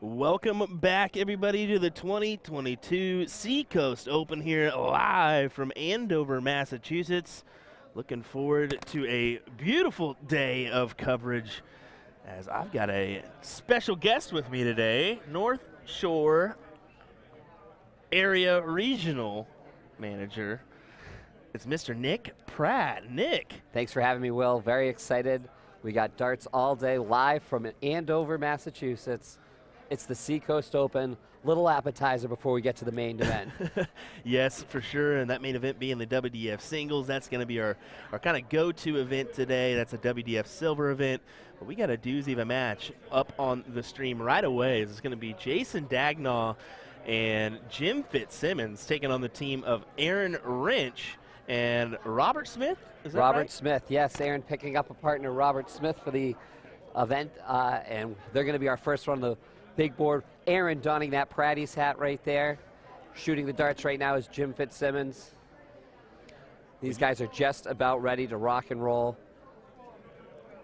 Welcome back, everybody, to the 2022 Seacoast Open here live from Andover, Massachusetts. Looking forward to a beautiful day of coverage as I've got a special guest with me today, North Shore Area Regional Manager. It's Mr. Nick Pratt. Nick. Thanks for having me, Will. Very excited. We got darts all day live from Andover, Massachusetts. It's the Seacoast Open, little appetizer before we get to the main event. Yes, for sure, and that main event being the WDF Singles. That's going to be our kind of go-to event today. That's a WDF Silver event. But we got a doozy of a match up on the stream right away. It's going to be Jason Dagnaw and Jim Fitzsimmons taking on the team of Aaron Wrench and Robert Smith. Is that Robert right? Smith, yes. Aaron picking up a partner, Robert Smith, for the event, and they're going to be our first one on the big board. Aaron donning that Pratty's hat right there. Shooting the darts right now is Jim Fitzsimmons. These guys are just about ready to rock and roll.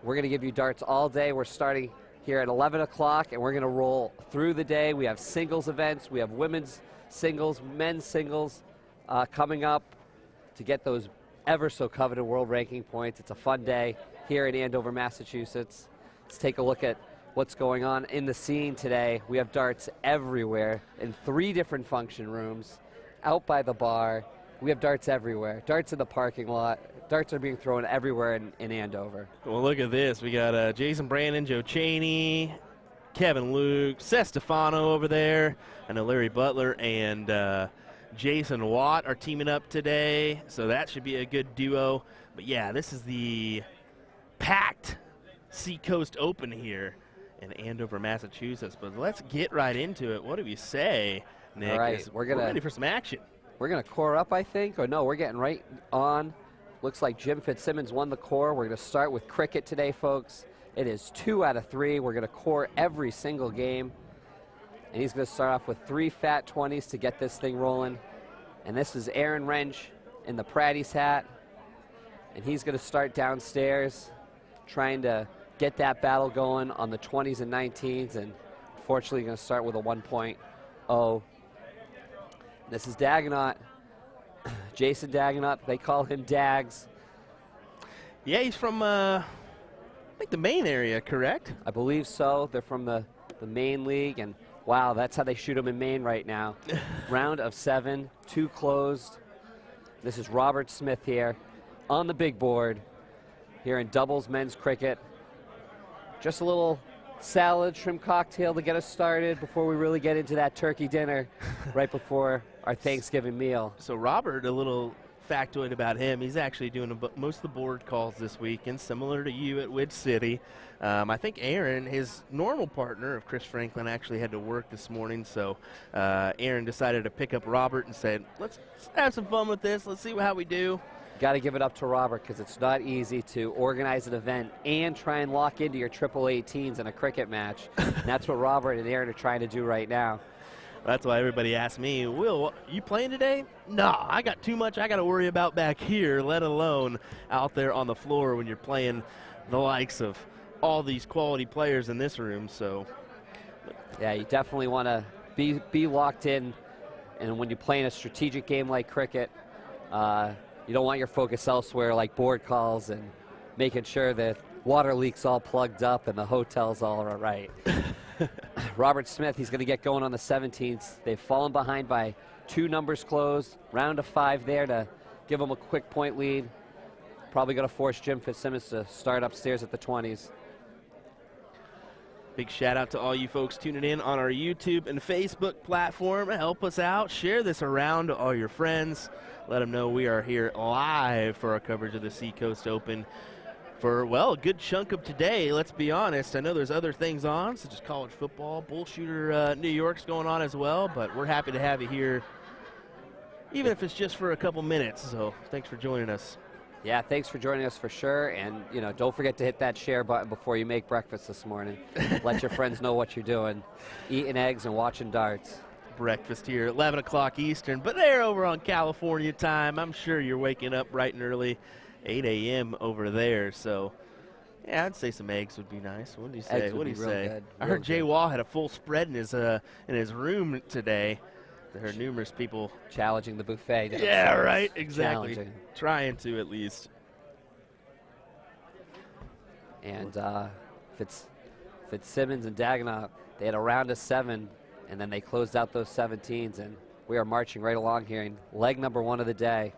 We're going to give you darts all day. We're starting here at 11 o'clock, and we're going to roll through the day. We have singles events. We have women's singles, men's singles coming up to get those ever so coveted world ranking points. It's a fun day here in Andover, Massachusetts. Let's take a look at what's going on in the scene today. We have darts everywhere in 3 different function rooms, out by the bar. We have darts everywhere. Darts in the parking lot. Darts are being thrown everywhere in Andover. Well, look at this. We got Jason Brandon, Joe Cheney, Kevin Luke, Stefano over there. I know Larry Butler and Jason Watt are teaming up today, so that should be a good duo. But yeah, this is the packed Seacoast Open here in Andover, Massachusetts. But let's get right into it. What do we say, Nick? All right, we're ready for some action. We're going to core up, I think. Or no, we're getting right on. Looks like Jim Fitzsimmons won the core. We're going to start with cricket today, folks. It is 2 out of 3. We're going to core every single game. And he's going to start off with 3 fat 20s to get this thing rolling. And this is Aaron Wrench in the Pratty's hat. And he's going to start downstairs trying to get that battle going on the 20s and 19s, and unfortunately going to start with a 1.0. This is Dagonaut, Jason Dagonaut. They call him Dags. Yeah, he's from, I think, the Maine area, correct? I believe so. They're from the Maine League, and wow, that's how they shoot them in Maine right now. Round of 7, 2 closed. This is Robert Smith here on the big board here in doubles men's cricket. Just a little salad, shrimp cocktail to get us started before we really get into that turkey dinner right before our Thanksgiving meal. So Robert, a little factoid about him, he's actually doing most of the board calls this week, and similar to you at Widge City. I think Aaron, his normal partner of Chris Franklin, actually had to work this morning, so Aaron decided to pick up Robert and said, let's have some fun with this. Let's see how we do. Got to give it up to Robert, because it's not easy to organize an event and try and lock into your triple 18s in a cricket match. And that's what Robert and Aaron are trying to do right now. That's why everybody asks me, Will, you playing today? No, I got too much I got to worry about back here, let alone out there on the floor when you're playing the likes of all these quality players in this room. So, yeah, you definitely want to be locked in. And when you're playing a strategic game like cricket, you don't want your focus elsewhere, like board calls and making sure that water leaks all plugged up and the hotel's all right. Robert Smith, he's going to get going on the 17th. They've fallen behind by 2 numbers closed. Round of 5 there to give them a quick point lead. Probably going to force Jim Fitzsimmons to start upstairs at the 20s. Big shout out to all you folks tuning in on our YouTube and Facebook platform. Help us out. Share this around to all your friends. Let them know we are here live for our coverage of the Seacoast Open for, well, a good chunk of today. Let's be honest. I know there's other things on, such as college football. Bull Shooter New York's going on as well, but we're happy to have you here, even if it's just for a couple minutes. So thanks for joining us. Yeah, thanks for joining us for sure. And, you know, don't forget to hit that share button before you make breakfast this morning. Let your friends know what you're doing, eating eggs and watching darts. Breakfast here at 11 o'clock Eastern, but they're over on California time. I'm sure you're waking up bright and early, 8 a.m. over there. So Yeah, I'd say some eggs would be nice. What do you say? Eggs would What do be you real say? good, I real heard Jay good. Wall had a full spread in his room today. I heard numerous people. Challenging the buffet. Yeah, downstairs. right. Exactly. Challenging. Trying to at least. And Fitzsimmons and Dagenham, they had a round of 7, and then they closed out those 17s, and we are marching right along here in leg number 1 of the day.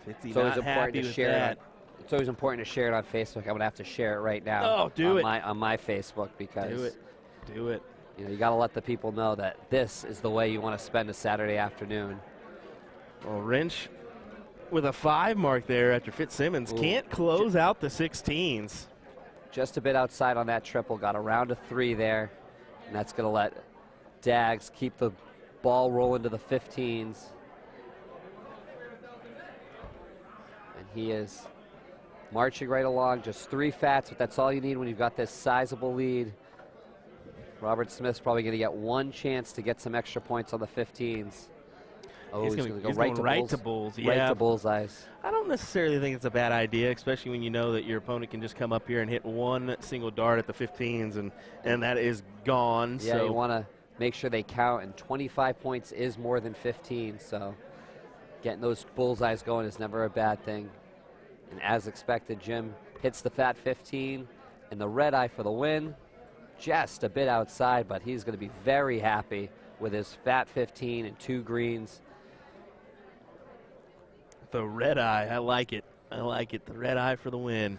Fitzy So not it's important happy to with share that. it. It's always important to share it on Facebook. I'm gonna have to share it right now. Oh, do it. On my Facebook, because Do it. Do it. you know, you got to let the people know that this is the way you want to spend a Saturday afternoon. Well, Wrench with a 5 mark there after Fitzsimmons. Ooh. Can't close out the 16s. Just a bit outside on that triple. Got a round of 3 there, and that's going to let Dags keep the ball rolling to the 15s. And he is marching right along. Just 3 fats, but that's all you need when you've got this sizable lead. Robert Smith's probably going to get 1 chance to get some extra points on the 15s. Oh, he's going to go right to bulls. Right Yeah. to bullseyes. I don't necessarily think it's a bad idea, especially when you know that your opponent can just come up here and hit 1 single dart at the 15s, and that is gone. Yeah, so you want to make sure they count, and 25 points is more than 15, so getting those bullseyes going is never a bad thing. And as expected, Jim hits the fat 15 and the red eye for the win. Just a bit outside, but he's going to be very happy with his fat 15 and 2 greens. the red eye, I like it. I like it. The red eye for the win.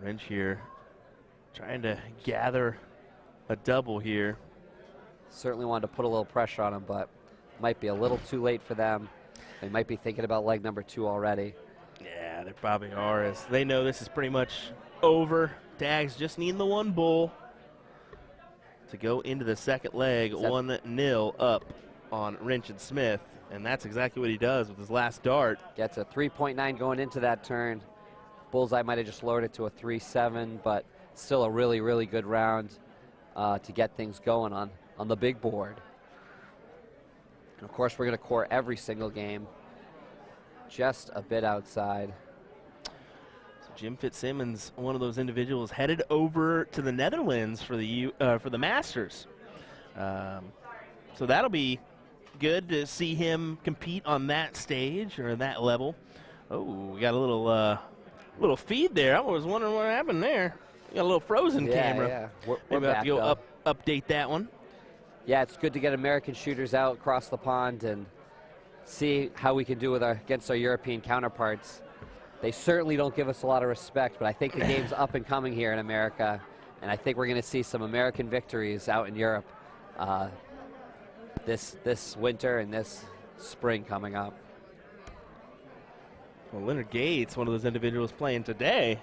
Wrench here trying to gather a double here. Certainly wanted to put a little pressure on him, but might be a little too late for them. They might be thinking about leg number 2 already. Yeah, they probably are, as they know this is pretty much over. Dags just needing the 1 bull to go into the second leg, 1-0 up on Wrench and Smith, and that's exactly what he does with his last dart. Gets a 3.9 going into that turn. Bullseye might have just lowered it to a 3.7, but still a really, really good round to get things going on the big board. And of course, we're going to core every single game. Just a bit outside. So Jim Fitzsimmons, one of those individuals, headed over to the Netherlands for the Masters. So that'll be good to see him compete on that stage or that level. Oh, we got a little feed there. I was wondering what happened there. We got a little frozen camera. Yeah, Maybe we'll have to go update that one. Yeah, it's good to get American shooters out across the pond and see how we can do against our European counterparts. They certainly don't give us a lot of respect, but I think the game's up and coming here in America, and I think we're going to see some American victories out in Europe this winter and this spring coming up. Well, Leonard Gates, one of those individuals playing today,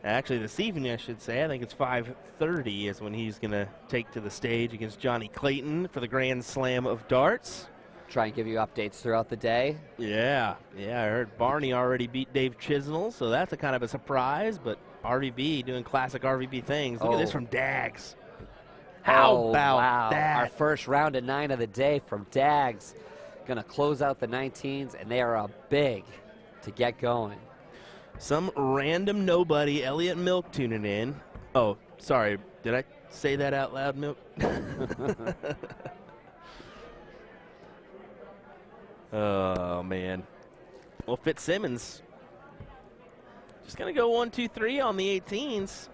actually this evening I should say, I think it's 5:30 is when he's going to take to the stage against Johnny Clayton for the Grand Slam of Darts. Try and give you updates throughout the day. Yeah, I heard Barney already beat Dave Chisnell, so that's a kind of a surprise, but RVB doing classic RVB things. Look at this from Dags. How about that? Our first round of 9 of the day from Dags. Going to close out the 19s, and they are a big to get going. Some random nobody, Elliot Milk, tuning in. Oh, sorry, did I say that out loud, Milk? Oh, man. Well, Fitzsimmons just going to go 1, 2, 3 on the 18s.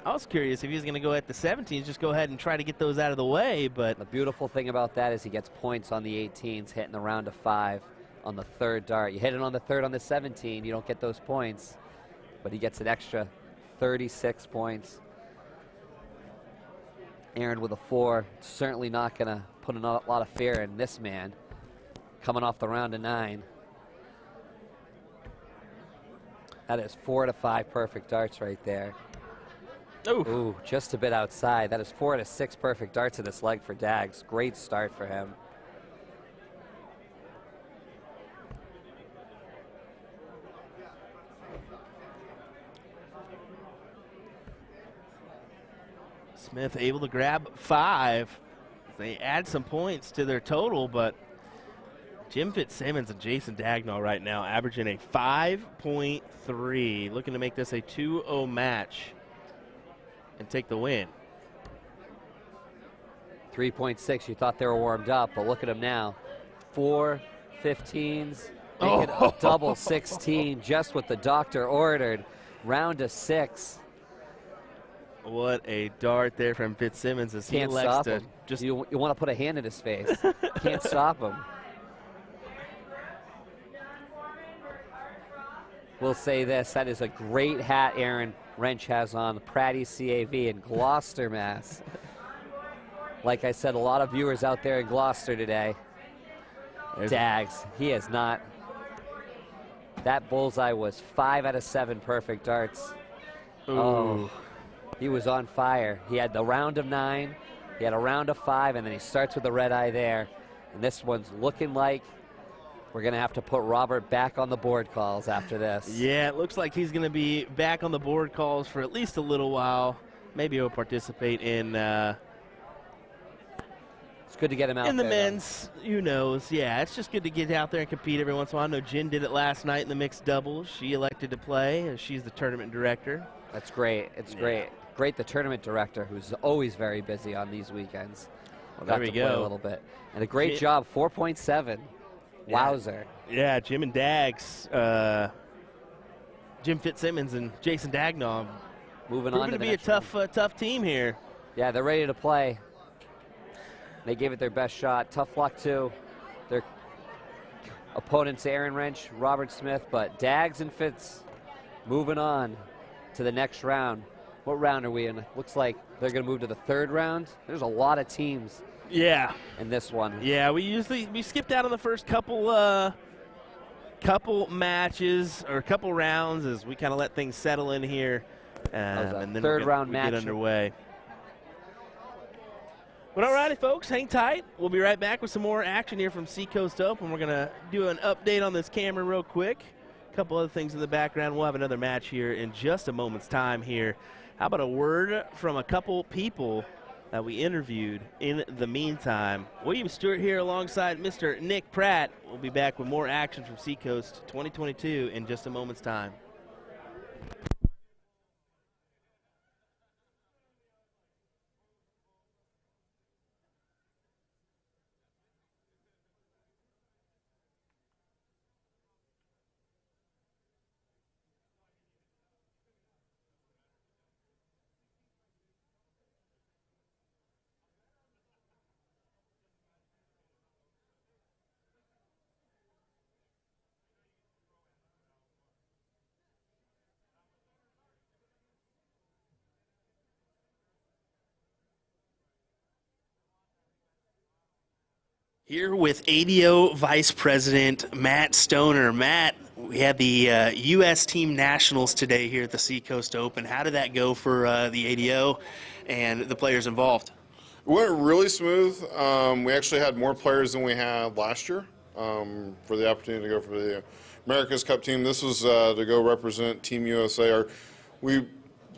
I was curious if he was going to go at the 17s, just go ahead and try to get those out of the way, but the beautiful thing about that is he gets points on the 18s, hitting the round of 5 on the 3rd dart. You hit it on the 3rd on the 17, you don't get those points, but he gets an extra 36 points. Aaron with a 4, certainly not going to put a lot of fear in this man coming off the round of 9. That is 4 out of 5 perfect darts right there. Ooh, just a bit outside. That is 4 out of 6 perfect darts in this leg for Dags. Great start for him. Smith able to grab 5. They add some points to their total, but Jim Fitzsimmons and Jason Dagnall right now averaging a 5.3, looking to make this a 2-0 match and take the win. 3.6, you thought they were warmed up, but look at them now. 4 15s, make it a double 16, just what the doctor ordered. Round of 6. What a dart there from Fitzsimmons as he Can't elects stop to him. just... You want to put a hand in his face. Can't stop him. We'll say this, that is a great hat Aaron Wrench has on, the Pratty CAV in Gloucester, Mass. Like I said, a lot of viewers out there in Gloucester today. Dags, he has not. That bullseye was 5 out of 7 perfect darts. Ooh. Oh, he was on fire. He had the round of 9, he had a round of 5, and then he starts with the red eye there. And this one's looking like we're going to have to put Robert back on the board calls after this. Yeah, it looks like he's going to be back on the board calls for at least a little while. Maybe he'll participate in... It's good to get him out in the there, men's, who knows? Yeah, it's just good to get out there and compete every once in a while. I know Jen did it last night in the mixed doubles. She elected to play as she's the tournament director. That's great. It's great. Great, the tournament director, who's always very busy on these weekends. Well, there we Play go. a little bit. And a great job, 4.7. Wowzer. Yeah, Jim and Dags, Jim Fitzsimmons and Jason Dagnall. Moving on to be a tough team here. Yeah, they're ready to play. They gave it their best shot. Tough luck, too. Their opponents, Aaron Wrench, Robert Smith, but Dags and Fitz moving on to the next round. What round are we in? Looks like they're going to move to the 3rd round. There's a lot of teams. Yeah. In this one. Yeah, we skipped out on the first couple matches or couple rounds as we kind of let things settle in here, and then 3rd round match get underway. But alrighty, folks, hang tight. We'll be right back with some more action here from Seacoast Open. We're gonna do an update on this camera real quick. A couple other things in the background. We'll have another match here in just a moment's time here. How about a word from a couple people that we interviewed in the meantime? William Stuart here alongside Mr. Nick Pratt. We'll be back with more action from Seacoast 2022 in just a moment's time. Here with ADO Vice President Matt Stoner. Matt, we had the U.S. Team Nationals today here at the Seacoast Open. How did that go for the ADO and the players involved? It went really smooth. We actually had more players than we had last year for the opportunity to go for the America's Cup team. This was to go represent Team USA. We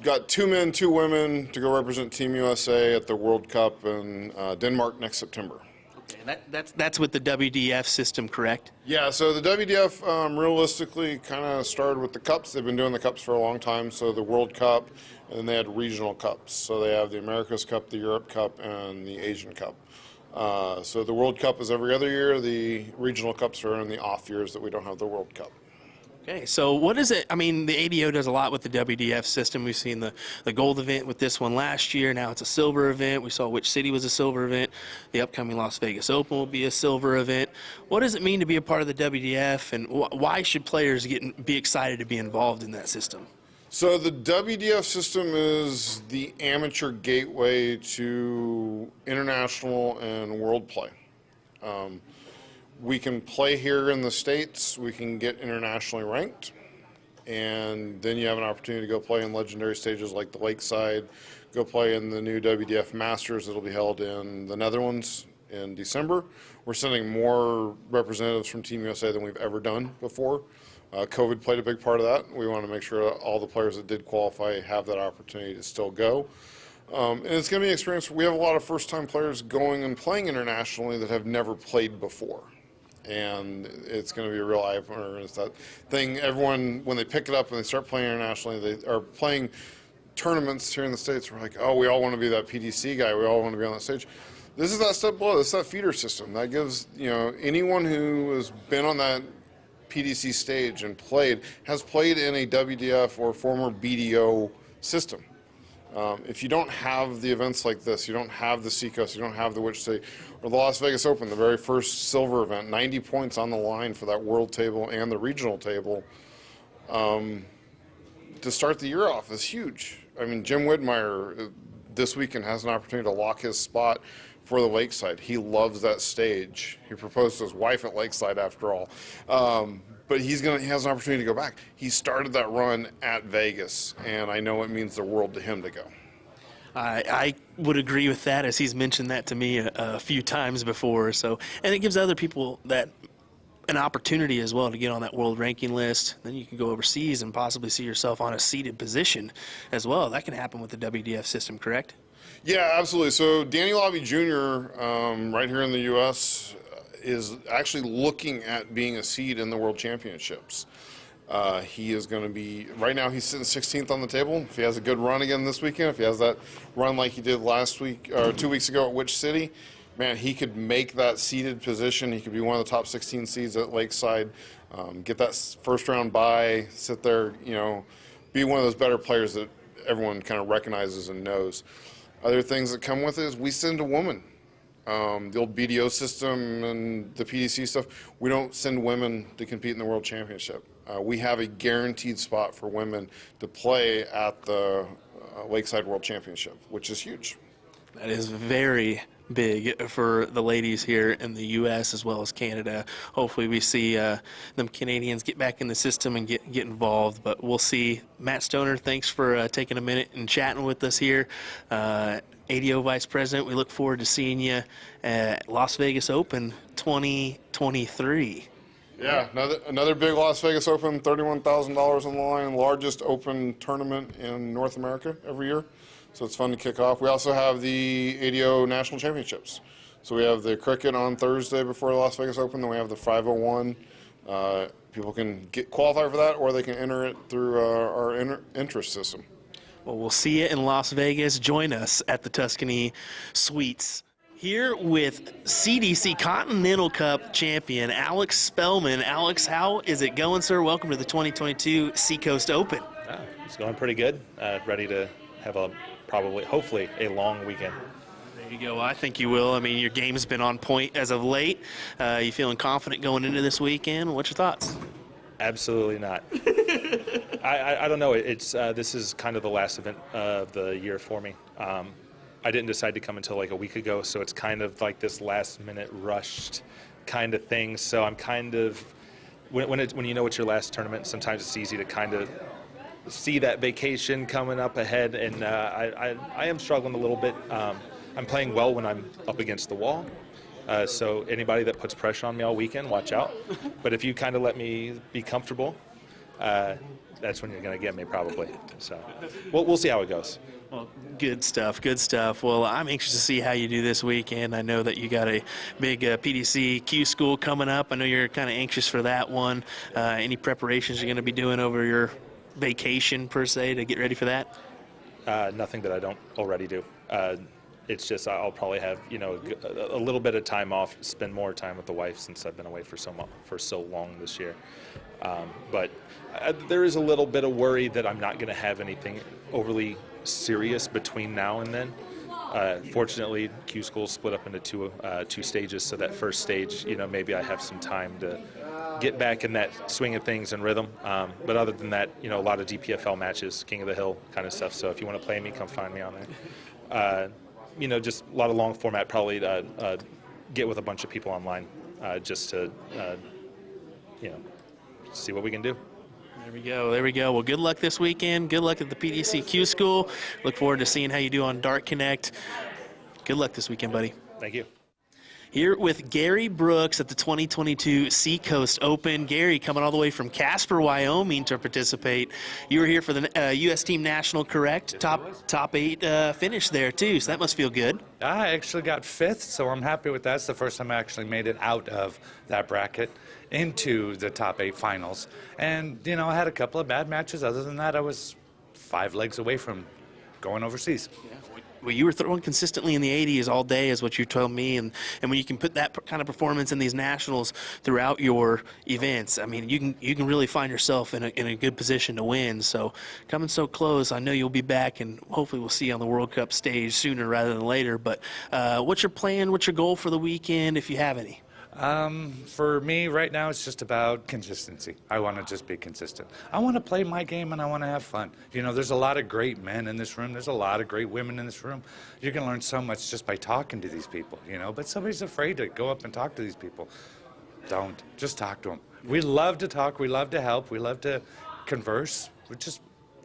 got 2 men, 2 women to go represent Team USA at the World Cup in Denmark next September. Okay, that's with the WDF system, correct? Yeah, so the WDF realistically kind of started with the cups. They've been doing the cups for a long time, so the World Cup, and then they had regional cups. So they have the America's Cup, the Europe Cup, and the Asian Cup. So the World Cup is every other year. The regional cups are in the off years that we don't have the World Cup. Okay, so what is it? I mean, the ADO does a lot with the WDF system. We've seen the gold event with this one last year. Now it's a silver event. We saw which city was a silver event. The upcoming Las Vegas Open will be a silver event. What does it mean to be a part of the WDF, and why should players be excited to be involved in that system? So the WDF system is the amateur gateway to international and world play. We can play here in the States, we can get internationally ranked, and then you have an opportunity to go play in legendary stages like the Lakeside, go play in the new WDF Masters that'll be held in the Netherlands in December. We're sending more representatives from Team USA than we've ever done before. COVID played a big part of that. We want to make sure all the players that did qualify have that opportunity to still go. And it's going to be an experience. We have a lot of first-time players going and playing internationally that have never played before. and it's going to be a real eye-opener. It's that thing everyone, when they pick it up and they start playing internationally, they are playing tournaments here in the States. We're like, oh, we all want to be that PDC guy. We all want to be on that stage. This is that step below. This is that feeder system. That gives, you know, anyone who has been on that PDC stage and has played in a WDF or former BDO system. If you don't have the events like this, you don't have the Seacoast, you don't have the Wichita, or the Las Vegas Open, the very first silver event, 90 points on the line for that world table and the regional table, to start the year off is huge. I mean, Jim Widmeyer this weekend has an opportunity to lock his spot for the Lakeside. He loves that stage. He proposed to his wife at Lakeside after all. But he has an opportunity to go back. He started that run at Vegas, and I know it means the world to him to go. I would agree with that, as he's mentioned that to me a few times before. So, and it gives other people an opportunity as well to get on that world ranking list. Then you can go overseas and possibly see yourself on a seated position as well. That can happen with the WDF system, correct? Yeah, absolutely. So Danny Lobby Jr. Right here in the U.S. is actually looking at being a seed in the World Championships. He is going to be, right now he's sitting 16th on the table. If he has a good run again this weekend, if he has that run like he did last week or 2 weeks ago at Witch City, man, he could make that seeded position. He could be one of the top 16 seeds at Lakeside, get that first round bye, sit there, you know, be one of those better players that everyone kind of recognizes and knows. Other things that come with it is we send a woman. The old BDO system and the PDC stuff, we don't send women to compete in the World Championship. We have a guaranteed spot for women to play at the Lakeside World Championship, which is huge. That is very big for the ladies here in the U.S. as well as Canada. Hopefully we see them Canadians get back in the system and get involved, but we'll see. Matt Stoner, thanks for taking a minute and chatting with us here. ADO Vice President, we look forward to seeing you at Las Vegas Open 2023. Yeah, another big Las Vegas Open, $31,000 on the line, largest open tournament in North America every year. So it's fun to kick off. We also have the ADO National Championships. So we have the cricket on Thursday before the Las Vegas Open, then we have the 501. People can qualify for that, or they can enter it through our interest system. Well, we'll see you in Las Vegas. Join us at the Tuscany Suites. Here with CDC Continental Cup champion Alex Spellman. Alex, how is it going, sir? Welcome to the 2022 Seacoast Open. It's going pretty good. Ready to have hopefully a long weekend. There you go. I think you will. I mean, your game's been on point as of late. You feeling confident going into this weekend? What's your thoughts? Absolutely not. I don't know. This is kind of the last event of the year for me. I didn't decide to come until like a week ago, so it's kind of like this last-minute rushed kind of thing. So I'm kind of when you know it's your last tournament, sometimes it's easy to kind of see that vacation coming up ahead, and I am struggling a little bit. I'm playing well when I'm up against the wall. So anybody that puts pressure on me all weekend, watch out. But if you kind of let me be comfortable, that's when you're going to get me probably. So we'll see how it goes. Well, good stuff, good stuff. Well, I'm anxious to see how you do this weekend. I know that you got a big PDC Q school coming up. I know you're kind of anxious for that one. Any preparations you're going to be doing over your vacation, per se, to get ready for that? Nothing that I don't already do. It's just I'll probably have a little bit of time off, spend more time with the wife since I've been away for so long this year. But there is a little bit of worry that I'm not going to have anything overly serious between now and then. Fortunately, Q school split up into two stages, so that first stage, maybe I have some time to get back in that swing of things and rhythm. But other than that, a lot of DPFL matches, King of the Hill kind of stuff. So if you want to play me, come find me on there. Just a lot of long format, probably get with a bunch of people online just to, see what we can do. There we go. There we go. Well, good luck this weekend. Good luck at the PDC Q School. Look forward to seeing how you do on Dart Connect. Good luck this weekend, buddy. Thank you. Here with Gary Brooks at the 2022 Seacoast Open. Gary coming all the way from Casper, Wyoming to participate. You were here for the U.S. Team National, correct? Yes, top 8 finish there too, so that must feel good. I actually got 5th, so I'm happy with that. It's the first time I actually made it out of that bracket into the top 8 finals. And, you know, I had a couple of bad matches. Other than that, I was 5 legs away from going overseas. Yeah. Well, you were throwing consistently in the 80s all day is what you told me, and when you can put that kind of performance in these nationals throughout your events, I mean, you can really find yourself in a good position to win. So coming so close, I know you'll be back, and hopefully we'll see you on the World Cup stage sooner rather than later. But what's your plan? What's your goal for the weekend, if you have any? For me right now, it's just about consistency. I want to just be consistent. I want to play my game and I want to have fun. You know, there's a lot of great men in this room. There's a lot of great women in this room. You can learn so much just by talking to these people, you know, but somebody's afraid to go up and talk to these people. Don't. Just talk to them. We love to talk. We love to help. We love to converse. We're just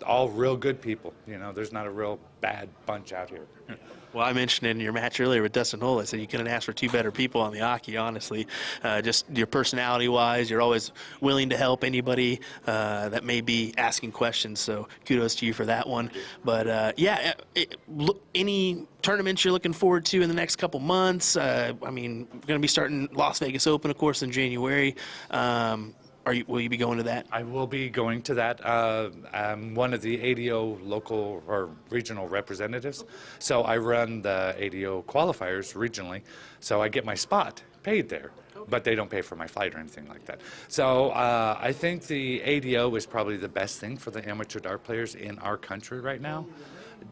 all real good people. You know, there's not a real bad bunch out here. Well, I mentioned in your match earlier with Dustin Hull, I said you couldn't ask for 2 better people on the hockey, honestly. Just your personality-wise, you're always willing to help anybody that may be asking questions, so kudos to you for that one. But, yeah, any tournaments you're looking forward to in the next couple months? I mean, we're going to be starting Las Vegas Open, of course, in January. Will you be going to that? I will be going to that. I'm one of the ADO local or regional representatives, so I run the ADO qualifiers regionally, so I get my spot paid there, but they don't pay for my flight or anything like that. So I think the ADO is probably the best thing for the amateur dart players in our country right now.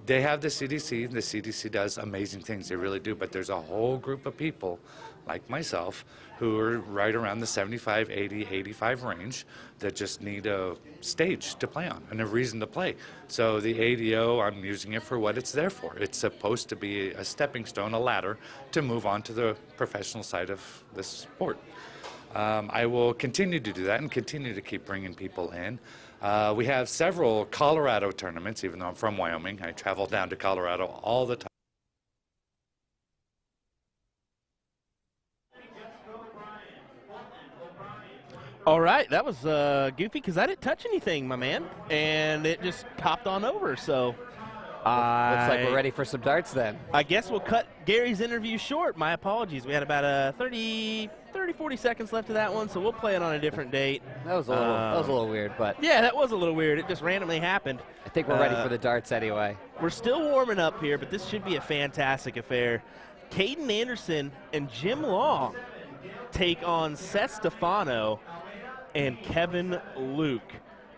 They have the CDC. The CDC does amazing things, they really do, but there's a whole group of people like myself who are right around the 75, 80, 85 range that just need a stage to play on and a reason to play. So the ADO, I'm using it for what it's there for. It's supposed to be a stepping stone, a ladder to move on to the professional side of this sport. I will continue to do that and continue to keep bringing people in. We have several Colorado tournaments, even though I'm from Wyoming. I travel down to Colorado all the time. All right, that was goofy because I didn't touch anything, my man, and it just popped on over, so looks like we're ready for some darts then. I guess we'll cut Gary's interview short. My apologies. We had about 30, 40 seconds left of that one, so we'll play it on a different date. That was a little weird, but yeah, that was a little weird. It just randomly happened. I think we're ready for the darts anyway. We're still warming up here, but this should be a fantastic affair. Caden Anderson and Jim Long take on Seth Stefano and Kevin Luke.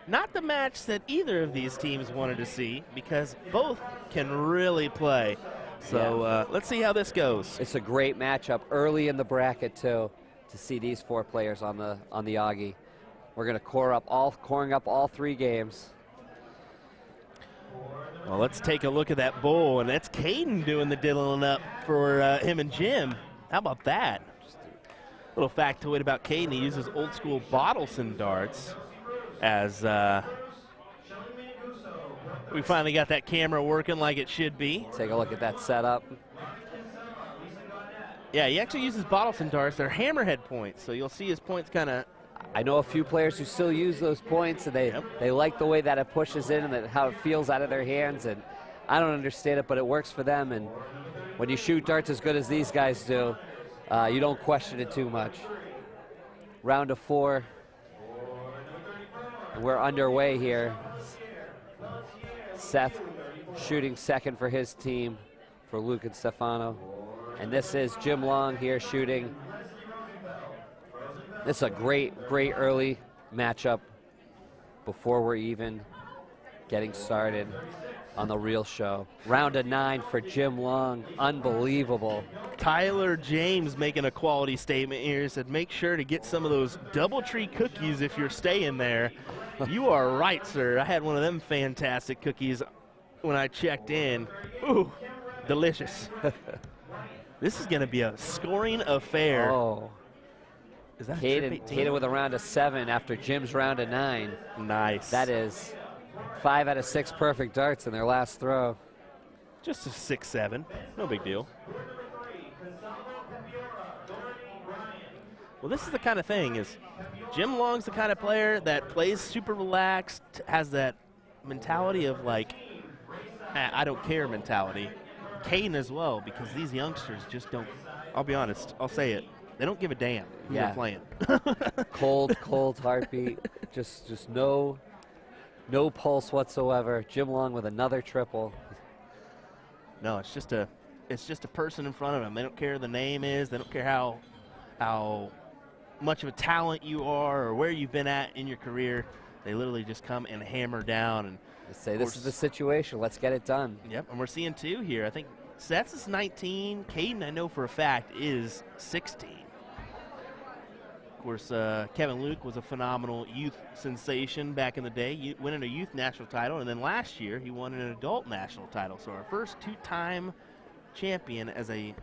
Not the match that either of these teams wanted to see because both can really play. So let's see how this goes. It's a great matchup early in the bracket too, to see these 4 players on the Augie. We're going to coring up all 3 games. Well, let's take a look at that bowl, and that's Caden doing the diddling up for him and Jim. How about that? Little factoid about Caden, he uses old school Bottleson darts as we finally got that camera working like it should be. Take a look at that setup. Yeah, he actually uses Bottleson darts. They're hammerhead points, so you'll see his points kind of. I know a few players who still use those points, and they like the way that it pushes in and how it feels out of their hands. And I don't understand it, but it works for them. And when you shoot darts as good as these guys do, you don't question it too much. Round of 4. And we're underway here. Seth shooting second for his team, for Luke and Stefano. And this is Jim Long here shooting. This is a great early matchup before we're even getting started on the real show. Round of 9 for Jim Long. Unbelievable. Tyler James making a quality statement here. Said make sure to get some of those DoubleTree cookies if you're staying there. You are right, sir. I had one of them fantastic cookies when I checked in. Ooh, delicious. This is going to be a scoring affair. Oh. Is that Caden with a round of 7 after Jim's round of 9. Nice. That is 5 out of 6 perfect darts in their last throw. Just a 6-7. No big deal. Well, this is the kind of thing is Jim Long's the kind of player that plays super relaxed, has that mentality of like, I don't care mentality. Caden as well, because these youngsters just don't, I'll be honest, I'll say it, they don't give a damn who they're playing. Cold heartbeat, just no pulse whatsoever. Jim Long with another triple. No, it's just a person in front of them. They don't care who the name is. They don't care how much of a talent you are or where you've been at in your career. They literally just come and hammer down. And they say, this is the situation. Let's get it done. Yep, and we're seeing 2 here. I think Seth's is 19. Caden, I know for a fact, is 16. Of course, Kevin Luke was a phenomenal youth sensation back in the day, winning a youth national title, and then last year he won an adult national title. So our first 2-time champion as a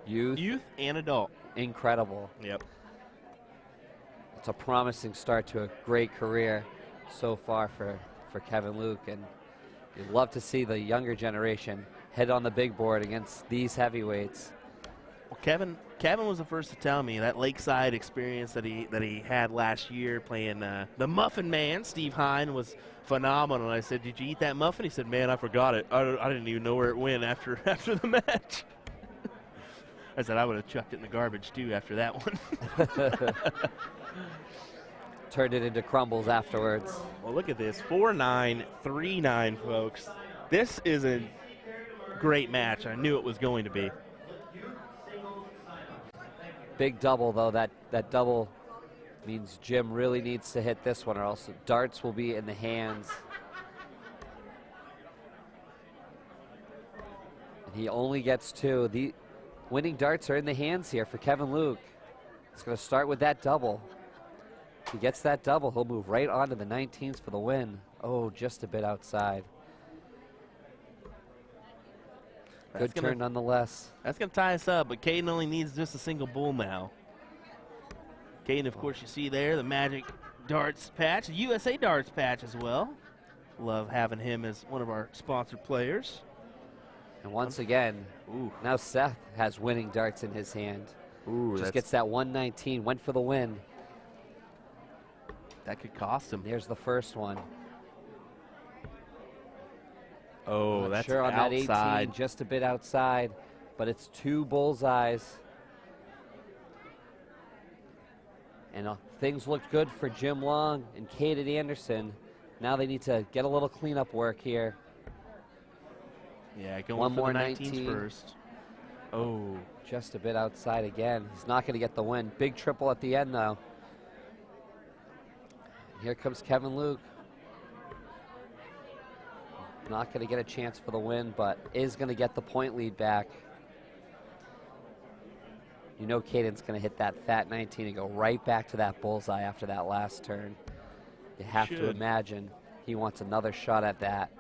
youth and adult. Incredible. Yep. It's a promising start to a great career so far for Kevin Luke, and you'd love to see the younger generation head on the big board against these heavyweights. Well, Kevin was the first to tell me that Lakeside experience that he had last year playing the Muffin Man, Steve Hine, was phenomenal. And I said, "Did you eat that muffin?" He said, "Man, I forgot it. I didn't even know where it went after the match." I said, "I would have chucked it in the garbage too after that one." Turned it into crumbles afterwards. Well, look at this, 4-9, 3-9, folks. This is a great match. I knew it was going to be. Big double, though. That double means Jim really needs to hit this one, or else darts will be in the hands. And he only gets 2. The winning darts are in the hands here for Kevin Luke. He's going to start with that double. If he gets that double, he'll move right on to the 19s for the win. Oh, just a bit outside. Good turn nonetheless. That's going to tie us up, but Caden only needs just a single bull now. Caden, of course, you see there, the Magic Darts patch, the USA Darts patch as well. Love having him as one of our sponsored players. And once again, now Seth has winning darts in his hand. Just gets that 119, went for the win. That could cost him. There's the first one. Oh, that's sure on outside. That 18, just a bit outside, but it's 2 bullseyes. And things looked good for Jim Long and Caden Anderson. Now they need to get a little cleanup work here. Yeah, going one for more the 19s 19 first. Oh. Just a bit outside again. He's not going to get the win. Big triple at the end, though. Here comes Kevin Luke. Not going to get a chance for the win, but is going to get the point lead back. You know Caden's going to hit that fat 19 and go right back to that bullseye after that last turn. You have to imagine he wants another shot at that.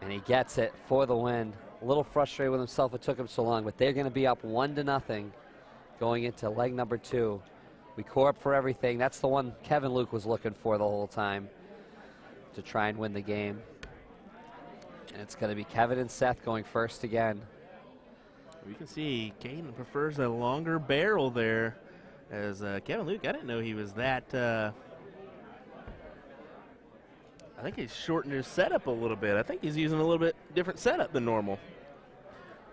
And he gets it for the win. A little frustrated with himself it took him so long, but they're going to be up 1-0 going into leg number 2. We core up for everything. That's the one Kevin Luke was looking for the whole time to try and win the game. And it's going to be Kevin and Seth going first again. We can see Caden prefers a longer barrel there. As Kevin Luke, I didn't know he was that. I think he's shortened his setup a little bit. I think he's using a little bit different setup than normal.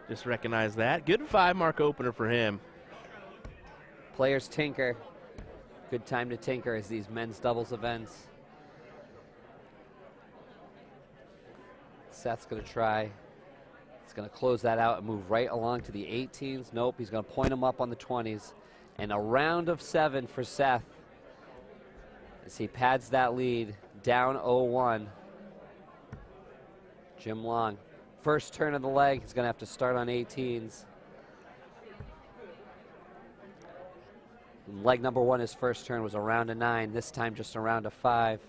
Just recognize that. Good 5-mark opener for him. Players tinker. Good time to tinker as these men's doubles events. Seth's going to try. He's going to close that out and move right along to the 18s. Nope, he's going to point them up on the 20s. And a round of 7 for Seth as he pads that lead down 0-1. Jim Long, first turn of the leg. He's going to have to start on 18s. And leg number 1, his first turn was a round of 9. This time just a round of 5.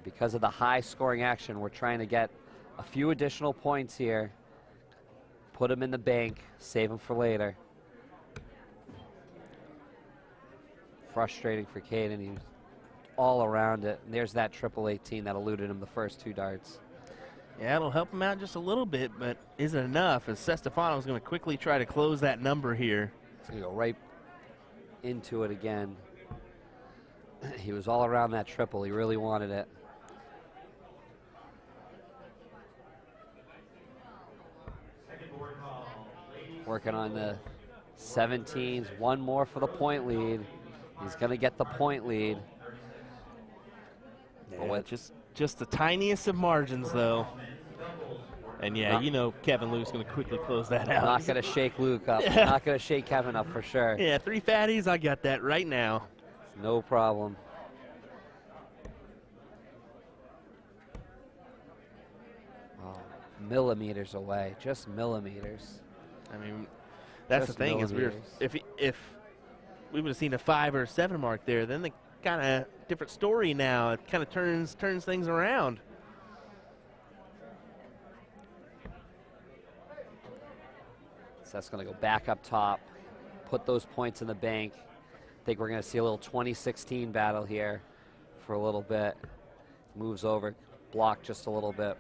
Because of the high scoring action, we're trying to get a few additional points here. Put them in the bank, save them for later. Frustrating for Caden. He was all around it. And there's that triple 18 that eluded him the first 2 darts. Yeah, it'll help him out just a little bit, but isn't enough, as Stefano's going to quickly try to close that number here. He's going to go right into it again. He was all around that triple. He really wanted it. Working on the 17s. One more for the point lead. He's going to get the point lead. Yeah, just the tiniest of margins, though. And yeah, you know Kevin Luke's going to quickly close that out. Not going to shake Luke up. Yeah. Not going to shake Kevin up for sure. Yeah, 3 fatties, I got that right now. No problem. Oh, millimeters away, just millimeters. I mean, that's Just the thing is if we would have seen a 5 or a 7 mark there, then the kind of different story now. It kind of turns things around. So that's going to go back up top, put those points in the bank. I think we're going to see a little 2016 battle here for a little bit. Moves over, blocked just a little bit.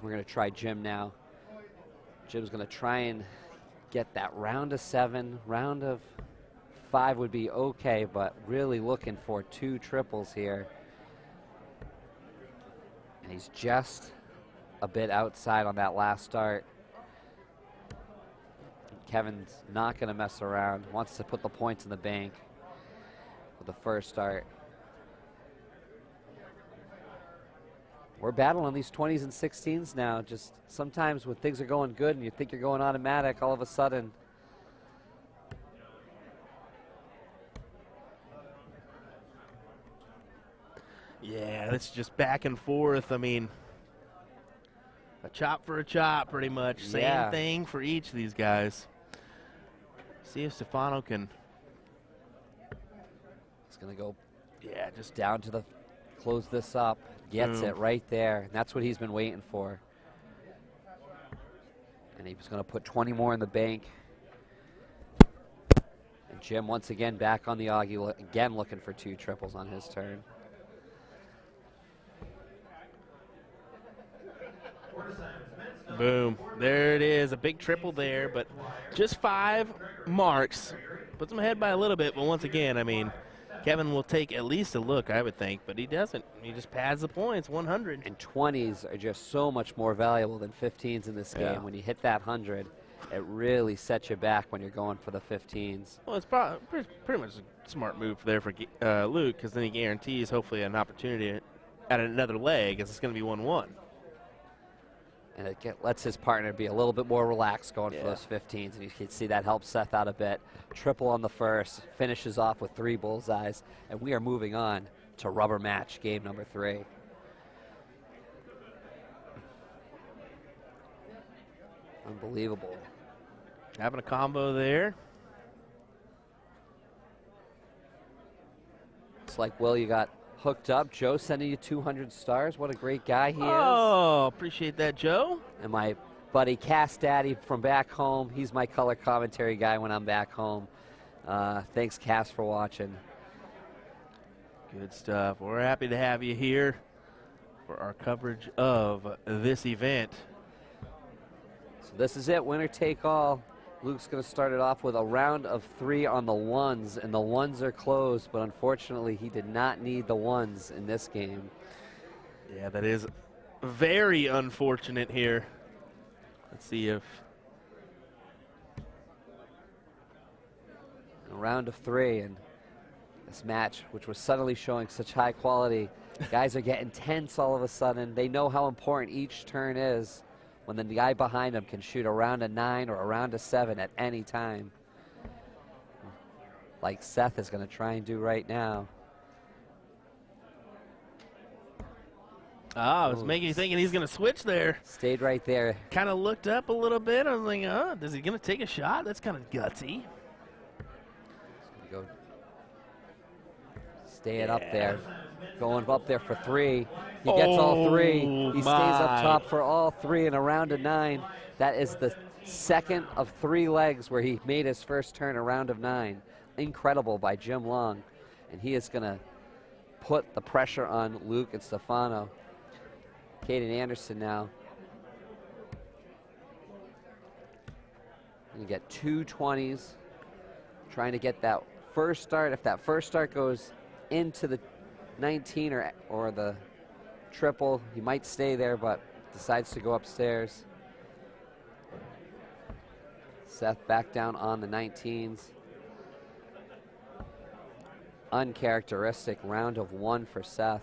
We're going to try Jim now. Jim's going to try and get that round of 7. Round of 5 would be okay, but really looking for 2 triples here. And he's just a bit outside on that last start. Kevin's not going to mess around, wants to put the points in the bank with the first start. We're battling these 20s and 16s now. Just sometimes when things are going good and you think you're going automatic, all of a sudden. Yeah, it's just back and forth. I mean, a chop for a chop, pretty much. Yeah. Same thing for each of these guys. See if Stefano can. He's going to go, Yeah, just down to the, close this up. Gets Boom. it right there. And that's what he's been waiting for. And he was going to put 20 more in the bank. And Jim once again back on the Augie, again looking for 2 triples on his turn. boom. There it is, a big triple there, but just 5 marks. Puts him ahead by a little bit, but once again, I mean, Kevin will take at least a look, I would think, but he doesn't. He just pads the points, 100. And 20s are just so much more valuable than 15s in this game. Yeah. When you hit that 100, it really sets you back when you're going for the 15s. Well, it's probably pretty much a smart move there for Luke, because then he guarantees hopefully an opportunity at another leg, as it's going to be 1-1. And it lets his partner be a little bit more relaxed going Yeah. for those 15s. And you can see that helps Seth out a bit. Triple on the first, finishes off with 3 bullseyes. And we are moving on to rubber match game number 3. Unbelievable. Having a combo there. It's like, Will, you got hooked up. Joe sending you 200 stars. What a great guy he is. Oh, appreciate that, Joe. And my buddy Cass Daddy from back home. He's my color commentary guy when I'm back home. Thanks, Cass, for watching. Good stuff. We're happy to have you here for our coverage of this event. So this is it, winner take all. Luke's going to start it off with a round of 3 on the ones, and the ones are closed, but unfortunately he did not need the ones in this game. Yeah, that is very unfortunate here. Let's see if... A round of 3, and this match, which was suddenly showing such high quality, guys are getting tense all of a sudden. They know how important each turn is when the guy behind them can shoot a round of 9 or a round of 7 at any time. Like Seth is going to try and do right now. I was making you thinking he's going to switch there. Stayed right there. Kind of looked up a little bit. I was like, oh, is he going to take a shot? That's kind of gutsy. Go stay it up there. Going up there for 3. He gets all 3. He stays up top for all 3 in a round of 9. That is the second of 3 legs where he made his first turn a round of 9. Incredible by Jim Long. And he is going to put the pressure on Luke and Stefano. Caden Anderson now. You get 2 20s. Trying to get that first start. If that first start goes into the 19 or the triple, he might stay there, but decides to go upstairs. Seth back down on the 19s. Uncharacteristic round of 1 for Seth.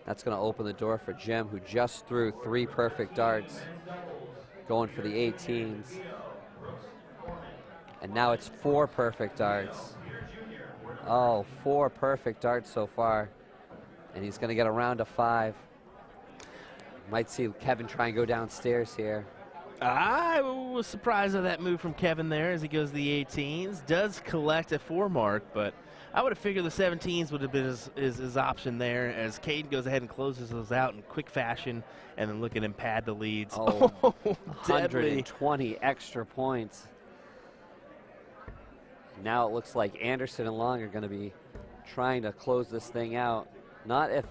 That's going to open the door for Jim, who just threw 3 perfect darts, going for the 18s. And now it's 4 perfect darts. Oh, 4 perfect darts so far. And he's going to get a round of 5. Might see Kevin try and go downstairs here. I was surprised at that move from Kevin there as he goes to the 18s. Does collect a 4 mark, but I would have figured the 17s would have been his option there as Caden goes ahead and closes those out in quick fashion and then look at him pad the leads. Oh, Deadly. 120 extra points. Now it looks like Anderson and Long are going to be trying to close this thing out. Not if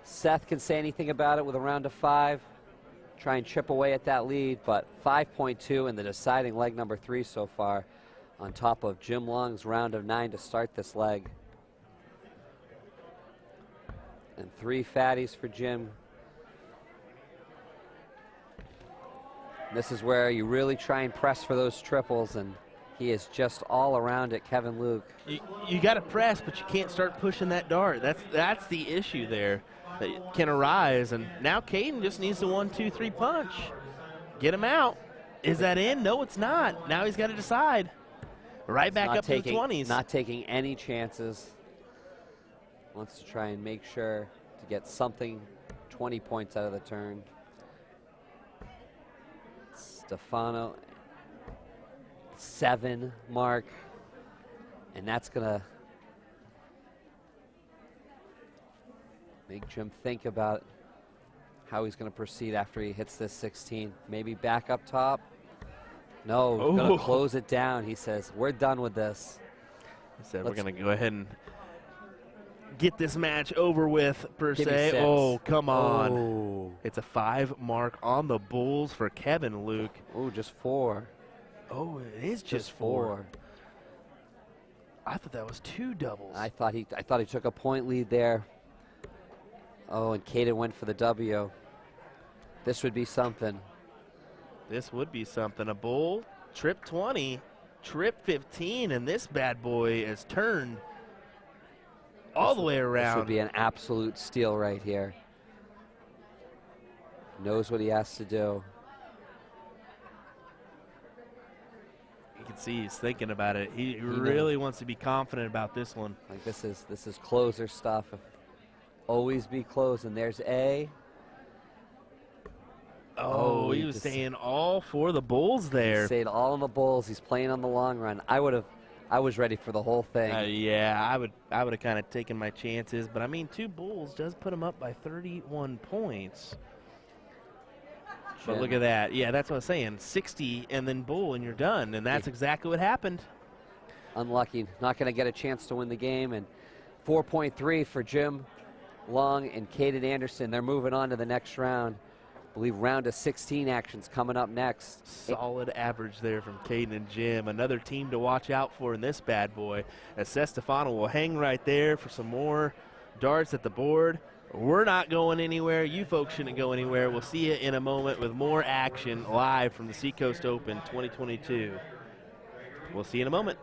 Seth can say anything about it with a round of 5. Try and chip away at that lead, but 5.2 in the deciding leg number 3 so far, on top of Jim Long's round of 9 to start this leg. And 3 fatties for Jim. This is where you really try and press for those triples, and he is just all around it, Kevin Luke. You got to press, but you can't start pushing that dart. That's the issue there that can arise. And now Caden just needs the 1, 2, 3 punch. Get him out. Is that in? No, it's not. Now he's got to decide. Right back up to the 20s. Not taking any chances. Wants to try and make sure to get something, 20 points out of the turn. Stefano, 7 mark. And that's going to make Jim think about how he's going to proceed after he hits this 16. Maybe back up top. No, going to close it down. He says, we're done with this. He said, we're going to go ahead and get this match over with, per Give me se. 6. Oh, come on. Oh. It's a 5 mark on the Bulls for Kevin Luke. Oh, just 4. Oh, it is just 4. I thought that was 2 doubles. I thought he took a point lead there. Oh, and Caden went for the W. This would be something. This would be something. A bull, trip 20, trip 15, and this bad boy has turned all the way around. This would be an absolute steal right here. Knows what he has to do. You can see he's thinking about it. He really wants to be confident about this one. Like this is closer stuff. Always be close, and there's A. Oh, he was staying all for the Bulls there. Stayed all on the Bulls. He's playing on the long run. I was ready for the whole thing. Yeah, I would have kind of taken my chances, but I mean, 2 Bulls does put him up by 31 points. But look at that. Yeah, that's what I was saying. 60 and then bull and you're done, and that's exactly what happened. Unlucky. Not going to get a chance to win the game, and 4.3 for Jim Long and Caden Anderson. They're moving on to the next round. I believe round of 16 actions coming up next. Solid average there from Caden and Jim. Another team to watch out for in this bad boy, as Seth Stefano will hang right there for some more darts at the board. We're not going anywhere. You folks shouldn't go anywhere. We'll see you in a moment with more action live from the Seacoast Open 2022. We'll see you in a moment.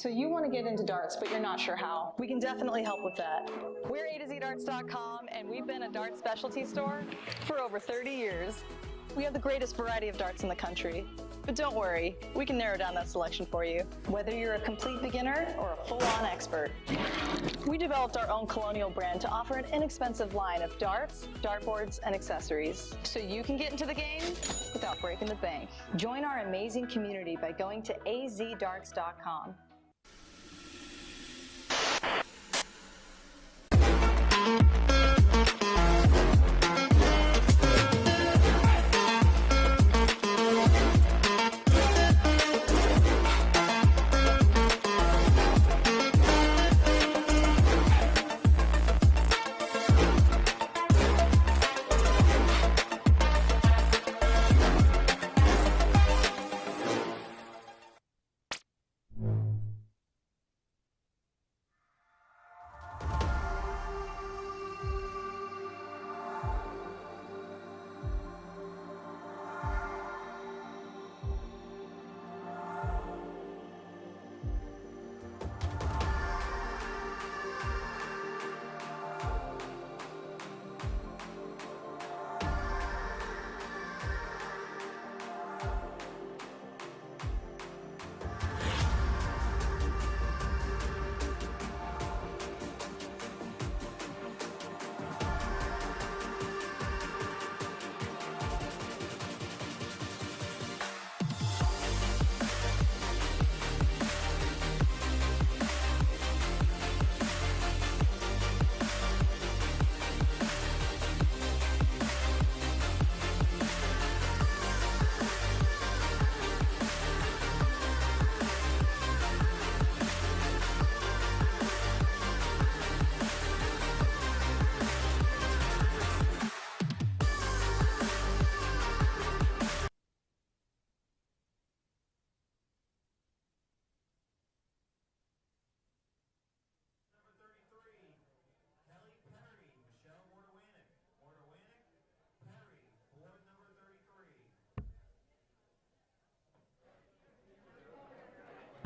So you want to get into darts, but you're not sure how. We can definitely help with that. We're A2ZDarts.com, and we've been a dart specialty store for over 30 years. We have the greatest variety of darts in the country. But don't worry, we can narrow down that selection for you, whether you're a complete beginner or a full-on expert. We developed our own Colonial brand to offer an inexpensive line of darts, dartboards, and accessories, so you can get into the game without breaking the bank. Join our amazing community by going to azdarts.com.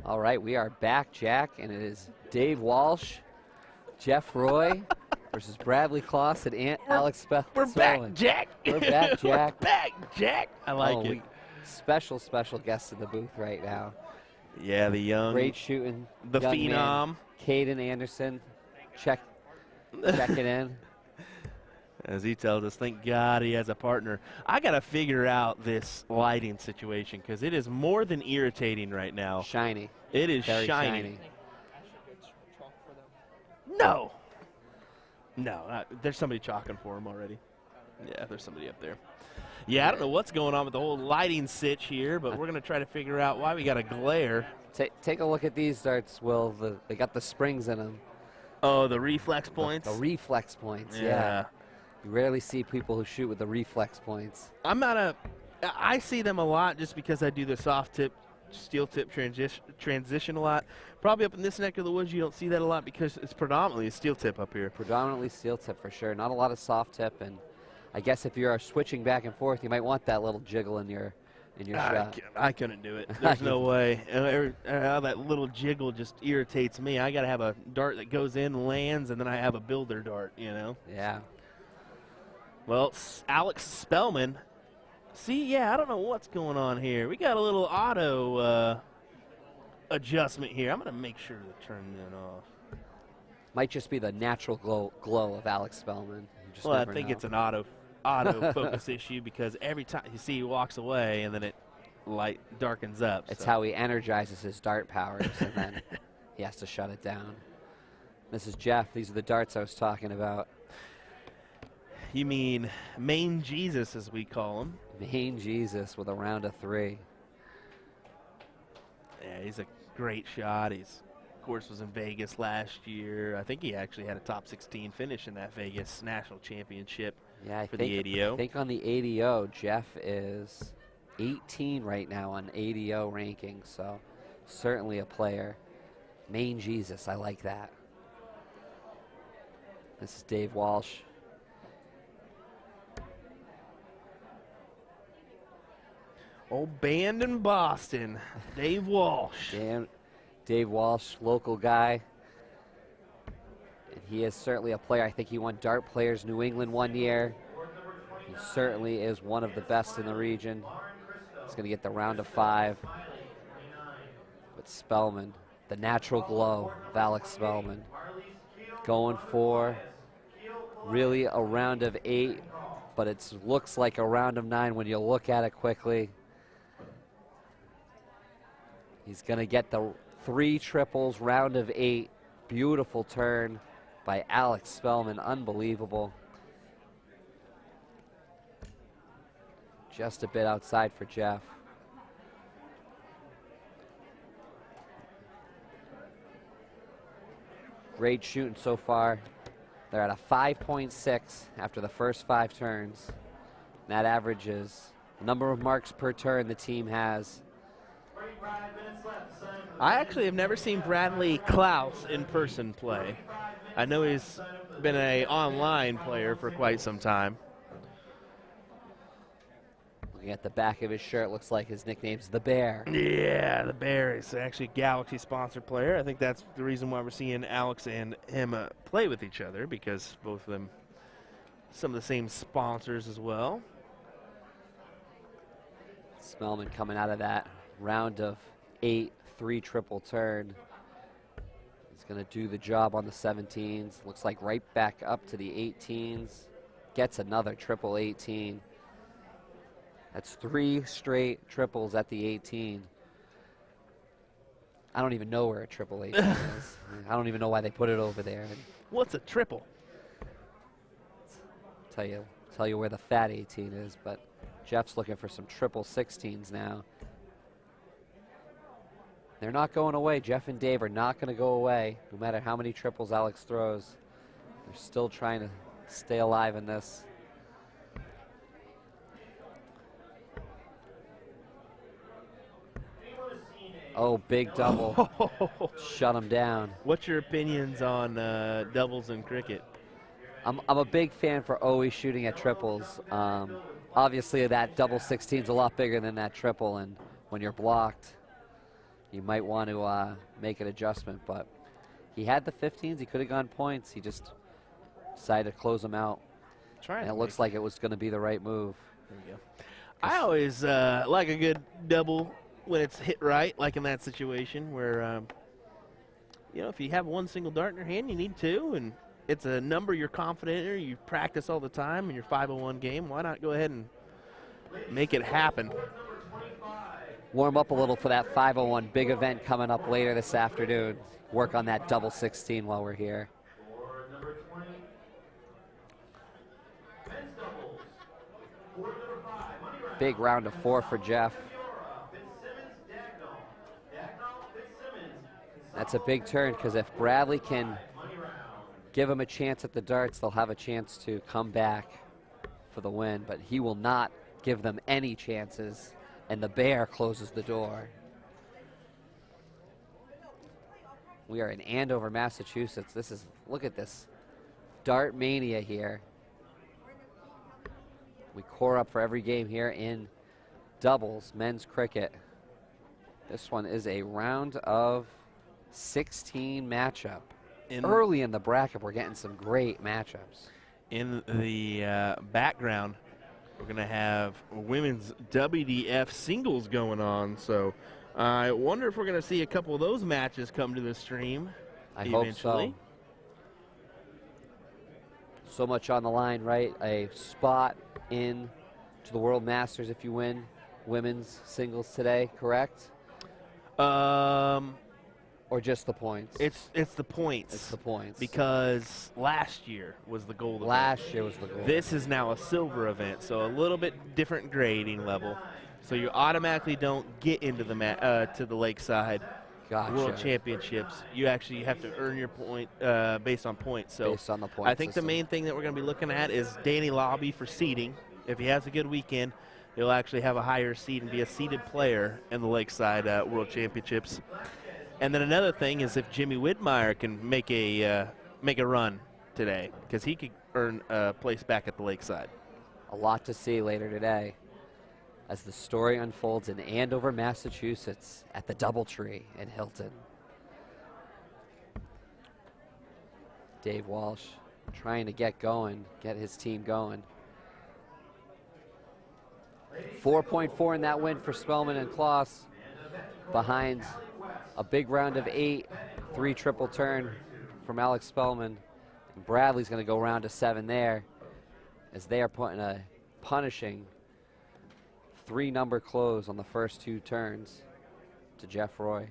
All right, we are back, Jack, and it is Dave Walsh, Jeff Roy versus Bradley Kloss and Alex Spellman. We're back, Jack. We're back, Jack. We're back, Jack. I like it. Special guest in the booth right now. Yeah, the young. Great shooting. The young phenom. Man, Caden Anderson. Checking in. As he tells us, thank God he has a partner. I got to figure out this lighting situation because it is more than irritating right now. Shiny. It is Very shiny. No. No, there's somebody chalking for him already. Yeah, there's somebody up there. Yeah, I don't know what's going on with the whole lighting sitch here, but we're going to try to figure out why we got a glare. Take a look at these darts, Will. They got the springs in them. Oh, the reflex points? The reflex points, yeah. You rarely see people who shoot with the reflex points. I see them a lot just because I do the soft tip, steel tip transition a lot. Probably up in this neck of the woods you don't see that a lot because it's predominantly a steel tip up here. Predominantly steel tip for sure. Not a lot of soft tip, and I guess if you're switching back and forth, you might want that little jiggle in your shot. I couldn't do it. There's no way. That little jiggle just irritates me. I got to have a dart that goes in, lands, and then I have a builder dart, you know? Yeah. Well, Alex Spellman. See, yeah, I don't know what's going on here. We got a little auto adjustment here. I'm going to make sure to turn that off. Might just be the natural glow of Alex Spellman. Well, I think it's an auto focus issue because every time you see he walks away and then it light darkens up. It's how he energizes his dart powers and then he has to shut it down. This is Jeff. These are the darts I was talking about. You mean Main Jesus, as we call him. Main Jesus with a round of 3. Yeah, he's a great shot. He's, of course, was in Vegas last year. I think he actually had a top 16 finish in that Vegas National Championship for the ADO. I think on the ADO, Jeff is 18 right now on ADO rankings, so certainly a player. Main Jesus, I like that. This is Dave Walsh. Old band in Boston, Dave Walsh. Dave Walsh, local guy. And he is certainly a player. I think he won Dart Players New England one year. He certainly is one of the best in the region. He's going to get the round of 5. But Spellman, the natural glow of Alex Spellman, going for really a round of 8, but it looks like a round of 9 when you look at it quickly. He's going to get the 3 triples, round of 8. Beautiful turn by Alex Spellman, unbelievable. Just a bit outside for Jeff. Great shooting so far. They're at a 5.6 after the first 5 turns. That averages the number of marks per turn the team has. I actually have never seen Bradley Klaus in person play. I know he's been an online player for quite some time. Looking at the back of his shirt, looks like his nickname's the Bear. Yeah, the Bear is actually a Galaxy sponsored player. I think that's the reason why we're seeing Alex and him play with each other, because both of them, some of the same sponsors as well. Spellman coming out of that round of 8, 3 triple turn. He's going to do the job on the 17s. Looks like right back up to the 18s. Gets another triple 18. That's 3 straight triples at the 18. I don't even know where a triple 18 is. I don't even know why they put it over there. What's a triple? Tell you where the fat 18 is, but Jeff's looking for some triple 16s now. They're not going away. Jeff and Dave are not going to go away, no matter how many triples Alex throws. They're still trying to stay alive in this. Oh, big double. Shut him down. What's your opinions on doubles in cricket? I'm a big fan for always shooting at triples. Obviously, that double 16 is a lot bigger than that triple, and when you're blocked, you might want to make an adjustment. But he had the 15s. He could have gone points. He just decided to close them out. And it looks like it was going to be the right move. There you go. I always like a good double when it's hit right, like in that situation where, you know, if you have one single dart in your hand, you need 2, and it's a number you're confident in, you practice all the time in your 501 game, why not go ahead and make it happen? Warm up a little for that 501 big event coming up later this afternoon. Work on that double 16 while we're here. Big round of 4 for Jeff. That's a big turn, because if Bradley can give him a chance at the darts, they'll have a chance to come back for the win, but he will not give them any chances, and the Bear closes the door. We are in Andover, Massachusetts. This is, look at this, dart mania here. We core up for every game here in doubles, men's cricket. This one is a round of 16 matchup. Early in the bracket, we're getting some great matchups. In the background, we're going to have women's WDF singles going on. So I wonder if we're going to see a couple of those matches come to the stream eventually. Hope so. So much on the line, right? A spot in to the World Masters if you win women's singles today, correct? Or just the points? It's the points. It's the points. Because last year was the gold event. Last year was the gold. This is now a silver event, so a little bit different grading level. So you automatically don't get into the to the Lakeside World Championships. You actually have to earn your point based on points. So based on the point I think system. the main thing that we're going to be looking at is Danny Lobby for seeding. If he has a good weekend, he'll actually have a higher seed and be a seeded player in the Lakeside World Championships. And then another thing is if Jimmy Whitmire can make a run today, because he could earn a place back at the Lakeside. A lot to see later today as the story unfolds in Andover, Massachusetts at the Doubletree in Hilton. Dave Walsh trying to get going, get his team going. 4.4 in that win for Spellman and Kloss, behind a big round of 8, 3 triple turn from Alex Spellman. And Bradley's going to go round to 7 there, as they are putting a punishing 3-number close on the first 2 turns to Jeff Roy.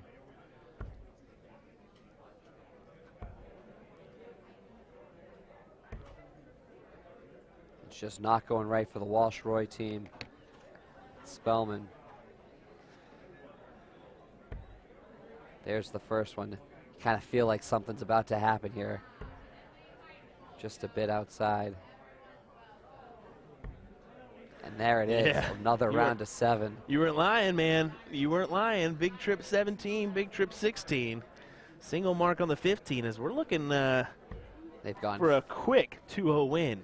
It's just not going right for the Walsh-Roy team. Spellman. There's the first one. Kind of feel like something's about to happen here. Just a bit outside. And there it is, another round of 7. You weren't lying, man. You weren't lying. Big trip 17, big trip 16. Single mark on the 15 as we're looking they've gone for a quick 2-0 win.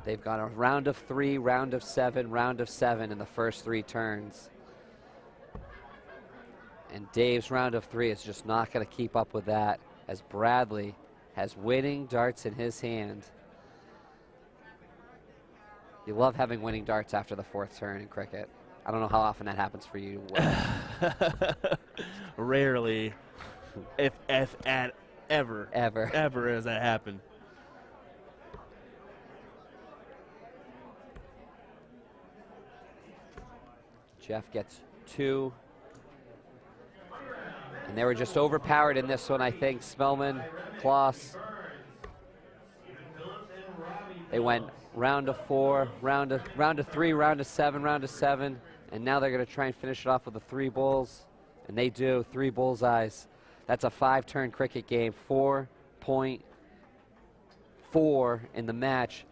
They've gone a round of 3, round of 7, round of 7 in the first 3 turns. And Dave's round of 3 is just not going to keep up with that, as Bradley has winning darts in his hand. You love having winning darts after the 4th turn in cricket. I don't know how often that happens for you. Rarely, if at ever. Ever has that happened. Jeff gets 2. And they were just overpowered in this one, I think. Spellman, Kloss. They went round of 4, round of 3, round of 7, round of 7. And now they're going to try and finish it off with the 3 bulls. And they do, 3 bullseyes. That's a 5-turn cricket game, 4.4 in the match.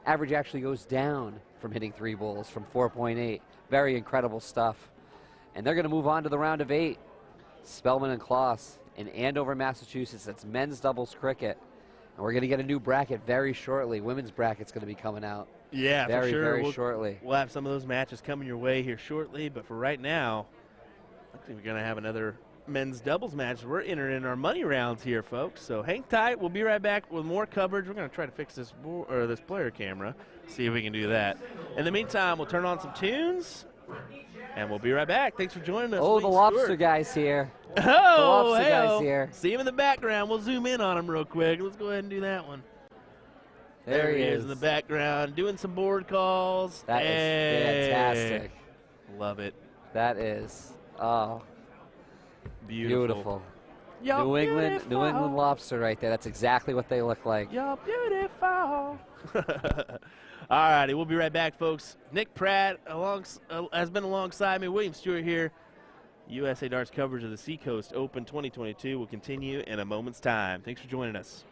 Average actually goes down from hitting 3 bulls from 4.8. Very incredible stuff. And they're going to move on to the round of 8. Spellman and Kloss in Andover, Massachusetts. That's men's doubles cricket. And we're going to get a new bracket very shortly. Women's bracket's going to be coming out. Yeah, very, for sure. Very shortly. We'll have some of those matches coming your way here shortly. But for right now, I think we're going to have another men's doubles match. We're entering our money rounds here, folks. So hang tight. We'll be right back with more coverage. We're going to try to fix this this player camera. See if we can do that. In the meantime, we'll turn on some tunes, and we'll be right back. Thanks for joining us. Oh, the lobster guy's here. Oh, the lobster guy's here. See him in the background. We'll zoom in on him real quick. Let's go ahead and do that one. There he is in the background, doing some board calls. That is fantastic. Love it. That is, oh, beautiful. You're New England beautiful. lobster right there. That's exactly what they look like. You're beautiful. All righty, we'll be right back, folks. Nick Pratt has been alongside me. William Stuart here. USA Darts coverage of the Seacoast Open 2022 will continue in a moment's time. Thanks for joining us.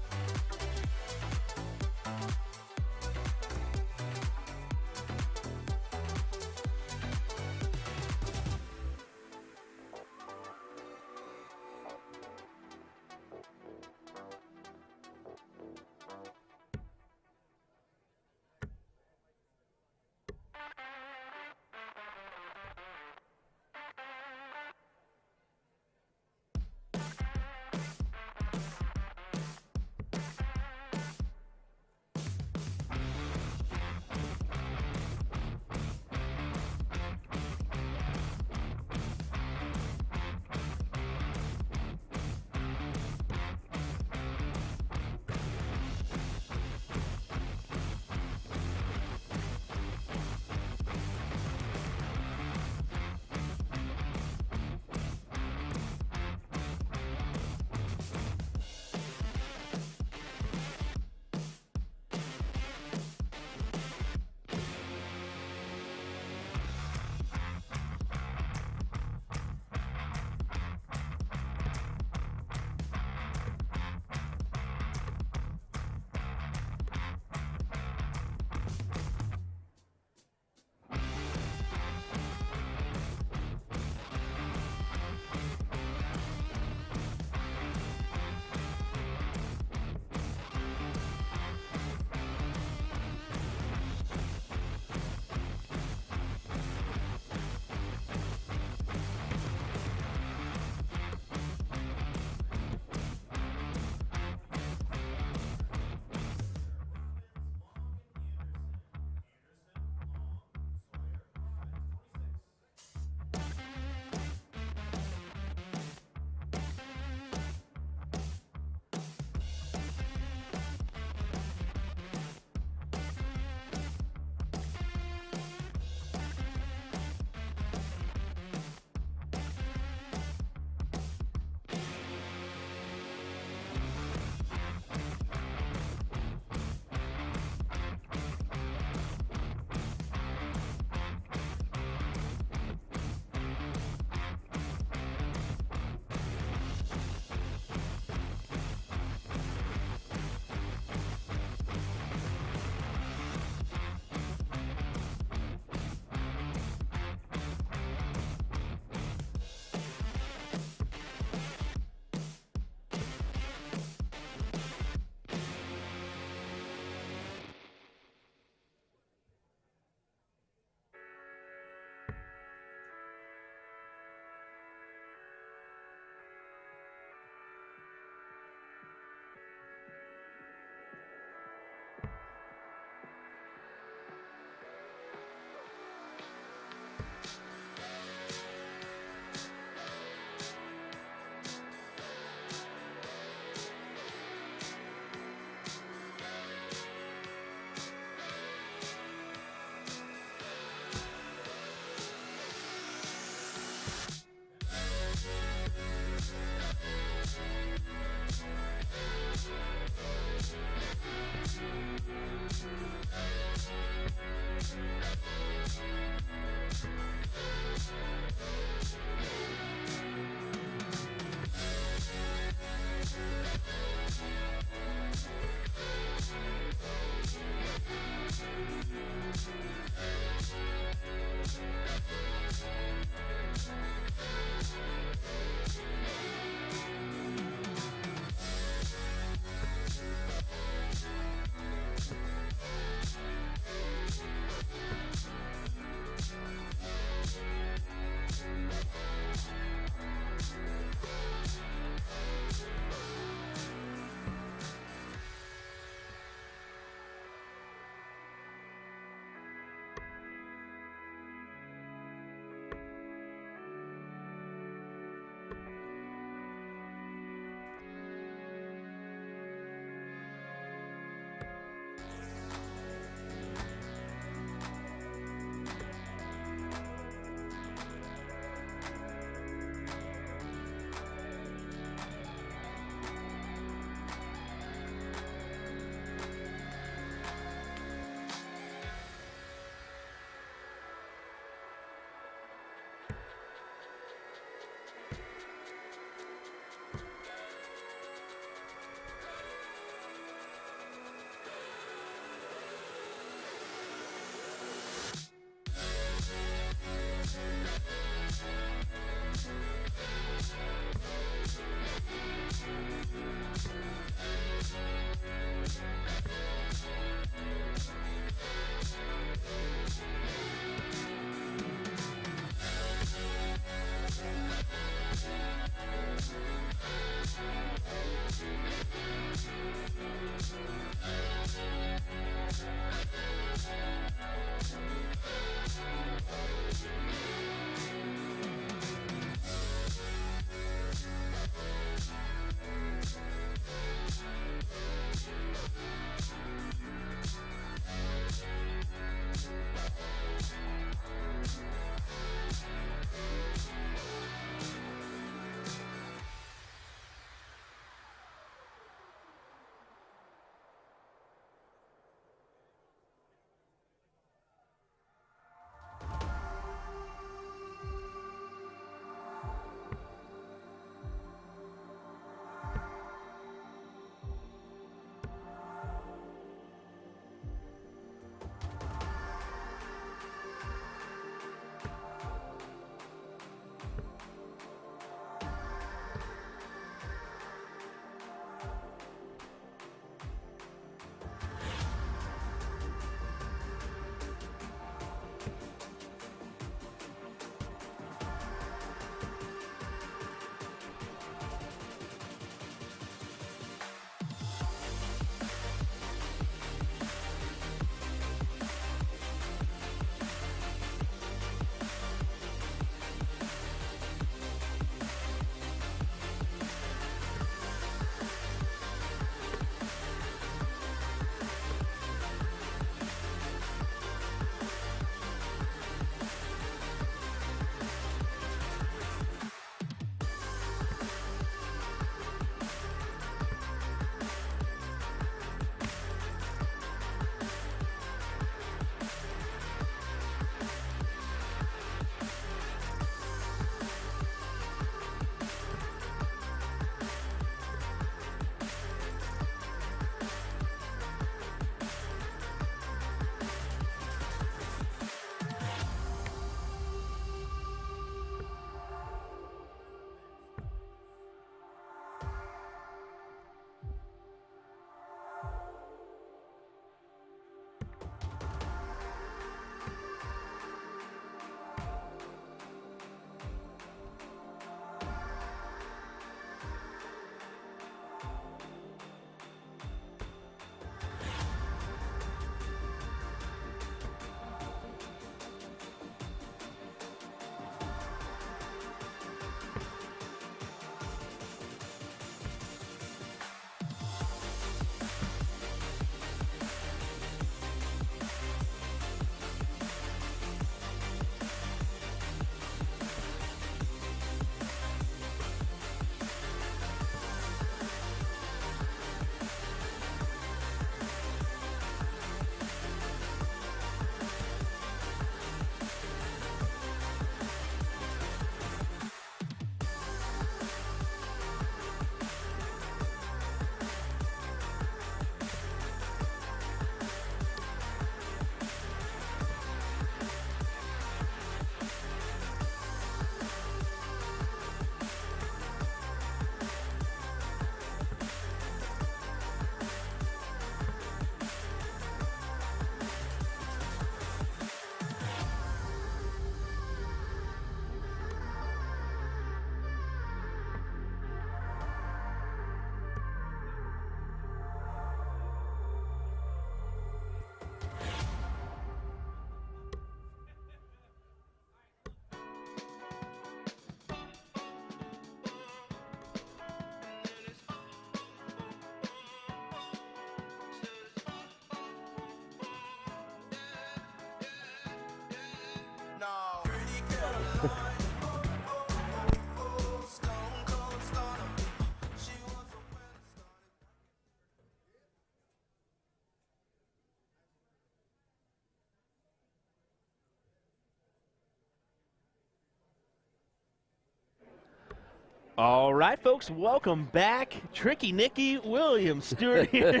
All right, folks, welcome back. Tricky Nicky, William Stuart here.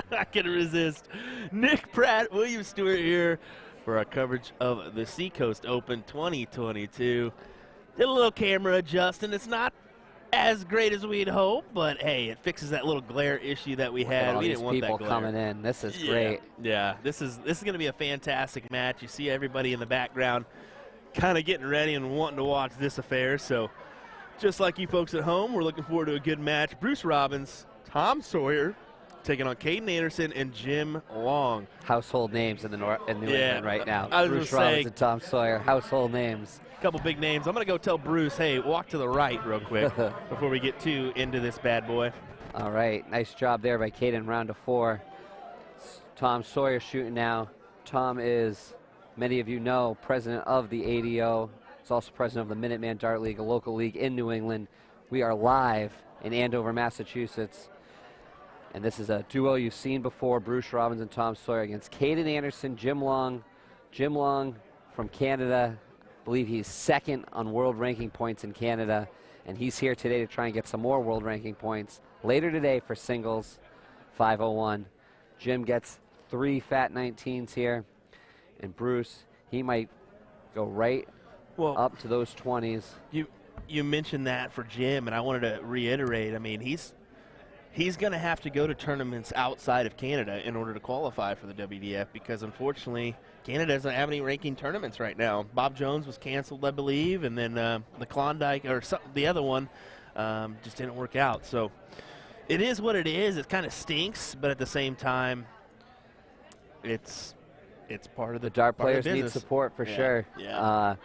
I can resist. Nick Pratt, William Stuart here for our coverage of the Seacoast Open 2022. Did a little camera adjusting. It's not as great as we'd hoped, but hey, it fixes that little glare issue that we had. We didn't want that glare. People coming in. This is great. Yeah, this is going to be a fantastic match. You see everybody in the background kind of getting ready and wanting to watch this affair, so just like you folks at home, we're looking forward to a good match. Bruce Robbins, Tom Sawyer, taking on Caden Anderson and Jim Long. Household names in New England right now. I was Bruce gonna say, Robbins and Tom Sawyer, household names. A couple big names. I'm going to go tell Bruce, hey, walk to the right real quick before we get too into this bad boy. All right, nice job there by Caden, round of 4. Tom Sawyer shooting now. Tom is, many of you know, president of the ADO. He's also president of the Minuteman Dart League, a local league in New England. We are live in Andover, Massachusetts. And this is a duo you've seen before, Bruce Robbins and Tom Sawyer against Caden Anderson, Jim Long. Jim Long from Canada. I believe he's second on world ranking points in Canada. And he's here today to try and get some more world ranking points later today for singles, 501. Jim gets 3 fat 19s here. And Bruce, he might go right up to those 20s. You mentioned that for Jim, and I wanted to reiterate. I mean, he's going to have to go to tournaments outside of Canada in order to qualify for the WDF because, unfortunately, Canada doesn't have any ranking tournaments right now. Bob Jones was canceled, I believe, and then the Klondike or the other one just didn't work out. So it is what it is. It kind of stinks, but at the same time, it's part of the dart part of players need support for sure. Yeah.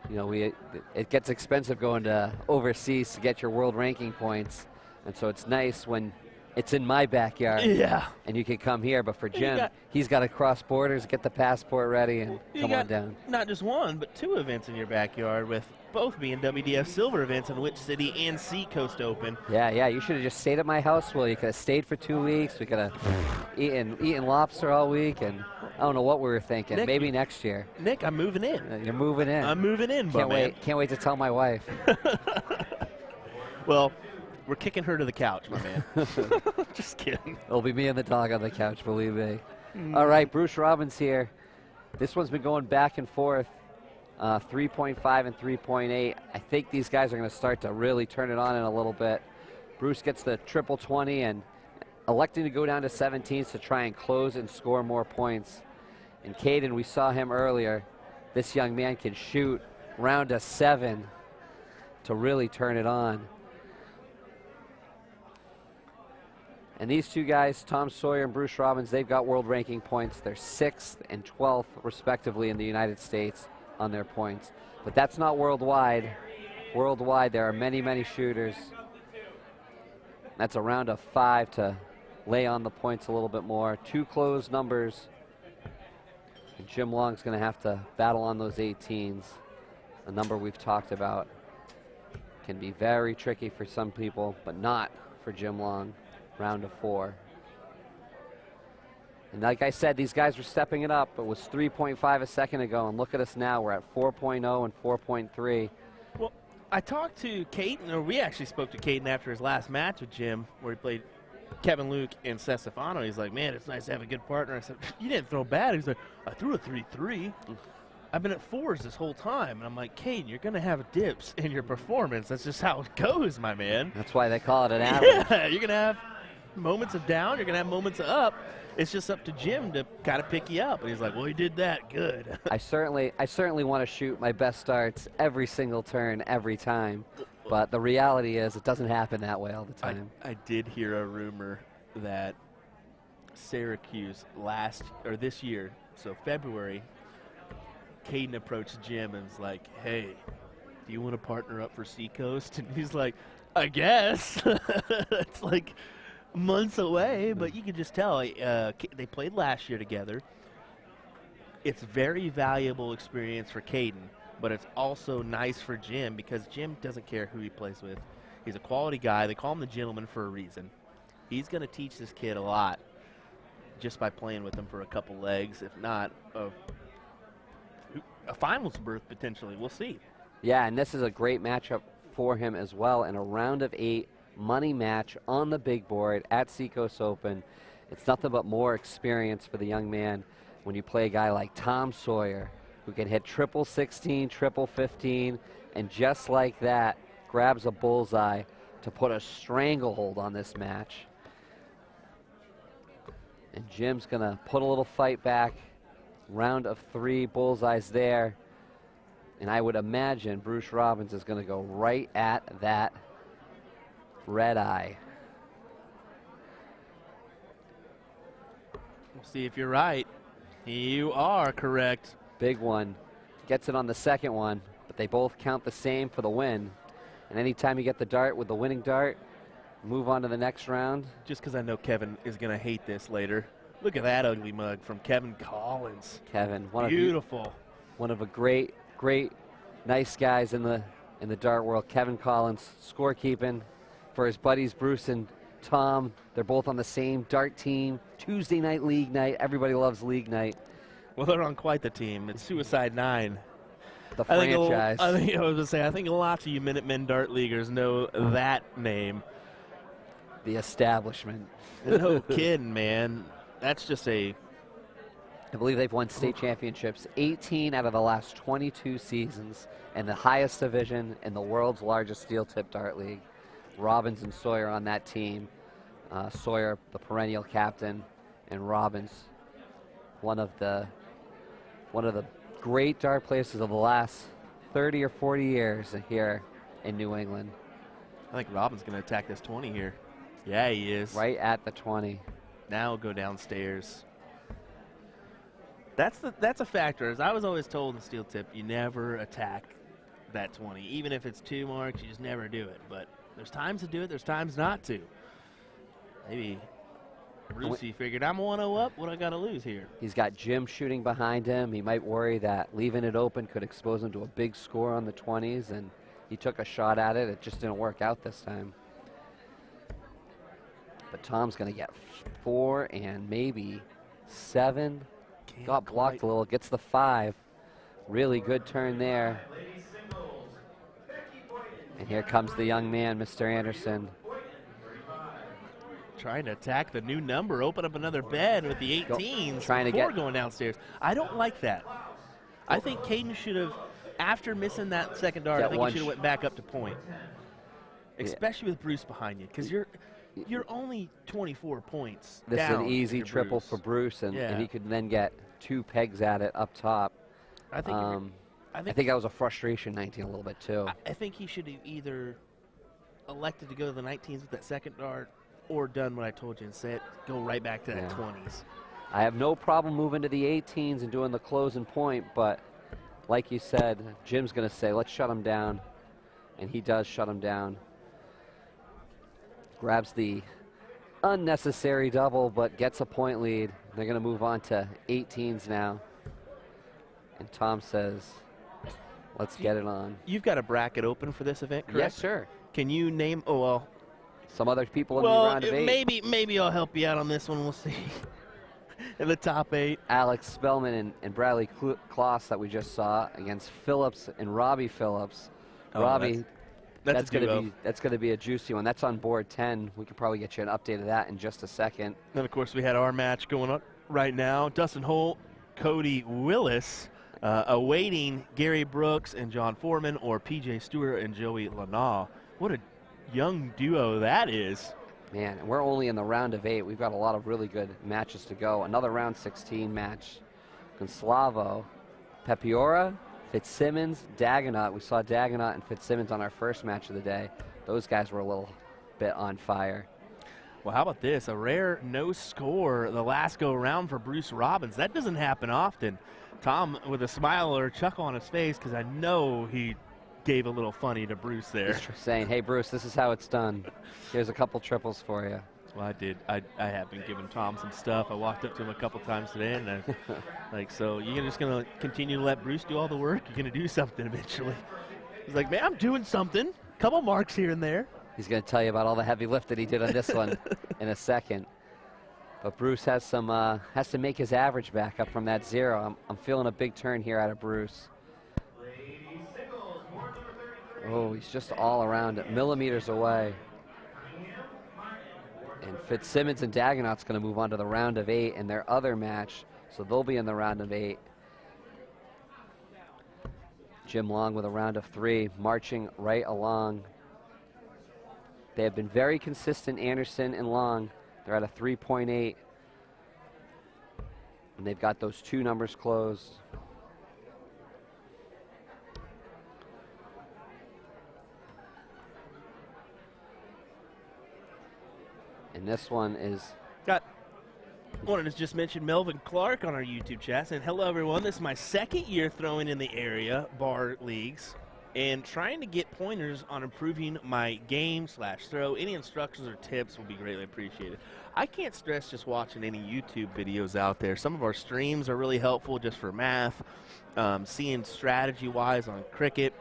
You know, it gets expensive going to overseas to get your world ranking points, and so it's nice when it's in my backyard. Yeah. And you can come here, but for Jim, he's got to cross borders, get the passport ready, and come on down. Not just one, but 2 events in your backyard, with both being WDF Silver events in Which City and Seacoast Open. Yeah, you should have just stayed at my house. Well, you could have stayed for 2 weeks. We could have eaten lobster all week, and I don't know what we were thinking. Nick, maybe next year. Nick, I'm moving in. You're moving in. I'm moving in, Can't wait to tell my wife. Well, we're kicking her to the couch, my man. Just kidding. It'll be me and the dog on the couch, believe me. All right, Bruce Robbins here. This one's been going back and forth, 3.5 and 3.8. I think these guys are going to start to really turn it on in a little bit. Bruce gets the triple 20 and electing to go down to 17s to try and close and score more points. And Caden, we saw him earlier. This young man can shoot round of 7 to really turn it on. And these 2 guys, Tom Sawyer and Bruce Robbins, they've got world ranking points. They're 6th and 12th, respectively, in the United States on their points. But that's not worldwide. Worldwide, there are many, many shooters. That's a round of 5 to lay on the points a little bit more. 2 closed numbers. And Jim Long's going to have to battle on those 18s. A number we've talked about. Can be very tricky for some people, but not for Jim Long. Round of 4. And like I said, these guys were stepping it up. It was 3.5 a second ago, and look at us now. We're at 4.0 and 4.3. Well, I talked to Caden, or we actually spoke to Caden after his last match with Jim, where he played Kevin Luke and Seth Stefano. He's like, man, it's nice to have a good partner. I said, you didn't throw bad. He's like, I threw a 3-3. I've been at 4s this whole time. And I'm like, Caden, you're going to have dips in your performance. That's just how it goes, my man. That's why they call it an average. Yeah, you're going to have moments of down. You're going to have moments of up. It's just up to Jim to kind of pick you up. And he's like, well, you did that. Good. I certainly want to shoot my best starts every single turn, every time. But the reality is it doesn't happen that way all the time. I did hear a rumor that Syracuse this year, so February, Caden approached Jim and was like, hey, do you want to partner up for Seacoast? And he's like, I guess. It's like months away, but you could just tell they played last year together. It's very valuable experience for Caden but it's also nice for Jim because Jim doesn't care who he plays with. He's a quality guy. They call him the gentleman for a reason. He's going to teach this kid a lot just by playing with him for a couple legs, if not a finals berth potentially. We'll see. Yeah, and this is a great matchup for him as well in a round of 8 money match on the big board at Seacoast Open. It's nothing but more experience for the young man when you play a guy like Tom Sawyer, who can hit triple 16, triple 15, and just like that, grabs a bullseye to put a stranglehold on this match. And Jim's gonna put a little fight back. Round of 3 bullseyes there. And I would imagine Bruce Robbins is gonna go right at that red eye. We'll see if you're right. You are correct. Big one. Gets it on the second one, but they both count the same for the win. And anytime you get the dart with the winning dart, move on to the next round. Just because I know Kevin is going to hate this later. Look at that ugly mug from Kevin Collins. Kevin, beautiful. One of a great, nice guys in the dart world. Kevin Collins, scorekeeping for his buddies Bruce and Tom. They're both on the same dart team. Tuesday night league night. Everybody loves league night. Well, they're on quite the team. It's Suicide 9. The franchise. I was going to say, I think lots of you Minutemen Dart Leaguers know that name. The establishment. No kidding, man. That's just a... I believe they've won state championships 18 out of the last 22 seasons in the highest division in the world's largest steel tip dart league. Robbins and Sawyer on that team. Sawyer, the perennial captain, and Robbins, one of the great dart players of the last 30 or 40 years here in New England. I think Robbins going to attack this 20 here. Yeah, he is. Right at the 20. Now we'll go downstairs. That's a factor. As I was always told in steel tip, you never attack that 20. Even if it's 2 marks, you just never do it. But there's times to do it, there's times not to. Maybe Brucey figured, I'm 1-0 up, what I got to lose here? He's got Jim shooting behind him. He might worry that leaving it open could expose him to a big score on the 20s, and he took a shot at it. It just didn't work out this time. But Tom's going to get 4 and maybe 7. Got blocked a little, gets the 5. Really good turn there. And here comes the young man, Mr. Anderson. Trying to attack the new number, open up another bed with the 18s trying to before get going downstairs. I don't like that. I think Caden should have, after missing that second dart, I think he should have went back up to point. Especially with Bruce behind you, because you're only 24 points This is down an easy to triple Bruce. for Bruce, and he could then get 2 pegs at it up top. I think that was a frustration 19 a little bit too. I think he should have either elected to go to the 19s with that second dart or done what I told you and said, go right back to that 20s. I have no problem moving to the 18s and doing the closing point, but like you said, Jim's going to say, let's shut him down. And he does shut him down. Grabs the unnecessary double, but gets a point lead. They're going to move on to 18s now. And Tom says, let's get it on. You've got a bracket open for this event, correct? Yes, sir. Can you name, some other people in the round of 8. Maybe I'll help you out on this one. We'll see. In the top 8. Alex Spellman and Bradley Kloss that we just saw against Phillips and Robbie Phillips. Robbie, that's going to be a juicy one. That's on board 10. We could probably get you an update of that in just a second. Then, of course, we had our match going on right now. Dustin Holt, Cody Willis, awaiting Gary Brooks and John Foreman, or PJ Stewart and Joey Lanaugh. What a young duo that is. Man, and we're only in the round of 8. We've got a lot of really good matches to go. Another round 16 match. Gonslavo, Pepiora, Fitzsimmons, Dagonet. We saw Dagonet and Fitzsimmons on our first match of the day. Those guys were a little bit on fire. Well, how about this? A rare no score the last go around for Bruce Robbins. That doesn't happen often. Tom with a smile or a chuckle on his face, because I know he gave a little funny to Bruce there. Just saying, hey, Bruce, this is how it's done. Here's a couple triples for you. Well, I did. I have been giving Tom some stuff. I walked up to him a couple times today, and like, so you're just going to continue to let Bruce do all the work? You're going to do something eventually. He's like, man, I'm doing something. Couple marks here and there. He's going to tell you about all the heavy lift that he did on this one in a second. But Bruce has to make his average back up from that 0. I'm feeling a big turn here out of Bruce. Oh, he's just all around it, millimeters away. And Fitzsimmons and Dagenot's going to move on to the round of 8 in their other match, so they'll be in the round of 8. Jim Long with a round of 3, marching right along. They have been very consistent, Anderson and Long. They're at a 3.8. And they've got those 2 numbers closed. And this one is... Wanted to just mention Melvin Clark on our YouTube chat saying, hello everyone, this is my 2nd year throwing in the area bar leagues and trying to get pointers on improving my game/throw. Any instructions or tips will be greatly appreciated. I can't stress just watching any YouTube videos out there. Some of our streams are really helpful just for math, seeing strategy-wise on cricket,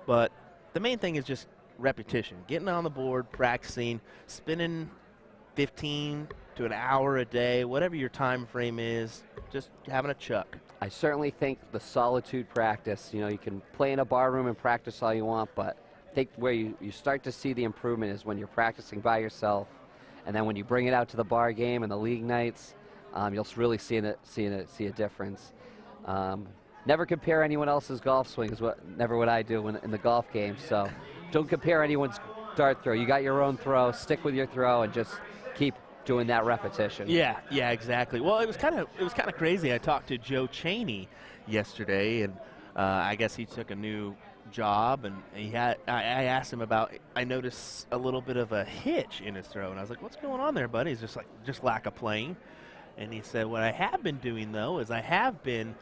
but the main thing is just repetition, getting on the board, practicing, spending 15 to an hour a day, whatever your time frame is, just having a chuck. I certainly think the solitude practice, you know, you can play in a bar room and practice all you want, but I think where you start to see the improvement is when you're practicing by yourself, and then when you bring it out to the bar game and the league nights, you'll really see a difference. Never compare anyone else's golf swing is never what I do in the golf game, so don't compare anyone's dart throw. You got your own throw, stick with your throw, and just keep doing that repetition. Yeah, exactly. Well, it was kind of crazy. I talked to Joe Cheney yesterday, and I guess he took a new job, and I asked him about. I noticed a little bit of a hitch in his throw, and I was like, "What's going on there, buddy?" He's just lack of playing, and he said, "What I have been doing though is I have been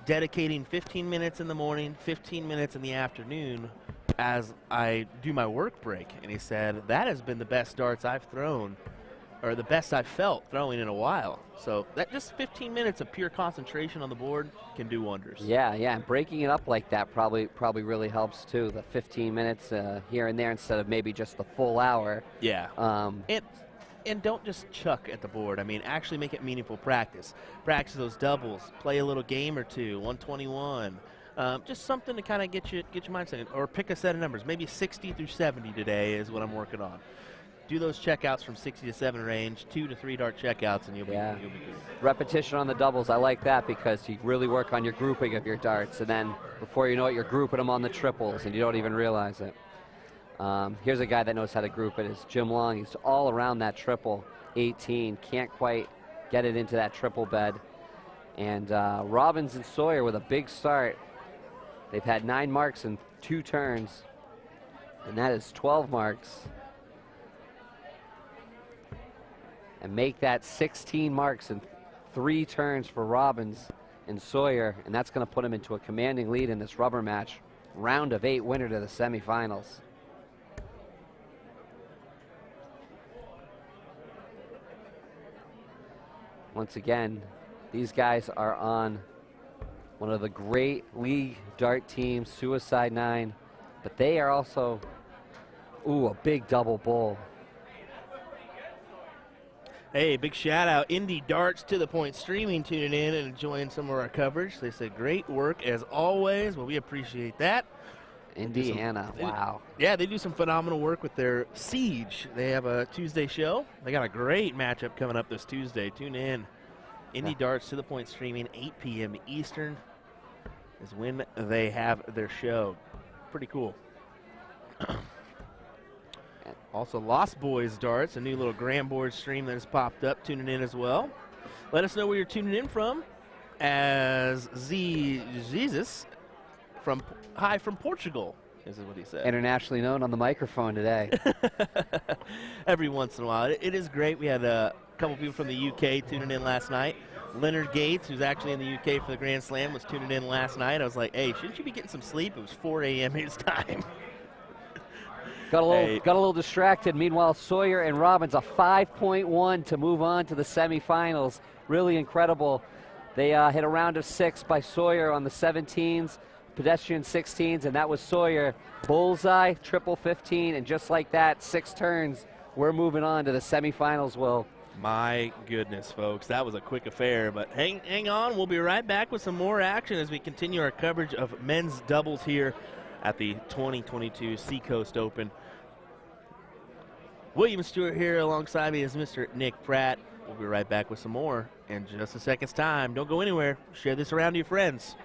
dedicating 15 minutes in the morning, 15 minutes in the afternoon." As I do my work break, and he said that has been the best darts I've thrown, or the best I've felt throwing in a while. So that just 15 minutes of pure concentration on the board can do wonders. Yeah, and breaking it up like that probably really helps too. The 15 minutes here and there instead of maybe just the full hour. Yeah. And don't just chuck at the board. I mean, actually make it meaningful practice. Practice those doubles. Play a little game or two. 121. Just something to kind of get your mindset, or pick a set of numbers. Maybe 60 through 70 today is what I'm working on. Do those checkouts from 60 to 7 range, 2 to 3 dart checkouts, and you'll be good. Repetition on the doubles, I like that because you really work on your grouping of your darts, and then before you know it, you're grouping them on the triples, and you don't even realize it. Here's a guy that knows how to group it. It's Jim Long. He's all around that triple, 18. Can't quite get it into that triple bed. And Robbins and Sawyer with a big start. They've had 9 marks in 2 turns, and that is 12 marks. And make that 16 marks in 3 turns for Robbins and Sawyer, and that's going to put him into a commanding lead in this rubber match. Round of 8 winner to the semifinals. Once again, these guys are on one of the great league dart teams, Suicide 9, but they are also, a big double bull. Hey, big shout out, Indie Darts to the Point Streaming, tuning in and enjoying some of our coverage. They said great work as always. Well, we appreciate that. Indiana, wow. Yeah, they do some phenomenal work with their Siege. They have a Tuesday show. They got a great matchup coming up this Tuesday. Tune in. Indie Darts to the Point Streaming, 8 p.m. Eastern is when they have their show. Pretty cool. Also, Lost Boys Darts, a new little Grand Board stream that has popped up, tuning in as well. Let us know where you're tuning in from, as Jesus from Portugal, is what he said. Internationally known on the microphone today. Every once in a while. It is great. We had a couple people from the UK tuning in last night. Leonard Gates, who's actually in the UK for the Grand Slam, was tuning in last night. I was like, hey, shouldn't you be getting some sleep? It was 4 a.m. his time. Got a little, Hey. got a little distracted. Meanwhile, Sawyer and Robbins a 5.1 to move on to the semifinals. Really incredible. They hit a round of 6 by Sawyer on the 17s, pedestrian 16s, and that was Sawyer. Bullseye, triple 15, and just like that, 6 turns. We're moving on to the semifinals, Will. My goodness, folks, that was a quick affair, but hang on. We'll be right back with some more action as we continue our coverage of men's doubles here at the 2022 Seacoast Open. William Stuart here alongside me is Mr. Nick Pratt. We'll be right back with some more in just a second's time. Don't go anywhere. Share this around to your friends.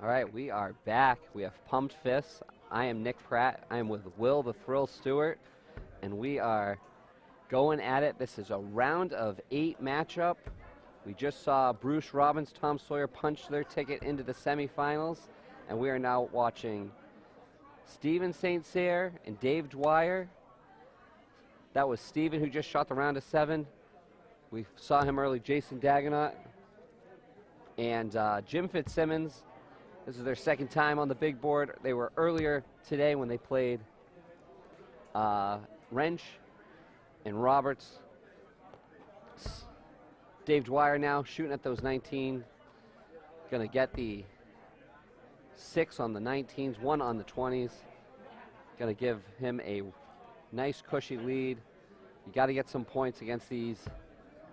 All right, we are back. We have pumped fists. I am Nick Pratt. I am with Will the Thrill Stewart, and we are going at it. This is a round of 8 matchup. We just saw Bruce Robbins, Tom Sawyer punch their ticket into the semifinals, and we are now watching Steven St. Cyr and Dave Dwyer. That was Steven who just shot the round of 7. We saw him early, Jason Dagonaut, and Jim Fitzsimmons. This is their second time on the big board. They were earlier today when they played Wrench and Roberts. Dave Dwyer now shooting at those 19. Gonna get the 6 on the 19s, 1 on the 20s. Gonna give him a nice cushy lead. You gotta get some points against these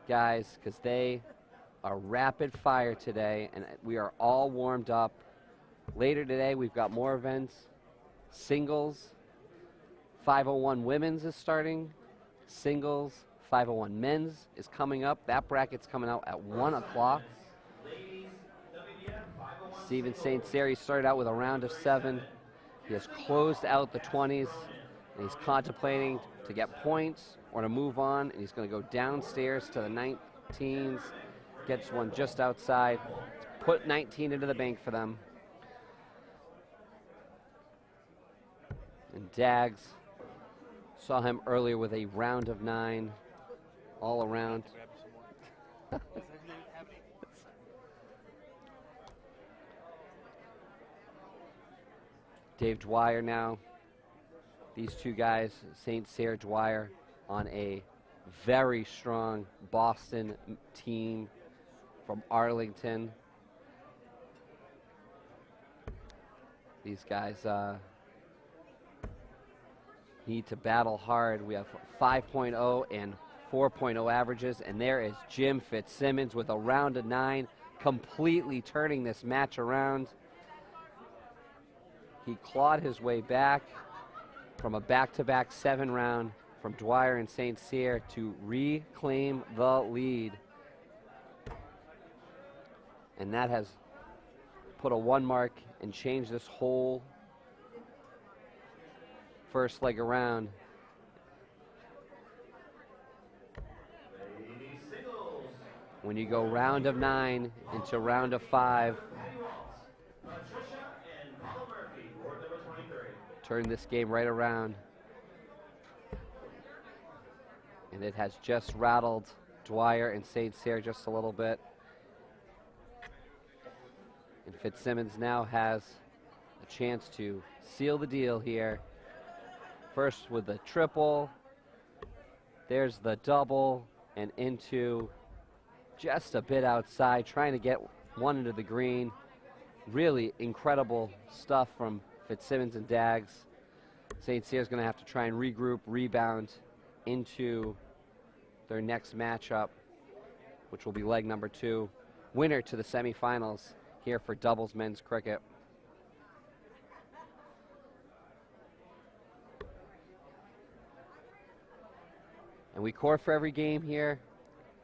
guys because they are rapid fire today, and we are all warmed up. Later today, we've got more events. Singles, 501 women's is starting. Singles, 501 men's is coming up. That bracket's coming out at 1 o'clock. Steven St. Cyr started out with a round of 7. He has closed out the 20s, and he's contemplating to get points or to move on, and he's going to go downstairs to the 19s, gets one just outside, put 19 into the bank for them. And Dags, saw him earlier with a round of 9 all around. Dave Dwyer now. These two guys, St. Cyr, Dwyer, on a very strong Boston team from Arlington. These guys need to battle hard. We have 5.0 and 4.0 averages, and there is Jim Fitzsimmons with a round of 9, completely turning this match around. He clawed his way back from a back-to-back 7 round from Dwyer and St. Cyr to reclaim the lead. And that has put a 1 mark and changed this whole first leg around. When you go round of 9 into round of 5, turn this game right around. And it has just rattled Dwyer and St. Cyr just a little bit. And Fitzsimmons now has a chance to seal the deal here. First with the triple, there's the double, and into just a bit outside, trying to get one into the green. Really incredible stuff from Fitzsimmons and Dags. St. Cyr is going to have to try and regroup, rebound into their next matchup, which will be leg number 2. Winner to the semifinals here for doubles men's cricket. And we core for every game here.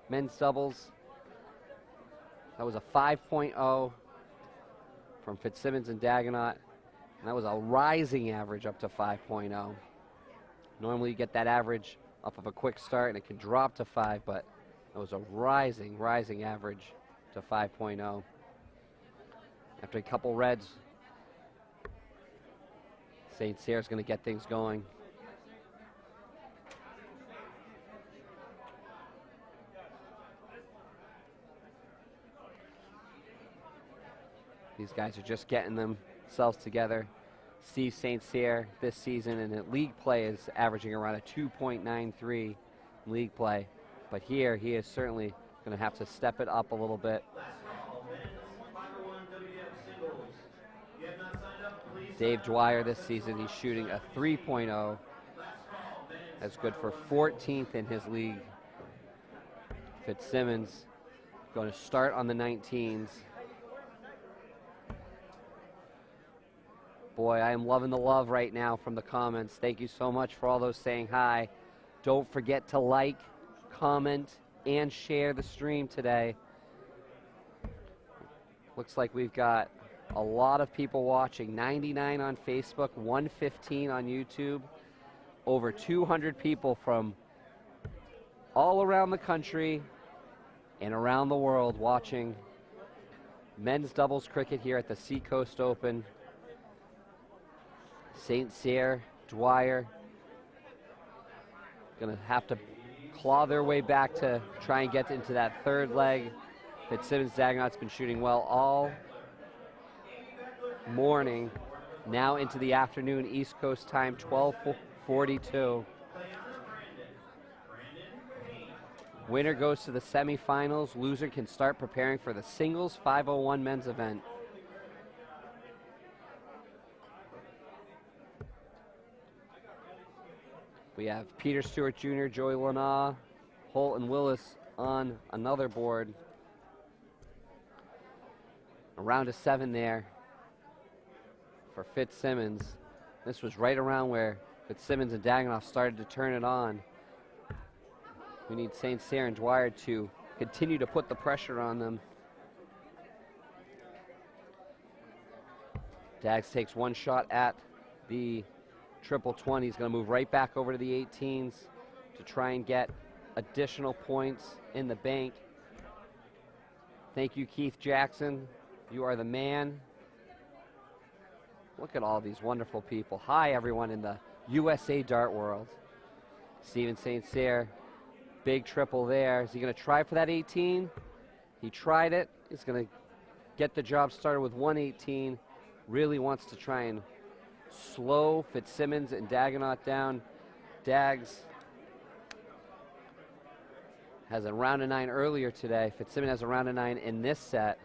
Men's doubles. That was a 5.0 from Fitzsimmons and Dagonaut. And that was a rising average up to 5.0. Normally you get that average off of a quick start and it can drop to 5, but it was a rising average to 5.0. After a couple reds, St. Cyr is going to get things going. These guys are just getting themselves together. Steve St. Cyr this season in league play is averaging around a 2.93 league play. But here he is certainly going to have to step it up a little bit. Dave Dwyer this season, he's shooting a 3.0. That's good for 14th in his league. Fitzsimmons going to start on the 19s. Boy, I am loving the love right now from the comments. Thank you so much for all those saying hi. Don't forget to like, comment, and share the stream today. Looks like we've got A lot of people watching. 99 on Facebook, 115 on YouTube. Over 200 people from all around the country and around the world watching men's doubles cricket here at the Seacoast Open. St. Cyr, Dwyer, gonna have to claw their way back to try and get into that third leg. Fitzsimmons Dagonaut's been shooting well all morning, now into the afternoon, East Coast time, 12:42. Winner goes to the semifinals. Loser can start preparing for the singles 501 men's event. We have Peter Stewart Jr., Joey Lana, Holt and Willis on another board. A round of 7 there for Fitzsimmons. This was right around where Fitzsimmons and Dagonaut started to turn it on. We need St. Cyr and Dwyer to continue to put the pressure on them. Dags takes one shot at the triple 20. He's going to move right back over to the 18s to try and get additional points in the bank. Thank you, Keith Jackson. You are the man. Look at all these wonderful people. Hi, everyone in the USA Dart world. Steven St. Cyr, big triple there. Is he going to try for that 18? He tried it. He's going to get the job started with 118. Really wants to try and slow Fitzsimmons and Dagonaut down. Dags has a round of 9 earlier today. Fitzsimmons has a round of 9 in this set.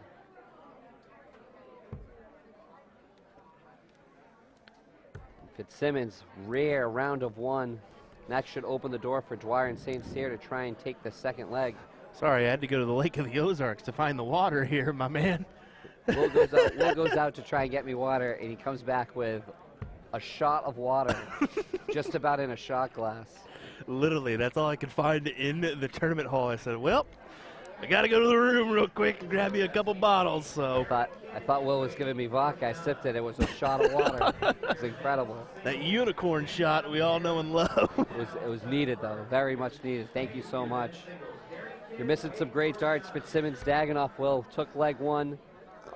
Fitzsimmons, rare round of 1. That should open the door for Dwyer and St. Cyr to try and take the second leg. Sorry, I had to go to the Lake of the Ozarks to find the water here, my man. Will goes out to try and get me water, and he comes back with a shot of water, just about in a shot glass. Literally, that's all I could find in the tournament hall. I said, well, I got to go to the room real quick and grab me a couple bottles. So I thought Will was giving me vodka. I sipped it. It was a shot of water. It was incredible. That unicorn shot we all know and love. It was needed, though. Very much needed. Thank you so much. You're missing some great darts. Fitzsimmons, Dagonaut, Will took leg 1.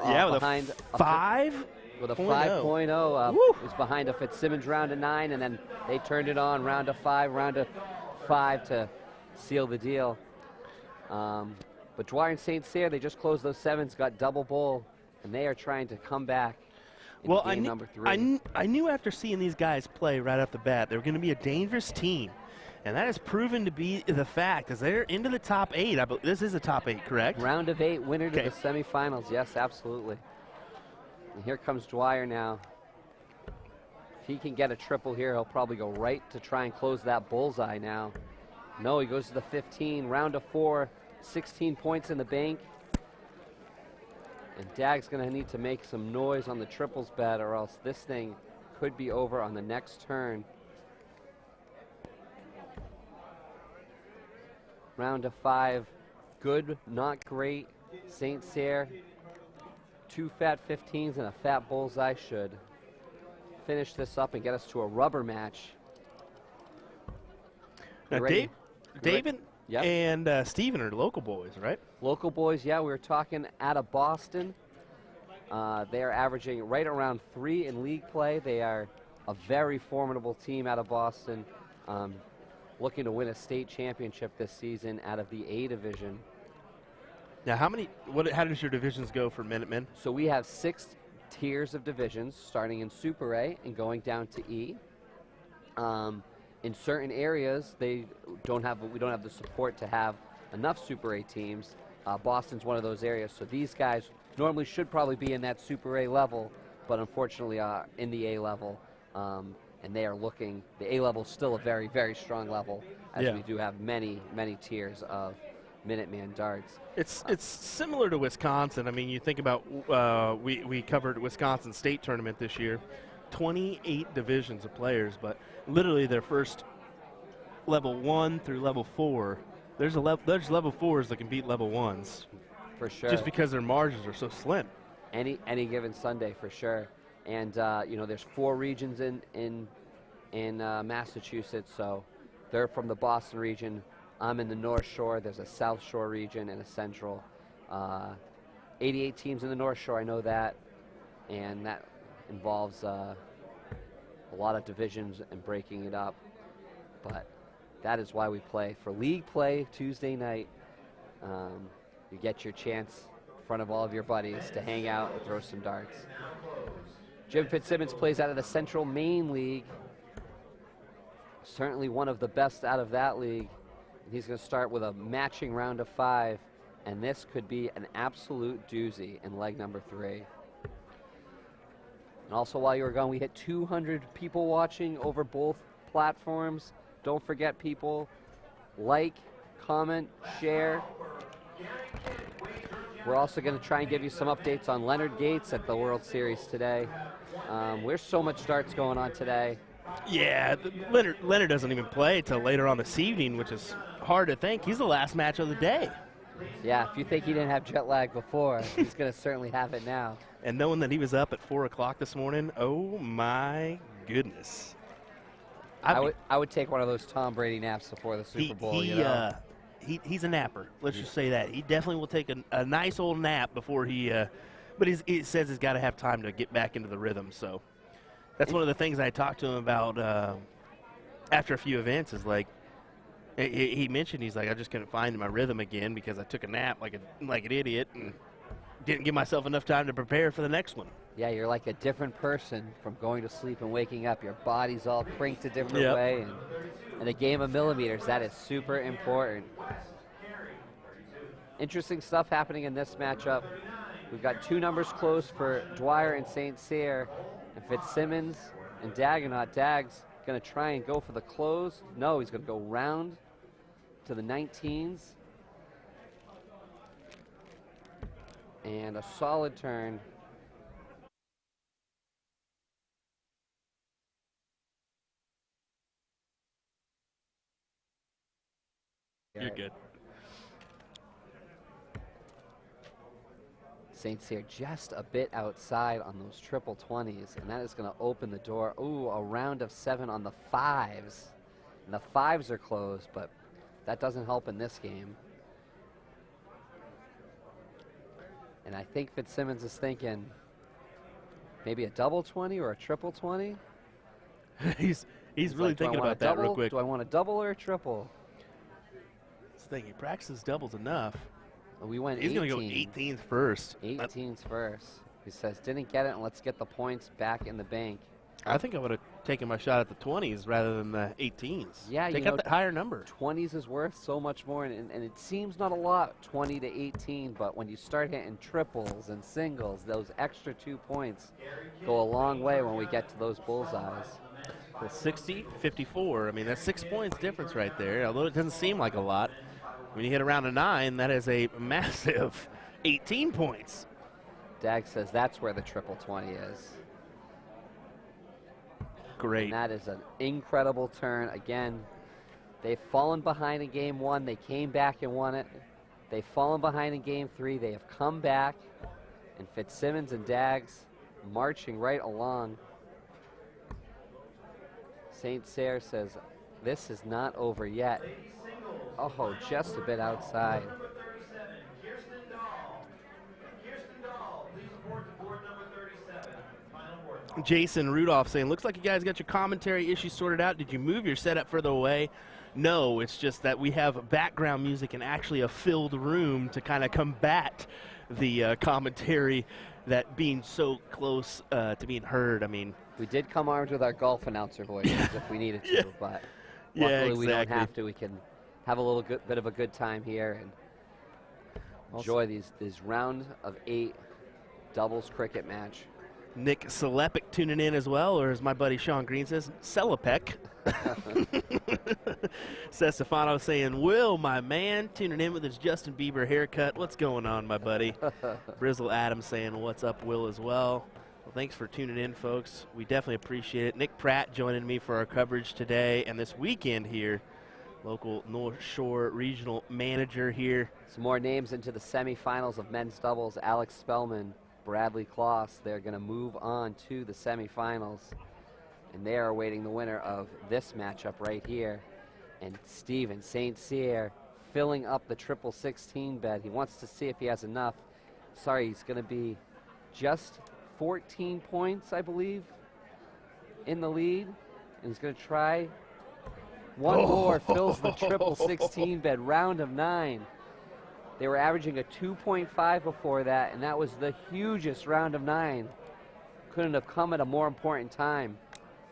Yeah, with behind a 5. With a 5.0. Was behind a Fitzsimmons round of 9, and then they turned it on round of 5 to seal the deal. But Dwyer and St. Cyr, they just closed those 7s, got double bowl, and they are trying to come back in game number 3. I knew after seeing these guys play right off the bat, they were going to be a dangerous team. And that has proven to be the fact, as they're into the top 8. This is a top 8, correct? Round of 8, winner to the semifinals. Yes, absolutely. And here comes Dwyer now. If he can get a triple here, he'll probably go right to try and close that bullseye now. No, he goes to the 15. Round of 4, 16 points in the bank. And Dag's going to need to make some noise on the triples bet, or else this thing could be over on the next turn. Round of 5, good, not great. St. Cyr, 2 fat 15s and a fat bullseye should finish this up and get us to a rubber match. Now, David and Steven are local boys, right? Local boys, yeah. We were talking out of Boston. They are averaging right around 3 in league play. They are a very formidable team out of Boston. Looking to win a state championship this season out of the A division. Now, how does your divisions go for Minutemen? So we have 6 tiers of divisions, starting in Super A and going down to E. In certain areas, we don't have the support to have enough Super A teams. Boston's one of those areas, so these guys normally should probably be in that Super A level, but unfortunately are in the A level. And they are looking, the A level is still a very, very strong level, as we do have many, many tiers of Minuteman darts. It's similar to Wisconsin. I mean, you think about, we covered Wisconsin State Tournament this year, 28 divisions of players, but literally their first level 1 through level 4, there's level 4s that can beat level 1s. For sure. Just because their margins are so slim. any given Sunday for sure. And you know, there's 4 regions in Massachusetts, so they're from the Boston region. I'm in the North Shore. There's a South Shore region and a Central. 88 teams in the North Shore, I know that, and that involves a lot of divisions and breaking it up. But that is why we play. For league play Tuesday night, you get your chance in front of all of your buddies to hang out and throw some darts. Jim Fitzsimmons plays out of the Central Maine League. Certainly one of the best out of that league. He's going to start with a matching round of 5, and this could be an absolute doozy in leg number 3. And also, while you were gone, we hit 200 people watching over both platforms. Don't forget, people, like, comment, share. We're also going to try and give you some updates on Leonard Gates at the World Series today. There's so much darts going on today. Yeah, Leonard doesn't even play till later on this evening, which is hard to think. He's the last match of the day. Yeah, if you think he didn't have jet lag before, he's going to certainly have it now. And knowing that he was up at 4 o'clock this morning, oh my goodness. I would take one of those Tom Brady naps before the Super Bowl. He's a napper. Let's just say that. He definitely will take a nice old nap before he but he says he's got to have time to get back into the rhythm. So that's one of the things I talked to him about after a few events is like, he mentioned, he's like, I just couldn't find my rhythm again because I took a nap like an idiot and didn't give myself enough time to prepare for the next one. Yeah, you're like a different person from going to sleep and waking up. Your body's all cranked a different way. And a game of millimeters, that is super important. Interesting stuff happening in this matchup. We've got 2 numbers close for Dwyer and St. Cyr, and Fitzsimmons and Dagonaut. Dag's going to try and go for the close. No, he's going to go round to the 19s. And a solid turn. You're good. St. Cyr just a bit outside on those triple 20s, and that is going to open the door. Ooh, a round of 7 on the 5s. And the 5s are closed, but that doesn't help in this game. And I think Fitzsimmons is thinking maybe a double 20 or a triple 20. He's really like, thinking about that real quick. Do I want a double or a triple? That's the thing. He practices doubles enough. We went He's 18. going to go 18s first. 18s first. He says, didn't get it, and let's get the points back in the bank. I think I would have taken my shot at the 20s rather than the 18s. Yeah, Take out that higher number. 20s is worth so much more, and it seems not a lot, 20 to 18, but when you start hitting triples and singles, those extra 2 points go a long way when we get to those bullseyes. Well, 60, 54. I mean, that's 6 points difference right there, although it doesn't seem like a lot. When you hit around a 9, that is a massive 18 points. Dag says that's where the triple 20 is. Great. And that is an incredible turn. Again, they've fallen behind in game 1. They came back and won it. They've fallen behind in game 3. They have come back. And Fitzsimmons and Dags marching right along. St. Cyr says, this is not over yet. Oh, just a bit outside. Jason Rudolph saying, looks like you guys got your commentary issues sorted out. Did you move your setup further away? No, it's just that we have background music and actually a filled room to kind of combat the commentary, that being so close to being heard. I mean, we did come armed with our golf announcer voices if we needed to, but luckily we don't have to. We can have a little bit of a good time here and enjoy these round of 8 doubles cricket match. Nick Selepek tuning in as well, or as my buddy Sean Green says, Selepek. Says Stefano saying, Will, my man, tuning in with his Justin Bieber haircut. What's going on, my buddy? Brizzle Adams saying, what's up, Will, as well. Well, thanks for tuning in, folks. We definitely appreciate it. Nick Pratt joining me for our coverage today and this weekend here. Local North Shore regional manager here. Some more names into the semifinals of men's doubles. Alex Spellman Bradley Kloss. They're going to move on to the semifinals, and they are awaiting the winner of this matchup right here. And Steven St. Cyr filling up the triple 16 bed. He wants to see if he has enough. Sorry, he's going to be just 14 points, I believe, in the lead. And he's going to try one more, fills the triple 16 bed, round of 9. They were averaging a 2.5 before that, and that was the hugest round of 9. Couldn't have come at a more important time.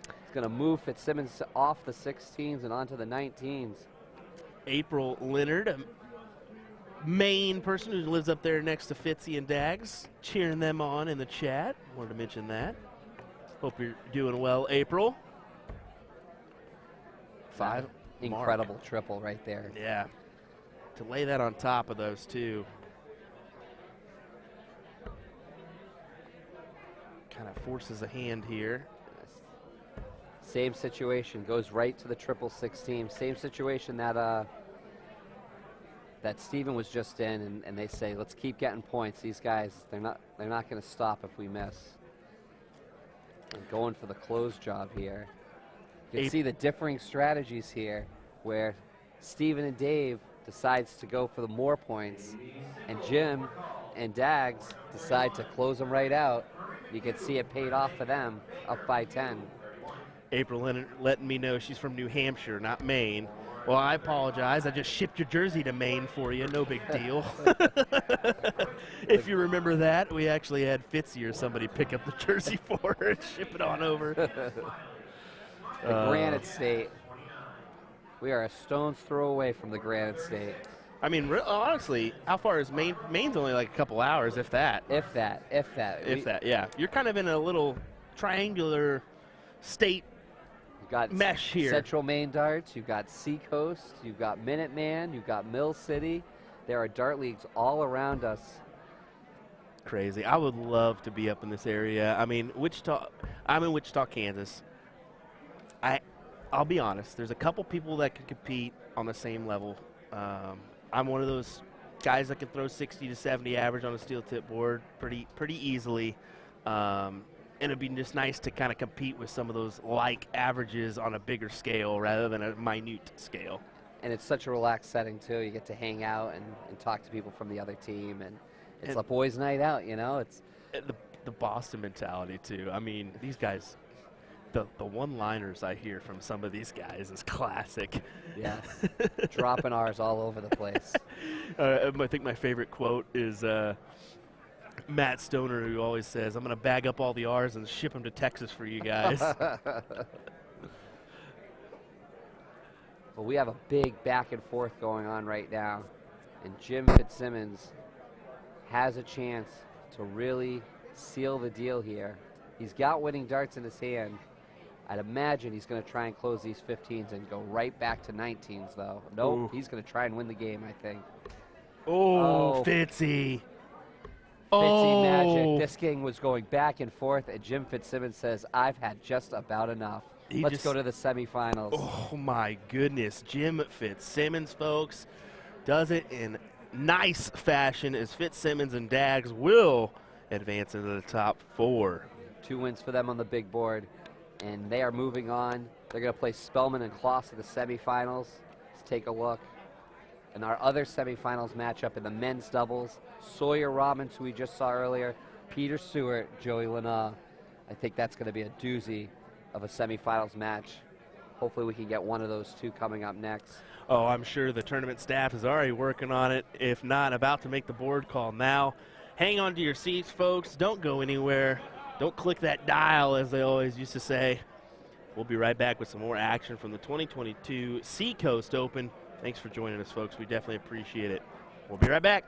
It's going to move Fitzsimmons off the 16s and onto the 19s. April Leonard, a Maine person who lives up there next to Fitzy and Dags, cheering them on in the chat. Wanted to mention that. Hope you're doing well, April. 5. Incredible triple right there. Yeah. To lay that on top of those two. Kind of forces a hand here. Same situation, goes right to the triple 16. Same situation that that Steven was just in, and they say, let's keep getting points. These guys, they're not going to stop if we miss. And going for the close job here. You can see the differing strategies here, where Steven and Dave decides to go for the more points, and Jim and Dags decide to close them right out. You can see it paid off for them, up by 10. April Leonard letting me know she's from New Hampshire, not Maine. Well, I apologize. I just shipped your jersey to Maine for you. No big deal. If you remember that, we actually had Fitzy or somebody pick up the jersey for her and ship it on over. The Granite State. We are a stone's throw away from the Granite State. I mean, honestly, how far is Maine? Maine's only like a couple hours, if that. If that. Yeah. You're kind of in a little triangular state got mesh here. Central Maine Darts, you've got Seacoast, you've got Minuteman, you've got Mill City. There are dart leagues all around us. Crazy. I would love to be up in this area. I mean, Wichita. I'm in Wichita, Kansas. I'll be honest. There's a couple people that can compete on the same level. I'm one of those guys that can throw 60 to 70 average on a steel tip board pretty easily. And it'd be just nice to kind of compete with some of those like averages on a bigger scale rather than a minute scale. And it's such a relaxed setting too. You get to hang out and talk to people from the other team, and it's a boys' night out. You know, it's the Boston mentality too. I mean, these guys. The one-liners I hear from some of these guys is classic. Yes, dropping R's all over the place. I think my favorite quote is Matt Stoner, who always says, I'm going to bag up all the R's and ship them to Texas for you guys. Well, we have a big back and forth going on right now, and Jim Fitzsimmons has a chance to really seal the deal here. He's got winning darts in his hand. I'd imagine he's going to try and close these 15s and go right back to 19s, though. Nope, he's going to try and win the game, I think. Oh, Fitzy. Fitzy magic. This game was going back and forth, and Jim Fitzsimmons says, I've had just about enough. Let's go to the semifinals. Oh, my goodness. Jim Fitzsimmons, folks, does it in nice fashion as Fitzsimmons and Dags will advance into the top 4. 2 wins for them on the big board, and they are moving on. They're going to play Spellman and Kloss in the semifinals. Let's take a look. And our other semifinals matchup in the men's doubles, Sawyer Robbins, who we just saw earlier, Peter Stewart, Joey Lana. I think that's going to be a doozy of a semifinals match. Hopefully we can get one of those two coming up next. Oh, I'm sure the tournament staff is already working on it. If not, about to make the board call now. Hang on to your seats, folks. Don't go anywhere. Don't click that dial, as they always used to say. We'll be right back with some more action from the 2022 Seacoast Open. Thanks for joining us, folks. We definitely appreciate it. We'll be right back.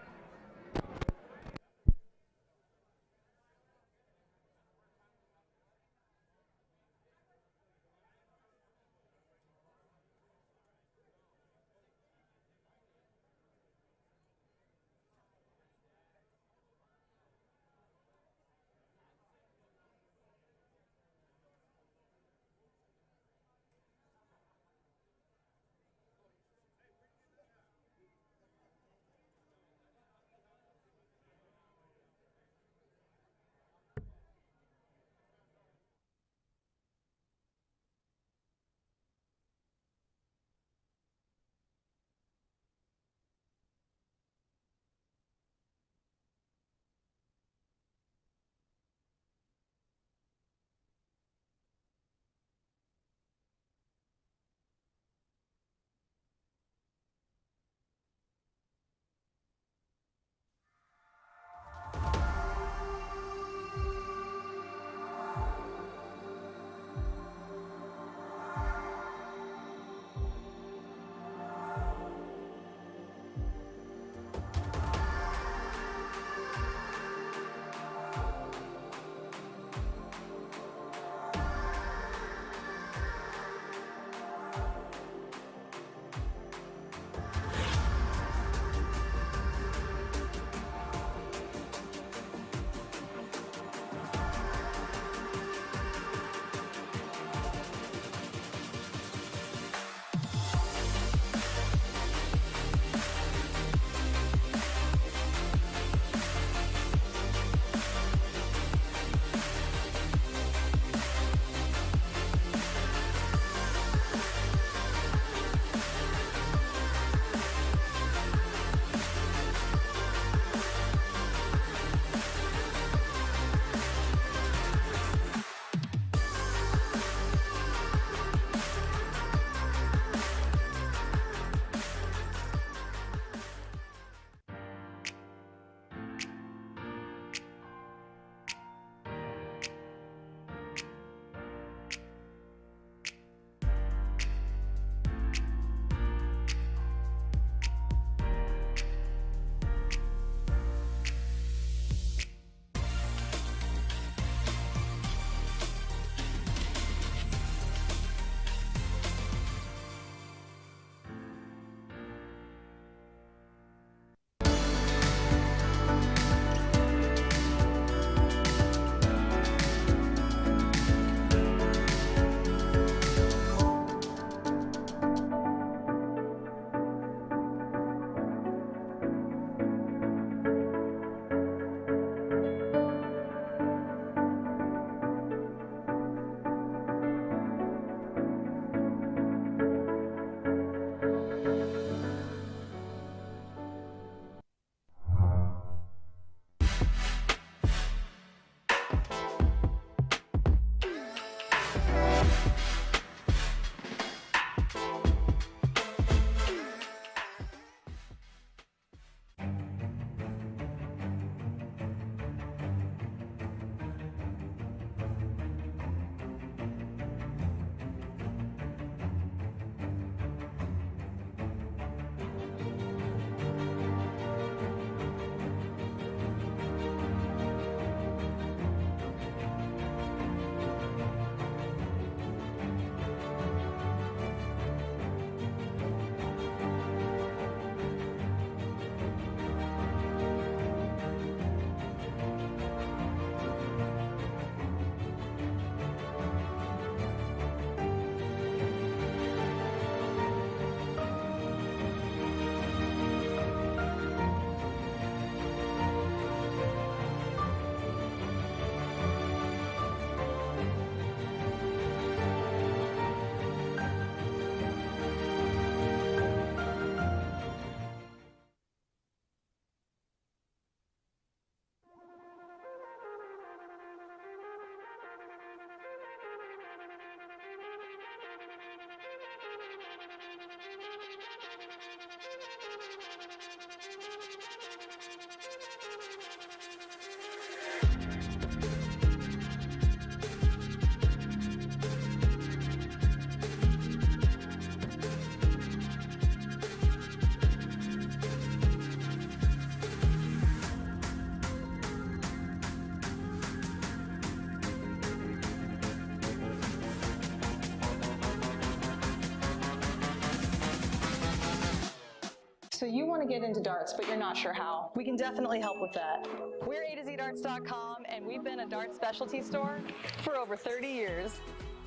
So you want to get into darts, but you're not sure how. We can definitely help with that. We're A2ZDarts.com, and we've been a dart specialty store for over 30 years.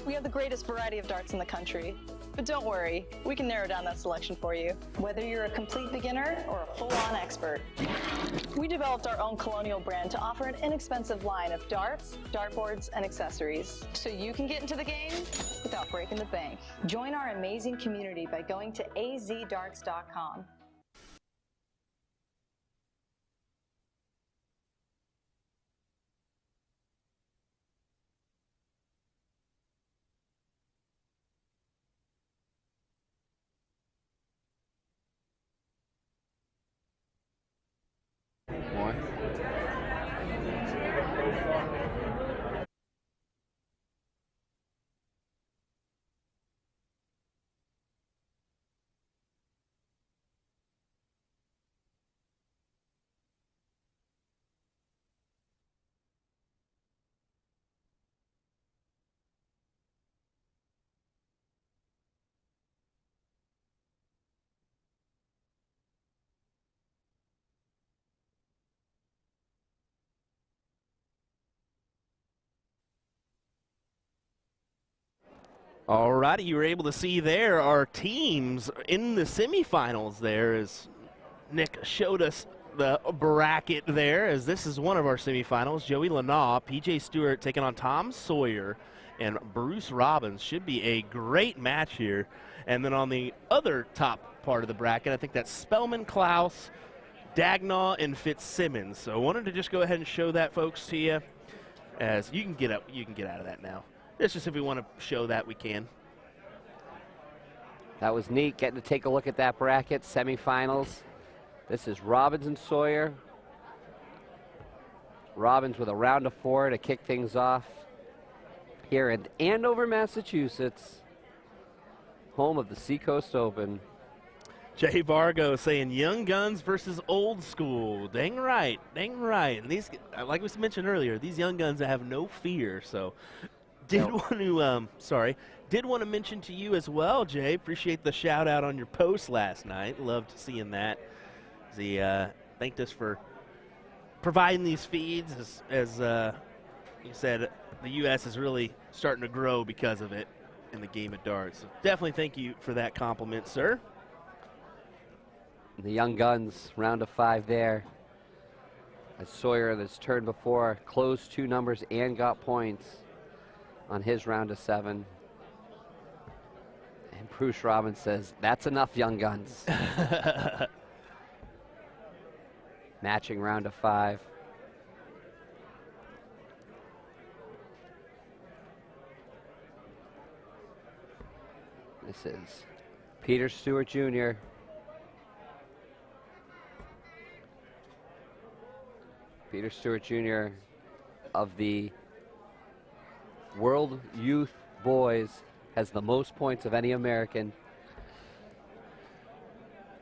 We have the greatest variety of darts in the country. But don't worry, we can narrow down that selection for you, whether you're a complete beginner or a full-on expert. We developed our own Colonial brand to offer an inexpensive line of darts, dartboards, and accessories, so you can get into the game without breaking the bank. Join our amazing community by going to azdarts.com. All righty, you were able to see there our teams in the semifinals there as Nick showed us the bracket there, as this is one of our semifinals. Joey Lanaugh, PJ Stewart taking on Tom Sawyer and Bruce Robbins. Should be a great match here. And then on the other top part of the bracket, I think that's Spellman, Klaus, Dagnaw, and Fitzsimmons. So I wanted to just go ahead and show that, folks, to you, as you can get out of that now. It's just if we want to show that, we can. That was neat, getting to take a look at that bracket, semifinals. This is Robbins and Sawyer. Robbins with a round of 4 to kick things off here in Andover, Massachusetts, home of the Seacoast Open. Jay Vargo saying young guns versus old school. Dang right, dang right. And these, like we mentioned earlier, these young guns have no fear, so... Did want to mention to you as well, Jay. Appreciate the shout out on your post last night. Loved seeing that. He thanked us for providing these feeds. As you said, the U.S. is really starting to grow because of it in the game of darts. So definitely thank you for that compliment, sir. The young guns, round of 5 there. As Sawyer, this turn before, closed 2 numbers and got points on his round of 7. And Bruce Robbins says, that's enough, young guns. Matching round of 5. This is Peter Stewart Jr. Peter Stewart Jr. of the World Youth Boys has the most points of any American.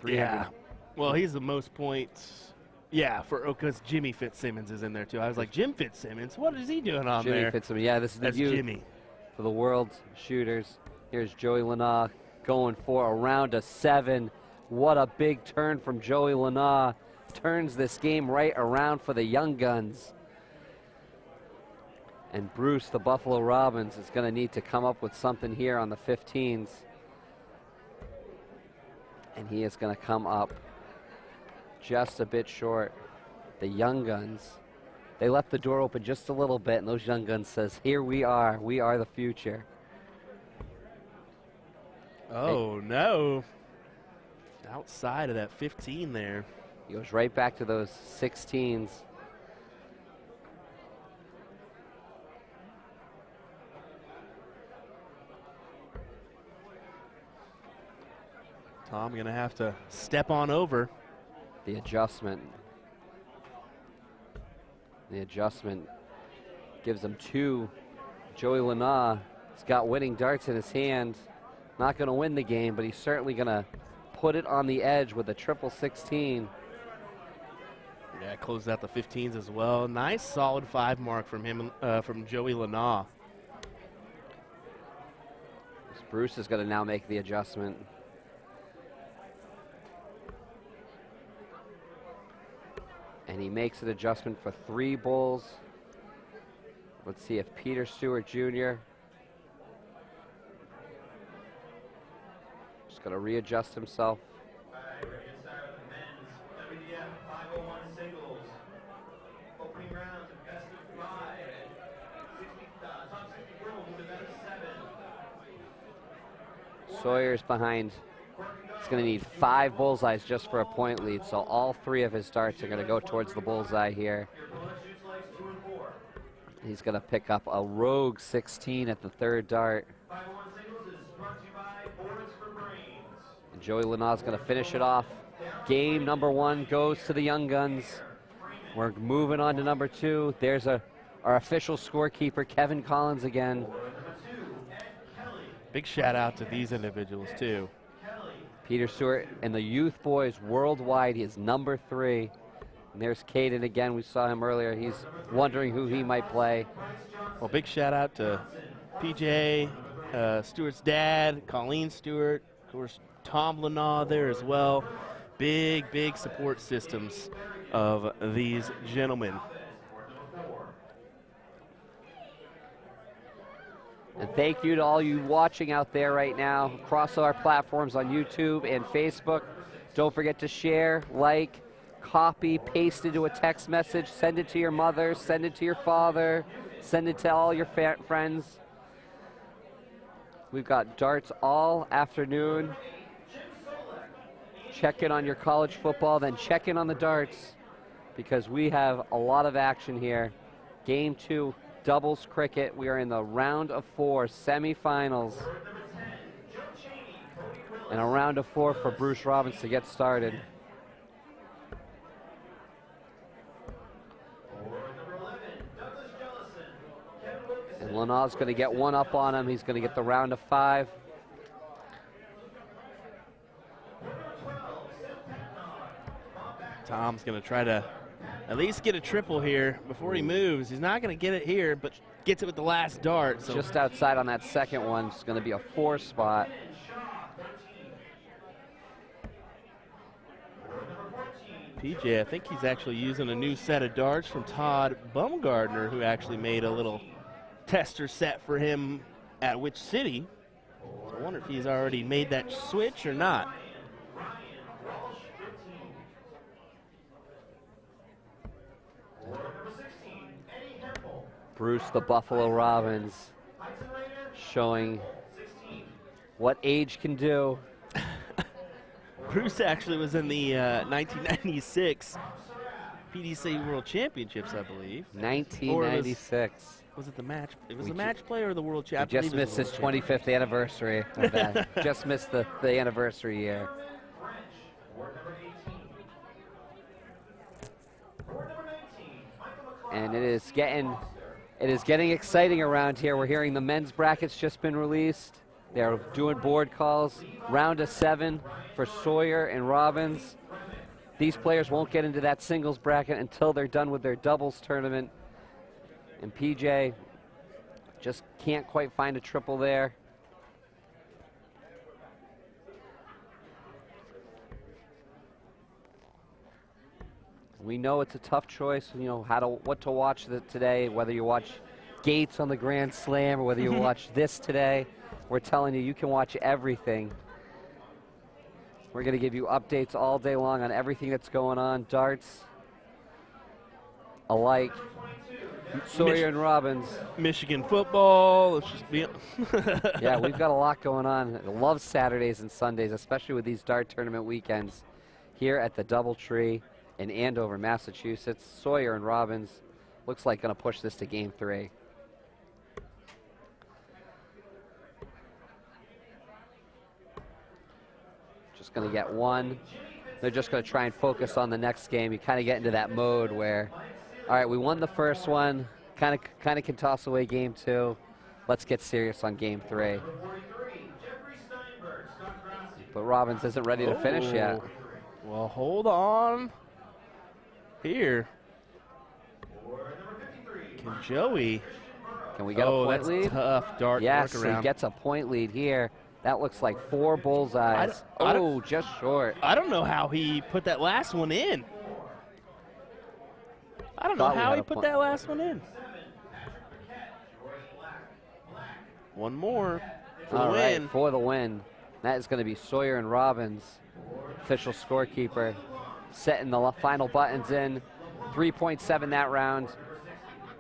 Yeah. Well, he's the most points. Yeah, because Jimmy Fitzsimmons is in there too. I was like, Jim Fitzsimmons, what is he doing on Jimmy there? Fitzsimmons, yeah, this is That's the youth Jimmy. For the world's shooters. Here's Joey Lanaugh going for a round of 7. What a big turn from Joey Lanaugh. Turns this game right around for the young guns. And Bruce, the Buffalo Robbins, is going to need to come up with something here on the 15s. And he is going to come up just a bit short. The young guns, they left the door open just a little bit, and those young guns says, here we are the future. Oh, no. Outside of that 15 there. He goes right back to those 16s. Tom going to have to step on over. The adjustment. The adjustment gives him 2. Joey Lanaugh has got winning darts in his hand. Not going to win the game, but he's certainly going to put it on the edge with a triple 16. Yeah, closed out the 15s as well. Nice solid 5 mark from him, from Joey Lanaugh. Bruce is going to now make the adjustment. And he makes an adjustment for 3 bulls. Let's see if Peter Stewart Jr. just going to readjust himself. Ready to start with the men's WDF 501 singles. Opening rounds of best of 5. 60, top 64 will move to best of 7. Sawyer's behind. He's going to need 5 bullseyes just for a point lead, so all 3 of his darts are going to go towards the bullseye here. He's going to pick up a rogue 16 at the 3rd dart. 501 singles is brought to you by Boards for Brains. And Joey Lanaw's going to finish it off. Game number 1 goes to the Young Guns. We're moving on to number 2. There's our official scorekeeper, Kevin Collins again. Big shout out to these individuals too. Peter Stewart and the youth boys worldwide, he is number 3. And there's Caden again. We saw him earlier. He's wondering who he might play. Well, big shout out to PJ, Stewart's dad, Colleen Stewart, of course, Tom Lanaw there as well. Big, big support systems of these gentlemen. And thank you to all you watching out there right now across our platforms on YouTube and Facebook. Don't forget to share, like, copy, paste into a text message, send it to your mother, send it to your father, send it to all your friends. We've got darts all afternoon. Check in on your college football, then check in on the darts because we have a lot of action here. Game 2. Doubles cricket. We are in the round of 4 semifinals. And a round of 4 for Bruce Robbins to get started. And Lanaw's going to get 1 up on him. He's going to get the round of 5. Tom's going to try to at least get a triple here before he moves. He's not going to get it here, but gets it with the last dart. So just outside on that second one. It's going to be a 4 spot. PJ, I think he's actually using a new set of darts from Todd Bumgardner, who actually made a little tester set for him at Which City. So I wonder if he's already made that switch or not. Bruce the Buffalo Robbins showing what age can do. Bruce actually was in the 1996 PDC World Championships, I believe. 1996. Was it the match? It was the match play or the World Championship? We just missed his 25th anniversary of that. Just missed the anniversary year. And it is getting exciting around here. We're hearing the men's brackets just been released. They're doing board calls. Round of 7 for Sawyer and Robbins. These players won't get into that singles bracket until they're done with their doubles tournament. And PJ just can't quite find a triple there. We know it's a tough choice, you know, what to watch today, whether you watch Gates on the Grand Slam or whether you watch this today. We're telling you, you can watch everything. We're going to give you updates all day long on everything that's going on. Darts alike. Sawyer and Robbins. Michigan football. Let's just be. Yeah, we've got a lot going on. I love Saturdays and Sundays, especially with these dart tournament weekends here at the DoubleTree in Andover, Massachusetts. Sawyer and Robbins looks like going to push this to game 3. Just going to get 1. They're just going to try and focus on the next game. You kind of get into that mode where, all right, we won the first one, kind of can toss away game 2. Let's get serious on game 3. But Robbins isn't ready to finish yet. Well, hold on. Here. Can Joey? Can we get a point lead? Tough dart. Yes, he gets a point lead here. That looks like 4 bullseyes. Just short. I don't know how he put that last one in. I don't know Thought we how had he a put point. that last one in. One more for the All right, win. for the win. That is going to be Sawyer and Robbins, official scorekeeper, setting the final buttons in. 3.7 that round.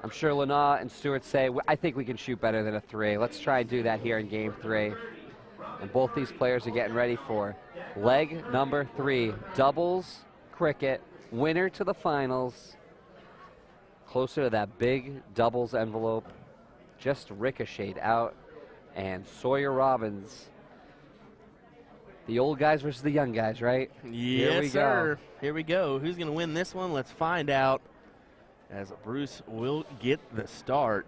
I'm sure Lana and Stuart say, I think we can shoot better than a 3. Let's try and do that here in game 3. And both these players are getting ready for leg number 3. Doubles, cricket, winner to the finals. Closer to that big doubles envelope. Just ricocheted out. And Sawyer Robbins. The old guys versus the young guys, right? Yes, sir. Here we go. Who's going to win this one? Let's find out as Bruce will get the start.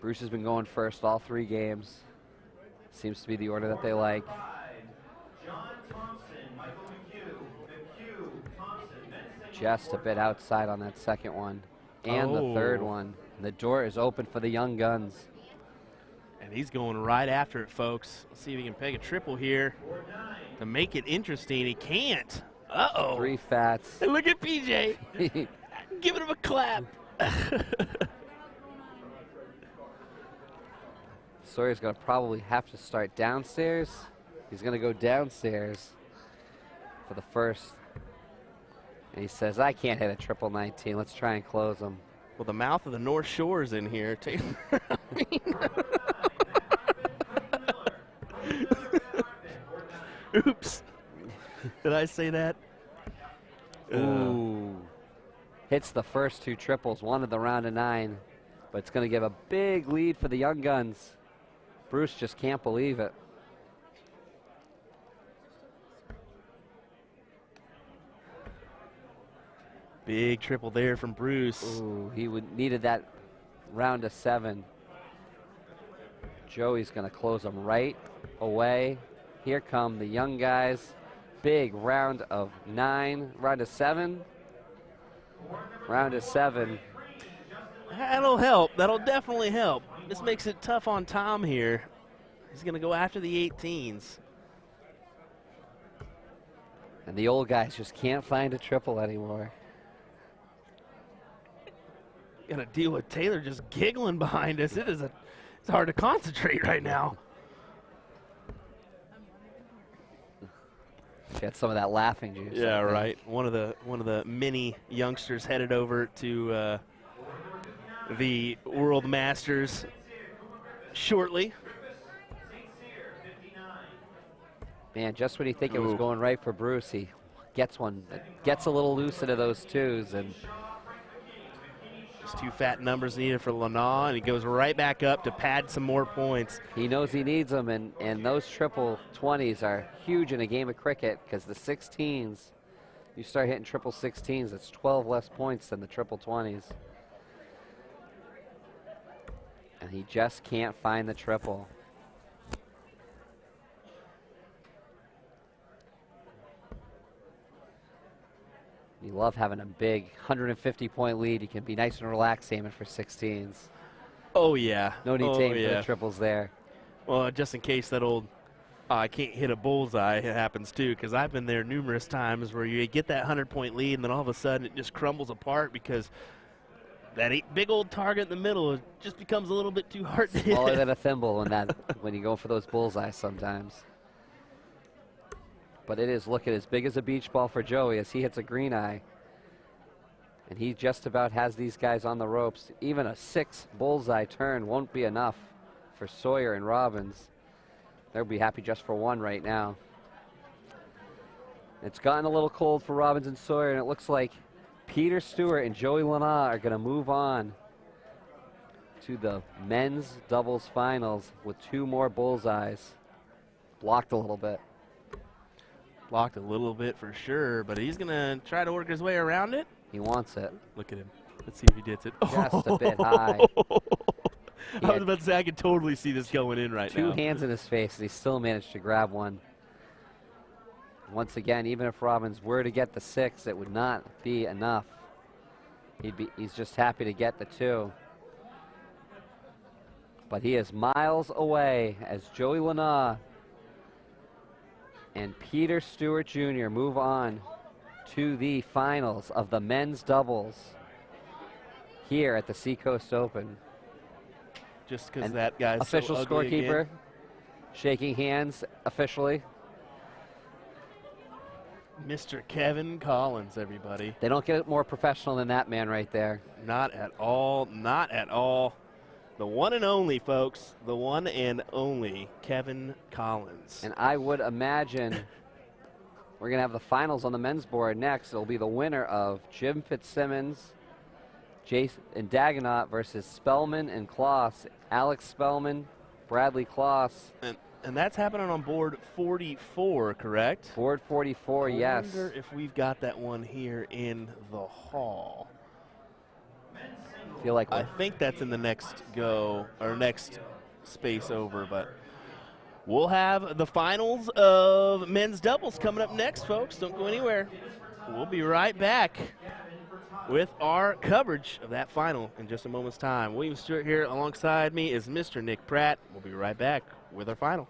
Bruce has been going first all 3 games. Seems to be the order that they like. Just a bit outside on that second one. And the third one. And the door is open for the young guns. And he's going right after it, folks. Let's see if he can peg a triple here to make it interesting. He can't. Uh-oh. 3 fats. And look at PJ. Giving him a clap. Sawyer's going to probably have to start downstairs. He's going to go downstairs for the first. And he says, I can't hit a triple 19. Let's try and close him. Well, the mouth of the North Shore is in here. Oops. Did I say that? Ooh. Hits the first 2 triples, one of the round of 9. But it's going to give a big lead for the young guns. Bruce just can't believe it. Big triple there from Bruce. Ooh, he needed that round of 7. Joey's going to close them right away. Here come the young guys. Big round of 9, round of 7. Round of 7. That'll help. That'll definitely help. This makes it tough on Tom here. He's going to go after the 18s. And the old guys just can't find a triple anymore. Got to deal with Taylor just giggling behind us. It's hard to concentrate right now. Get some of that laughing juice. Yeah, right. One of the many youngsters headed over to the World Masters shortly. Man, just when you think it was going right for Bruce, he gets one that gets a little loose into those 2s, and just 2 fat numbers needed for Lana, and he goes right back up to pad some more points. he knows he needs them, and those triple 20s are huge in a game of cricket, because the 16s, you start hitting triple 16s, it's 12 less points than the triple 20s. And he just can't find the triple. You love having a big 150-point lead. You can be nice and relaxed aiming for 16s. Oh, yeah. No need to aim for the triples there. Well, just in case that old I can't hit a bullseye, it happens too, because I've been there numerous times where you get that 100-point lead and then all of a sudden it just crumbles apart because that big old target in the middle just becomes a little bit too hard to hit. Smaller than a thimble when you go for those bullseyes sometimes. But it is looking as big as a beach ball for Joey as he hits a green eye. And he just about has these guys on the ropes. Even a 6 bullseye turn won't be enough for Sawyer and Robbins. They'll be happy just for 1 right now. It's gotten a little cold for Robbins and Sawyer, and it looks like Peter Stewart and Joey Lana are going to move on to the men's doubles finals with 2 more bullseyes. Blocked a little bit. Blocked a little bit for sure, but he's going to try to work his way around it. He wants it. Look at him. Let's see if he gets it. Just a bit high. I was about to say, I could totally see this going in right now. 2 hands in his face, and he still managed to grab one. Once again, even if Robbins were to get the 6, it would not be enough. He's just happy to get the 2. But he is miles away as Joey Lana and Peter Stewart Jr. move on to the finals of the men's doubles here at the Seacoast Open. Just because And that guy's official so ugly scorekeeper again. shaking hands officially. Mr. Kevin Collins, everybody. They don't get more professional than that man right there. Not at all. Not at all. The one and only, folks. The one and only Kevin Collins. And I would imagine we're going to have the finals on the men's board next. It'll be the winner of Jim Fitzsimmons, Jason and Dagenot versus Spellman and Kloss. Alex Spellman, Bradley Kloss. And that's happening on board 44, correct? Board 44, yes. I wonder if we've got that one here in the hall. Feel like I think that's in the next go, or next space over, but we'll have the finals of men's doubles coming up next, folks. Don't go anywhere. We'll be right back with our coverage of that final in just a moment's time. William Stewart here alongside me is Mr. Nick Pratt. We'll be right back with our final.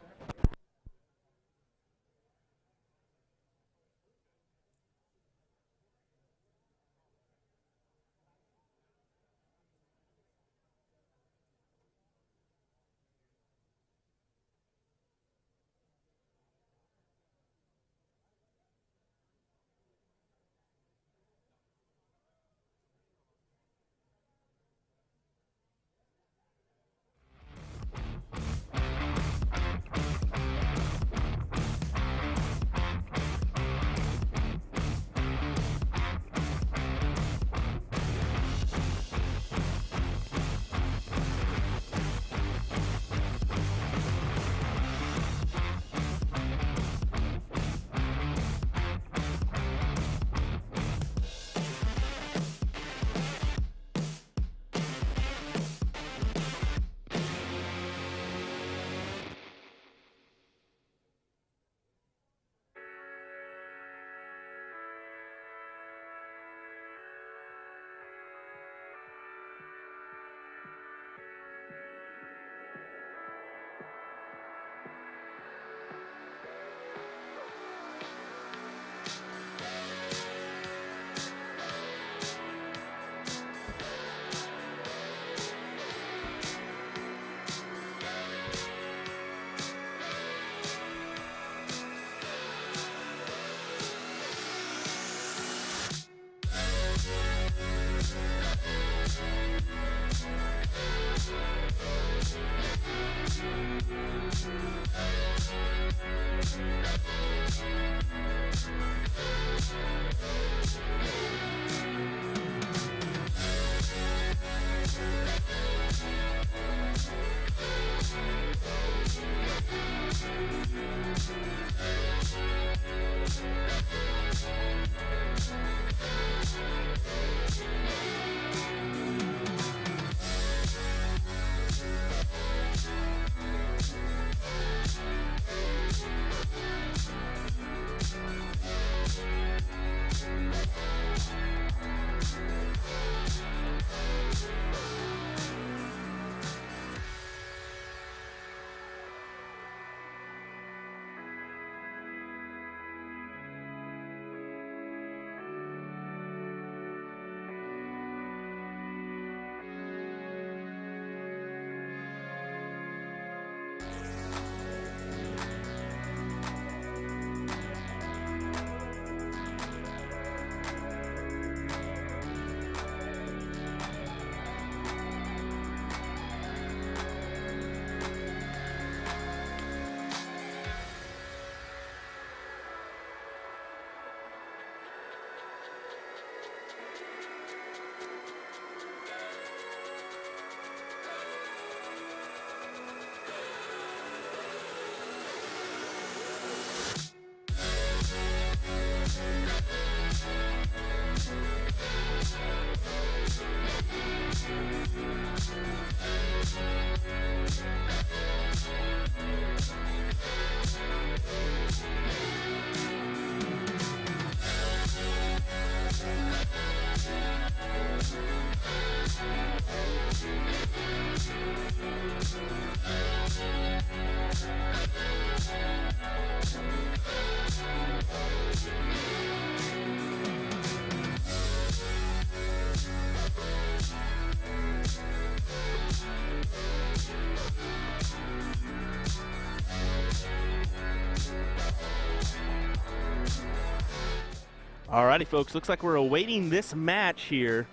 Alrighty, folks. Looks like we're awaiting this match here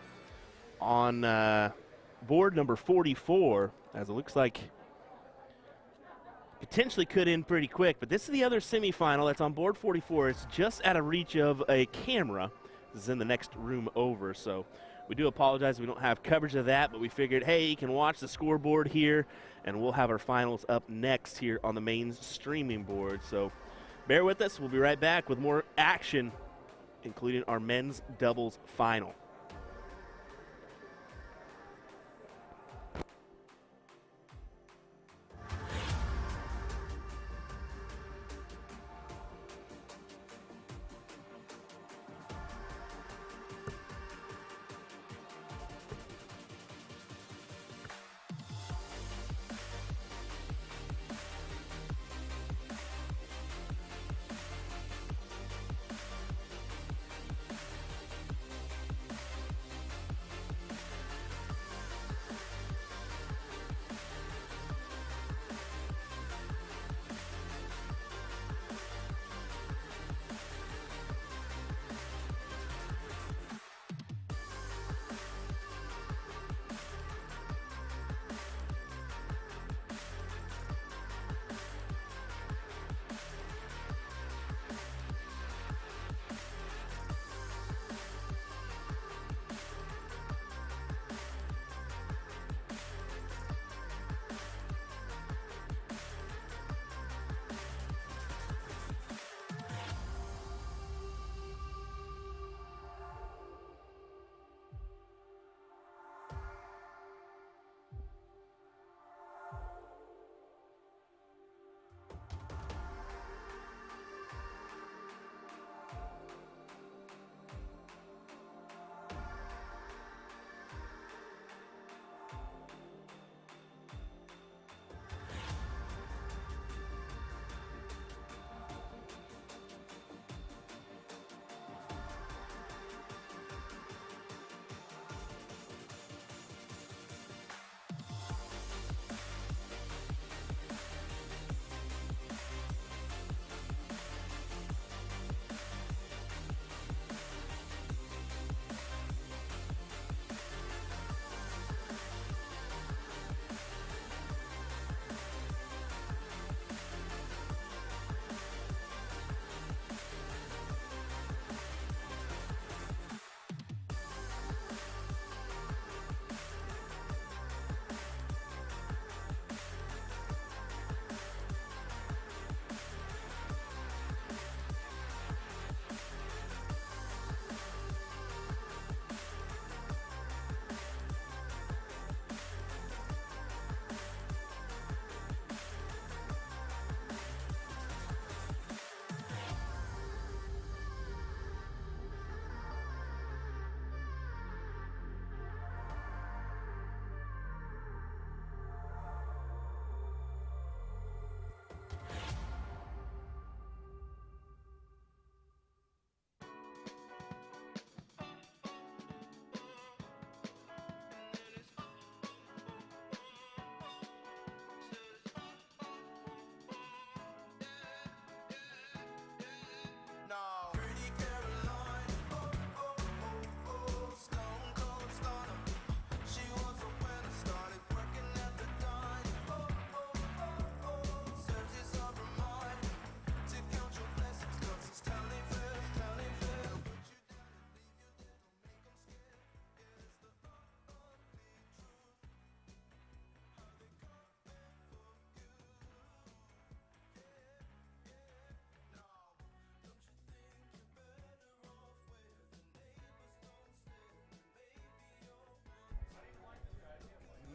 on board number 44, as it looks like potentially could end pretty quick. But this is the other semifinal that's on board 44. It's just out of reach of a camera. This is in the next room over, so we do apologize we don't have coverage of that, but we figured, hey, you can watch the scoreboard here, and we'll have our finals up next here on the main streaming board. So bear with us. We'll be right back with more action, including our men's doubles final.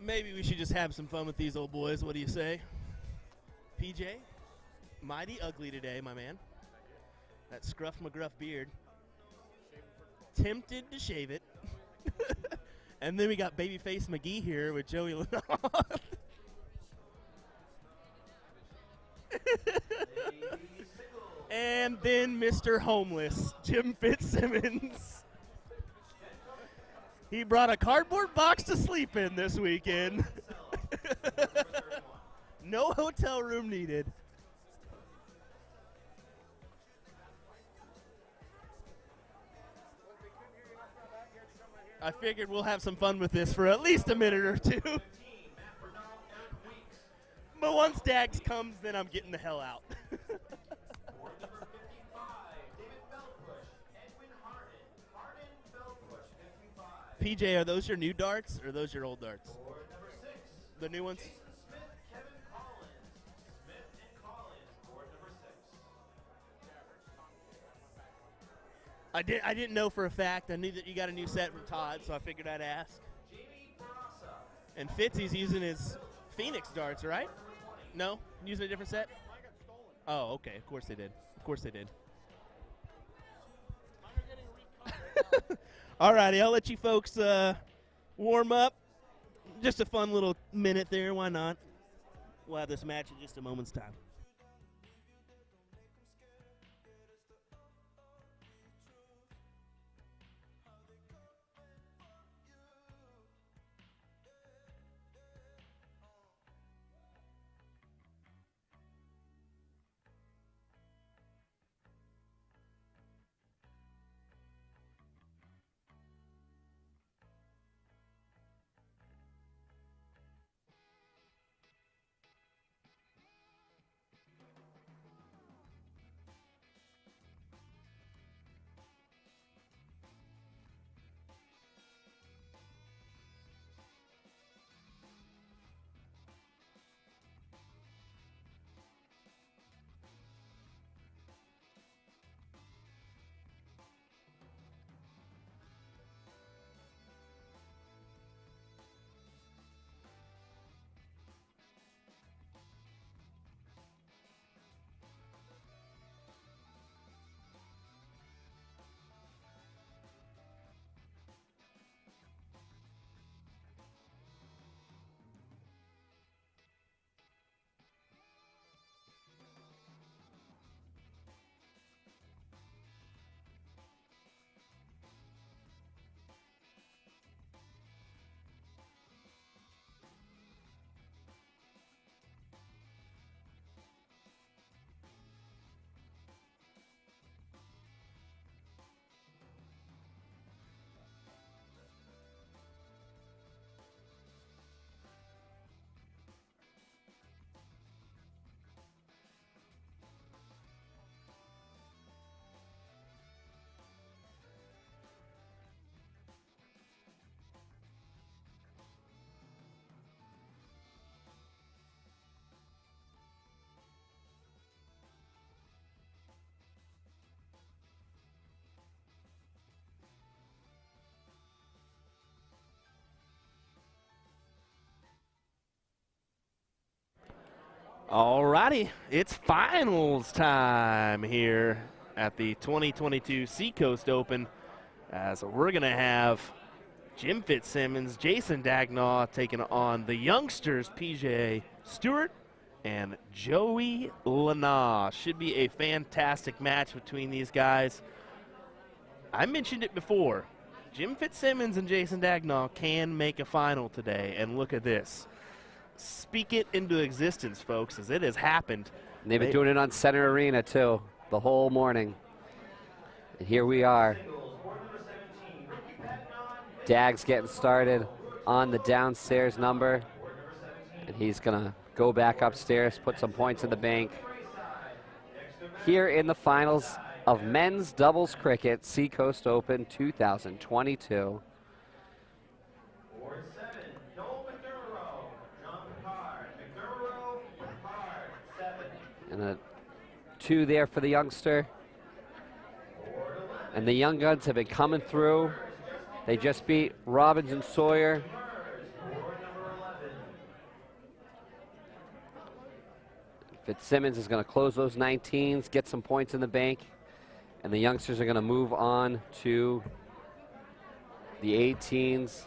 Maybe we should just have some fun with these old boys. What do you say? PJ, mighty ugly today, my man. That Scruff McGruff beard. Tempted to shave it. And then we got Babyface McGee here with Joey Lenard. And then Mr. Homeless, Jim Fitzsimmons. He brought a cardboard box to sleep in this weekend. No hotel room needed. I figured we'll have some fun with this for at least a minute or two. But once Dags comes, then I'm getting the hell out. PJ, are those your new darts or are those your old darts? The new ones? I didn't know for a fact. I knew that you got a new set from Todd, so I figured I'd ask. And Fitzy's using his Phoenix darts, right? No? Using a different set? Oh, okay. Of course they did. Of course they did. All righty, I'll let you folks warm up. Just a fun little minute there. Why not? We'll have this match in just a moment's time. All righty, it's finals time here at the 2022 Seacoast Open, as we're going to have Jim Fitzsimmons, Jason Dagnaw taking on the youngsters, PJ Stuart and Joey Lana. Should be a fantastic match between these guys. I mentioned it before. Jim Fitzsimmons and Jason Dagnaw can make a final today, and look at this. Speak it into existence, folks, as it has happened. And they've been doing it on Center Arena, too, the whole morning. And here we are. Dags getting started on the downstairs number. And he's going to go back upstairs, put some points in the bank. Here in the finals of men's doubles cricket, Seacoast Open 2022. And a 2 there for the youngster. And the young guns have been coming through. They just beat Robbins and Sawyer. Fitzsimmons is going to close those 19s, get some points in the bank. And the youngsters are going to move on to the 18s.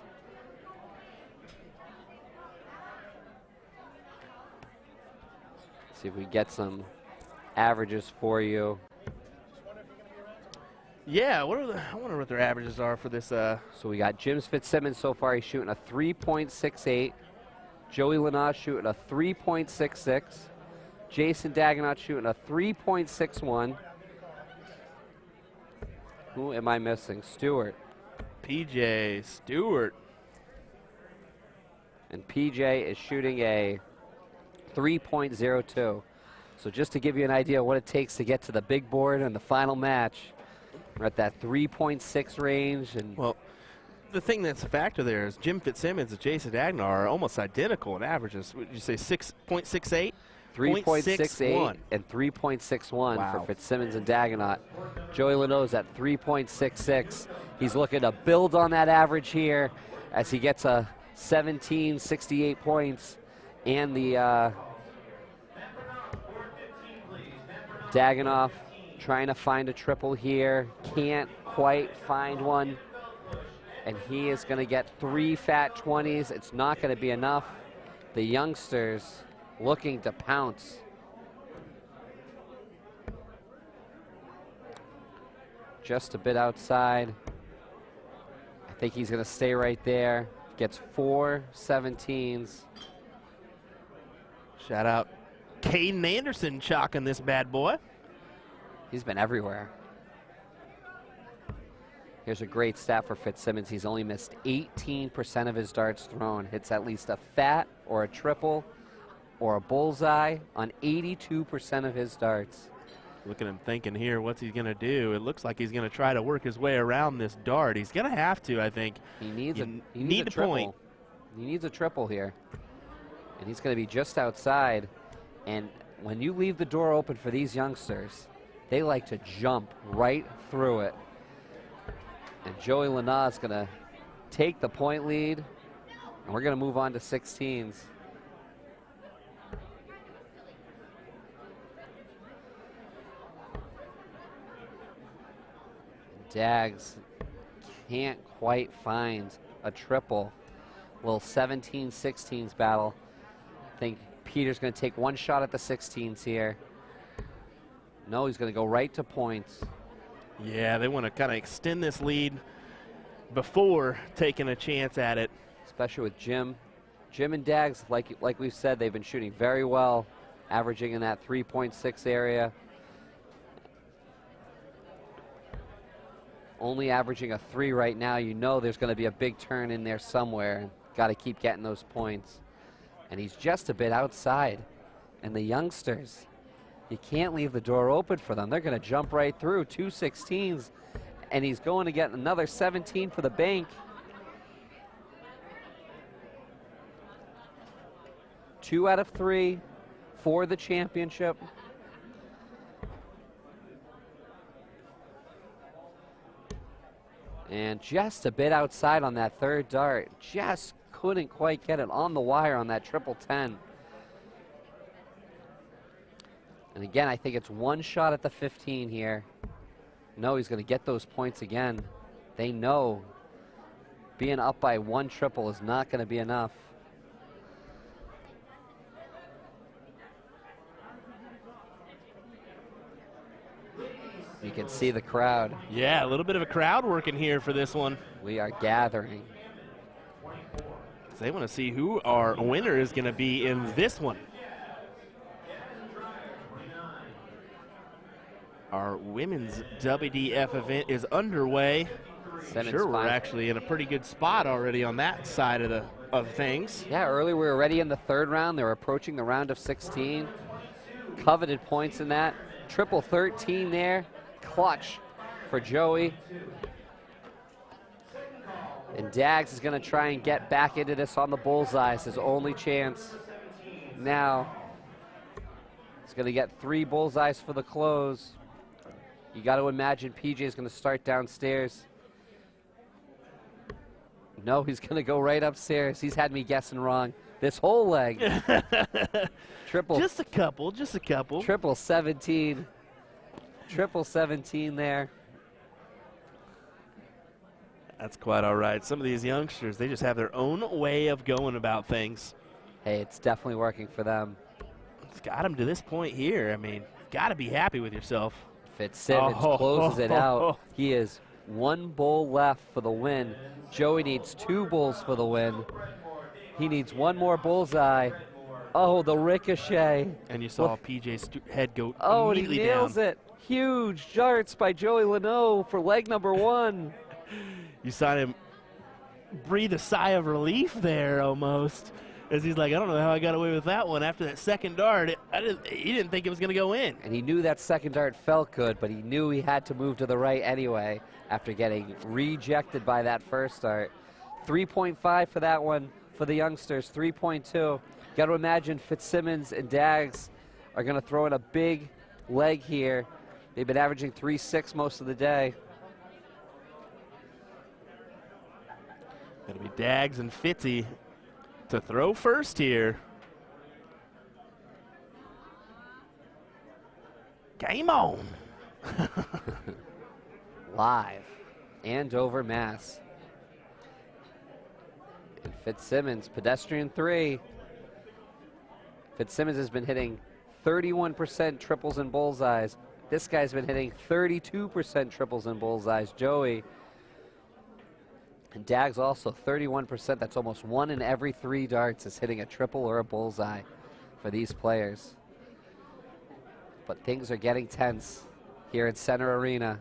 See if we get some averages for you. Yeah, I wonder what their averages are for this. So we got Jim Fitzsimmons so far. He's shooting a 3.68. Joey Lana shooting a 3.66. Jason Dagenot shooting a 3.61. Who am I missing? Stuart. PJ Stuart. And PJ is shooting a 3.02. So just to give you an idea of what it takes to get to the big board in the final match, we're at that 3.6 range. And well, the thing that's a factor there is Jim Fitzsimmons and Jason Dagnar are almost identical in averages. Would you say 6.68? 3.68 and 3.61 Wow. for Fitzsimmons and Dagenot. Joey Leno's at 3.66. He's looking to build on that average here as he gets a 1768 points, and the Dagenov trying to find a triple here, can't quite find one, and he is going to get 3 fat 20s. It's not going to be enough. The youngsters looking to pounce. Just a bit outside. I think he's going to stay right there. Gets 4 17s. Shout out Caden Anderson chalking this bad boy. He's been everywhere. Here's a great stat for Fitzsimmons. He's only missed 18% of his darts thrown. Hits at least a fat or a triple or a bullseye on 82% of his darts. Look at him thinking here, what's he going to do? It looks like he's going to try to work his way around this dart. He's going to have to, I think. He needs You he needs need a a triple. point. He needs a triple here. And he's going to be just outside. And when you leave the door open for these youngsters, they like to jump right through it. And Joey Lena is going to take the point lead. And we're going to move on to 16s. Dags can't quite find a triple. Little 17-16s battle. I think Peter's going to take one shot at the 16s here. No, he's going to go right to points. Yeah, they want to kind of extend this lead before taking a chance at it. Especially with Jim. Jim and Dags, like we've said, they've been shooting very well, averaging in that 3.6 area. Only averaging a 3 right now. You know there's going to be a big turn in there somewhere. Got to keep getting those points. And he's just a bit outside. And the youngsters, you can't leave the door open for them. They're going to jump right through. 2 16s. And he's going to get another 17 for the bank. 2 out of 3 for the championship. And just a bit outside on that third dart. Just couldn't quite get it on the wire on that triple 10. And again, I think it's one shot at the 15 here. No, he's going to get those points again. They know being up by 1 triple is not going to be enough. You can see the crowd. Yeah, a little bit of a crowd working here for this one. We are gathering. They want to see who our winner is going to be in this one. Our women's WDF event is underway. Sure, we're actually in a pretty good spot already on that side of things. Yeah, earlier we were already in the 3rd round. They're approaching the round of 16. Coveted points in that. Triple 13 there. Clutch for Joey. And Dags is going to try and get back into this on the bullseye. It's his only chance. Now, he's going to get 3 bullseyes for the close. You got to imagine PJ is going to start downstairs. No, he's going to go right upstairs. He's had me guessing wrong this whole leg. Triple. Just a couple, just a couple. Triple 17. Triple 17 there. That's quite all right. Some of these youngsters, they just have their own way of going about things. Hey, it's definitely working for them. It's got them to this point here. I mean, got to be happy with yourself. Fitzsimmons closes it out. He is 1 bull left for the win. Joey needs 2 bulls for the win. He needs 1 more bullseye. Oh, the ricochet. And you saw PJ's head go oh, immediately and he nails down. it. Huge darts by Joey Leno for leg number 1. You saw him breathe a sigh of relief there almost, as he's like, I don't know how I got away with that one. After that second dart, he didn't think it was going to go in. And he knew that second dart felt good, but he knew he had to move to the right anyway after getting rejected by that first dart. 3.5 for that one for the youngsters, 3.2. Got to imagine Fitzsimmons and Daggs are going to throw in a big leg here. They've been averaging 3.6 most of the day. Going to be Daggs and Fitzy to throw first here. Game on. Live, Andover, Mass. And Fitzsimmons, pedestrian 3. Fitzsimmons has been hitting 31% triples and bullseyes. This guy's been hitting 32% triples and bullseyes, Joey. And Daggs also 31%. That's almost 1 in every 3 darts is hitting a triple or a bullseye for these players. But things are getting tense here at Center Arena.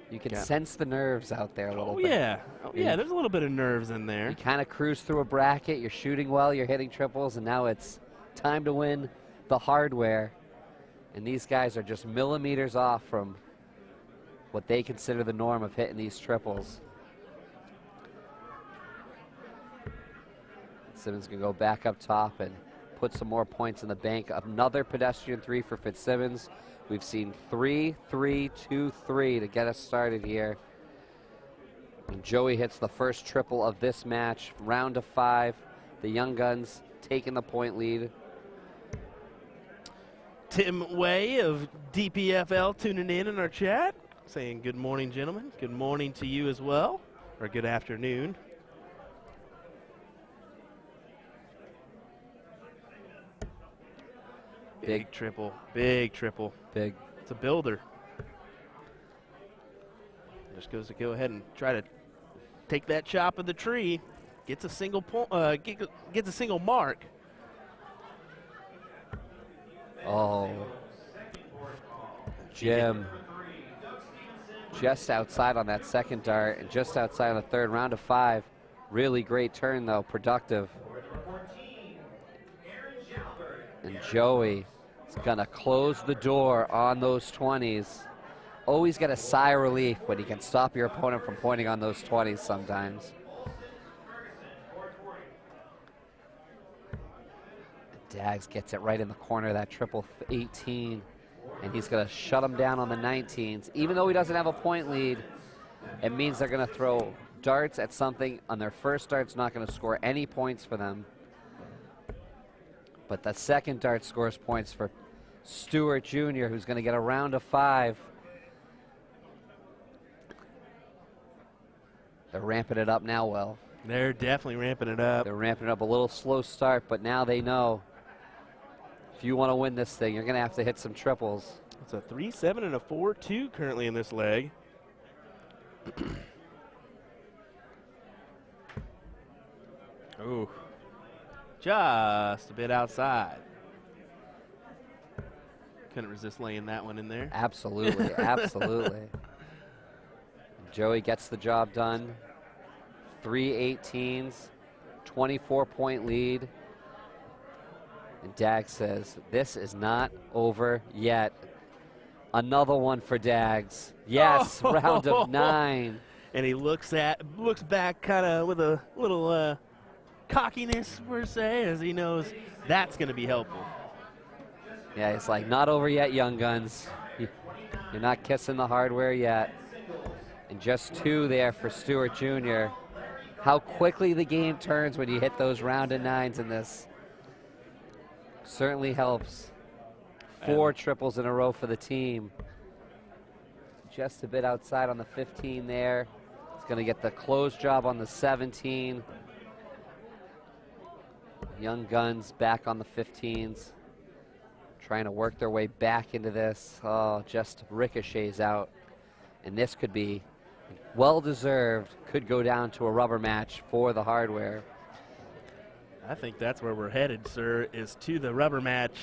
You can sense the nerves out there a little bit. Oh yeah, there's a little bit of nerves in there. You kind of cruise through a bracket, you're shooting well, you're hitting triples, and now it's time to win the hardware. And these guys are just millimeters off from what they consider the norm of hitting these triples. Simmons can go back up top and put some more points in the bank. Another pedestrian 3 for Fitzsimmons. We've seen 3, 3, 2, 3 to get us started here. And Joey hits the first triple of this match. Round of 5. The Young Guns taking the point lead. Tim Way of DPFL tuning in our chat, saying good morning, gentlemen. Good morning to you as well, or good afternoon. Big triple, big triple. Big. It's a builder. Just goes to go ahead and try to take that chop of the tree. Gets a single gets a single mark. Oh, Jim just outside on that second dart and just outside on the third. Round of 5. Really great turn though, productive. And Joey is gonna close the door on those 20s. Always get a sigh of relief when you can stop your opponent from pointing on those 20s sometimes. Daggs gets it right in the corner of that triple 18, and he's going to shut him down on the 19s. Even though he doesn't have a point lead, it means they're going to throw darts at something on their first dart's not going to score any points for them. But the second dart scores points for Stuart Jr., who's going to get a round of 5. They're ramping it up now, Will. They're definitely ramping it up. They're ramping it up. A little slow start, but now they know if you want to win this thing, you're going to have to hit some triples. It's a 3-7 and a 4-2 currently in this leg. Ooh, just a bit outside. Couldn't resist laying that one in there. Absolutely, absolutely. Joey gets the job done. 3 18s, 24-point lead. And Daggs says, this is not over yet. Another one for Daggs. Yes, round of 9. And he looks back kind of with a little cockiness, per se, as he knows that's going to be helpful. Yeah, it's like, not over yet, Young Guns. You're not kissing the hardware yet. And just 2 there for Stuart Jr. How quickly the game turns when you hit those round of 9s in this. Certainly helps. 4 triples in a row for the team. Just a bit outside on the 15 there. It's going to get the close job on the 17. Young Guns back on the 15s. Trying to work their way back into this. Oh, just ricochets out. And this could be well-deserved. Could go down to a rubber match for the hardware. I think that's where we're headed, sir, is to the rubber match.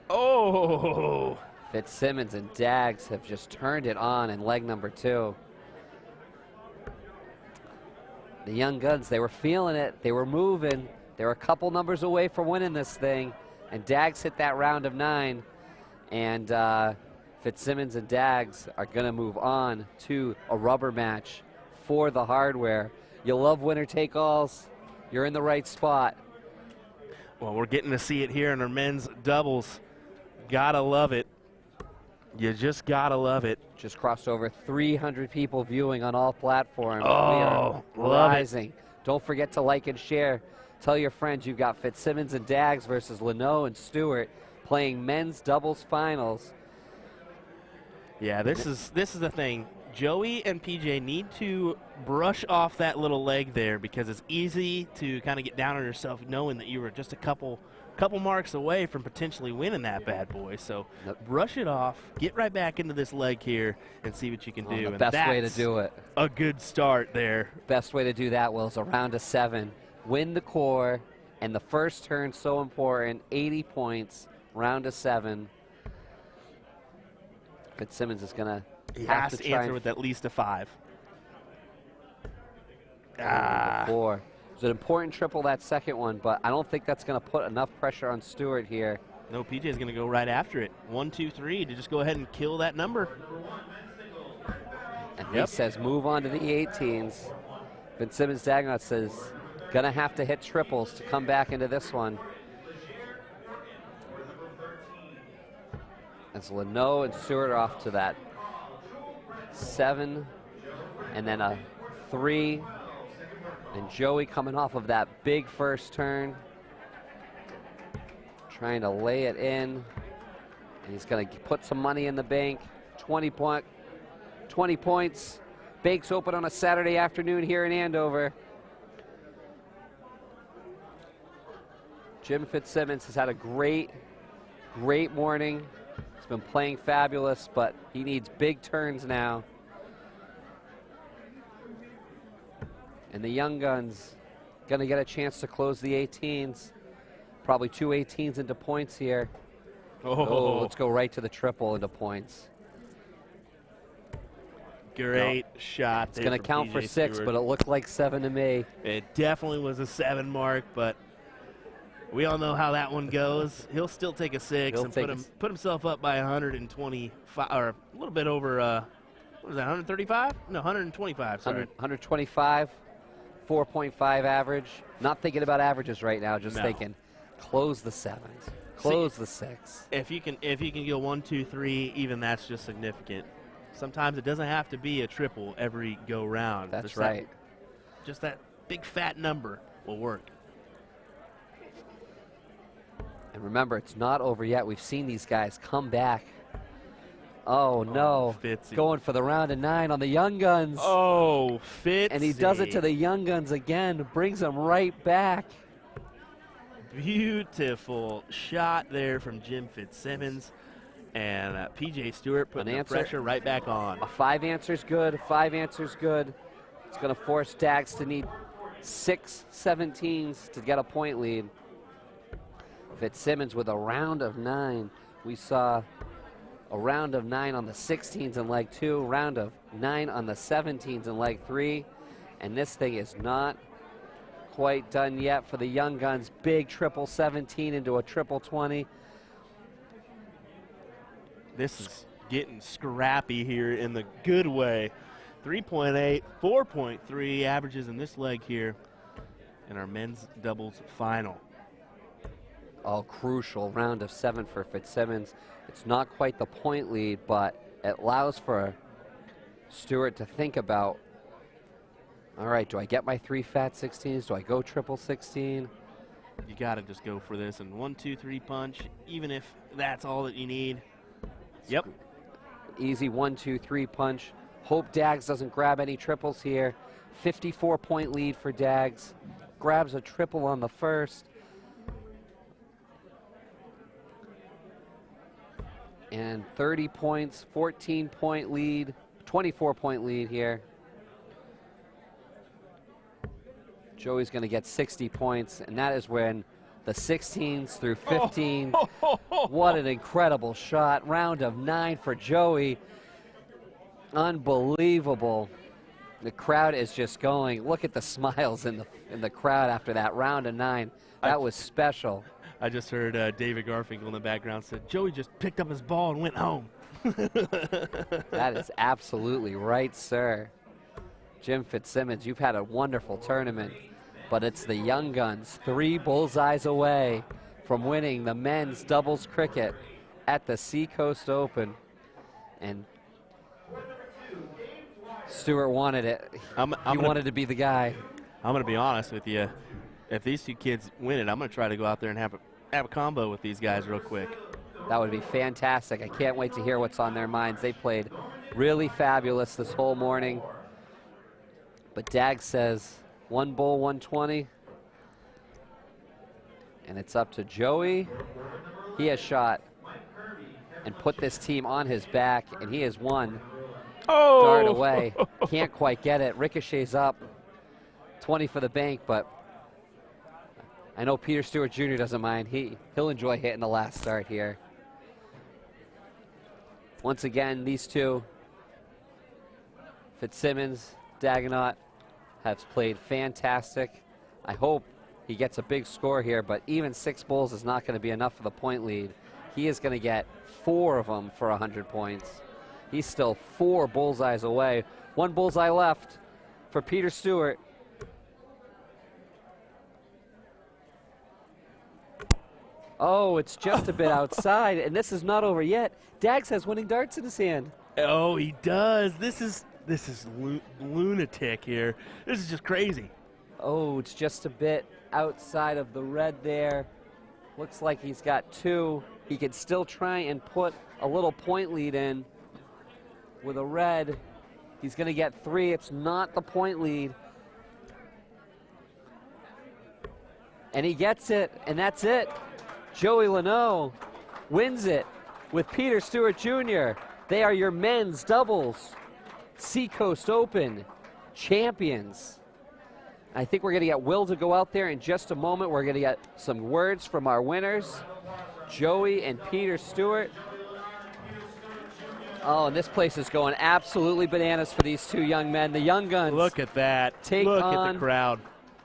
Oh! Fitzsimmons and Daggs have just turned it on in leg number 2. The Young Guns, they were feeling it. They were moving. They were a couple numbers away from winning this thing. And Daggs hit that round of 9. And Fitzsimmons and Daggs are going to move on to a rubber match for the hardware. You love winner-take-alls. You're in the right spot. Well, we're getting to see it here in our men's doubles. Gotta love it. You just gotta love it. Just crossed over 300 people viewing on all platforms. Oh, we are love rising. Don't forget to like and share. Tell your friends you've got Fitzsimmons and Daggs versus Leno and Stuart playing men's doubles finals. Yeah, this is the thing. Joey and PJ need to brush off that little leg there because it's easy to kind of get down on yourself knowing that you were just a couple marks away from potentially winning that bad boy. So brush it off, get right back into this leg here, and see what you can do. The best way to do it. A good start there. Best way to do that, Will, is a round of 7. Win the core, and the first turn so important. 80 points, round of 7. Fitzsimmons is going to He has to answer with at least a 5. Ah. 4. It was an important triple, that second one, but I don't think that's going to put enough pressure on Stuart here. No, PJ is going to go right after it. 1, 2, 3 to just go ahead and kill that number. And he says move on to the 18s. Fitzsimmons Dagnott says going to have to hit triples to come back into this one. As Leno and Stuart are off to that 7 and then a 3. And Joey coming off of that big first turn, trying to lay it in. And he's going to put some money in the bank. 20 points. Banks open on a Saturday afternoon here in Andover. Jim Fitzsimmons has had a great morning. He's been playing fabulous, but he needs big turns now. And the Young Guns going to get a chance to close the 18s. Probably 2 18s into points here. Oh, let's go right to the triple into points. Great shot. It's going to count for 6, Stewart. but it looked like 7 to me. It definitely was a 7 mark, but we all know how that one goes. He'll still take a 6 and put himself up by 125, or a little bit over, what was that, 135? No, 125, sorry. 125, 4.5 average. Not thinking about averages right now, just thinking close the 7s, close the 6. If you can go 1, 2, 3, even that's just significant. Sometimes it doesn't have to be a triple every go round. That's right. Just that big fat number will work. And remember, it's not over yet. We've seen these guys come back. Oh, no. Fitzy. Going for the round of 9 on the Young Guns. Oh, Fitzy. And he does it to the Young Guns again, brings them right back. Beautiful shot there from Jim Fitzsimmons. And PJ Stewart putting the pressure right back on. A 5 answer's good, a 5 answer's good. It's going to force Daggs to need 6 17s to get a point lead. Fitzsimmons with a round of 9. We saw a round of 9 on the 16s in leg 2, round of 9 on the 17s in leg 3. And this thing is not quite done yet for the Young Guns. Big triple 17 into a triple 20. This is getting scrappy here in the good way. 3.8, 4.3 averages in this leg here in our men's doubles final. Oh, crucial round of 7 for Fitzsimmons. It's not quite the point lead, but it allows for Stuart to think about, all right, do I get my 3 fat 16s? Do I go triple 16? You got to just go for this and 1, 2, 3 punch, even if that's all that you need. Yep. Easy 1, 2, 3 punch. Hope Daggs doesn't grab any triples here. 54-point lead for Daggs. Grabs a triple on the first. And 30 points, 14-point lead, 24-point lead here. Joey's going to get 60 points, and that is when the 16s through 15. What an incredible shot. Round of 9 for Joey. Unbelievable. The crowd is just going. Look at the smiles in the crowd after that round of 9. That was special. I just heard David Garfinkel in the background said, Joey just picked up his ball and went home. That is absolutely right, sir. Jim Fitzsimmons, you've had a wonderful tournament, but it's the young guns 3 bullseyes away from winning the men's doubles cricket at the Seacoast Open. And Stuart wanted it. He wanted to be the guy. I'm going to be honest with you. If these 2 kids win it, I'm going to try to go out there and have a combo with these guys real quick. That would be fantastic. I can't wait to hear what's on their minds. They played really fabulous this whole morning. But Dag says 1 bowl, 120. And it's up to Joey. He has shot and put this team on his back, and he has won. Dart away. Can't quite get it. Ricochets up. 20 for the bank, but I know Peter Stewart Jr. doesn't mind. He'll enjoy hitting the last start here. Once again, these 2, Fitzsimmons, Dagenot, have played fantastic. I hope he gets a big score here, but even 6 bowls is not going to be enough for the point lead. He is going to get 4 of them for 100 points. He's still 4 bullseyes away. 1 bullseye left for Peter Stewart. Oh, it's just a bit outside, and this is not over yet. Dags has winning darts in his hand. Oh, he does. This is lunatic here. This is just crazy. Oh, it's just a bit outside of the red there. Looks like he's got 2. He could still try and put a little point lead in with a red. He's going to get 3. It's not the point lead. And he gets it, and that's it. Joey Leno wins it with Peter Stewart Jr. They are your men's doubles Seacoast Open champions. I think we're going to get Will to go out there in just a moment. We're going to get some words from our winners, Joey and Peter Stewart. Oh, and this place is going absolutely bananas for these 2 young men. The young guns. Look at that. Look at the crowd.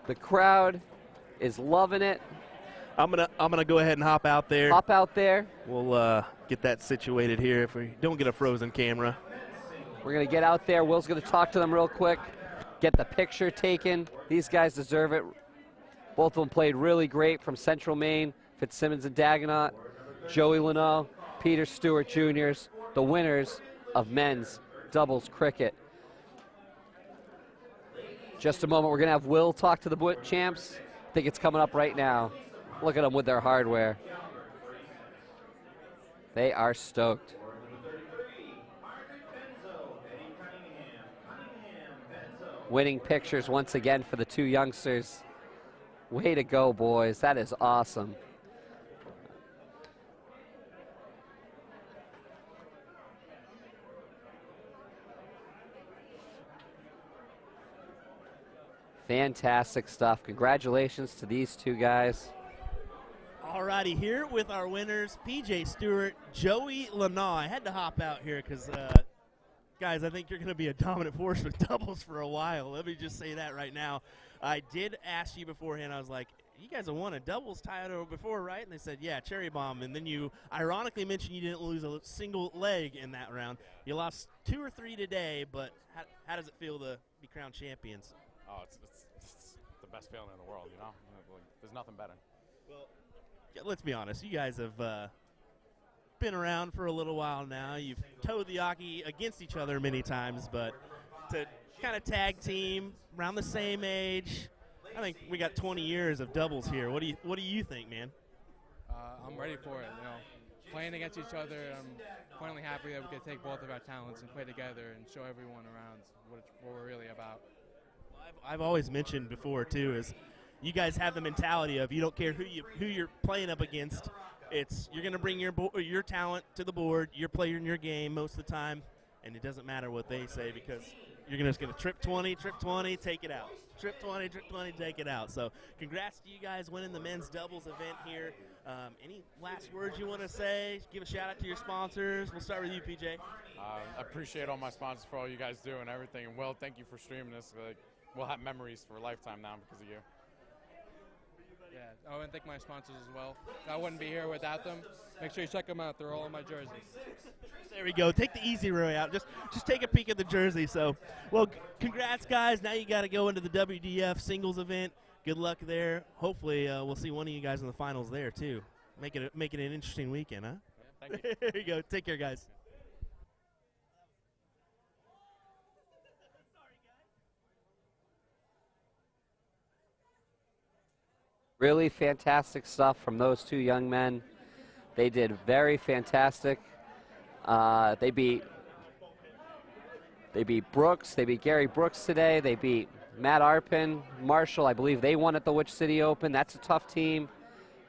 The crowd is loving it. I'm gonna go ahead and hop out there. Hop out there. We'll get that situated here if we don't get a frozen camera. We're gonna get out there. Will's gonna talk to them real quick, get the picture taken. These guys deserve it. Both of them played really great from Central Maine. Fitzsimmons and Dagenot, Joey Leno, Peter Stewart Jr.'s, the winners of men's doubles cricket. Just a moment, we're gonna have Will talk to the champs. I think it's coming up right now. Look at them with their hardware. They are stoked. Winning pictures once again for the 2 youngsters. Way to go, boys. That is awesome. Fantastic stuff. Congratulations to these 2 guys. Alrighty, here with our winners, PJ Stewart, Joey Leno. I had to hop out here because, guys, I think you're going to be a dominant force with doubles for a while. Let me just say that right now. I did ask you beforehand. I was like, you guys have won a doubles title before, right? And they said, yeah, Cherry Bomb. And then you ironically mentioned you didn't lose a single leg in that round. You lost 2 or 3 today, but how does it feel to be crowned champions? Oh, it's the best feeling in the world, you know? There's nothing better. Well, let's be honest. You guys have been around for a little while now. You've towed the Aki against each other many times, but to kind of tag team around the same age, I think we got 20 years of doubles here. What do you think, man? I'm ready for it. You know, playing against each other, I'm finally happy that we could take both of our talents and play together and show everyone around what we're really about. I've always mentioned before too is you guys have the mentality of you don't care who you're playing up against. It's you're going to bring your talent to the board. You're playing your game most of the time, and it doesn't matter what they say because You're just going to trip 20, take it out. Trip 20, take it out. So congrats to you guys winning the men's doubles event here. Any last words you want to say? Give a shout out to your sponsors. We'll start with you, PJ. I appreciate all my sponsors for all you guys do and everything. And Will, thank you for streaming this. Like, we'll have memories for a lifetime now because of you. Yeah, I want to thank my sponsors as well. I wouldn't be here without them. Make sure you check them out. They're all in my jerseys. There we go. Take the easy way out. Just take a peek at the jersey. So, well, congrats, guys. Now you got to go into the WDF singles event. Good luck there. Hopefully, we'll see one of you guys in the finals there too. Make it an interesting weekend, huh? Yeah, thank you. There you go. Take care, guys. Really fantastic stuff from those two young men. They did very fantastic. They beat Brooks. They beat Gary Brooks today. They beat Matt Arpin, Marshall. I believe they won at the Witch City Open. That's a tough team.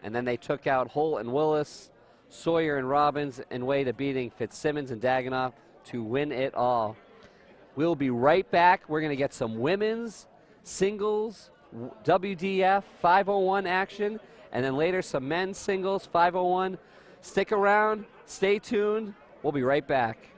And then they took out Holt and Willis, Sawyer and Robbins, and way to beating Fitzsimmons and Dagenham to win it all. We'll be right back. We're going to get some women's singles WDF 501 action, and then later some men's singles 501. Stick around, stay tuned. We'll be right back.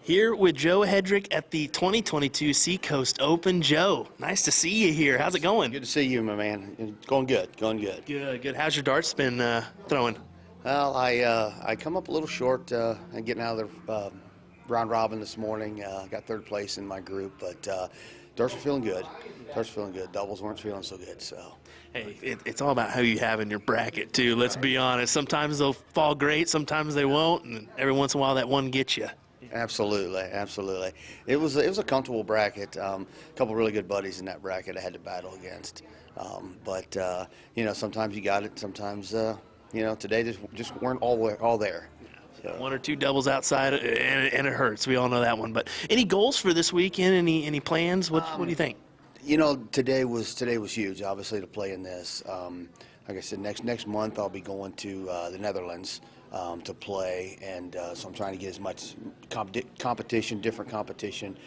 Here with Joe Hedrick at the 2022 Seacoast Open. Joe, nice to see you here. How's it going? Good to see you, my man. It's going good, going good. Good. How's your darts been throwing? Well, I come up a little short and getting out of the round robin this morning. Got third place in my group, but darts are feeling good. Doubles weren't feeling so good, so. Hey, it's all about how you have in your bracket, too. Let's be honest. Sometimes they'll fall great, sometimes they won't, and every once in a while that one gets you. Absolutely. It was a comfortable bracket. A couple really good buddies in that bracket I had to battle against. But sometimes you got it. Sometimes today just weren't all there. So. One or two doubles outside, and it hurts. We all know that one. But any goals for this weekend? Any plans? What do you think? Today was huge. Obviously, to play in this. Like I said, next month I'll be going to the Netherlands. To play, and so I'm trying to get as much competition, different competition,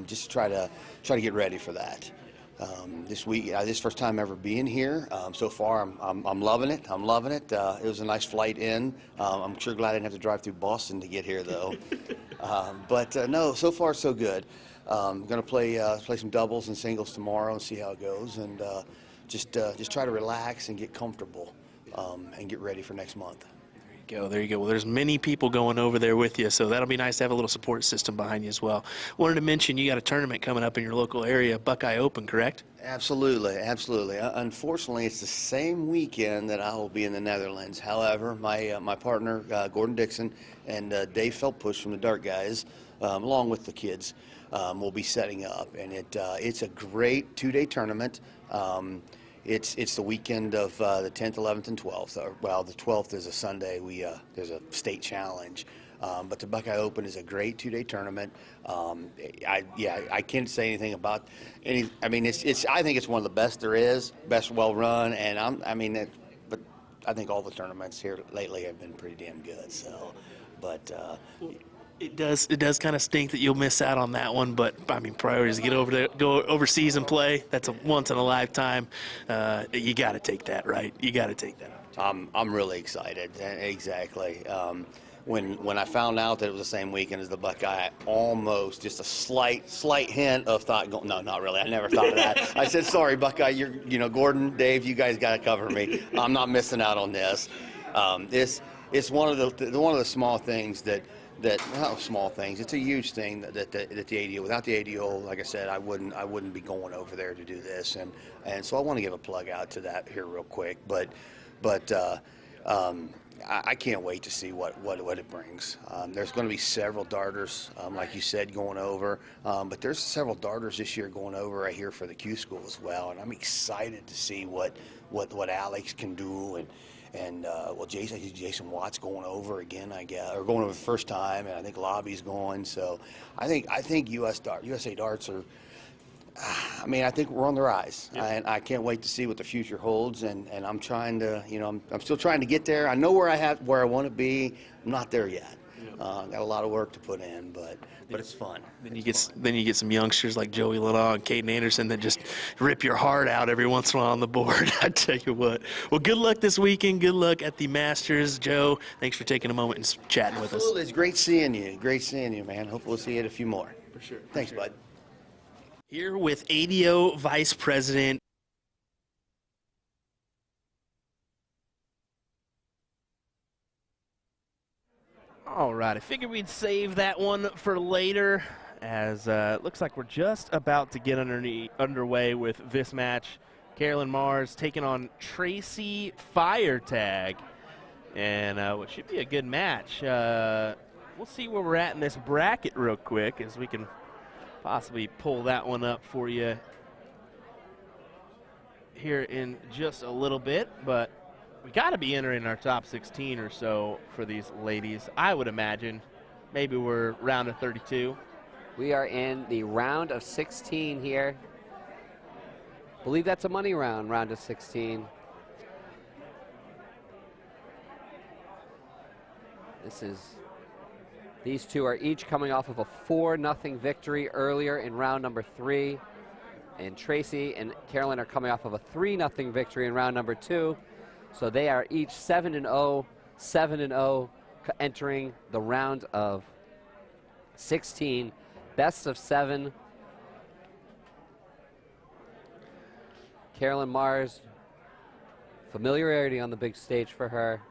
just to try to get ready for that. This week, this first time ever being here. So far, I'm loving it. It was a nice flight in. I'm sure glad I didn't have to drive through Boston to get here, though. But no, so far so good. I'm gonna play some doubles and singles tomorrow and see how it goes, and just try to relax and get comfortable and get ready for next month. There you go. Well, there's many people going over there with you, so that'll be nice to have a little support system behind you as well. Wanted to mention you got a tournament coming up in your local area, Buckeye Open, correct? Absolutely. Unfortunately, it's the same weekend that I will be in the Netherlands. However, my partner, Gordon Dixon, and Dave Feldpush from the Dart Guys, along with the kids, will be setting up. And it's a great two-day tournament. It's the weekend of the 10th, 11th, and 12th. Well, the 12th is a Sunday. There's a state challenge. But the Buckeye Open is a great two-day tournament. I can't say anything about any. I mean, I think it's one of the best there is, best well-run, and but I think all the tournaments here lately have been pretty damn good. So, but. It does kind of stink that you'll miss out on that one, but I mean, priorities to get over there, go overseas and play. That's a once in a lifetime. You got to take that, right? You got to take that. I'm really excited. Exactly. When I found out that it was the same weekend as the Buckeye, I almost just a slight hint of thought. No, not really. I never thought of that. I said, sorry, Buckeye. Gordon, Dave, you guys got to cover me. I'm not missing out on this. It's one of the small things that that small things. It's a huge thing that the ADO. Without the ADO, like I said, I wouldn't be going over there to do this, and so I want to give a plug out to that here real quick. But I can't wait to see what it brings. There's going to be several darters, like you said, going over, but there's several darters this year going over right here for the Q School as well, and I'm excited to see what Alex can do, and well, Jason Watt's going over again, I guess, or going over the first time, and I think Lobby's going. So I think USA Darts are. I mean, I think we're on the rise, and I can't wait to see what the future holds. And I'm trying to, I'm still trying to get there. I know where I want to be. I'm not there yet. Got a lot of work to put in, but it's fun. Then you get some youngsters like Joey Lanaugh and Caden Anderson that just rip your heart out every once in a while on the board. I tell you what. Well, good luck this weekend. Good luck at the Masters, Joe. Thanks for taking a moment and chatting with us. Absolutely. It's great seeing you. Great seeing you, man. Hopefully we'll see you at a few more. For sure. Thanks, bud. Here with ADO Vice President all right, I figured we'd save that one for later, as it looks like we're just about to get underway with this match. Carolyn Mars taking on Tracy Firetag, and what should be a good match. We'll see where we're at in this bracket real quick, as we can possibly pull that one up for you here in just a little bit, but we got to be entering our top 16 or so for these ladies, I would imagine. Maybe we're round of 32. We are in the round of 16 here. Believe that's a money round of 16. These two are each coming off of a 4-0 victory earlier in round number 3. And Tracy and Carolyn are coming off of a 3-0 victory in round number 2. So they are each 7-0, 7-0, entering the round of 16. Best of 7. Carolyn Mars, familiarity on the big stage for her.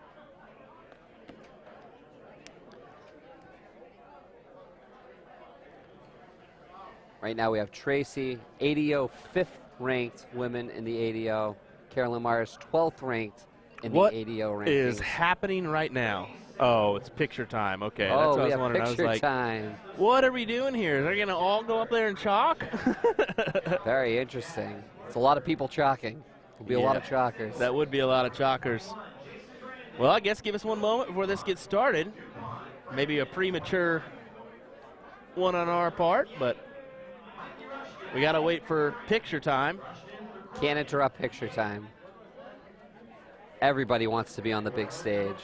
Right now we have Tracy, ADO 5th ranked women in the ADO. Carolyn Mars 12th ranked in the ADO rankings. What is happening right now? Oh, it's picture time. Okay, that's oh, what I was we have wondering. picture I was like, time. What are we doing here? Are they going to all go up there and chalk? Very interesting. It's a lot of people chalking. Will be a lot of chalkers. That would be a lot of chalkers. Well, I guess give us one moment before this gets started. Maybe a premature one on our part, but we got to wait for picture time. Can't interrupt picture time. Everybody wants to be on the big stage.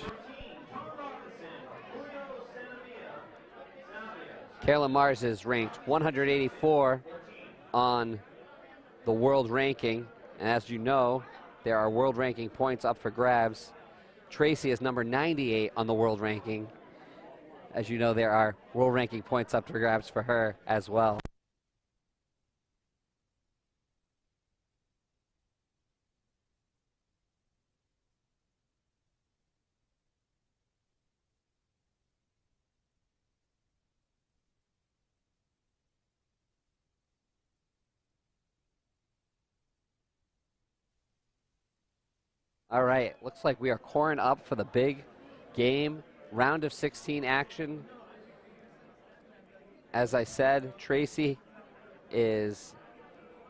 Carolyn Mars is ranked 184 on the world ranking. And as you know, there are world ranking points up for grabs. Tracy is number 98 on the world ranking. As you know, there are world ranking points up for grabs for her as well. All right, looks like we are coring up for the big game, round of 16 action. As I said, Tracy is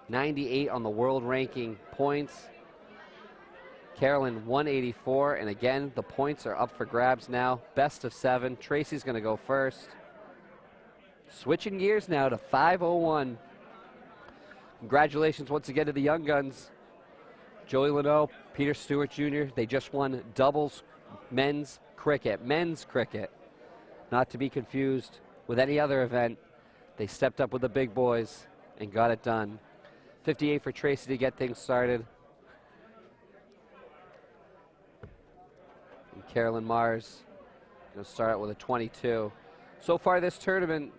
98 on the world ranking points. Carolyn 184, and again, the points are up for grabs now. Best of 7. Tracy's going to go first. Switching gears now to 501. Congratulations once again to the Young Guns. Joey Lanaugh, Peter Stuart Jr., they just won doubles men's cricket. Not to be confused with any other event. They stepped up with the big boys and got it done. 58 for Tracy to get things started. And Carolyn Mars going to start out with a 22. So far this tournament,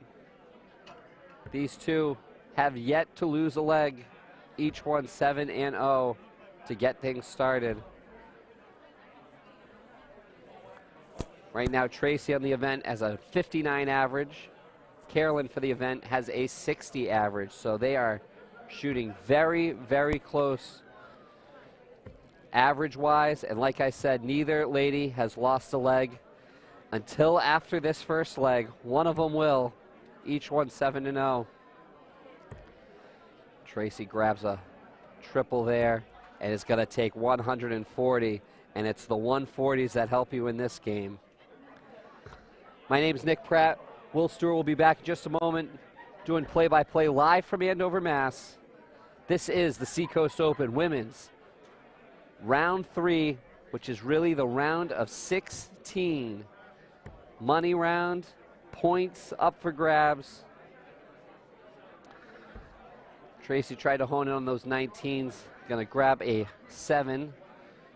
these two have yet to lose a leg. Each one 7-0. To get things started. Right now, Tracy on the event has a 59 average. Carolyn for the event has a 60 average. So they are shooting very, very close average-wise. And like I said, neither lady has lost a leg until after this first leg. One of them will. Each one 7-0. Tracy grabs a triple there and is going to take 140. And it's the 140s that help you in this game. My name's Nick Pratt. Will Stewart will be back in just a moment doing play-by-play live from Andover, Mass. This is the Seacoast Open Women's Round 3, which is really the round of 16. Money round, points up for grabs. Tracy tried to hone in on those 19s. Going to grab a 7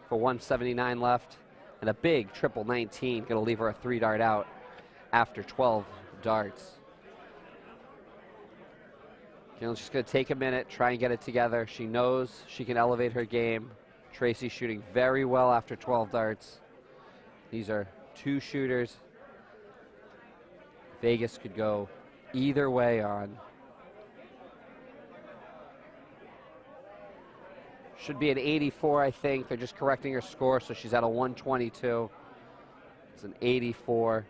for 179 left. And a big triple 19. Going to leave her a 3-dart out after 12 darts. Carolyn's just going to take a minute, try and get it together. She knows she can elevate her game. Tracy shooting very well after 12 darts. These are two shooters Vegas could go either way on. Should be an 84, I think. They're just correcting her score, so she's at a 122. It's an 84.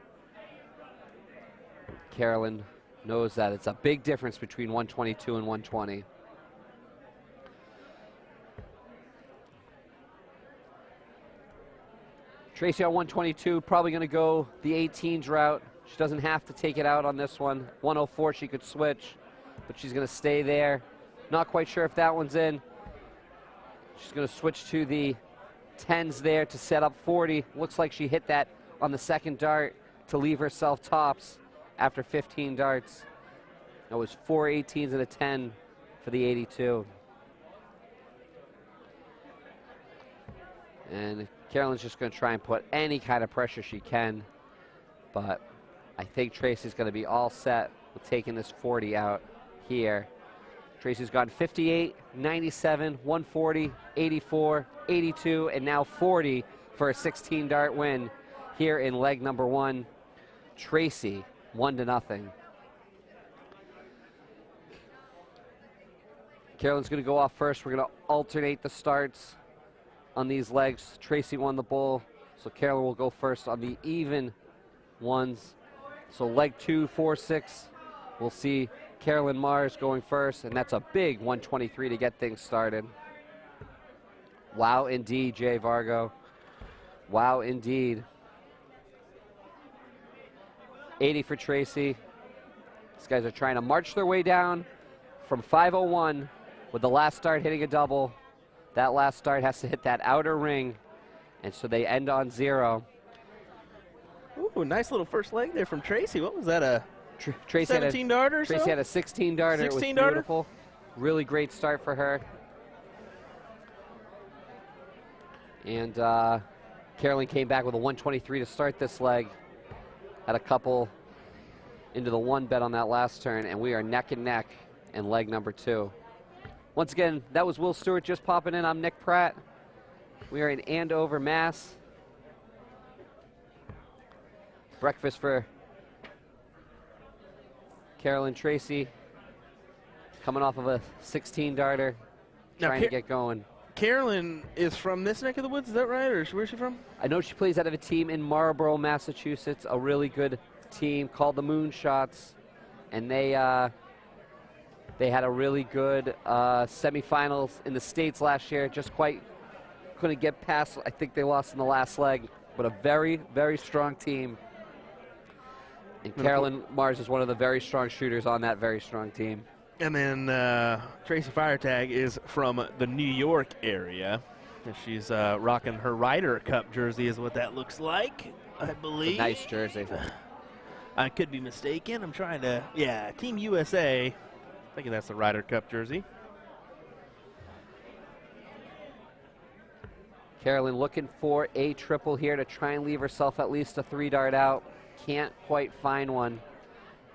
Carolyn knows that. It's a big difference between 122 and 120. Tracy on 122, probably going to go the 18s route. She doesn't have to take it out on this one. 104, she could switch, but she's going to stay there. Not quite sure if that one's in. She's going to switch to the 10s there to set up 40. Looks like she hit that on the second dart to leave herself tops after 15 darts. That was 4 18s and a 10 for the 82. And Carolyn's just going to try and put any kind of pressure she can, but I think Tracy's going to be all set with taking this 40 out here. Tracy's gone 58, 97, 140, 84, 82, and now 40 for a 16-dart win here in leg number 1. Tracy 1-0. Carolyn's going to go off first. We're going to alternate the starts on these legs. Tracy won the bull, so Carolyn will go first on the even ones. So leg 2, 4, 6, we'll see Carolyn Mars going first, and that's a big 123 to get things started. Wow, indeed, Jay Vargo. Wow, indeed. 80 for Tracy. These guys are trying to march their way down from 501 with the last start hitting a double. That last start has to hit that outer ring, and so they end on 0. Ooh, nice little first leg there from Tracy. What was that, a Tracy 17-darter or so? Tracy had a 16-darter. It was beautiful. Really great start for her. And Carolyn came back with a 123 to start this leg. Had a couple into the 1 bet on that last turn, and we are neck and neck in leg number 2. Once again, that was Will Stewart just popping in. I'm Nick Pratt. We are in Andover, Mass. Breakfast for Carolyn Tracy, coming off of a 16-darter, trying to get going. Carolyn is from this neck of the woods, is that right? Or where's she from? I know she plays out of a team in Marlborough, Massachusetts, a really good team called the Moonshots, and they had a really good semifinals in the States last year. Just quite couldn't get past. I think they lost in the last leg, but a very, very strong team. And Carolyn Mars is one of the very strong shooters on that very strong team. And then Tracy Firetag is from the New York area. And she's rocking her Ryder Cup jersey is what that looks like, I believe. It's a nice jersey. I could be mistaken. I'm trying to, yeah, Team USA. Thinking that's the Ryder Cup jersey. Carolyn looking for a triple here to try and leave herself at least a 3-dart out. Can't quite find one.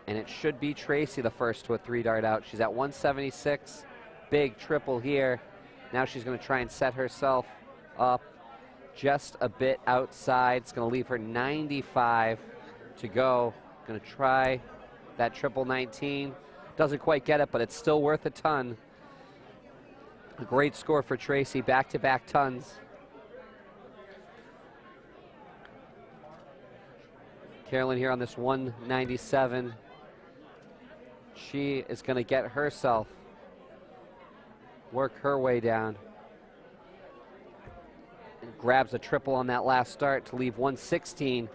And it should be Tracy the first to a 3-dart out. She's at 176. Big triple here. Now she's going to try and set herself up just a bit outside. It's going to leave her 95 to go. Going to try that triple 19. Doesn't quite get it, but it's still worth a ton. A great score for Tracy, back-to-back tons. Carolyn here on this 197. She is going to get herself, work her way down. And grabs a triple on that last start to leave 116.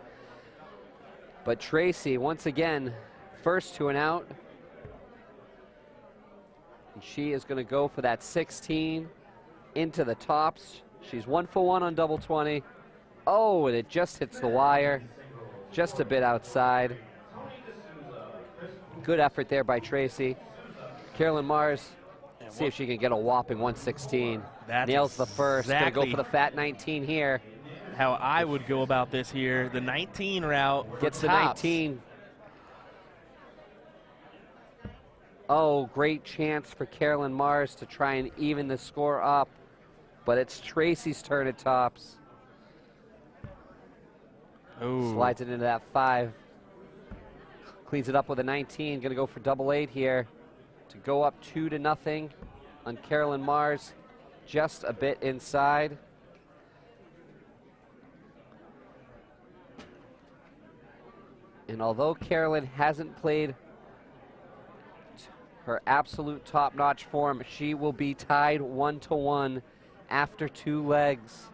But Tracy, once again, first to an out. And she is going to go for that 16 into the tops. She's 1 for 1 on double 20. Oh, and it just hits the wire. Just a bit outside. Good effort there by Tracy. Carolyn Mars, see if she can get a whopping 116. Nails the first. Gonna go for the fat 19 here. How I would go about this here. The 19 route gets the tops. 19. Oh, great chance for Carolyn Mars to try and even the score up. But it's Tracy's turn at tops. Ooh. Slides it into that 5. Cleans it up with a 19. Going to go for double 8 here to go up 2-0 on Carolyn Mars. Just a bit inside. And although Carolyn hasn't played her absolute top-notch form, she will be tied 1-1 after 2 legs.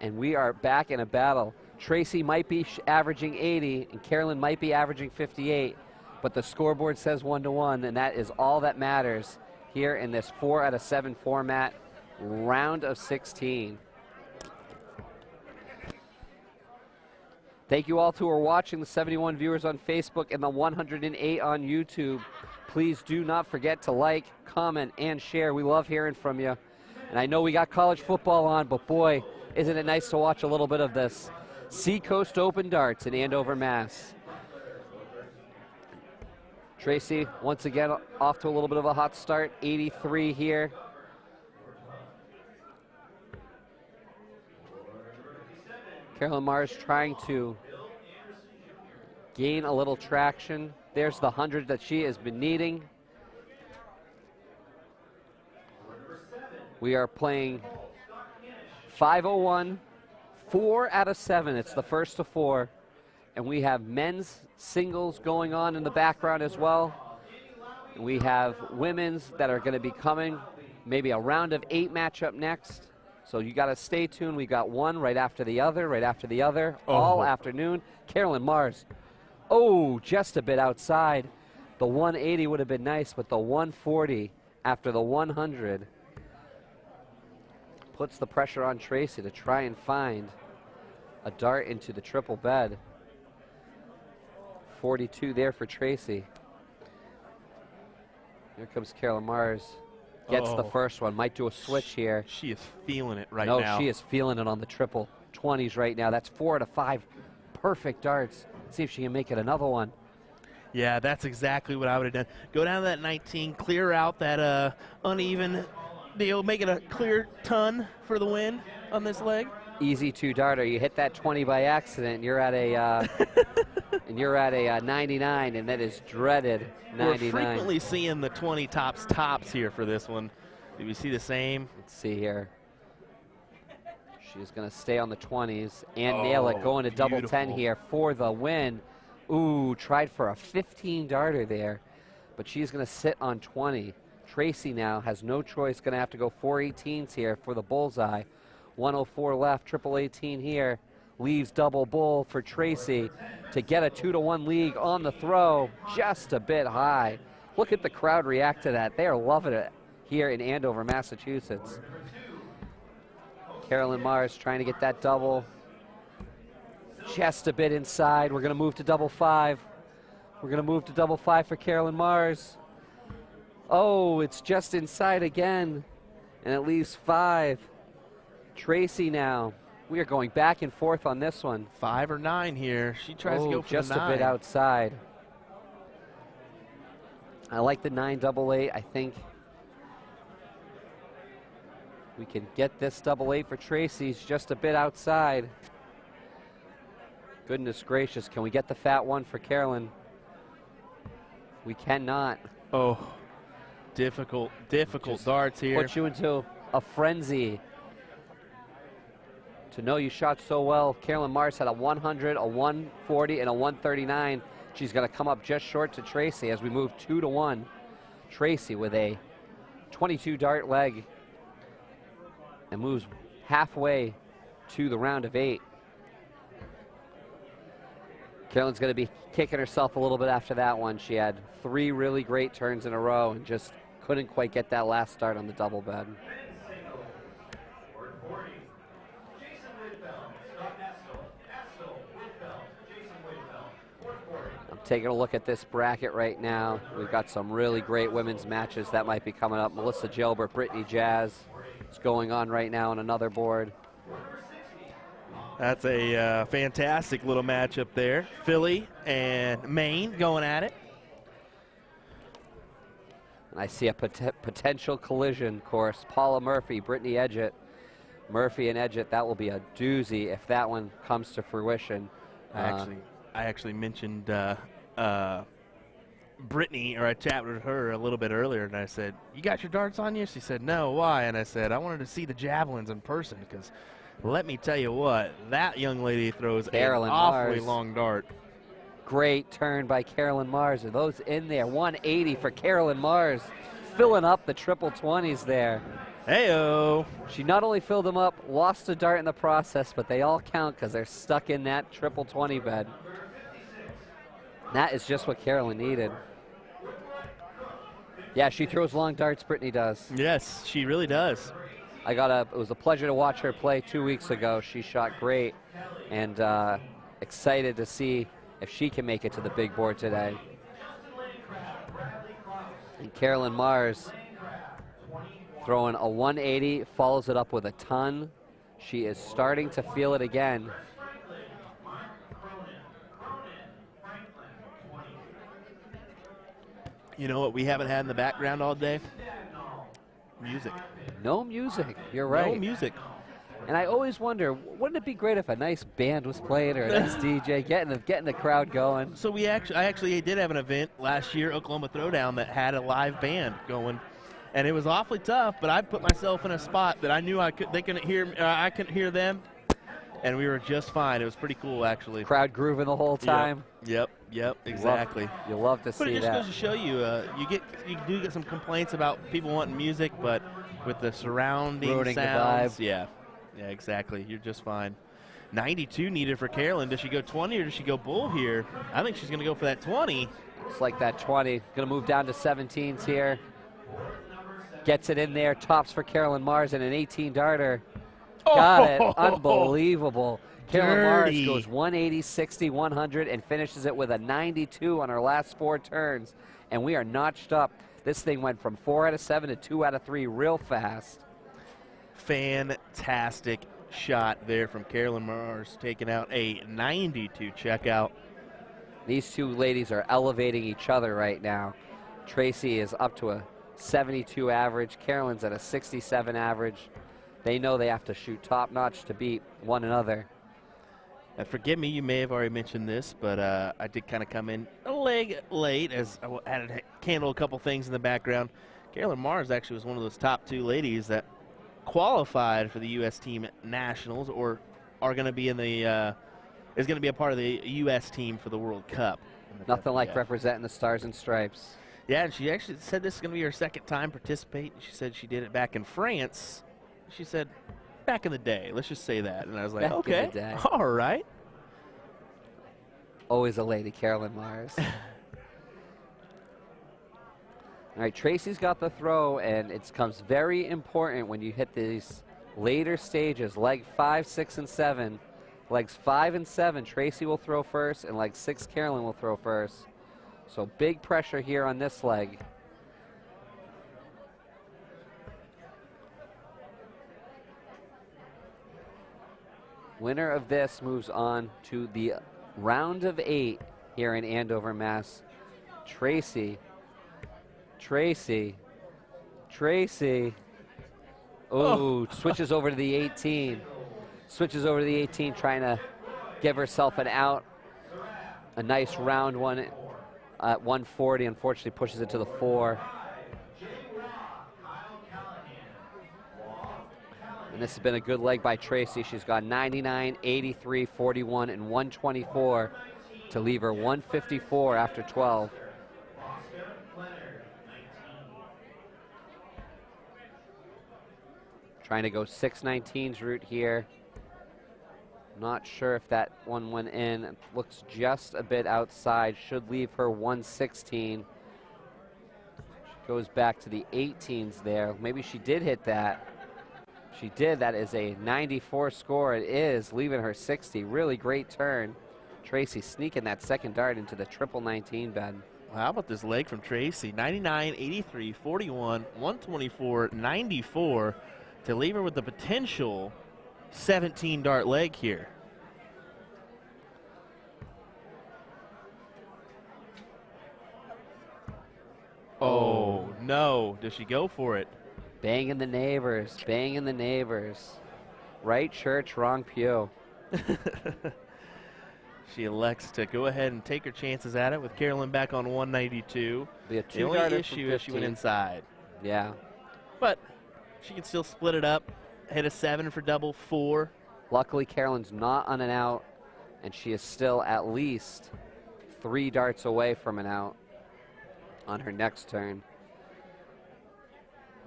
And we are back in a battle. Tracy might be averaging 80, and Carolyn might be averaging 58, but the scoreboard says 1-1, and that is all that matters here in this 4 out of 7 format, round of 16. Thank you all who are watching, the 71 viewers on Facebook and the 108 on YouTube. Please do not forget to like, comment, and share. We love hearing from you. And I know we got college football on, but boy, isn't it nice to watch a little bit of this. Seacoast Open darts in Andover, Mass. Tracy, once again, off to a little bit of a hot start. 83 here. Carolyn Mars trying to gain a little traction. There's the 100 that she has been needing. We are playing 501, 4 out of 7. It's the first of 4. And we have men's singles going on in the background as well. And we have women's that are going to be coming. Maybe a round of 8 matchup next. So you got to stay tuned. We got one right after the other, all afternoon. Carolyn Mars. Oh, just a bit outside. The 180 would have been nice, but the 140 after the 100 puts the pressure on Tracy to try and find a dart into the triple bed. 42 there for Tracy. Here comes Carolyn Mars. Gets the first one. Might do a switch here. She is feeling it right now. No, she is feeling it on the triple 20s right now. That's 4 out of 5 perfect darts. See if she can make it another one. Yeah, that's exactly what I would have done. Go down to that 19, clear out that uneven deal, make it a clear ton for the win on this leg. Easy 2-darter. You hit that 20 by accident, and you're at a and you're at a 99, and that is dreaded 99. We're frequently seeing the 20 tops here for this one. Do we see the same? Let's see here. She's going to stay on the 20s and nail it, going to double 10 here for the win. Ooh, tried for a 15-darter there, but she's going to sit on 20. Tracy now has no choice, going to have to go 4 18s here for the bullseye. 104 left, triple 18 here. Leaves double bull for Tracy to get a 2-1 lead on the throw, just a bit high. Look at the crowd react to that. They are loving it here in Andover, Massachusetts. Carolyn Mars trying to get that double. Just a bit inside. We're going to move to double 5. We're going to move to double 5 for Carolyn Mars. Oh, it's just inside again, and it leaves 5. Tracy now. We are going back and forth on this one. 5 or 9 here. She tries to go for just the 9. a bit outside. I like the 9 double 8. I think We can get this double-8 for Tracy's just a bit outside. Goodness gracious, can we get the fat one for Carolyn? We cannot. Oh, difficult Just darts here. Put you into a frenzy. To know you shot so well, Carolyn Mars had a 100, a 140, and a 139. She's going to come up just short to Tracy as we move 2-1. Tracy with a 22 dart leg and moves halfway to the round of 8. Carolyn's going to be kicking herself a little bit after that one. She had 3 really great turns in a row and just couldn't quite get that last start on the double bed. I'm taking a look at this bracket right now. We've got some really great women's matches that might be coming up. Melissa Gilbert, Brittany Jazz is going on right now on another board. That's a fantastic little matchup there. Philly and Maine going at it. And I see a potential collision course. Paula Murphy, Brittany Edgett. Murphy and Edgett, that will be a doozy if that one comes to fruition. I actually mentioned Brittany, or I chatted with her a little bit earlier, and I said, "You got your darts on you?" She said, "No, why?" And I said, "I wanted to see the javelins in person, because let me tell you what, that young lady throws an awfully long dart." Great turn by Carolyn Mars. Are those in there? 180 for Carolyn Mars, filling up the triple 20s there. Hey-o. She not only filled them up, lost a dart in the process, but they all count because they're stuck in that triple 20 bed. That is just what Carolyn needed. Yeah, she throws long darts, Brittany does. Yes, she really does. It was a pleasure to watch her play 2 weeks ago. She shot great, and excited to see if she can make it to the big board today. And Carolyn Mars throwing a 180, follows it up with a ton. She is starting to feel it again. You know what we haven't had in the background all day? Music. No music, you're right. No music. And I always wonder, wouldn't it be great if a nice band was playing, or a nice DJ getting the crowd going? So I actually did have an event last year, Oklahoma Throwdown, that had a live band going, and it was awfully tough. But I put myself in a spot that I knew I couldn't hear them, and we were just fine. It was pretty cool, actually. Crowd grooving the whole time. Yep, exactly. You love to see that. But it just goes to show you, you do get some complaints about people wanting music, but with the surrounding ruining sounds, the vibe. Yeah, exactly. You're just fine. 92 needed for Carolyn. Does she go 20 or does she go bull here? I think she's going to go for that 20. It's like that 20. Going to move down to 17s here. Gets it in there. Tops for Carolyn Mars and an 18 darter. Got it. Unbelievable. Carolyn Mars goes 180, 60, 100 and finishes it with a 92 on her last 4 turns. And we are notched up. This thing went from 4 out of 7 to 2 out of 3 real fast. Fantastic shot there from Carolyn Mars, taking out a 92 checkout. These two ladies are elevating each other right now. Tracy is up to a 72 average. Carolyn's at a 67 average. They know they have to shoot top notch to beat one another. And forgive me, you may have already mentioned this, but I did kind of come in a leg late as I had to handle a couple things in the background. Carolyn Mars actually was one of those top 2 ladies that qualified for the U.S. team nationals, or are going to be in the is going to be a part of the U.S. team for the World Cup. Nothing like representing the Stars and Stripes. Yeah, and she actually said this is going to be her second time participating. She said she did it back in France. She said back in the day. Let's just say that. And I was like, back okay, in the day. All right. Always a lady, Carolyn Mars. All right, Tracy's got the throw, and it becomes very important when you hit these later stages, leg 5, 6, and 7. Legs 5 and 7, Tracy will throw first, and leg 6, Carolyn will throw first. So big pressure here on this leg. Winner of this moves on to the round of 8 here in Andover, Mass. Tracy. Oh, switches over to the 18. Switches over to the 18, trying to give herself an out. A nice round one at 140, unfortunately pushes it to the 4. And this has been a good leg by Tracy. She's got 99, 83, 41, and 124 to leave her 154 after 12. Trying to go 619's route here. Not sure if that one went in. It looks just a bit outside. Should leave her 116. She goes back to the 18s there. Maybe she did hit that. She did. That is a 94 score. It is, leaving her 60. Really great turn. Tracy sneaking that second dart into the triple 19 bed. Well, how about this leg from Tracy? 99, 83, 41, 124, 94 to leave her with the potential 17 dart leg here. Oh, no. Does she go for it? Banging the neighbors, banging the neighbors. Right church, wrong pew. She elects to go ahead and take her chances at it with Carolyn back on 192. Be a The only two-darter issue is she went 15. inside. Yeah. But she can still split it up, hit a 7 for double 4. Luckily, Carolyn's not on an out, and she is still at least 3 darts away from an out on her next turn.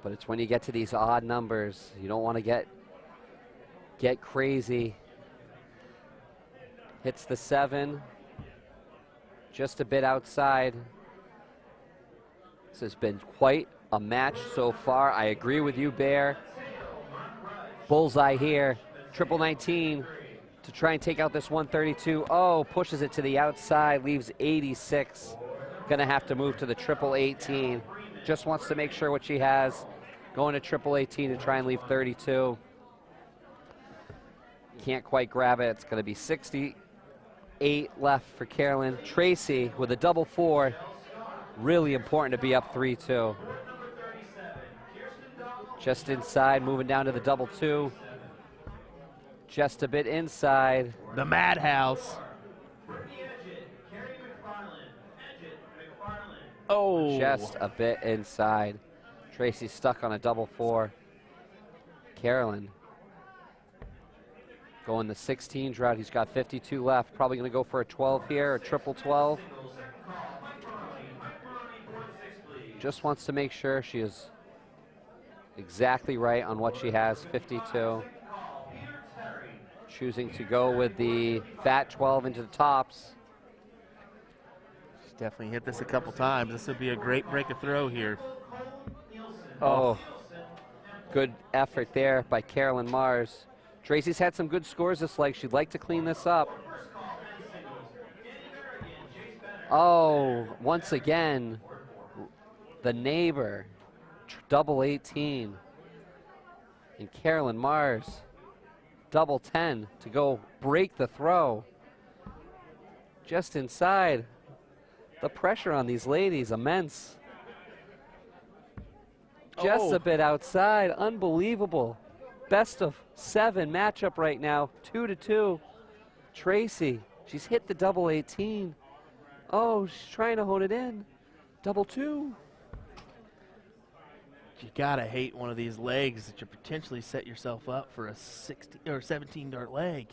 But it's when you get to these odd numbers, you don't want to get crazy. Hits the 7, just a bit outside. This has been quite a match so far. I agree with you, Bear. Bullseye here, triple 19 to try and take out this 132. Oh, pushes it to the outside, leaves 86. Gonna have to move to the triple 18. Just wants to make sure what she has. Going to triple 18 to try and leave 32. Can't quite grab it. It's gonna be 68 left for Carolyn. Tracy with a double 4. Really important to be up 3-2. Just inside, moving down to the double 2. Just a bit inside. The madhouse. Oh. Just a bit inside. Tracy stuck on a double 4. Carolyn going the 16s route. He's got 52 left. Probably going to go for a 12 here, a triple 12. Just wants to make sure she is exactly right on what she has, 52. Choosing to go with the fat 12 into the tops. She's definitely hit this a couple times. This would be a great break of throw here. Oh, good effort there by Carolyn Mars. Tracy's had some good scores this leg. She'd like to clean this up. Oh, once again, the neighbor, double 18. And Carolyn Mars, double 10 to go break the throw. Just inside. The pressure on these ladies, immense. Just a bit outside, unbelievable. Best of 7 matchup right now, 2-2. Tracy, she's hit the double 18. Oh, she's trying to hold it in. Double 2. You gotta hate one of these legs that you potentially set yourself up for a 16 or 17 dart leg.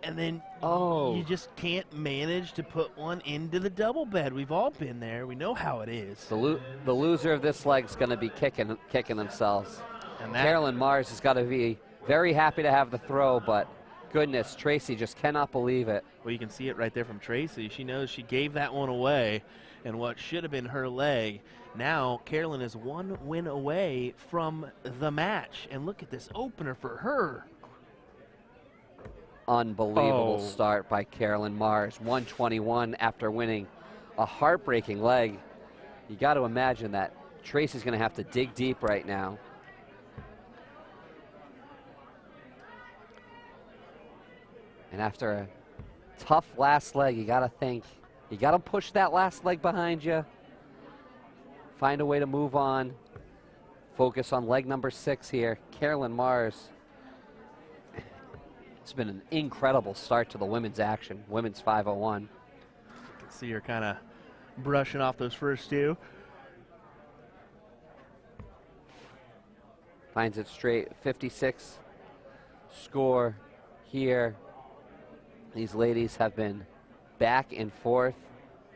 And then you just can't manage to put one into the double bed. We've all been there. We know how it is. The loser of this leg's going to be kicking themselves. And Carolyn Mars has got to be very happy to have the throw, but goodness, Tracy just cannot believe it. Well, you can see it right there from Tracy. She knows she gave that one away, and what should have been her leg. Now Carolyn is 1 win away from the match. And look at this opener for her. Unbelievable start by Carolyn Mars. 121 after winning a heartbreaking leg. You got to imagine that Tracy's going to have to dig deep right now. And after a tough last leg, you got to think, you got to push that last leg behind you. Find a way to move on. Focus on leg number 6 here. Carolyn Mars. It's been an incredible start to the women's action. Women's 501. You can see her kind of brushing off those first two. Finds it straight. 56 score here. These ladies have been back and forth.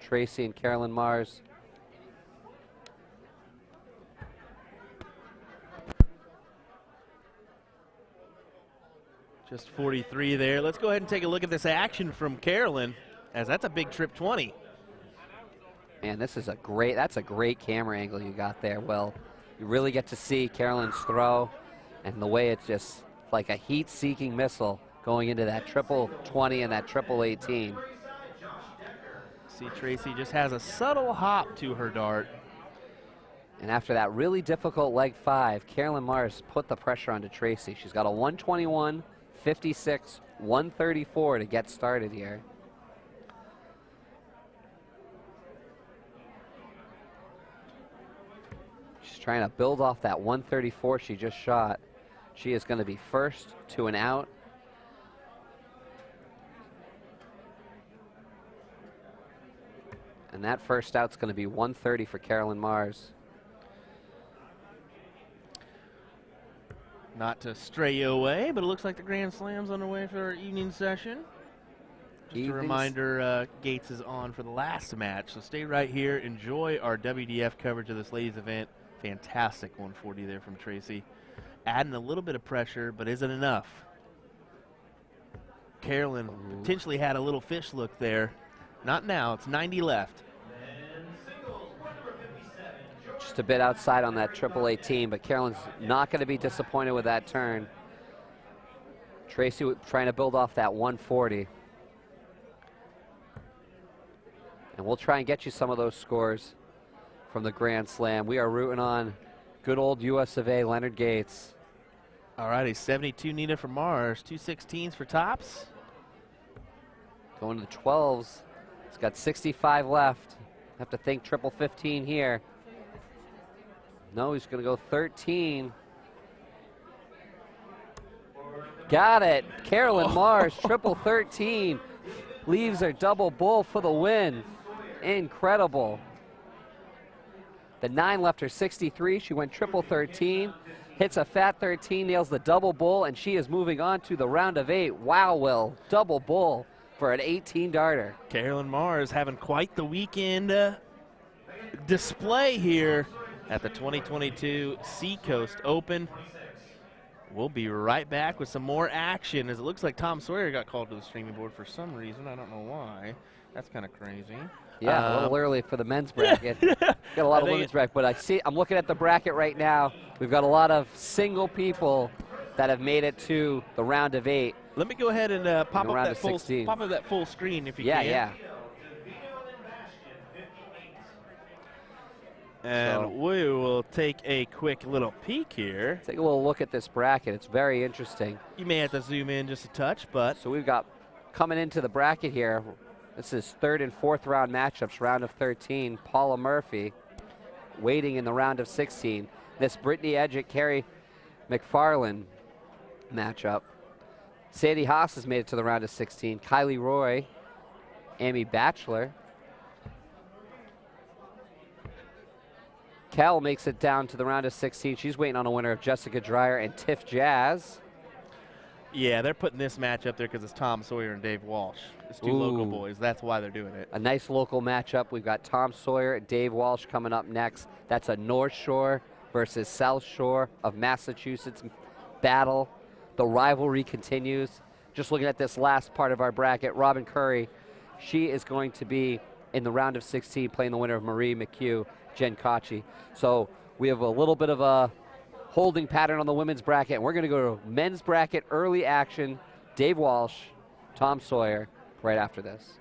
Tracy and Carolyn Mars. Just 43 there. Let's go ahead and take a look at this action from Carolyn, as that's a big trip 20. Man, that's a great camera angle you got there. Well, you really get to see Carolyn's throw and the way it's just like a heat-seeking missile going into that triple 20 and that triple 18. See, Tracy just has a subtle hop to her dart. And after that really difficult leg 5, Carolyn Mars put the pressure onto Tracy. She's got a 121, 56, 134 to get started here. She's trying to build off that 134 she just shot. She is going to be first to an out. And that first out's going to be 130 for Carolyn Mars. Not to stray you away, but it looks like the Grand Slam's underway for our evening session. Just a reminder, Gates is on for the last match, so stay right here. Enjoy our WDF coverage of this ladies' event. Fantastic 140 there from Tracy. Adding a little bit of pressure, but is it enough? Carolyn potentially had a little fish look there. Not now, it's 90 left. Just a bit outside on that triple 18, but Carolyn's not going to be disappointed with that turn. Tracy trying to build off that 140. And we'll try and get you some of those scores from the Grand Slam. We are rooting on good old US of A, Leonard Gates. All righty, 72 Nina for Mars, 216s for tops. Going to the 12s. He's got 65 left. Have to think triple 15 here. No, he's going to go 13. Got it. Carolyn Mars, triple 13. Leaves her double bull for the win. Incredible. The 9 left her 63. She went triple 13. Hits a fat 13, nails the double bull, and she is moving on to the round of 8. Wow, Will. Double bull for an 18 darter. Carolyn Mars having quite the weekend display here at the 2022 Seacoast Open. We'll be right back with some more action, as it looks like Tom Sawyer got called to the streaming board for some reason. I don't know why. That's kind of crazy. Yeah, a little early for the men's bracket. Got a lot of women's bracket, but I'm looking at the bracket right now. We've got a lot of single people that have made it to the round of 8. Let me go ahead and pop up that full screen if you can. Yeah. And we will take a quick little peek here. Take a little look at this bracket. It's very interesting. You may have to zoom in just a touch, but. So we've got coming into the bracket here. This is 3rd and 4th round matchups, round of 13. Paula Murphy waiting in the round of 16. This Brittany Edgett, Carrie McFarland matchup. Sadie Haas has made it to the round of 16. Kylie Roy, Amy Batchelor. Kel makes it down to the round of 16. She's waiting on a winner of Jessica Dreyer and Tiff Jazz. Yeah, they're putting this match up there because it's Tom Sawyer and Dave Walsh. It's two local boys. That's why they're doing it. A nice local matchup. We've got Tom Sawyer and Dave Walsh coming up next. That's a North Shore versus South Shore of Massachusetts battle. The rivalry continues. Just looking at this last part of our bracket, Robin Curry, she is going to be in the round of 16 playing the winner of Marie McHugh, Jen Kochi. So we have a little bit of a holding pattern on the women's bracket, and we're going to go to men's bracket early action. Dave Walsh, Tom Sawyer, right after this.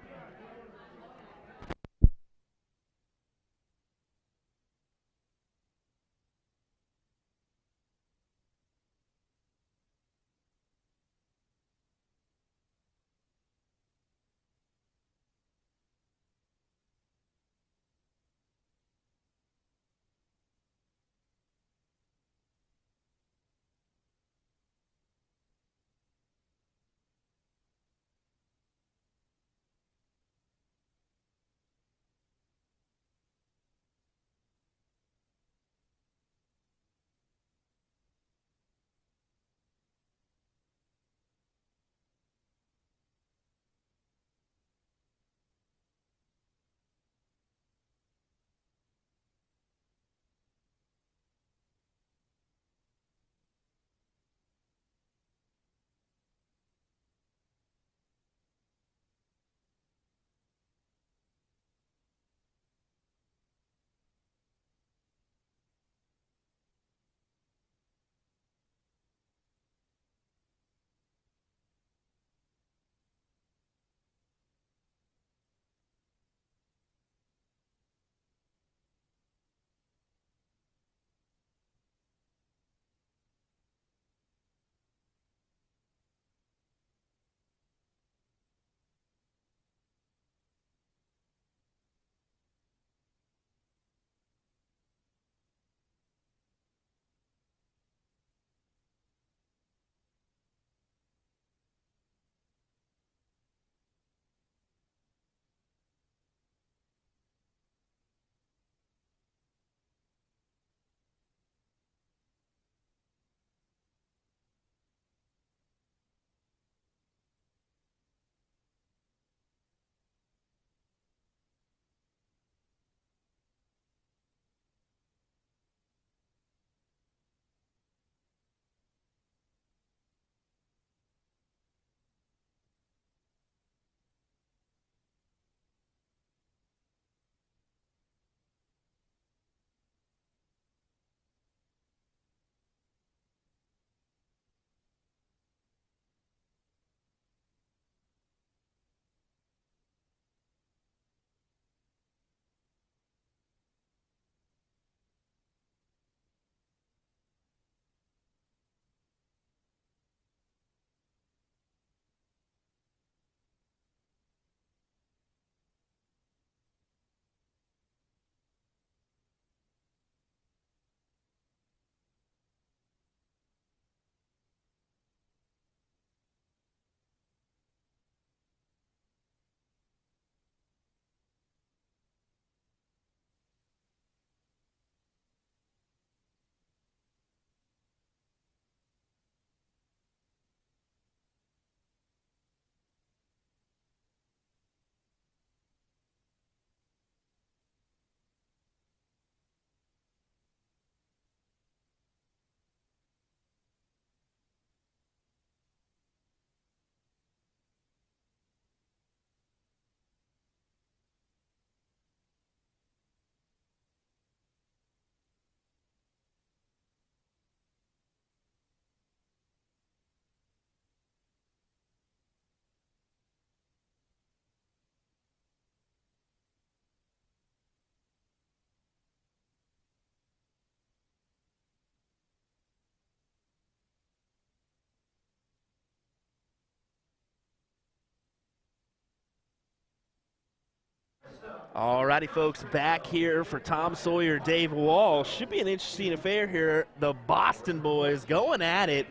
Alrighty, folks, back here for Tom Sawyer, Dave Walsh. Should be an interesting affair here. The Boston boys going at it.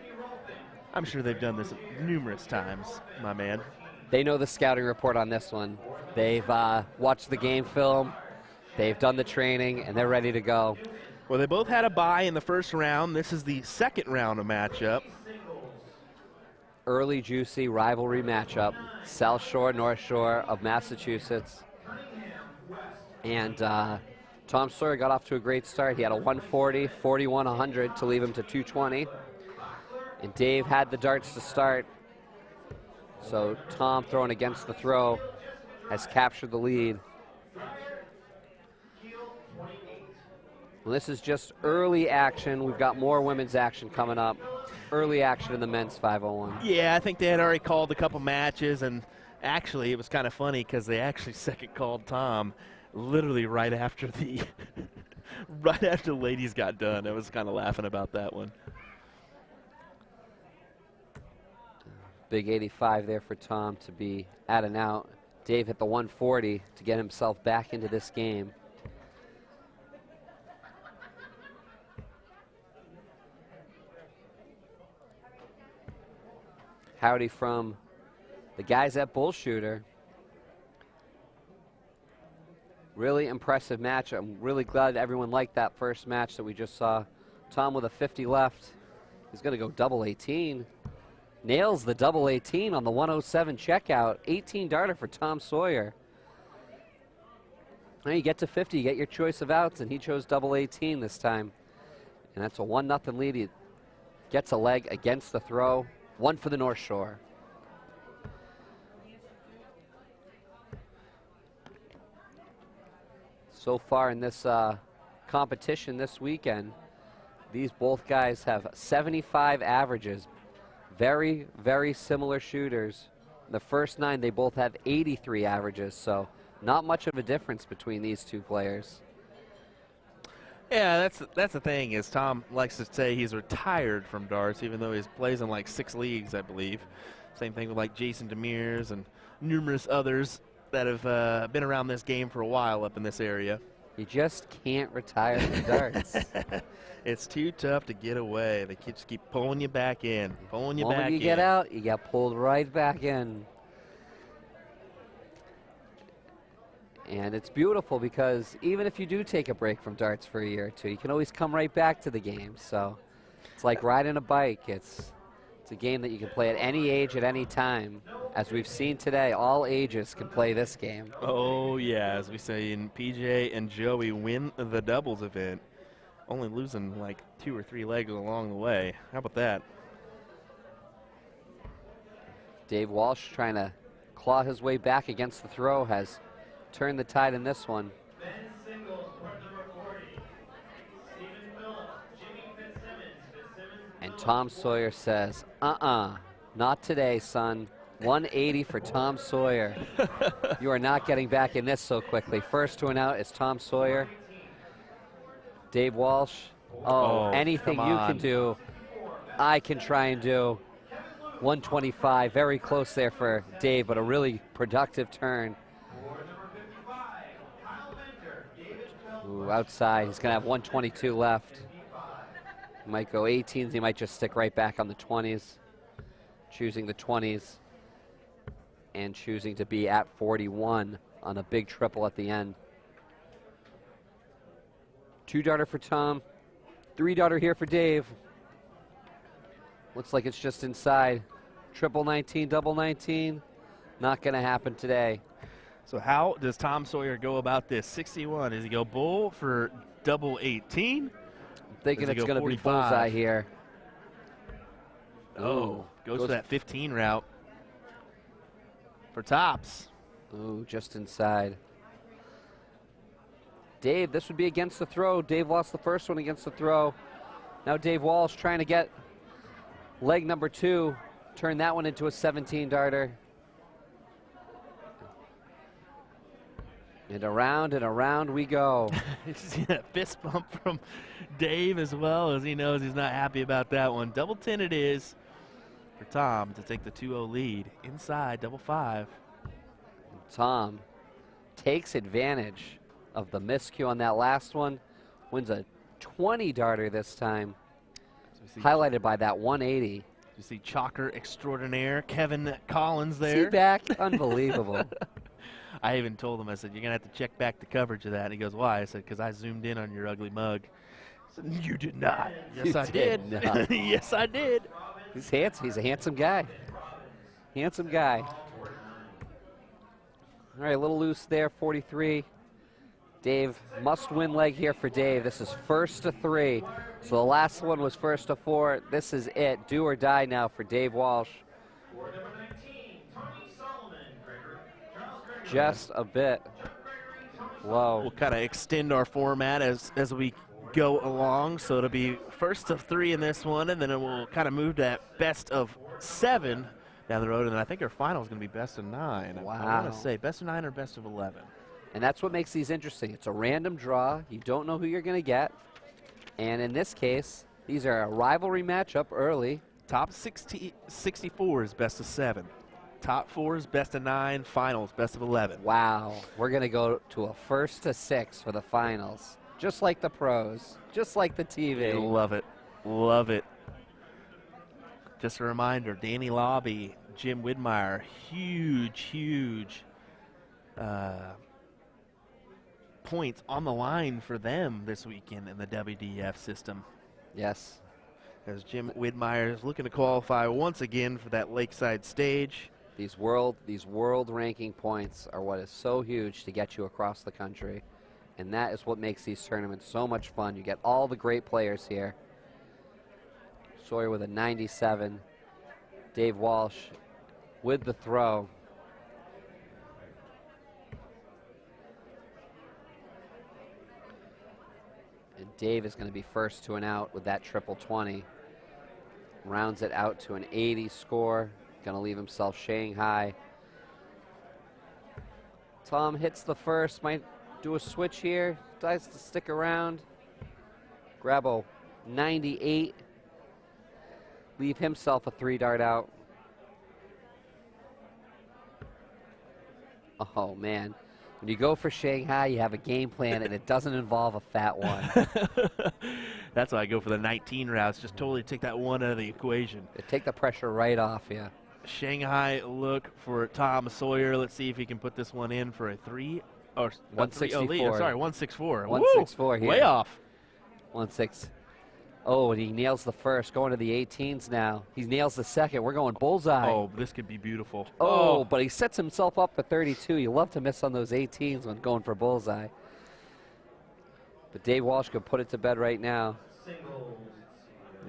I'm sure they've done this numerous times, my man. They know the scouting report on this one. They've watched the game film, they've done the training, and they're ready to go. Well, they both had a bye in the first round. This is the second round of matchup. Early, juicy rivalry matchup. South Shore, North Shore of Massachusetts. And Tom Sawyer got off to a great start. He had a 140, 41, 100 to leave him to 220. And Dave had the darts to start. So Tom, throwing against the throw, has captured the lead. Well, this is just early action. We've got more women's action coming up. Early action in the men's 501. Yeah, I think they had already called a couple matches, and actually it was kind of funny because they actually second called Tom literally right after the right after the ladies got done. I was kind of laughing about that one. Big 85 there for Tom to be at and out. Dave hit the 140 to get himself back into this game. Howdy from the guys at Bullshooter. Really impressive match. I'm really glad everyone liked that first match that we just saw. Tom with a 50 left. He's going to go double 18. Nails the double 18 on the 107 checkout. 18 darter for Tom Sawyer. Now you get to 50, you get your choice of outs, and he chose double 18 this time. And that's a 1-0 lead. He gets a leg against the throw. One for the North Shore. So far in this competition this weekend, these both guys have 75 averages. Very, very similar shooters. In the first 9, they both have 83 averages, so not much of a difference between these two players. Yeah, that's the thing is Tom likes to say he's retired from darts, even though he plays in like 6 leagues, I believe. Same thing with like Jason Demers and numerous others that have been around this game for a while up in this area. You just can't retire from darts. It's too tough to get away. They just keep pulling you back in, pulling you back in. When you get out, you get pulled right back in. And it's beautiful because even if you do take a break from darts for a year or two, you can always come right back to the game. So it's like riding a bike. It's a game that you can play at any age, at any time. As we've seen today, all ages can play this game. Oh, yeah, as we say in PJ and Joey win the doubles event, only losing like 2 or 3 legs along the way. How about that? Dave Walsh trying to claw his way back against the throw, has turned the tide in this one. And Tom Sawyer says, not today, son. 180 for Tom Sawyer. You are not getting back in this so quickly. First to an out is Tom Sawyer. Dave Walsh, anything you can do, I can try and do. 125, very close there for Dave, but a really productive turn. Ooh, outside, he's gonna have 122 left. He might go 18s, he might just stick right back on the 20s. Choosing the 20s and choosing to be at 41 on a big triple at the end. 2-darter for Tom, 3-darter here for Dave. Looks like it's just inside. Triple 19, double 19, not gonna happen today. So how does Tom Sawyer go about this? 61, does he go bull for double 18? I'm thinking it's gonna be bullseye here. Oh, goes for that 15 route for tops. Ooh, just inside. Dave, this would be against the throw. Dave lost the first one against the throw. Now Dave Walsh trying to get leg number 2, turn that one into a 17-darter. And around we go. You see that fist bump from Dave as well, as he knows he's not happy about that one. Double 10 it is for Tom to take the 2-0 lead. Inside, double 5. Tom takes advantage of the miscue on that last one, wins a 20 darter this time, highlighted by that 180. You see Chalker extraordinaire Kevin Collins there. See back? Unbelievable. I even told him, I said, you're going to have to check back the coverage of that. And he goes, why? I said, because I zoomed in on your ugly mug. I said, you did not. Yes, I did. Yes, I did. He's handsome. He's a handsome guy. Handsome guy. All right, a little loose there, 43. Dave, must-win leg here for Dave. This is first to 3. So the last one was first to 4. This is it. Do or die now for Dave Walsh. Just a bit low. We'll kind of extend our format as we go along. So it'll be first of 3 in this one, and then it will kind of move to that best of 7 down the road. And then I think our final is going to be best of 9. Wow. I want to say best of 9 or best of 11. And that's what makes these interesting. It's a random draw. You don't know who you're going to get. And in this case, these are a rivalry matchup early. Top 64 is best of 7. Top 4 is best of 9. Finals, best of 11. Wow. We're going to go to a first to 6 for the finals. Just like the pros. Just like the TV. Love it. Love it. Just a reminder, Danny Lobby, Jim Widmeyer, huge points on the line for them this weekend in the WDF system. Yes. As Jim Widmeyer is looking to qualify once again for that Lakeside stage. These world ranking points are what is so huge to get you across the country. And that is what makes these tournaments so much fun. You get all the great players here. Sawyer with a 97. Dave Walsh with the throw. And Dave is going to be first to an out with that triple 20. Rounds it out to an 80 score. Going to leave himself Shanghai. Tom hits the first. Might do a switch here. Decides to stick around. Grab a 98. Leave himself a 3-dart out. Oh, man. When you go for Shanghai, you have a game plan, and it doesn't involve a fat one. That's why I go for the 19 routes. Just totally take that one out of the equation. Take the pressure right off you. Shanghai look for Tom Sawyer. Let's see if he can put this one in for a 3 or 164. Sorry, 164. 164 here. Way off. 1-6. Oh, and he nails the first, going to the 18s now. He nails the second. We're going bullseye. Oh, this could be beautiful. Oh, but he sets himself up for 32. You love to miss on those 18s when going for bullseye. But Dave Walsh could put it to bed right now.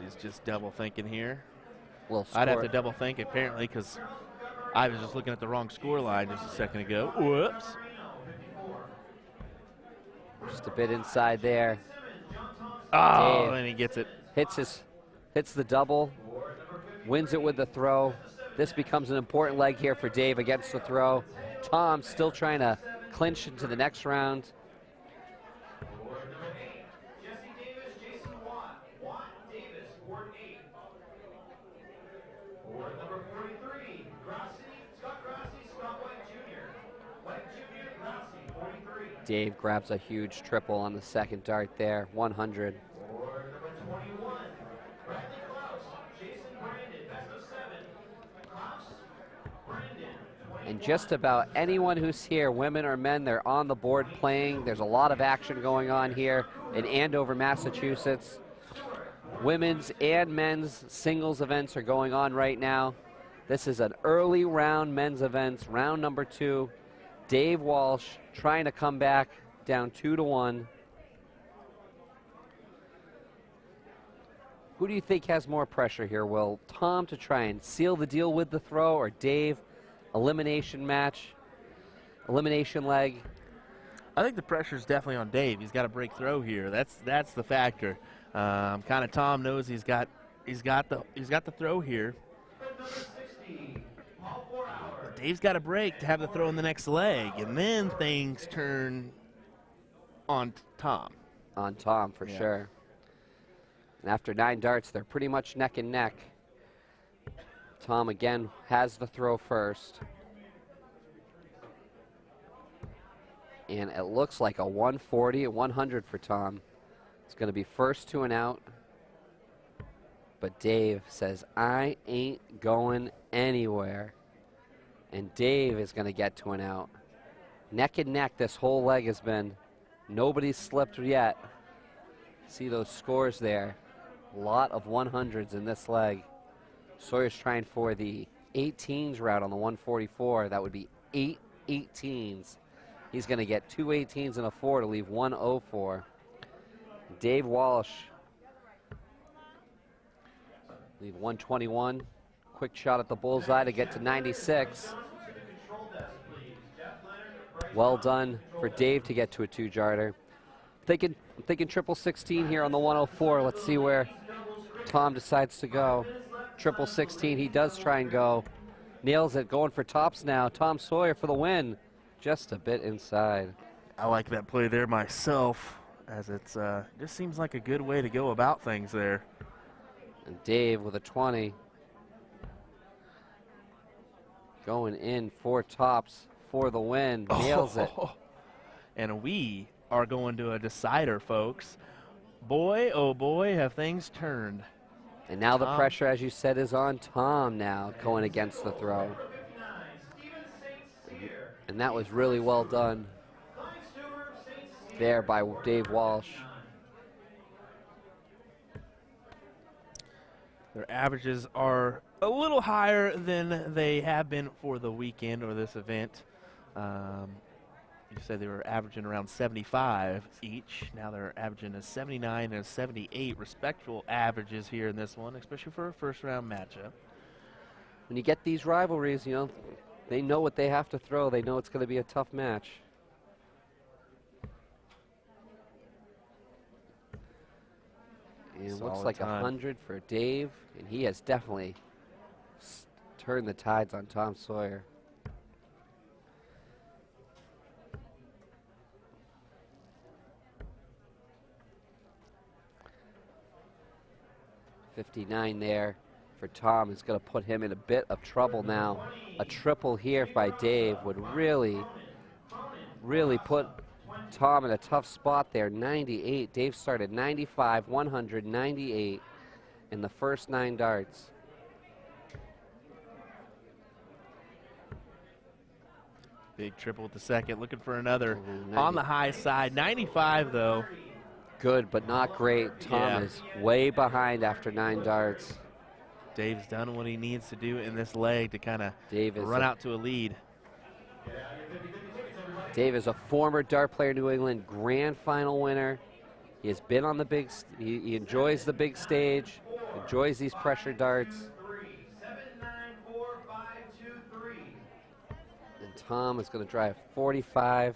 He's just double thinking here. Well, I'd have to double think apparently because I was just looking at the wrong score line just a second ago. Whoops. Just a bit inside there. Oh, and he gets it. Hits the double, wins it with the throw. This becomes an important leg here for Dave against the throw. Tom still trying to clinch into the next round. Dave grabs a huge triple on the second dart there, 100. And just about anyone who's here, women or men, they're on the board playing. There's a lot of action going on here in Andover, Massachusetts. Women's and men's singles events are going on right now. This is an early round men's events, round number 2. Dave Walsh trying to come back down 2-1. Who do you think has more pressure here, Will? Tom to try and seal the deal with the throw, or Dave, elimination match, elimination leg? I think the pressure is definitely on Dave. He's got to break throw here. That's the factor. Kind of Tom knows he's got the throw here. Dave's got a break to have the throw in the next leg, and then things turn on Tom. On Tom, for sure. And after 9 darts, they're pretty much neck and neck. Tom, again, has the throw first. And it looks like a 140, a 100 for Tom. It's going to be first to an out. But Dave says, I ain't going anywhere. And Dave is going to get to an out. Neck and neck this whole leg has been. Nobody's slipped yet. See those scores there. A lot of 100s in this leg. Sawyer's trying for the 18s route on the 144. That would be 8 18s. He's going to get 2 18s and a 4 to leave 104. Dave Walsh leave 121. Quick shot at the bullseye to get to 96. Well done for Dave to get to a 2-yarder. Thinking triple 16 here on the 104. Let's see where Tom decides to go. Triple 16, he does try and go. Nails it, going for tops now. Tom Sawyer for the win. Just a bit inside. I like that play there myself, as it's just seems like a good way to go about things there. And Dave with a 20. Going in for tops for the win. Nails it. And we are going to a decider, folks. Boy, oh boy, have things turned. And now the pressure, as you said, is on Tom now, going against the throw. And that was really well done there by Dave Walsh. Their averages are a little higher than they have been for the weekend or this event. You said they were averaging around 75 each. Now they're averaging a 79 and a 78 respectable averages here in this one, especially for a first-round matchup. When you get these rivalries, you know, they know what they have to throw. They know it's going to be a tough match. And it looks like 100 for Dave, and he has definitely turned the tides on Tom Sawyer. .59 there for Tom is going to put him in a bit of trouble now. A triple here by Dave would really put Tom in a tough spot there. 98. Dave started 95, 100, 98 in the first 9 darts. Big triple at the second, looking for another on the high side. 95, though. Good, but not great. Tom is way behind after 9 darts. Dave's done what he needs to do in this leg to kind of run out to a lead. Dave is a former dart player, New England grand final winner. He has been on the big, he enjoys the big stage, enjoys these pressure darts. And Tom is going to drive 45.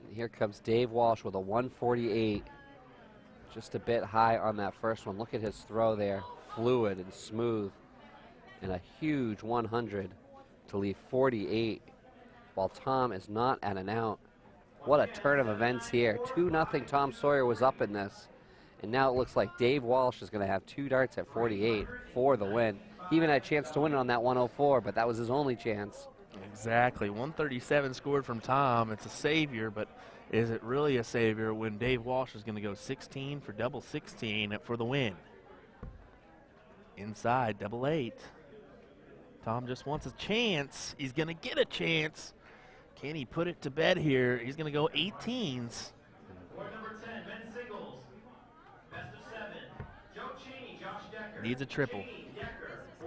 And here comes Dave Walsh with a 148. Just a bit high on that first one. Look at his throw there, fluid and smooth. And a huge 100 to leave 48. While Tom is not at an out. What a turn of events here. 2-0 Tom Sawyer was up in this. And now it looks like Dave Walsh is going to have 2 darts at 48 for the win. He even had a chance to win it on that 104, but that was his only chance. Exactly. 137 scored from Tom. It's a savior, but is it really a savior when Dave Walsh is going to go 16 for double 16 for the win? Inside, double 8. Tom just wants a chance. He's going to get a chance. Can he put it to bed here? He's going to go 18s. Needs a triple.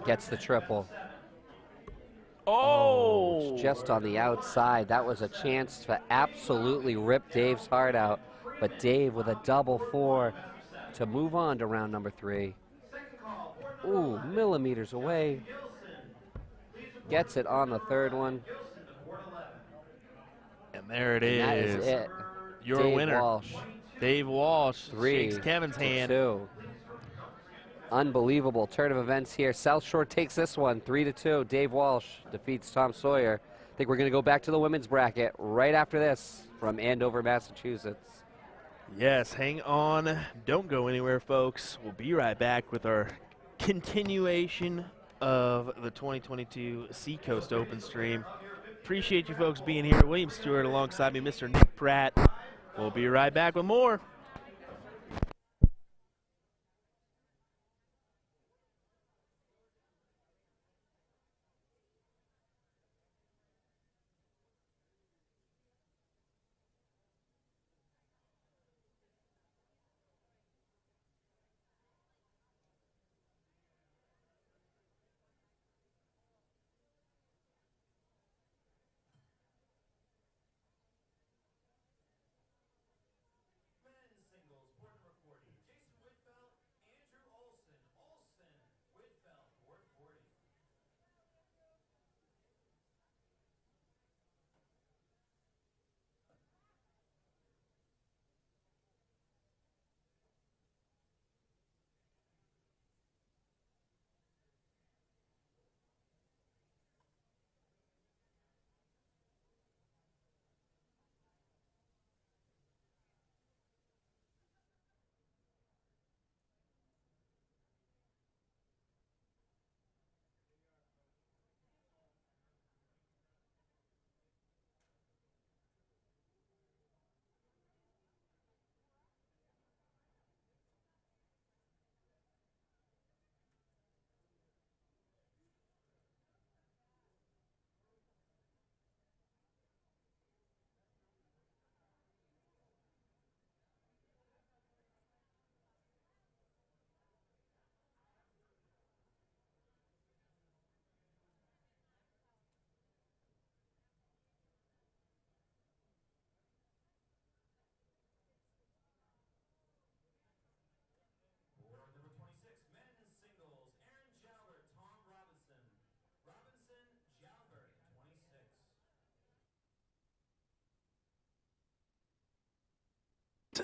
Gets the triple. Oh! Just on the outside. That was a chance to absolutely rip Dave's heart out. But Dave with a double 4 to move on to round number 3. Ooh, millimeters away. Gets it on the third one. And there it is. That is it. Your Dave winner. Walsh. Dave Walsh 3 shakes Kevin's hand. 2. Unbelievable turn of events here. South Shore takes this one 3-2. Dave Walsh defeats Tom Sawyer. I think we're going to go back to the women's bracket right after this from Andover, Massachusetts. Yes, hang on. Don't go anywhere, folks. We'll be right back with our continuation of the 2022 Seacoast Open stream Appreciate you folks being here. William Stewart alongside me, Mr. Nick Pratt. We'll be right back with more.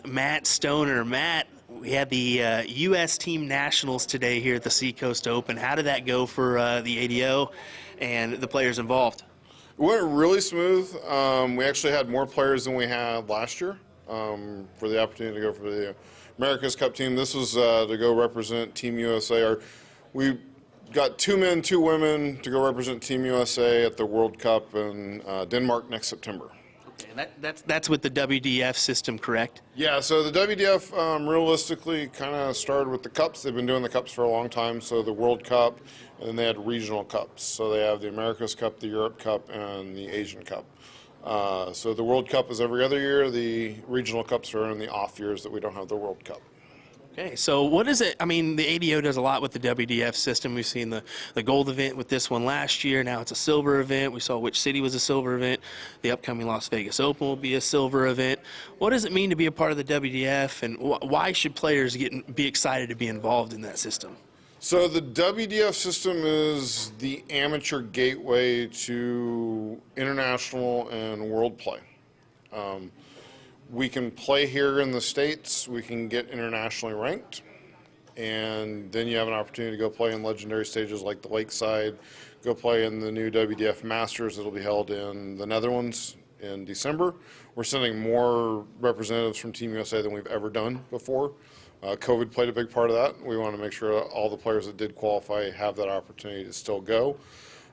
Matt Stoner. Matt, we had the U.S. Team Nationals today here at the Seacoast Open. How did that go for the ADO and the players involved? It went really smooth. We actually had more players than we had last year for the opportunity to go for the America's Cup team. This was to go represent Team USA. We got 2 men, 2 women to go represent Team USA at the World Cup in Denmark next September. Okay, that's with the WDF system, correct? Yeah, so the WDF realistically kind of started with the cups. They've been doing the cups for a long time, so the World Cup, and then they had regional cups. So they have the America's Cup, the Europe Cup, and the Asian Cup. So the World Cup is every other year. The regional cups are in the off years that we don't have the World Cup. Okay, so what is it? I mean, the ADO does a lot with the WDF system. We've seen the gold event with this one last year. Now it's a silver event. We saw which city was a silver event. The upcoming Las Vegas Open will be a silver event. What does it mean to be a part of the WDF, and why should players be excited to be involved in that system? So the WDF system is the amateur gateway to international and world play. We can play here in the States, we can get internationally ranked, and then you have an opportunity to go play in legendary stages like the Lakeside, go play in the new WDF Masters that'll be held in the Netherlands in December. We're sending more representatives from Team USA than we've ever done before. COVID played a big part of that. We want to make sure all the players that did qualify have that opportunity to still go.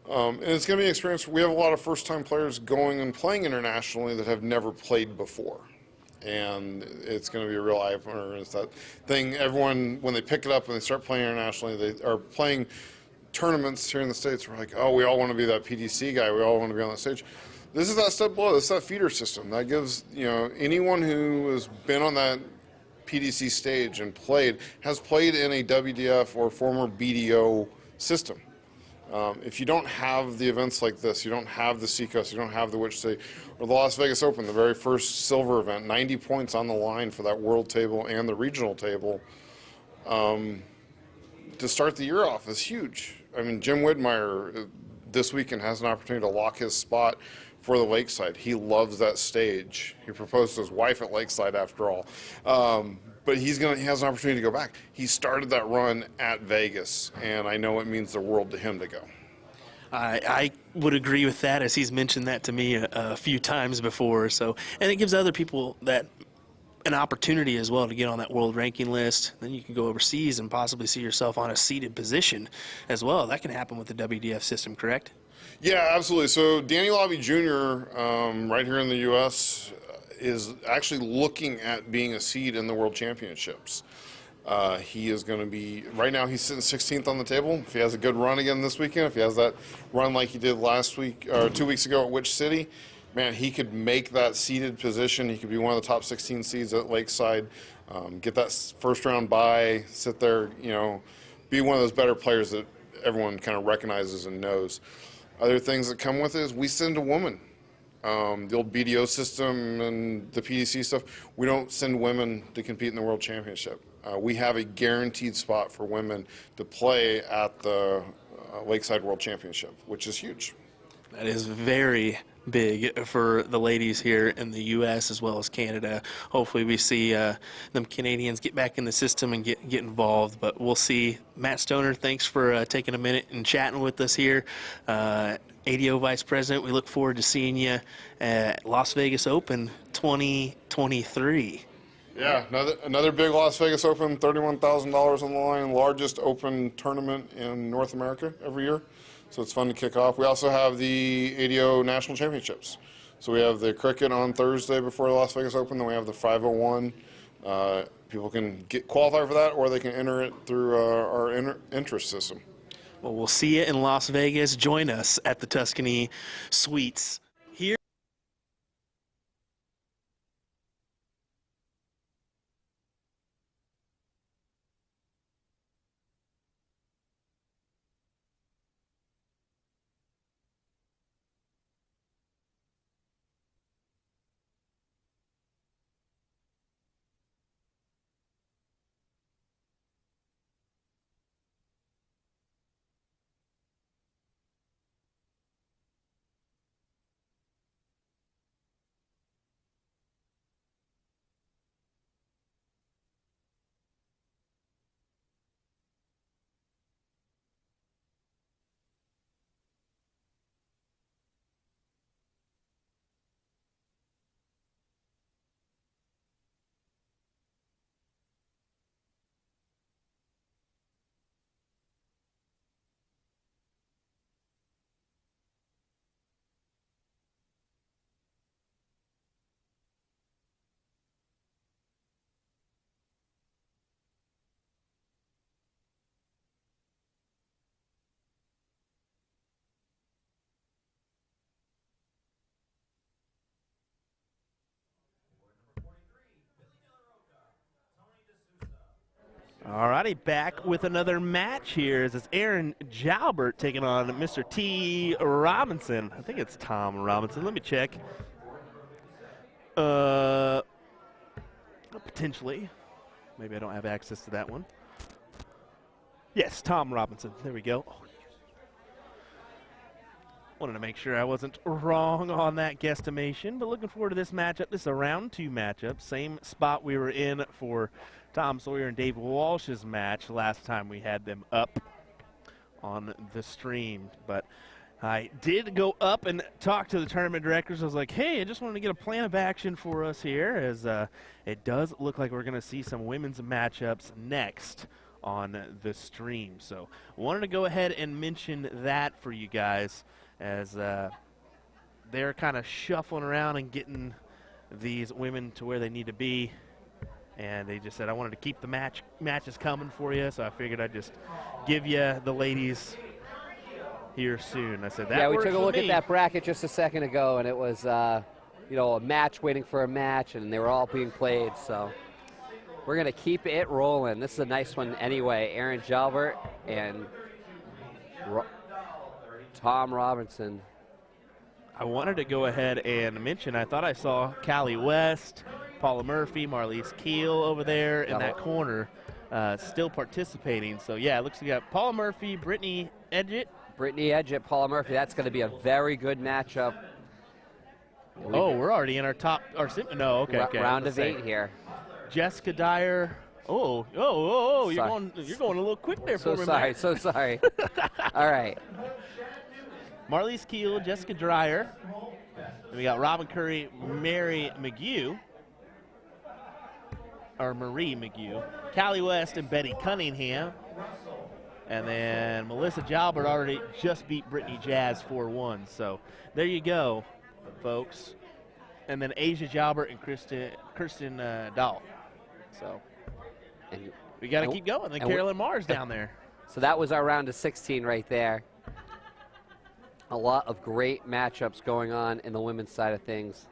And it's going to be an experience. We have a lot of first-time players going and playing internationally that have never played before. And it's going to be a real eye-opener. It's that thing, everyone, when they pick it up and they start playing internationally, they are playing tournaments here in the States. We're like, oh, we all want to be that PDC guy. We all want to be on that stage. This is that step below. This is that feeder system. That gives, anyone who has been on that PDC stage and has played in a WDF or former BDO system. If you don't have the events like this, you don't have the Seacoast, you don't have the Witch City, or the Las Vegas Open, the very first silver event, 90 points on the line for that world table and the regional table, to start the year off is huge. I mean, Jim Widmeyer this weekend has an opportunity to lock his spot for the Lakeside. He loves that stage. He proposed to his wife at Lakeside after all. But he has an opportunity to go back. He started that run at Vegas, and I know it means the world to him to go. I would agree with that, as he's mentioned that to me a few times before. So, and it gives other people that an opportunity as well to get on that world ranking list. Then you can go overseas and possibly see yourself on a seated position as well. That can happen with the WDF system, correct? Yeah, absolutely. So Danny Lobby Jr. Right here in the U.S. is actually looking at being a seed in the World Championships. He is going to be, right now he's sitting 16th on the table. If he has a good run again this weekend, if he has that run like he did last week or 2 weeks ago at Which City, man, he could make that seeded position. He could be one of the top 16 seeds at Lakeside, get that first round bye, sit there, you know, be one of those better players that everyone kind of recognizes and knows. Other things that come with it is we send a woman. The old BDO system and the PDC stuff, we don't send women to compete in the World Championship. We have a guaranteed spot for women to play at the Lakeside World Championship, which is huge. That is very big for the ladies here in the U.S. as well as Canada. Hopefully we see them Canadians get back in the system and get involved, but we'll see. Matt Stoner, thanks for taking a minute and chatting with us here. ADO Vice President, we look forward to seeing you at Las Vegas Open 2023. Yeah, another big Las Vegas Open, $31,000 on the line, largest open tournament in North America every year. So it's fun to kick off. We also have the ADO National Championships. So we have the cricket on Thursday before the Las Vegas Open, then we have the 501. People can qualify for that, or they can enter it through our interest system. Well, we'll see you in Las Vegas. Join us at the Tuscany Suites here. All righty, back with another match here. It's Aaron Jalbert taking on Mr. T. Robinson. I think it's Tom Robinson. Let me check. Potentially. Maybe I don't have access to that one. Yes, Tom Robinson. There we go. Wanted to make sure I wasn't wrong on that guesstimation, but looking forward to this matchup. This is a round 2 matchup. Same spot we were in for Tom Sawyer and Dave Walsh's match last time we had them up on the stream. But I did go up and talk to the tournament directors. I was like, hey, I just wanted to get a plan of action for us here, as it does look like we're going to see some women's matchups next on the stream. So wanted to go ahead and mention that for you guys, as they're kind of shuffling around and getting these women to where they need to be. And they just said, I wanted to keep the matches coming for you, so I figured I'd just give you the ladies here soon. I said, that yeah, we works took a for look me. at that bracket just a second ago, and it was, you know, a match waiting for a match, and they were all being played. So we're going to keep it rolling. This is a nice one anyway. Aaron Jalbert and Tom Robinson. I wanted to go ahead and mention, I thought I saw Callie West, Paula Murphy, Marlise Keel over there in that corner still participating. So, yeah, it looks like you got Paula Murphy, Brittany Edgett. Paula Murphy. That's going to be a very good matchup. Oh, we're already in our top. No, okay. Round of 8 here. Jessica Dyer. Oh! You're going a little quick there for me, Mike. So sorry. All right. Marlise Keel, Jessica Dreyer. And we got Robin Curry, Mary McGew. Marie McGue, Callie West, and Betty Cunningham. And then Melissa Jalbert already just beat Brittany Jazz 4-1. So there you go, folks. And then Asia Jalbert and Kirsten Dahl. So And we got to keep going. Then Carolyn Mars down there. So that was our round of 16 right there. A lot of great matchups going on in the women's side of things.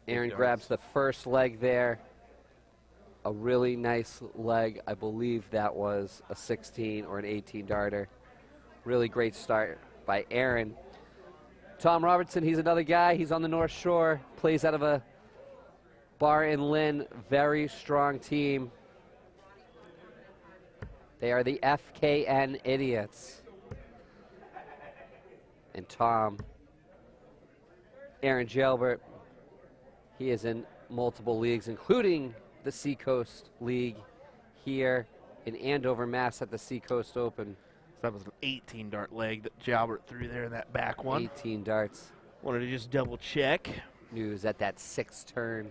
Aaron grabs the first leg there. A really nice leg. I believe that was a 16 or an 18 darter. Really great start by Aaron. Tom Robertson, he's another guy. He's on the North Shore, plays out of a bar in Lynn. Very strong team. They are the FKN Idiots. And Tom, Aaron Jalbert, he is in multiple leagues, including the Seacoast League here in Andover, Mass. at the Seacoast Open. So that was an 18 dart leg that Jalbert threw there in that back one. 18 darts. Wanted to just double check. He was at that 6-turn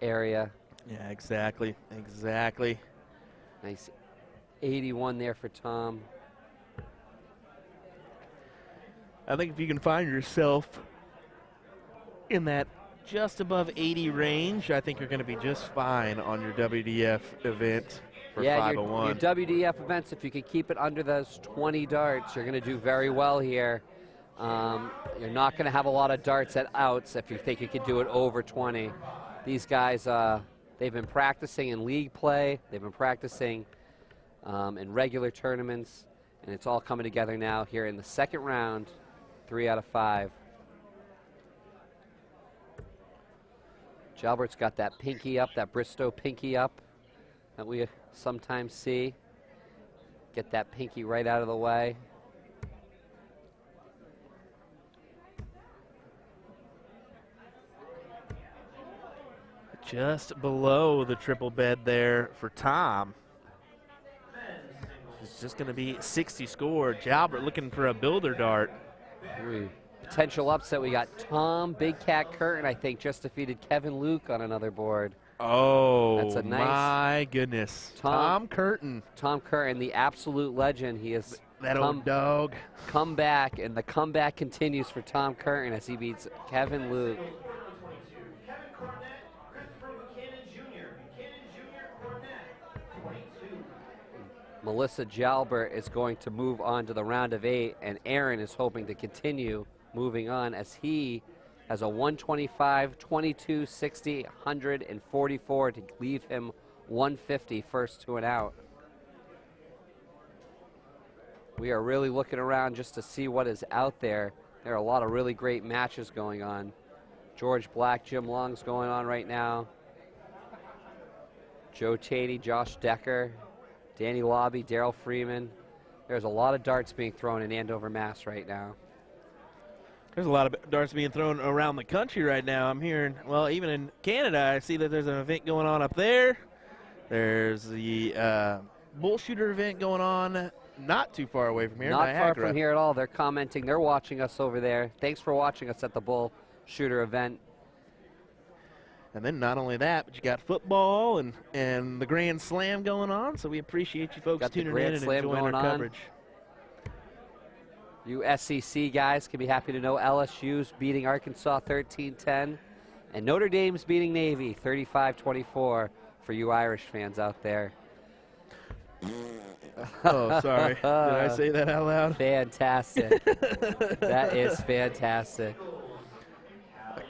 area. Yeah, exactly. Exactly. Nice 81 there for Tom. I think if you can find yourself in that just above 80 range, I think you're going to be just fine on your WDF event for 501. Your WDF events, if you can keep it under those 20 darts, you're going to do very well here. You're not going to have a lot of darts at outs if you think you can do it over 20. These guys, they've been practicing in league play. They've been practicing in regular tournaments, and it's all coming together now here in the second round, 3 out of 5. Jalbert's got that pinky up, that Bristow pinky up that we sometimes see. Get that pinky right out of the way. Just below the triple bed there for Tom. It's just going to be 60 score. Jalbert looking for a builder dart. Potential upset. We got Tom Big Cat Curtin, I think, just defeated Kevin Luke on another board. Oh, that's a nice, my goodness. Tom Curtin. Tom Curtin, the absolute legend. He has old dog. Come back, and the comeback continues for Tom Curtin as he beats Kevin Luke. Melissa Jalbert is going to move on to the round of 8, and Aaron is hoping to continue moving on as he has a 125, 22, 60, 144 to leave him 150 first to and out. We are really looking around just to see what is out there. There are a lot of really great matches going on. George Black, Jim Long's going on right now. Joe Cheney, Josh Decker, Danny Lobby, Daryl Freeman. There's a lot of darts being thrown in Andover, Mass. right now. There's a lot of darts being thrown around the country right now. I'm hearing, well, even in Canada, I see that there's an event going on up there. There's the bull shooter event going on not too far away from here. Not Niagara. far from here at all. They're commenting. They're watching us over there. Thanks for watching us at the bull shooter event. And then not only that, but you got football and the Grand Slam going on. So we appreciate you folks tuning in and enjoying our coverage. You SEC guys can be happy to know LSU's beating Arkansas 13-10. And Notre Dame's beating Navy 35-24 for you Irish fans out there. Oh, sorry. Did I say that out loud? Fantastic. That is fantastic.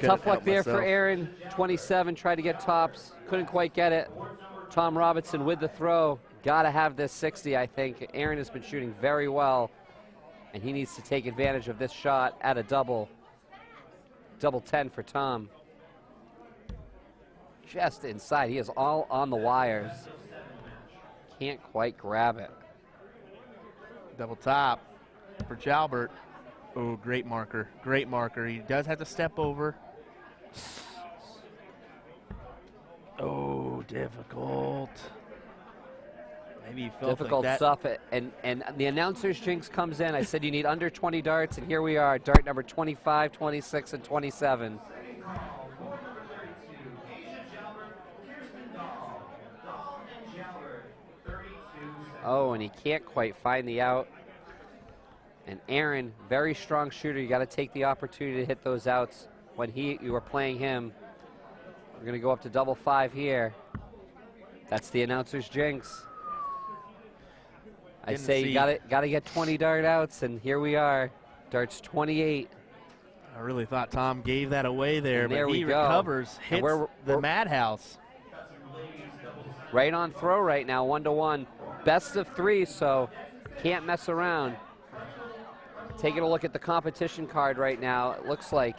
Tough luck there for Aaron. 27, tried to get tops. Couldn't quite get it. Tom Robinson with the throw. Got to have this 60, I think. Aaron has been shooting very well, and he needs to take advantage of this shot at a double. Double 10 for Tom. Just inside. He is all on the wires. Can't quite grab it. Double top for Jalbert. Oh, great marker. Great marker. He does have to step over. Oh, difficult. Maybe he felt difficult like that. stuff. And the announcer's jinx comes in. I said you need under 20 darts, and here we are, dart number 25, 26, and 27. Oh, and he can't quite find the out. And Aaron, very strong shooter. You got to take the opportunity to hit those outs when you are playing him. We're going to go up to double 5 here. That's the announcer's jinx. I say you got to get 20 dart outs, and here we are. Darts 28. I really thought Tom gave that away there, And but there he we go. recovers, hits we're madhouse. Right on throw right now, 1-1. Best of 3, so can't mess around. Taking a look at the competition card right now, it looks like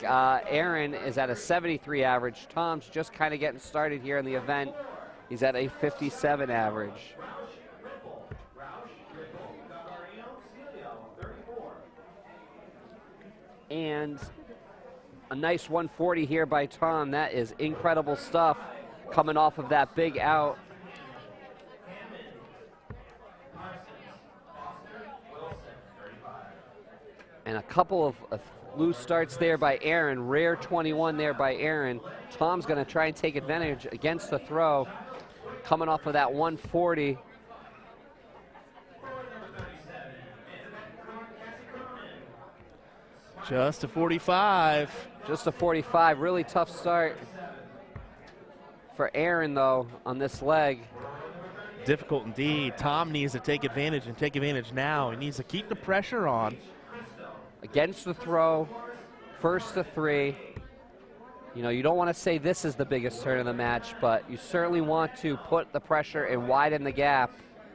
Aaron is at a 73 average. Tom's just kind of getting started here in the event. He's at a 57 average. And a nice 140 here by Tom. That is incredible stuff coming off of that big out. And a couple of loose starts there by Aaron. Rare 21 there by Aaron. Tom's going to try and take advantage against the throw. Coming off of that 140. Just a 45. Just a 45. Really tough start for Aaron, though, on this leg. Difficult indeed. Tom needs to take advantage and take advantage now. He needs to keep the pressure on. Against the throw, first to 3. You know, you don't want to say this is the biggest turn of the match, but you certainly want to put the pressure and widen the gap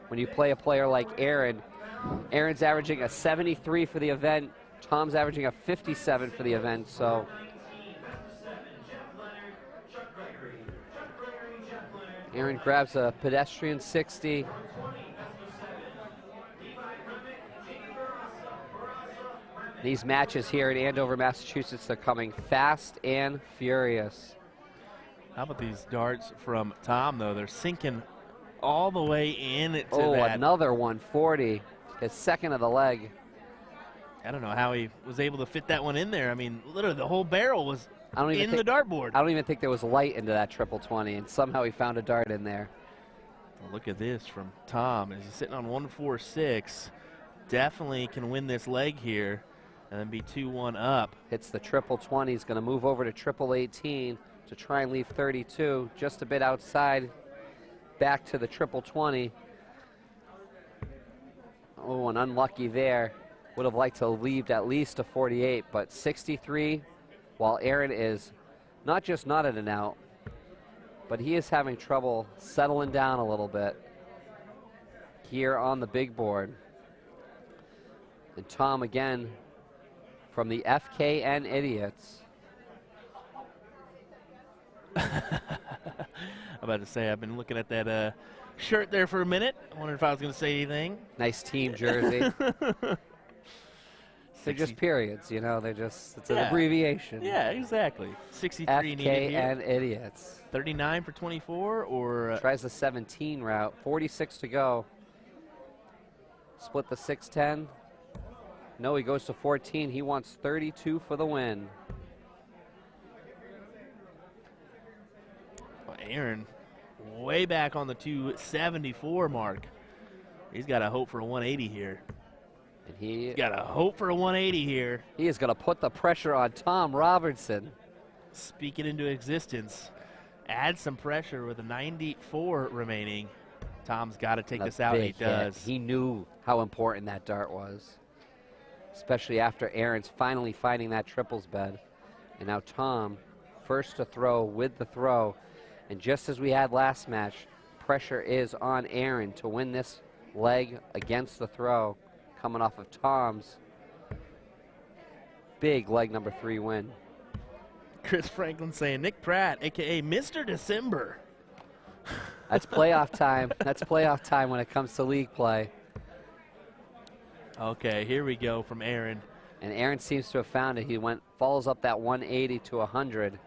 when you play a player like Aaron. Aaron's averaging a 73 for the event. Tom's averaging a 57 for the event, so. Aaron grabs a pedestrian 60. These matches here in Andover, Massachusetts, they're coming fast and furious. How about these darts from Tom, though? They're sinking all the way in to that. Another 140, his second of the leg. I don't know how he was able to fit that one in there. I mean, literally the whole barrel was in the dartboard. I don't even think there was light into that triple 20, and somehow he found a dart in there. Well, look at this from Tom as he's sitting on 146. Definitely can win this leg here and then be 2-1 up. Hits the triple 20. He's going to move over to triple 18 to try and leave 32, just a bit outside, back to the triple 20. Oh, and unlucky there. Would have liked to leave at least a 48, but 63, while Aaron is not just not at an out, but he is having trouble settling down a little bit here on the big board. And Tom again from the FKN Idiots. I'm about to say, I've been looking at that shirt there for a minute. I wondered if I was going to say anything. Nice team jersey. They're just periods, you know, it's an abbreviation. Yeah, exactly. 63 needed here. FKN Idiots. 39 for 24, or? Tries the 17 route, 46 to go. Split the 6-10. No, he goes to 14. He wants 32 for the win. Well, Aaron way back on the 274 mark. He's got to hope for a 180 here. And he's got to hope for a 180 here. He is going to put the pressure on Tom Robertson. Speak it into existence. Add some pressure with a 94 remaining. Tom's got to take this out, and he does. He knew how important that dart was, especially after Aaron's finally finding that triples bed. And now Tom, first to throw with the throw. And just as we had last match, pressure is on Aaron to win this leg against the throw, coming off of Tom's big leg number 3 win. Chris Franklin saying Nick Pratt, a.k.a. Mr. December. That's playoff time. That's playoff time when it comes to league play. Okay, here we go from Aaron. And Aaron seems to have found it. He follows up that 180 to 100.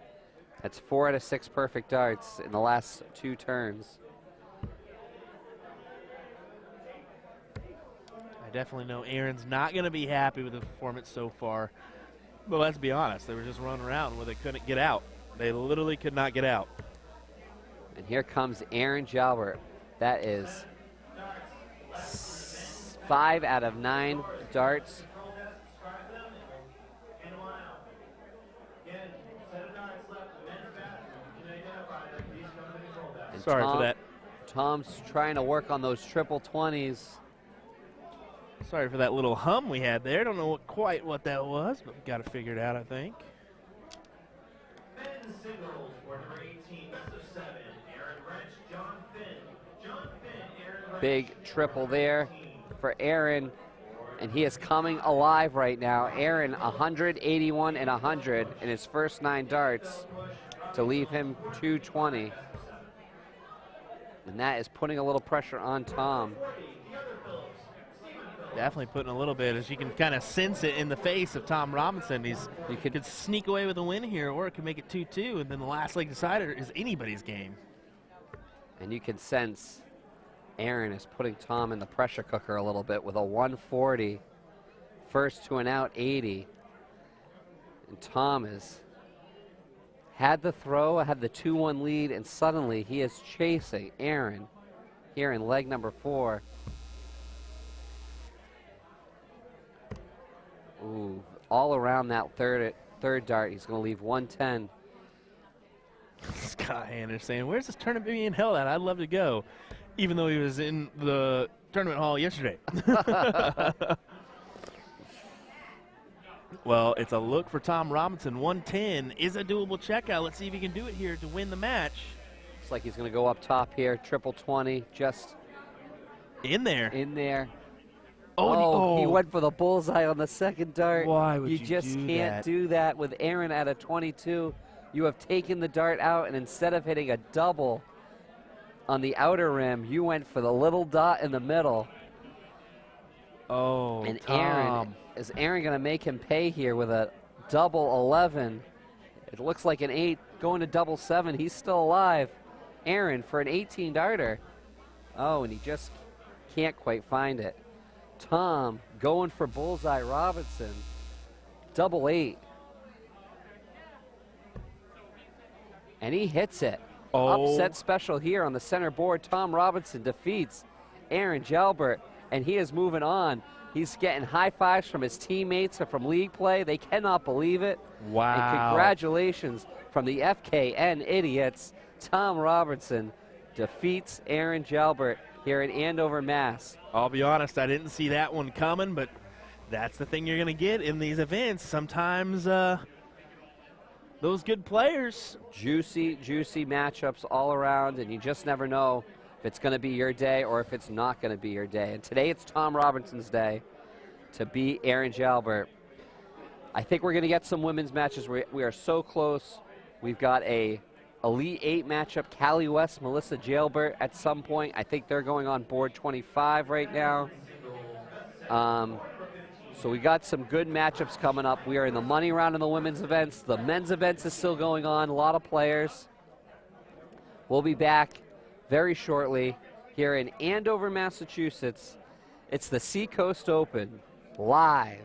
That's 4 out of 6 perfect darts in the last 2 turns. I definitely know Aaron's not going to be happy with the performance so far. But let's be honest, they were just running around where they couldn't get out. They literally could not get out. And here comes Aaron Jalbert. That is 5 out of 9 darts. And Sorry for that. Tom's trying to work on those triple 20s. Sorry for that little hum we had there. Don't know quite what that was, but we got it figured out, I think. Men's singles for number 18, best of 7, Aaron Wrench, John Finn. John Finn, Aaron Wrench. Big triple there for Aaron, and he is coming alive right now. Aaron, 181 and 100 in his first 9 darts to leave him 220. And that is putting a little pressure on Tom. Definitely putting a little bit, as you can kind of sense it in the face of Tom Robinson. He could sneak away with a win here, or it could make it 2-2, and then the last leg decider is anybody's game. And you can sense Aaron is putting Tom in the pressure cooker a little bit with a 140, first to an out 80. And Tom has had the throw, had the 2-1 lead, and suddenly he is chasing Aaron here in leg number 4. Ooh, all around that third dart, he's going to leave 110. Scott Hanner saying, where's this tournament being held at? I'd love to go, even though he was in the tournament hall yesterday. Well, it's a look for Tom Robinson. 110 is a doable checkout. Let's see if he can do it here to win the match. Looks like he's going to go up top here, triple 20, just in there. In there. Oh, he went for the bullseye on the second dart. Why would you just do can't that? do that with Aaron at a 22. You have taken the dart out, and instead of hitting a double on the outer rim, you went for the little dot in the middle. Oh, and Tom. Is Aaron going to make him pay here with a double 11? It looks like an 8 going to double 7. He's still alive. Aaron for an 18 darter. Oh, and he just can't quite find it. Tom going for bullseye Robinson. Double 8. And he hits it. Upset special here on the center board. Tom Robinson defeats Aaron Jalbert, and he is moving on. He's getting high fives from his teammates and from league play. They cannot believe it. Wow. And congratulations from the FKN Idiots. Tom Robinson defeats Aaron Jalbert here in Andover, Mass. I'll be honest, I didn't see that one coming, but that's the thing you're going to get in these events. Sometimes those good players. Juicy, juicy matchups all around, and you just never know if it's going to be your day or if it's not going to be your day. And today it's Tom Robinson's day to beat Aaron Jalbert. I think we're going to get some women's matches. We are so close. We've got a Elite 8 matchup, Callie West, Melissa Jalbert at some point. I think they're going on board 25 right now. So we got some good matchups coming up. We are in the money round in the women's events. The men's events is still going on, a lot of players. We'll be back very shortly here in Andover, Massachusetts. It's the Seacoast Open live.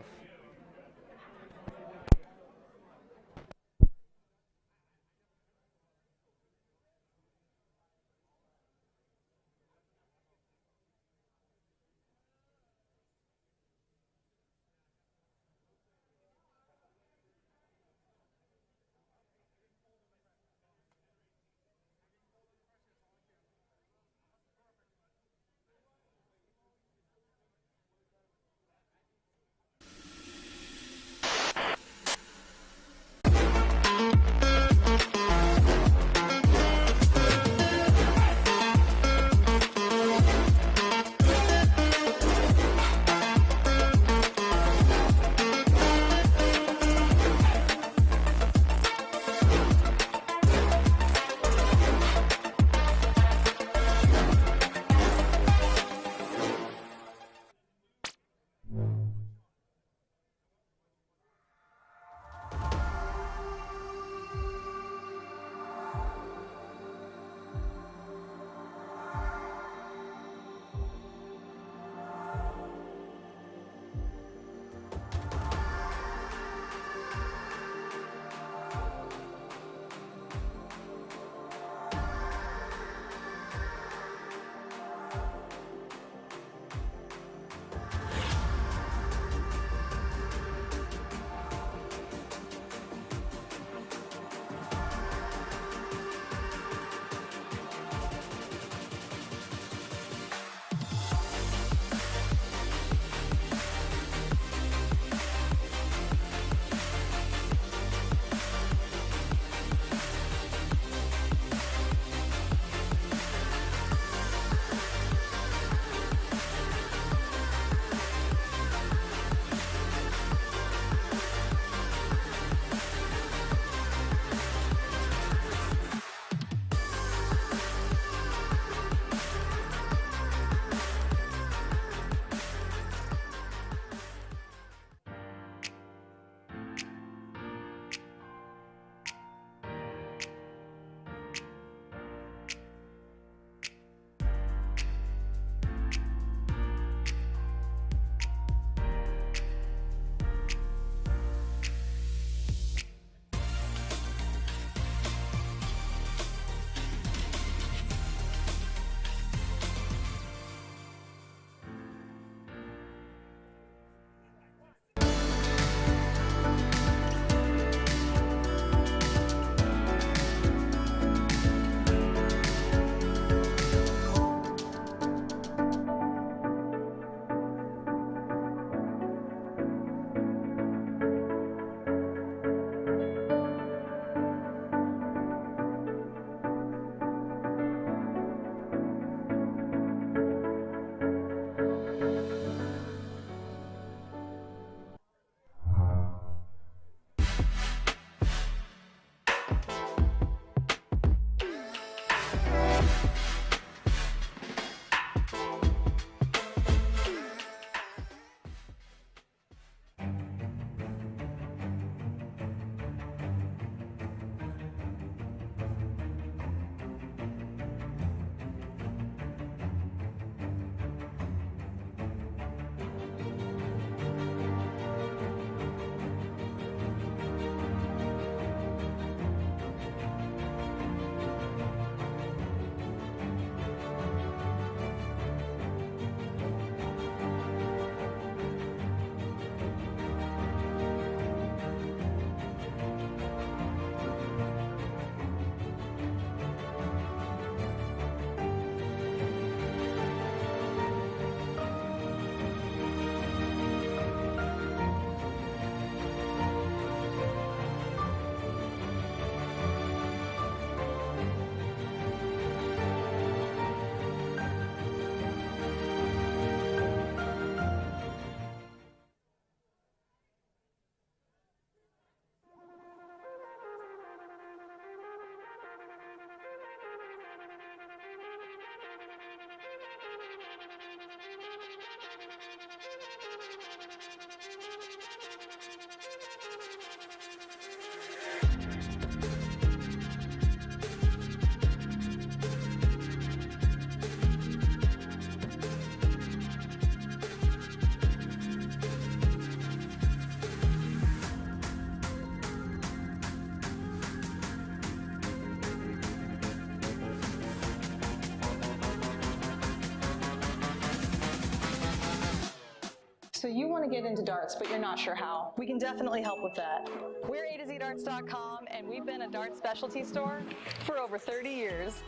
So you want to get into darts, but you're not sure how. We can definitely help with that. We're WDF and we've been a darts specialty store for over 30 years.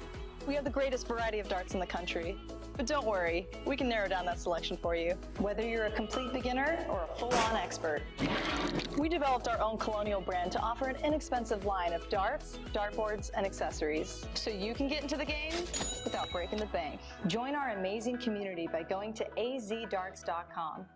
We have the greatest variety of darts in the country. But don't worry, we can narrow down that selection for you, whether you're a complete beginner or a full-on expert. We developed our own Colonial brand to offer an inexpensive line of darts, dartboards, and accessories, so you can get into the game without breaking the bank. Join our amazing community by going to azdarts.com.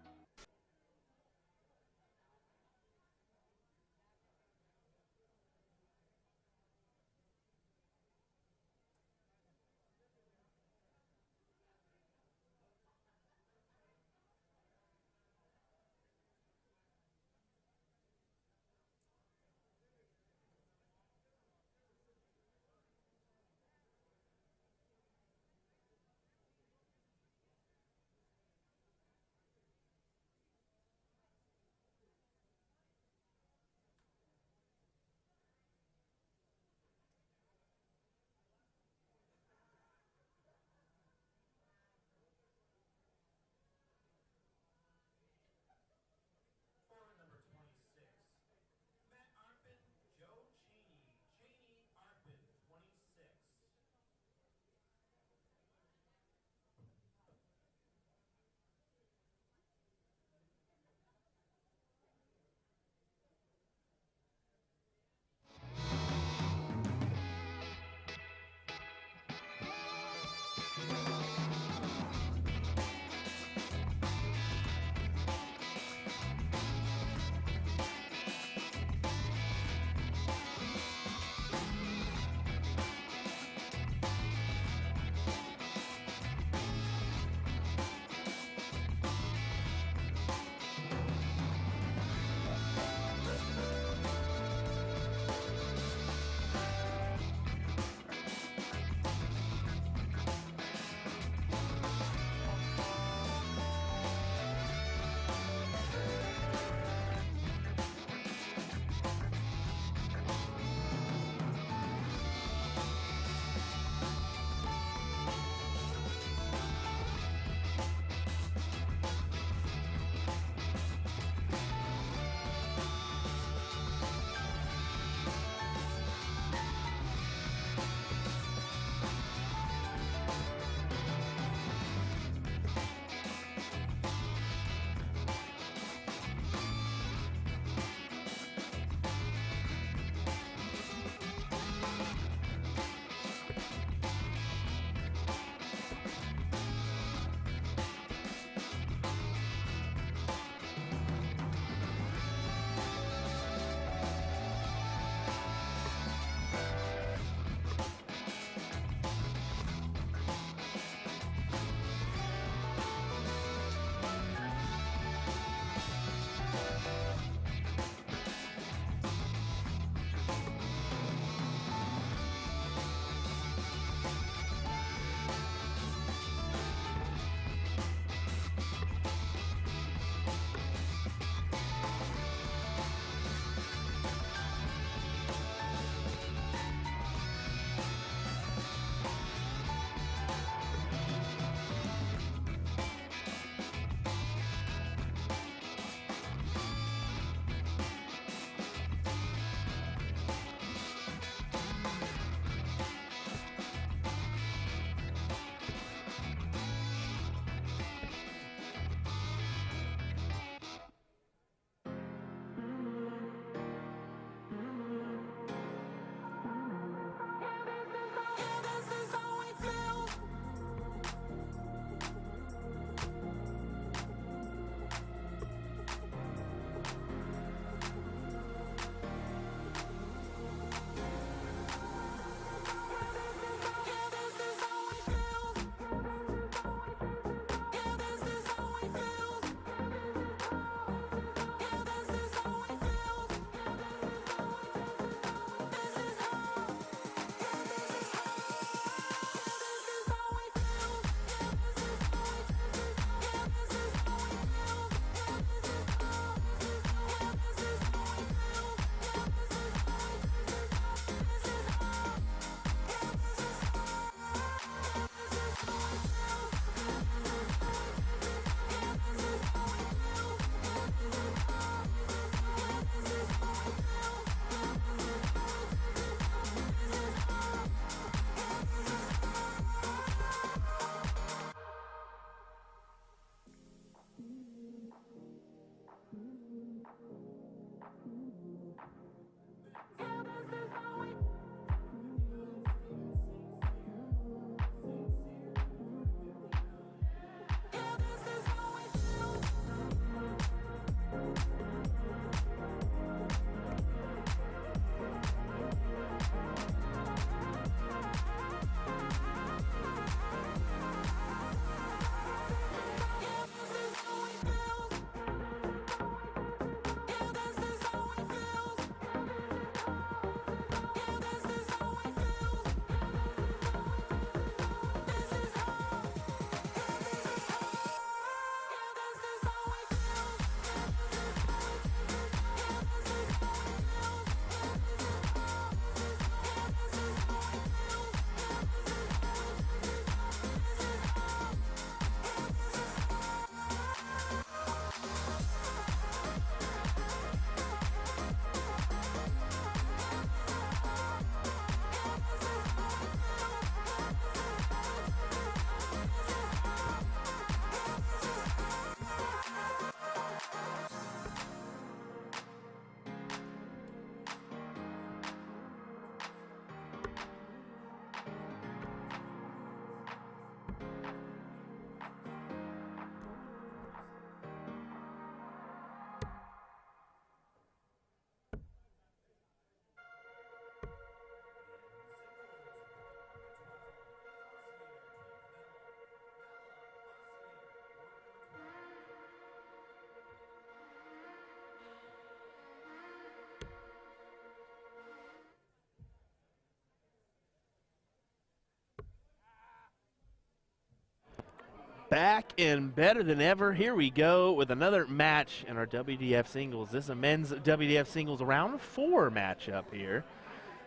Back and better than ever. Here we go with another match in our WDF singles. This is a men's WDF singles round 4 matchup here.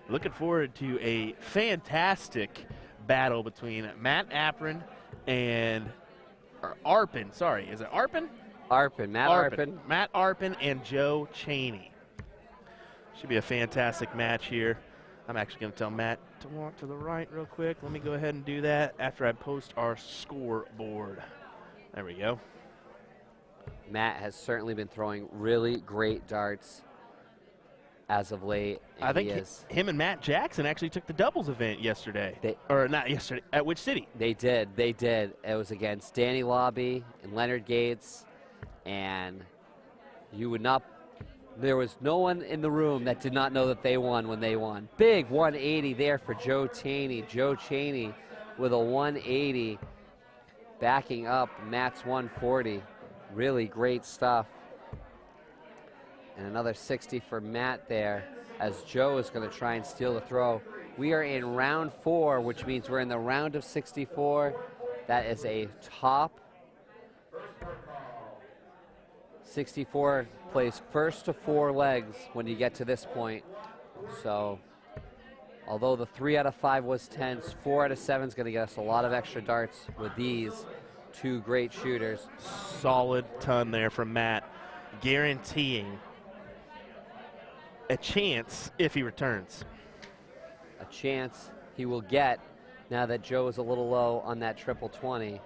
Looking forward to a fantastic battle between Matt Apron and Arpin. Sorry, is it Arpin? Arpin, Matt Arpin. Matt Arpin and Joe Cheney. Should be a fantastic match here. I'm actually going to tell Matt to walk to the right real quick. Let me go ahead and do that after I post our scoreboard. There we go. Matt has certainly been throwing really great darts as of late. I think him and Matt Jackson actually took the doubles event yesterday. Or not yesterday. At which city? They did. They did. It was against Danny Lobby and Leonard Gates. And you would not... There was no one in the room that did not know that they won when they won. Big 180 there for Joe Cheney. Joe Cheney with a 180 backing up Matt's 140. Really great stuff. And another 60 for Matt there as Joe is going to try and steal the throw. We are in round 4, which means we're in the round of 64. That is a top 64 plays first to 4 legs when you get to this point. So although the 3 out of 5 was tense, 4 out of 7 is going to get us a lot of extra darts with these two great shooters. Solid ton there from Matt, guaranteeing a chance if he returns. A chance he will get now that Joe is a little low on that triple 20.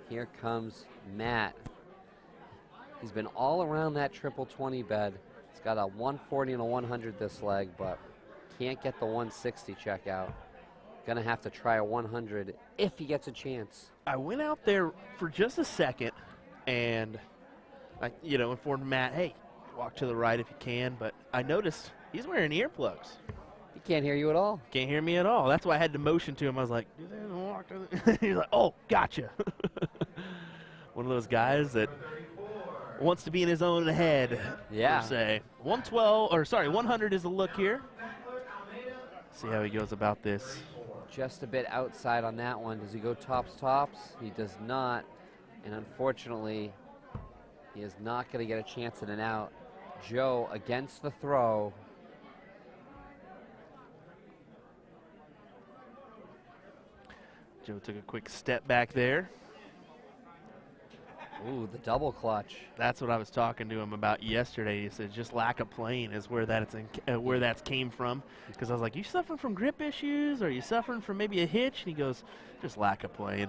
Here comes Matt. He's been all around that triple 20 bed. He's got a 140 and a 100 this leg, but can't get the 160 check out. Gonna have to try a 100 if he gets a chance. I went out there for just a second and I, informed Matt, hey, walk to the right if you can, but I noticed he's wearing earplugs. He can't hear you at all. Can't hear me at all. That's why I had to motion to him. I was like, do they walk to the... He's like, oh, gotcha. One of those guys that wants to be in his own head, per se. 100 is a look here. See how he goes about this. Just a bit outside on that one. Does he go tops? He does not. And unfortunately, he is not going to get a chance at an out. Joe against the throw. Joe took a quick step back there. Ooh, the double clutch. That's what I was talking to him about yesterday. He said just lack of playing is where that's came from. Because I was like, you suffering from grip issues? Or are you suffering from maybe a hitch? And he goes, just lack of playing.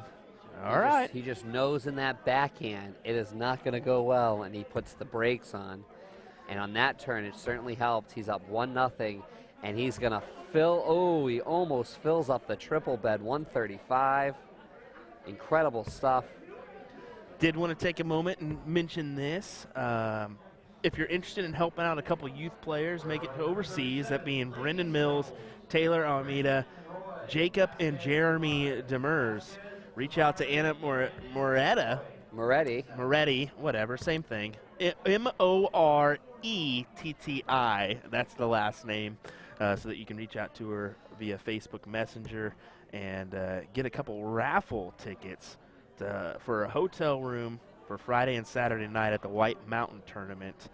All right. He just knows in that backhand it is not going to go well, and he puts the brakes on. And on that turn, it certainly helped. He's up 1-0, and he's going to fill. Oh, he almost fills up the triple bed, 135. Incredible stuff. Did want to take a moment and mention this. If you're interested in helping out a couple youth players make it to overseas, that being Brendan Mills, Taylor Almeida, Jacob and Jeremy Demers, reach out to Anna Moretti, whatever, same thing. Moretti, that's the last name, so that you can reach out to her via Facebook Messenger and get a couple raffle tickets for a hotel room for Friday and Saturday night at the White Mountain Tournament.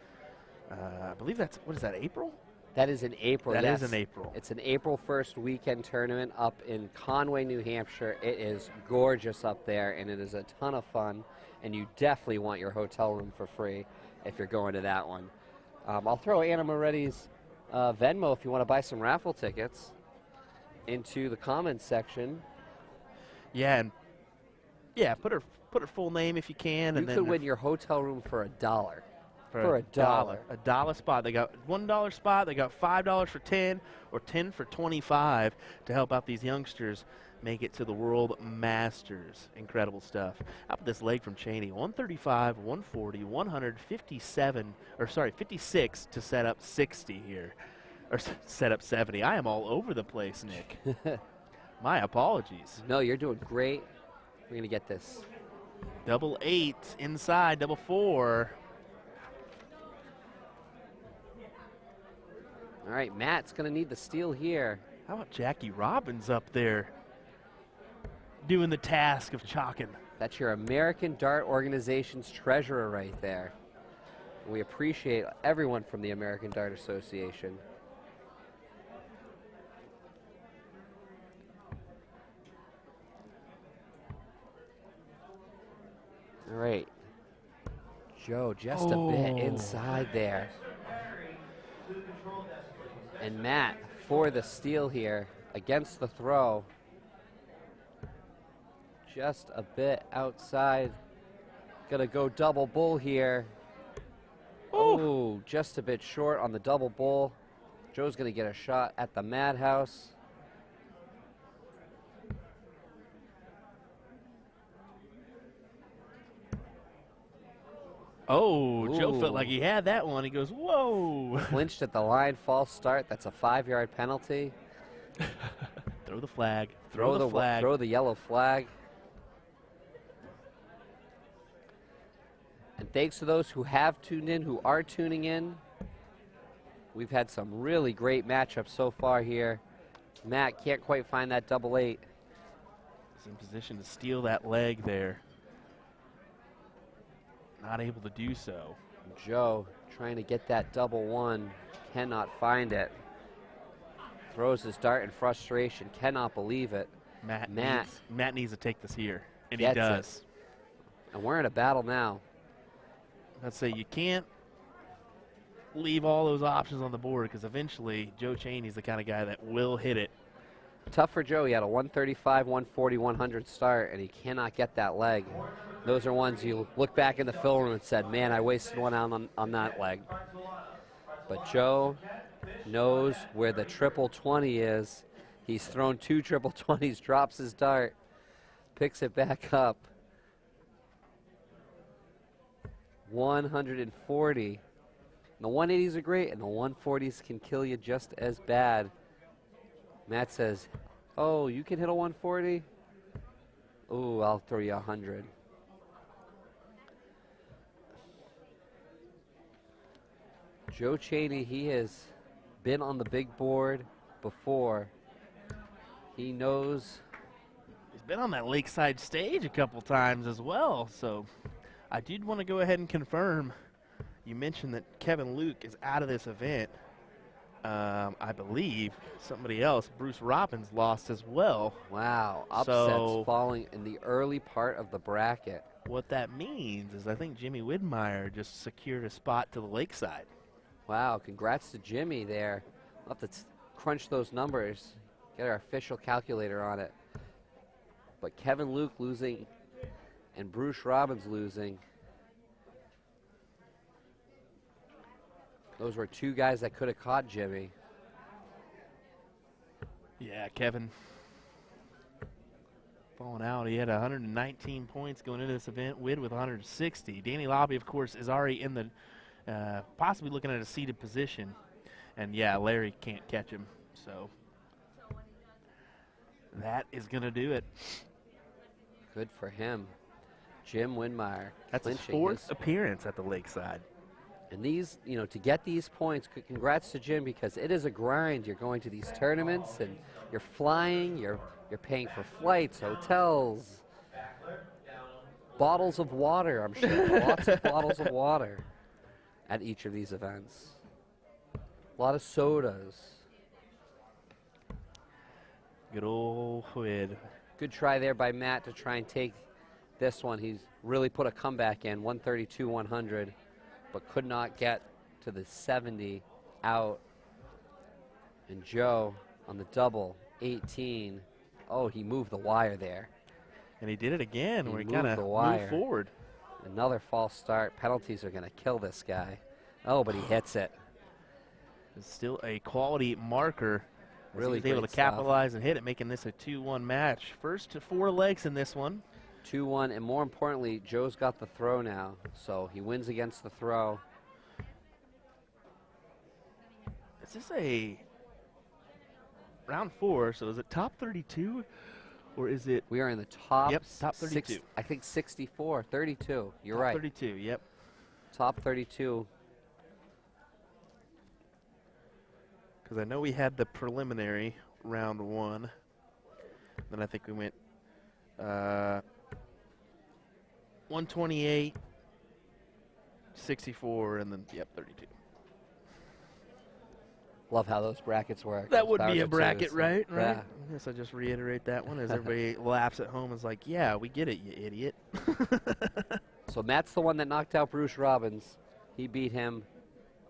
I believe that's, what is that, April? That is in April, That yes. is in April. It's an April 1st weekend tournament up in Conway, New Hampshire. It is gorgeous up there, and it is a ton of fun, and you definitely want your hotel room for free if you're going to that one. I'll throw Anna Moretti's Venmo if you want to buy some raffle tickets into the comments section. Yeah, and put her full name if you can. You could win your hotel room for $1. For $1. $1 spot. They got $1 spot. They got $5 for 10 or 10 for 25 to help out these youngsters make it to the World Masters. Incredible stuff. How about this leg from Cheney? 135, 140, 56 to set up 60 here. Or set up 70. I am all over the place, Nick. My apologies. No, you're doing great. We're going to get this. Double 8 inside, double 4. All right, Matt's going to need the steal here. How about Jackie Robbins up there doing the task of chalking? That's your American Dart Organization's treasurer right there. We appreciate everyone from the American Dart Association. All right. Joe just a bit inside there. And Matt for the steal here against the throw. Just a bit outside. Gonna go double bull here. Oh, just a bit short on the double bull. Joe's gonna get a shot at the madhouse. Oh, Joe felt like he had that one. He goes, whoa. Clinched at the line, false start. That's a 5-yard penalty. Throw the flag. Throw the flag. Throw the yellow flag. And thanks to those who have tuned in, who are tuning in. We've had some really great matchups so far here. Matt can't quite find that double 8. He's in position to steal that leg there. Not able to do so. Joe trying to get that double 1, cannot find it. Throws his dart in frustration, cannot believe it. Matt needs to take this here, and he Gets does. And we're in a battle now. Let's say you can't leave all those options on the board because eventually Joe Cheney's the kind of guy that will hit it. Tough for Joe. He had a 135, 140, 100 start, and he cannot get that leg. Those are ones you look back in the film room and said, man, I wasted one out on that leg. But Joe knows where the triple 20 is. He's thrown 2 triple 20s, drops his dart, picks it back up. 140. And the 180s are great, and the 140s can kill you just as bad. Matt says, oh, you can hit a 140? Ooh, I'll throw you 100. Joe Cheney, he has been on the big board before. He knows. He's been on that lakeside stage a couple times as well, so I did want to go ahead and confirm. You mentioned that Kevin Luke is out of this event. I believe somebody else, Bruce Robbins, lost as well. Wow, upsets falling in the early part of the bracket. What that means is I think Jimmy Widmeyer just secured a spot to the lakeside. Wow, congrats to Jimmy there. We'll have to crunch those numbers, get our official calculator on it. But Kevin Luke losing and Bruce Robbins losing. Those were 2 guys that could have caught Jimmy. Yeah, Kevin falling out. He had 119 points going into this event. Wid with 160. Danny Lobby, of course, is already in the possibly looking at a seated position. And, yeah, Larry can't catch him. So that is going to do it. Good for him. Jim Widmeyer. That's his 4th appearance at the lakeside. And these, you know, to get these points, congrats to Jim, because it is a grind. You're going to these tournaments and you're flying, you're paying for flights, hotels, bottles of water. I'm sure lots of bottles of water at each of these events. A lot of sodas. Good old Hood. Good try there by Matt to try and take this one. He's really put a comeback in, 132, 100. But could not get to the 70 out. And Joe on the double, 18. Oh, he moved the wire there. And he did it again, where he kind of moved forward. Another false start. Penalties are going to kill this guy. Oh, but he hits it. It's still a quality marker. Really he was able to capitalize and hit it, making this a 2-1 match. First to 4 legs in this one. 2-1, and more importantly, Joe's got the throw now, so he wins against the throw. Is this a round 4? So is it top 32, or is it? We are in the top. Yep, top 32. I think 64, 32. You're top right. 32. Yep. Top 32. Because I know we had the preliminary round one. Then I think we went 128, 64, and then, yep, 32. Love how those brackets work. That Those would be powers a of bracket, twos. right? Yeah. I guess I just reiterate that one as everybody laughs at home. Is like, yeah, we get it, you idiot. So Matt's the one that knocked out Bruce Robbins. He beat him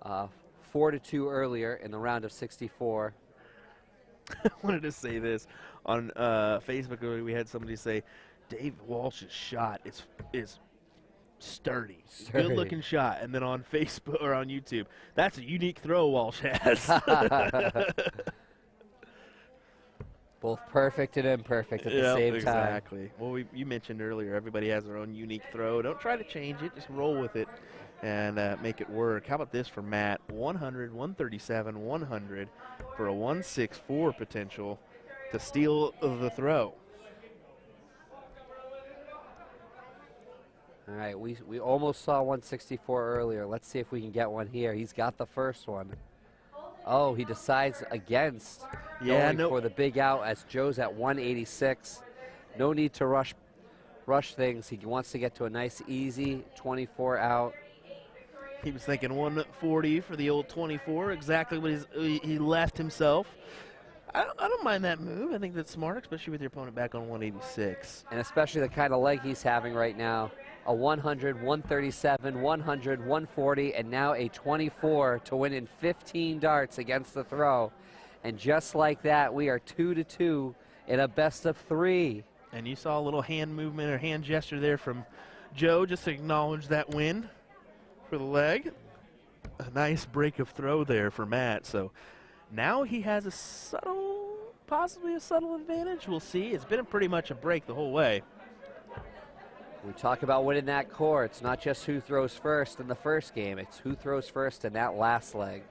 4-2 earlier in the round of 64. I wanted to say this on Facebook. We had somebody say, Dave Walsh's shot is sturdy, good looking shot. And then on Facebook or on YouTube, that's a unique throw Walsh has. Both perfect and imperfect at the same time. Exactly. Well, you mentioned earlier, everybody has their own unique throw. Don't try to change it, just roll with it and make it work. How about this for Matt? 100, 137, 100 for a 164 potential to steal the throw. All right, we almost saw 164 earlier. Let's see if we can get one here. He's got the first one. Oh, he decides against going for the big out as Joe's at 186. No need to rush things. He wants to get to a nice, easy 24 out. He was thinking 140 for the old 24, exactly what he left himself. I don't mind that move. I think that's smart, especially with your opponent back on 186. And especially the kind of leg he's having right now. A 100, 137, 100, 140, and now a 24 to win in 15 darts against the throw. And just like that, we are 2-2 in a best of 3. And you saw a little hand movement or hand gesture there from Joe just to acknowledge that win for the leg. A nice break of throw there for Matt. So now he has a subtle, possibly a subtle advantage. We'll see. It's been pretty much a break the whole way. We talk about winning that core. It's not just who throws first in the first game. It's who throws first in that last leg.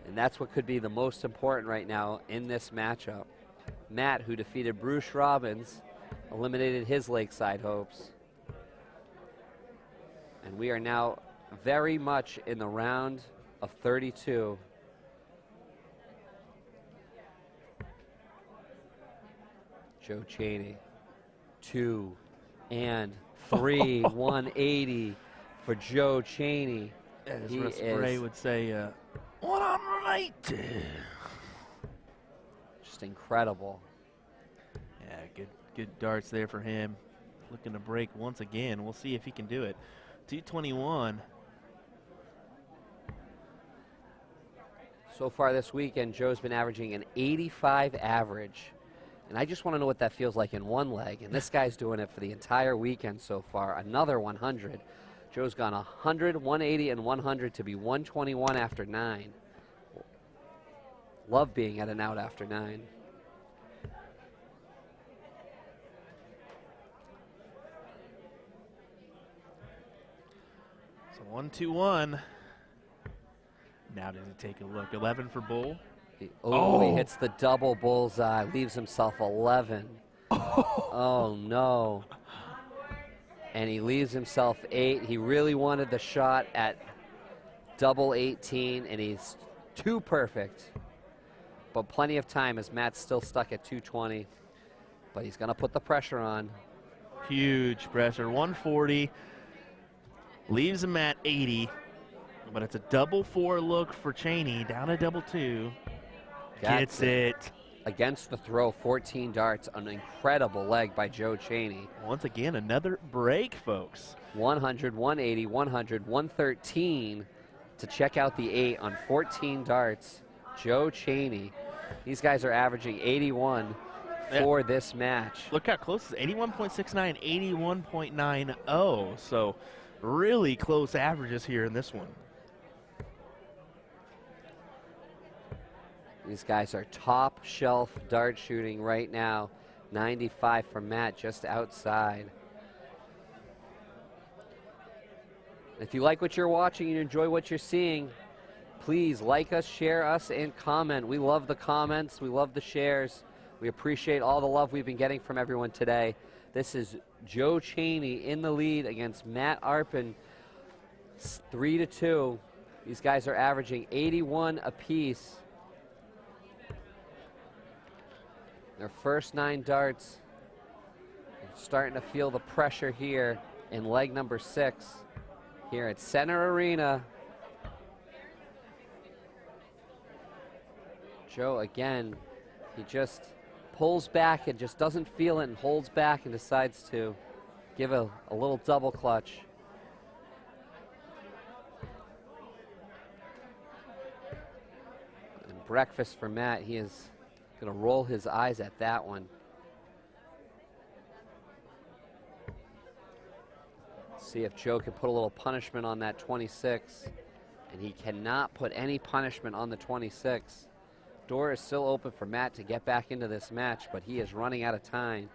And that's what could be the most important right now in this matchup. Matt, who defeated Bruce Robbins, eliminated his Lakeside hopes. And we are now very much in the round of 32. Joe Cheney, 2 and 3, 180 for Joe Cheney. As Russ Bray would say, one on right. Just incredible. Yeah, good darts there for him. Looking to break once again. We'll see if he can do it. 221. So far this weekend, Joe's been averaging an 85 average. And I just want to know what that feels like in one leg. And this guy's doing it for the entire weekend so far. Another 100. Joe's gone 100, 180, and 100 to be 121 after 9. Love being at an out after 9. So 1-2-1. Now does he take a look? 11 for Bull. He hits the double bullseye, leaves himself 11. Oh no. And he leaves himself 8. He really wanted the shot at double 18, and he's too perfect. But plenty of time as Matt's still stuck at 220. But he's gonna put the pressure on. Huge pressure, 140. Leaves him at 80. But it's a double 4 look for Cheney, down a double 2. Gets it. Against the throw, 14 darts, an incredible leg by Joe Cheney. Once again, another break, folks. 100, 180, 100, 113 to check out the 8 on 14 darts. Joe Cheney. These guys are averaging 81 for this match. Look how close it is. 81.69, 81.90. So really close averages here in this one. These guys are top shelf dart shooting right now. 95 for Matt, just outside. If you like what you're watching and you enjoy what you're seeing, please like us, share us, and comment. We love the comments. We love the shares. We appreciate all the love we've been getting from everyone today. This is Joe Cheney in the lead against Matt Arpin, 3-2. These guys are averaging 81 apiece. Their first 9 darts. They're starting to feel the pressure here in leg number 6 here at Center Arena. Joe, again, he just pulls back and just doesn't feel it and holds back and decides to give a little double clutch. And breakfast for Matt. He is going to roll his eyes at that one. See if Joe can put a little punishment on that 26. And he cannot put any punishment on the 26. Door is still open for Matt to get back into this match, but he is running out of time.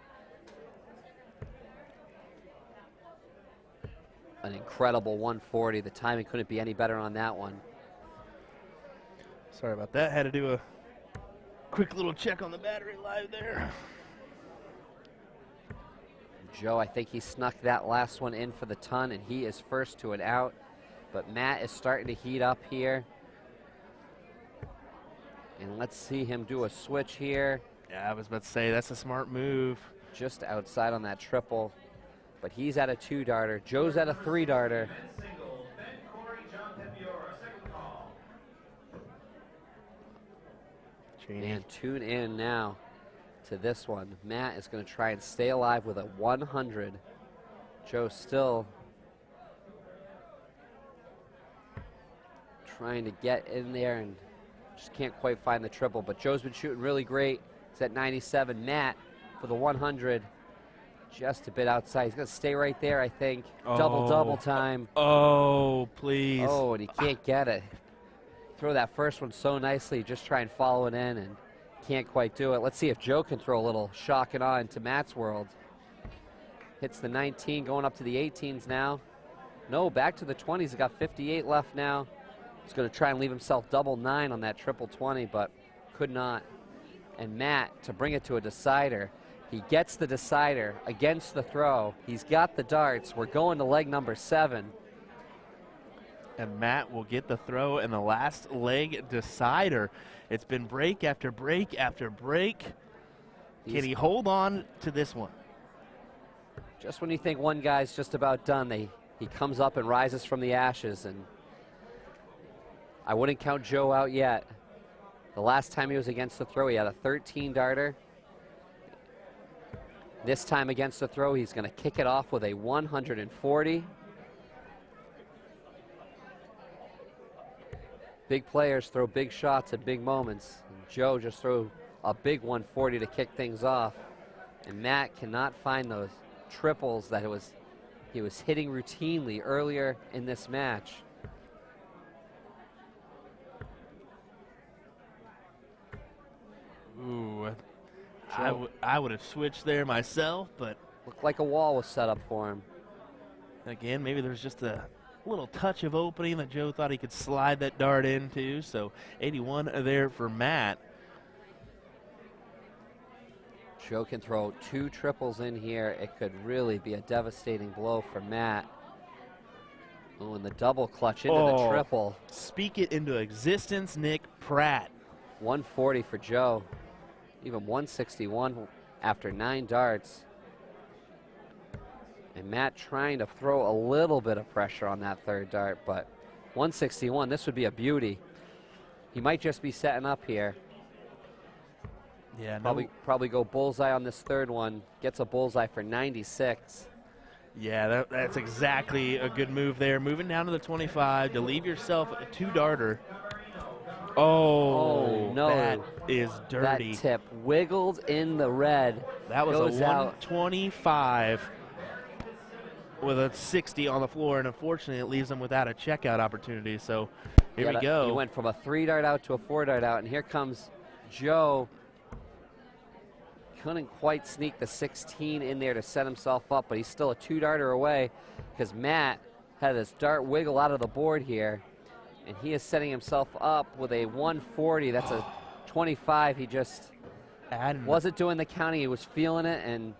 An incredible 140. The timing couldn't be any better on that one. Sorry about that. Had to do a quick little check on the battery live there. Joe, I think he snuck that last one in for the ton, and he is first to an out. But Matt is starting to heat up here. And let's see him do a switch here. Yeah, I was about to say, that's a smart move. Just outside on that triple. But he's at a 2-darter. Joe's at a 3-darter. And tune in now to this one. Matt is going to try and stay alive with a 100. Joe still trying to get in there and just can't quite find the triple, but Joe's been shooting really great. He's at 97. Matt for the 100, just a bit outside. He's going to stay right there, I think. Double time. Oh, please. Oh, and he can't get it. Throw that first one so nicely, just try and follow it in, and can't quite do it. Let's see if Joe can throw a little shock and awe into Matt's world. Hits the 19, going up to the 18s now. No, back to the 20s. He's got 58 left now. He's going to try and leave himself double 9 on that triple 20, but could not. And Matt, to bring it to a decider, he gets the decider against the throw. He's got the darts. We're going to leg number 7. And Matt will get the throw in the last leg decider. It's been break after break after break. Can he hold on to this one? Just when you think one guy's just about done, he comes up and rises from the ashes, and I wouldn't count Joe out yet. The last time he was against the throw, he had a 13-darter. This time against the throw, he's going to kick it off with a 140. Big players throw big shots at big moments. And Joe just threw a big 140 to kick things off. And Matt cannot find those triples that he was hitting routinely earlier in this match. Ooh, I would have switched there myself, but looked like a wall was set up for him. Again, maybe there's just a little touch of opening that Joe thought he could slide that dart into. So 81 there for Matt. Joe can throw 2 triples in here. It could really be a devastating blow for Matt. Oh, and the double clutch into the triple. Speak it into existence, Nick Pratt. 140 for Joe. Even 161 after 9 darts. And Matt trying to throw a little bit of pressure on that 3rd dart, but 161, this would be a beauty. He might just be setting up here. Yeah, probably go bullseye on this 3rd one. Gets a bullseye for 96. Yeah, that's exactly a good move there. Moving down to the 25 to leave yourself a 2-darter. Oh, no. That is dirty. That tip wiggled in the red. That was goes a out. 125 with a 60 on the floor, and unfortunately it leaves him without a checkout opportunity. So here we go. He went from a 3-dart out to a 4-dart out, and here comes Joe. Couldn't quite sneak the 16 in there to set himself up, but he's still a 2-darter away because Matt had his dart wiggle out of the board here, and he is setting himself up with a 140. That's a 25. He just wasn't doing the counting. He was feeling it, and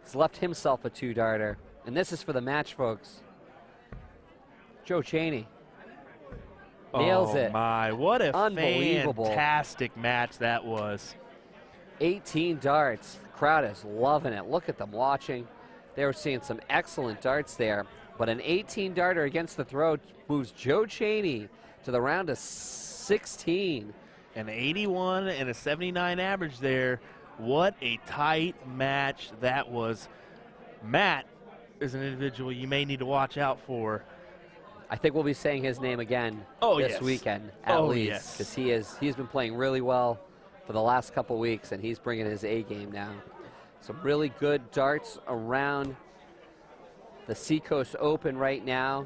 he's left himself a 2-darter. And this is for the match, folks. Joe Cheney nails it. Oh, my. What a unbelievable fantastic match that was. 18 darts. The crowd is loving it. Look at them watching. They were seeing some excellent darts there. But an 18 darter against the throw moves Joe Cheney to the round of 16. An 81 and a 79 average there. What a tight match that was. Matt is an individual you may need to watch out for. I think we'll be saying his name again this weekend at least, because he's been playing really well for the last couple weeks, and he's bringing his A game now. Some really good darts around the Seacoast Open right now.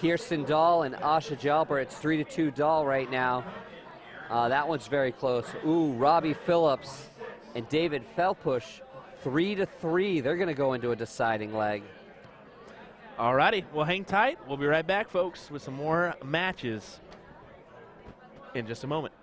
Kirsten Dahl and Asha Jalber, it's 3-2 Dahl right now. That one's very close. Ooh, Robbie Phillips and David Felpush, 3-3. They're going to go into a deciding leg. Alrighty, well, hang tight. We'll be right back, folks, with some more matches in just a moment.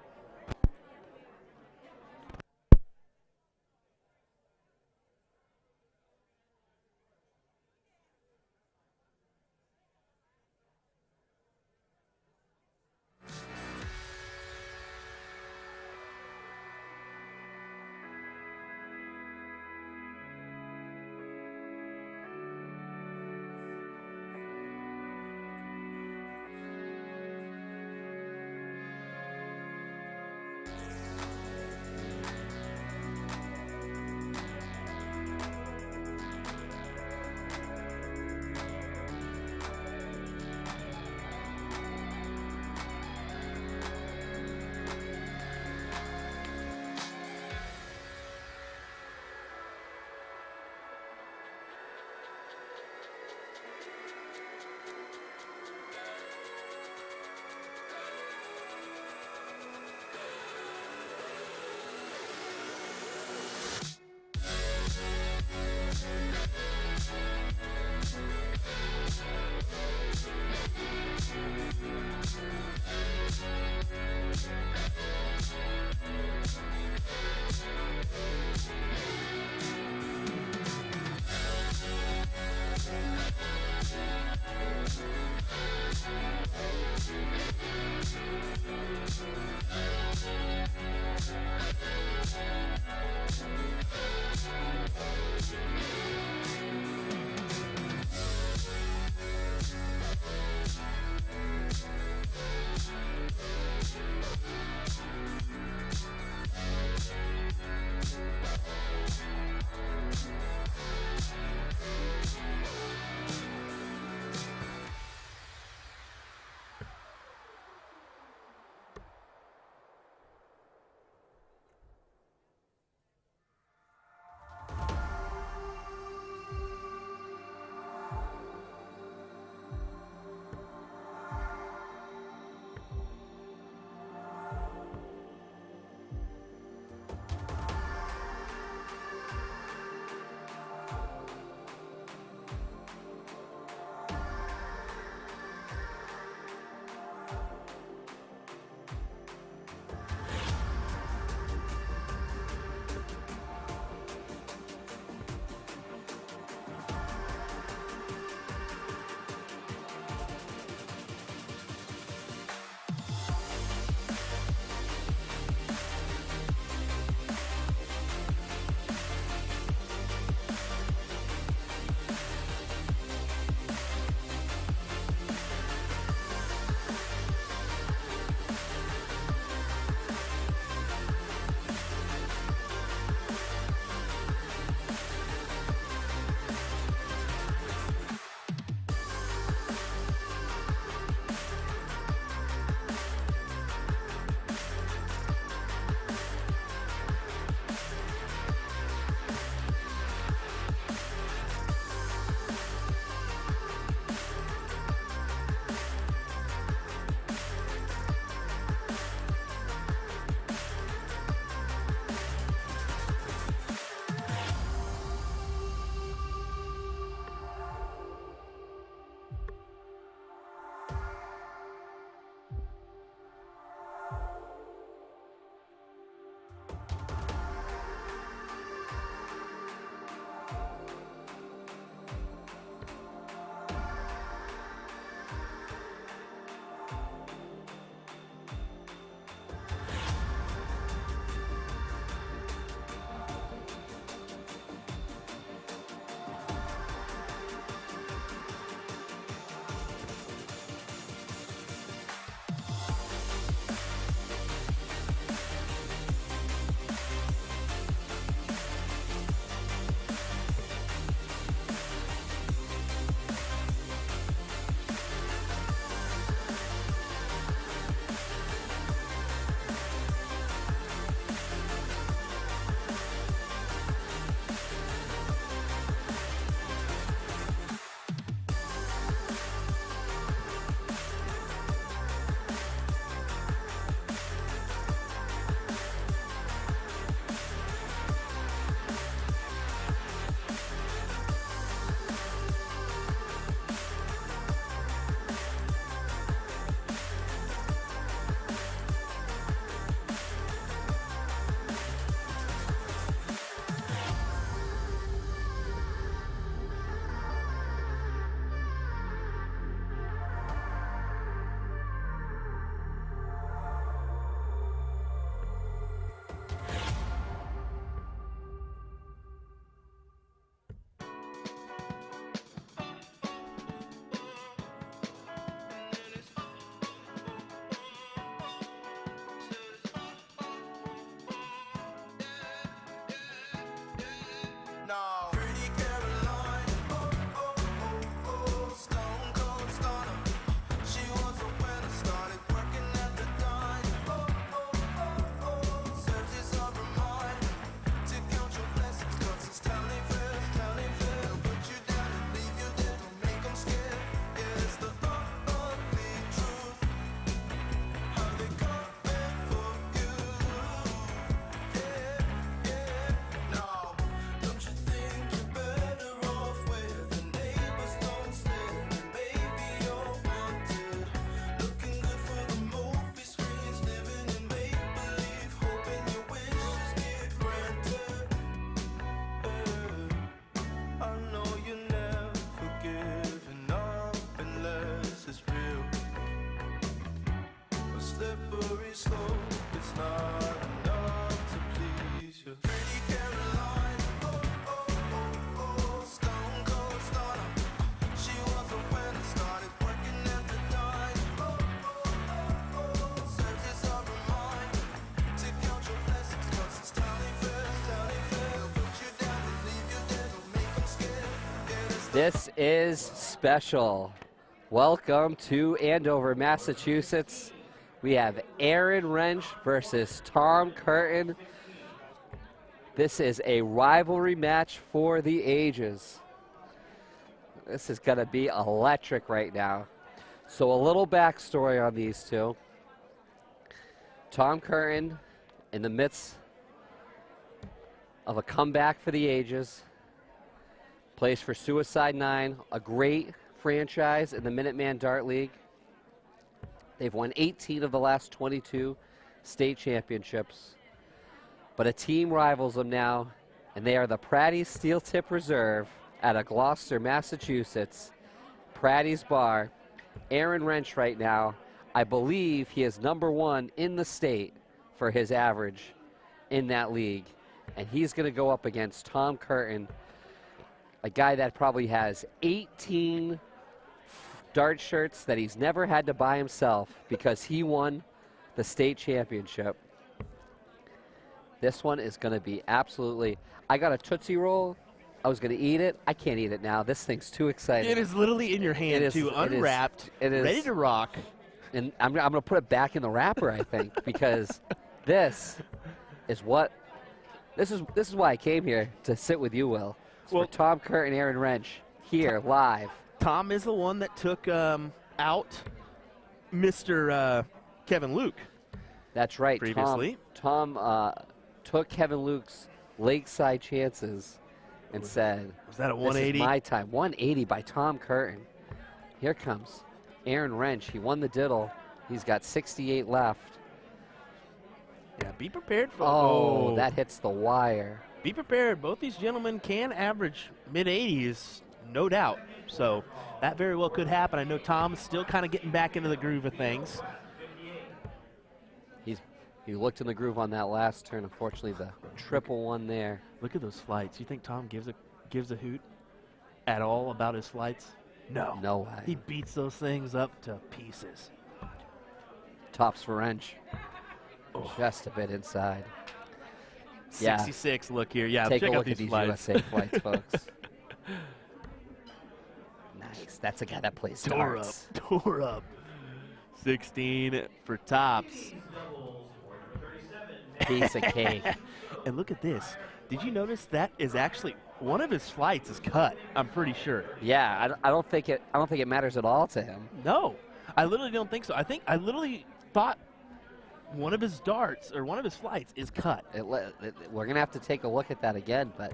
This is special. Welcome to Andover, Massachusetts. We have Aaron Wrench versus Tom Curtin. This is a rivalry match for the ages. This is going to be electric right now. So a little backstory on these two. Tom Curtin, in the midst of a comeback for the ages, plays for Suicide 9, a great franchise in the Minuteman Dart League. They've won 18 of the last 22 state championships. But a team rivals them now, and they are the Pratty's Steel Tip Reserve out of Gloucester, Massachusetts. Pratty's Bar. Aaron Wrench right now, I believe he is #1 in the state for his average in that league. And he's going to go up against Tom Curtin, a guy that probably has 18 dart shirts that he's never had to buy himself because he won the state championship. This one is going to be absolutely... I got a Tootsie Roll. I was going to eat it. I can't eat it now. This thing's too exciting. It is literally in your hand, too, unwrapped, ready to rock. And I'm going to put it back in the wrapper, I think, because this is what... This is why I came here, to sit with you, Will. Well, for Tom Curtin and Aaron Wrench here live. Tom is the one that took out Mr. Kevin Luke. That's right. Previously. Tom took Kevin Luke's lakeside chances and said, was that a 180? This is my time. 180 by Tom Curtin. Here comes Aaron Wrench. He won the diddle. He's got 68 left. Yeah, be prepared for... Oh, that hits the wire. Be prepared. Both these gentlemen can average mid-80s, no doubt. So that very well could happen. I know Tom's still kind of getting back into the groove of things. He looked in the groove on that last turn. Unfortunately, the triple one there. Look at those flights. You think Tom gives a hoot at all about his flights? No. No way. He beats those things up to pieces. Tops for Wrench. Oh. Just a bit inside. 66 look here. Yeah, take check a out look at these flights. USA flights, folks. Nice. That's a guy that plays darts. Tore up. 16 for Tops. Piece of cake. And look at this. Did you notice that is actually one of his flights is cut? I'm pretty sure. Yeah, I don't think it matters at all to him. No, I literally don't think so. I literally thought one of his darts or one of his flights is cut. We're gonna have to take a look at that again, but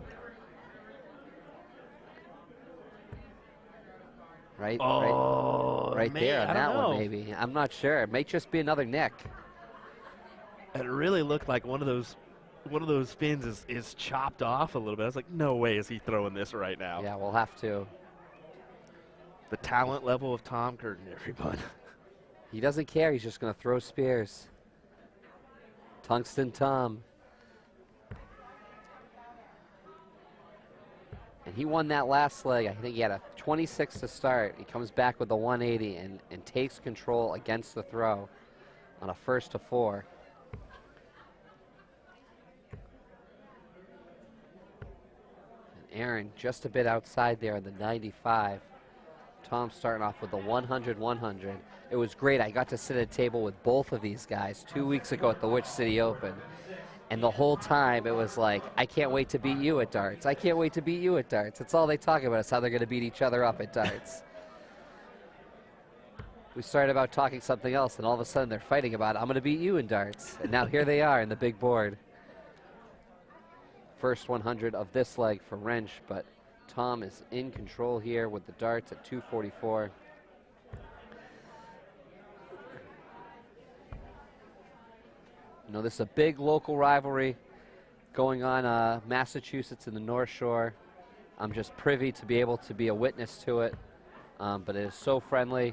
right there on that one, maybe. I'm not sure. It may just be another nick. It really looked like one of those fins is chopped off a little bit. I was like, no way is he throwing this right now. Yeah, we'll have to. The talent level of Tom Curtin, everyone. He doesn't care. He's just going to throw spears. Tungsten Tom. And he won that last leg. I think he had a 26 to start. He comes back with the 180 and takes control against the throw on a 1st to 4. Aaron just a bit outside there in the 95. Tom starting off with the 100-100. It was great. I got to sit at a table with both of these guys 2 weeks ago at the Witch City Open. And the whole time it was like, I can't wait to beat you at darts. I can't wait to beat you at darts. That's all they talk about is how they're going to beat each other up at darts. We started about talking something else, and all of a sudden they're fighting about, I'm going to beat you in darts. And now here they are in the big board. First 100 of this leg for Wrench, but Tom is in control here with the darts at 244. You know, this is a big local rivalry going on Massachusetts and the North Shore. I'm just privy to be able to be a witness to it, but it is so friendly.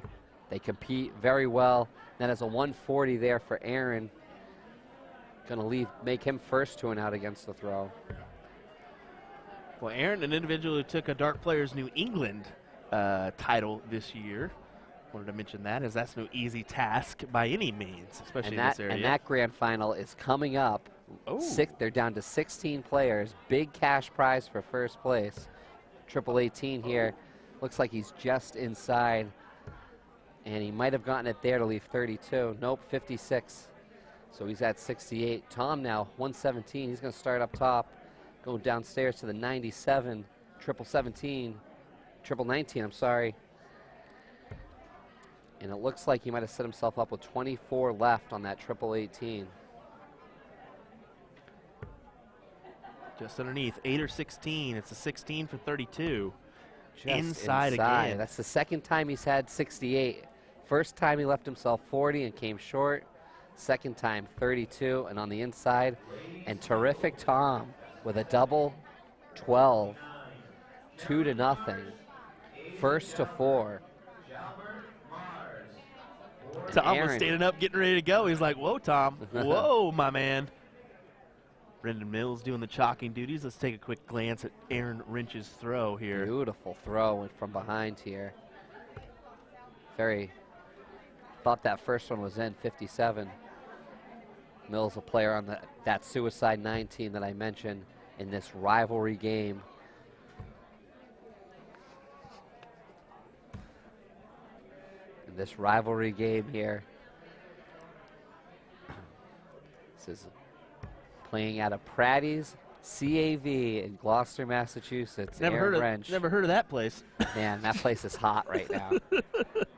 They compete very well. That is a 140 there for Aaron. Gonna make him first to an out against the throw. Well, Aaron, an individual who took a Dart Players New England title this year. Wanted to mention that, as that's no easy task by any means, especially in this area. And that grand final is coming up. They're down to 16 players. Big cash prize for first place. Triple 18 here. Looks like he's just inside. And he might have gotten it there to leave 32. Nope, 56. So he's at 68. Tom now, 117. He's going to start up top, go downstairs to the 97, triple 17, triple 19, I'm sorry. And it looks like he might have set himself up with 24 left on that triple 18. Just underneath, 8 or 16. It's a 16 for 32. Just Inside again. That's the second time he's had 68. First time he left himself 40 and came short. Second time 32 and on the inside. And terrific Tom with a double 12. 2-0. First to 4. Tom was standing up, getting ready to go. He's like, whoa, Tom. Whoa, my man. Brendan Mills doing the chalking duties. Let's take a quick glance at Aaron Wrench's throw here. Beautiful throw from behind here. Thought that first one was in, 57. Mills, a player on that Suicide 9 team that I mentioned in this rivalry game. In this rivalry game here. This is playing out of Pratty's CAV in Gloucester, Massachusetts. Never heard of that place. Man, that place is hot right now.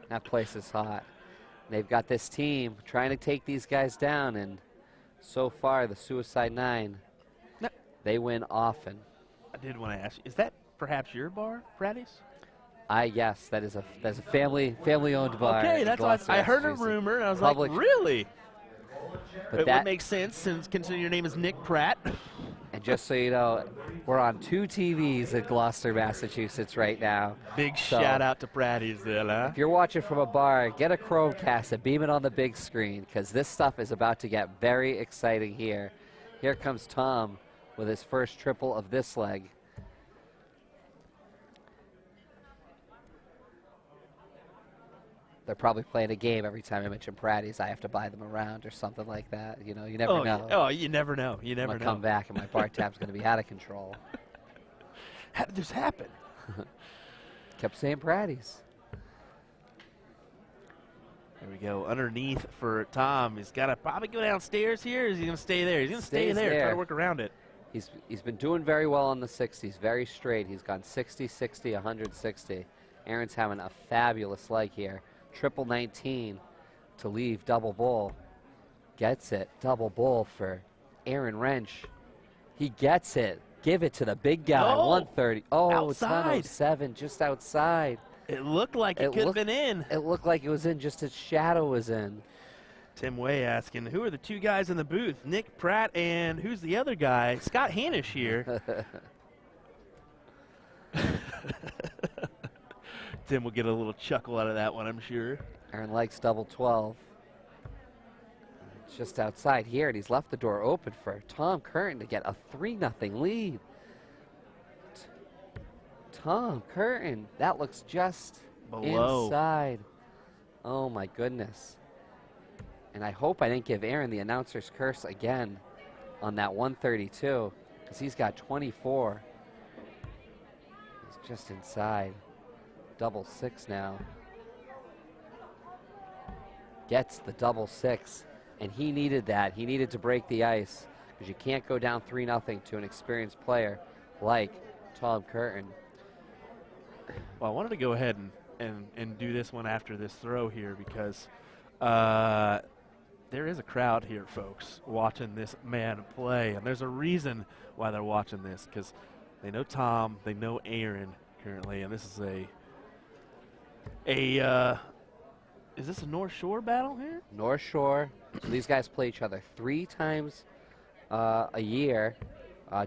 That place is hot. They've got this team trying to take these guys down, and so far the Suicide 9, they win often. I did want to ask you, is that perhaps your bar, Pratty's? Yes, that's a family-owned bar. Okay, that's why I heard a rumor, and I was like, really? But it would make sense, since considering your name is Nick Pratt. And just so you know, we're on 2 TVs in Gloucester, Massachusetts right now. Big shout out to Pratty's there, huh? If you're watching from a bar, get a Chromecast and beam it on the big screen, because this stuff is about to get very exciting here. Here comes Tom with his first triple of this leg. They're probably playing a game every time I mention Pratty's. I have to buy them around or something like that. You know, you never know. Oh, you never know. You never know. Come back and my bar tab's going to be out of control. How did this happen? Kept saying Pratty's. There we go. Underneath for Tom. He's got to probably go downstairs here. Or is he going to stay there? He's going to stay there. Try to work around it. He's been doing very well on the 60s. Very straight. He's gone 60, 60, 160. Aaron's having a fabulous leg here. Triple 19 to leave double bull. Gets it. Double bull for Aaron Wrench. He gets it. Give it to the big guy. 130. Oh, outside. 1007, just outside. It looked like it could have been in. It looked like it was in, just its shadow was in. Tim Way asking, who are the 2 guys in the booth? Nick Pratt and who's the other guy? Scott Hanish here. Tim will get a little chuckle out of that one, I'm sure. Aaron likes double 12. It's just outside here, and he's left the door open for Tom Curtin to get a 3-0 lead. Tom Curtin, that looks just below. Inside. Oh my goodness. And I hope I didn't give Aaron the announcer's curse again on that 132, because he's got 24. He's just inside. Double 6 now. Gets the double 6, and he needed that. He needed to break the ice, because you can't go down 3-0 to an experienced player like Tom Curtin. Well, I wanted to go ahead and do this one after this throw here, because there is a crowd here, folks, watching this man play, and there's a reason why they're watching this, because they know Tom, they know Aaron currently, and this is is this a North Shore battle here? North Shore. So these guys play each other 3 times a year,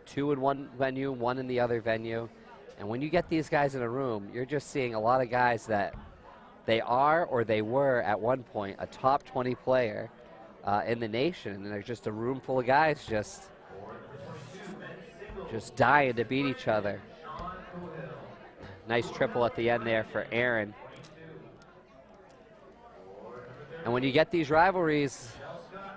2 in one venue, 1 in the other venue. And when you get these guys in a room, you're just seeing a lot of guys that they are or they were at one point a top 20 player in the nation. And there's just a room full of guys just dying to beat each other. Nice triple at the end there for Aaron. And when you get these rivalries,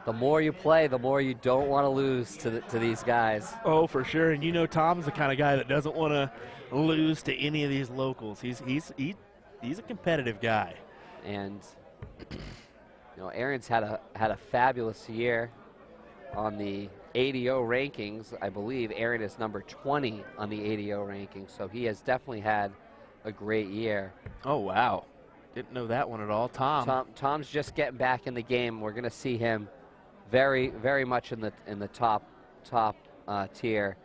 The more you play, the more you don't want to lose to these guys. Oh, for sure. And you know, Tom's the kind of guy that doesn't want to lose to any of these locals. He's a competitive guy. And you know, Aaron's had a fabulous year on the ADO rankings. I believe Aaron is number 20 on the ADO rankings, so he has definitely had a great year. Oh, wow. Didn't know that one at all. Tom's just getting back in the game. We're going to see him very, very much in the top tier,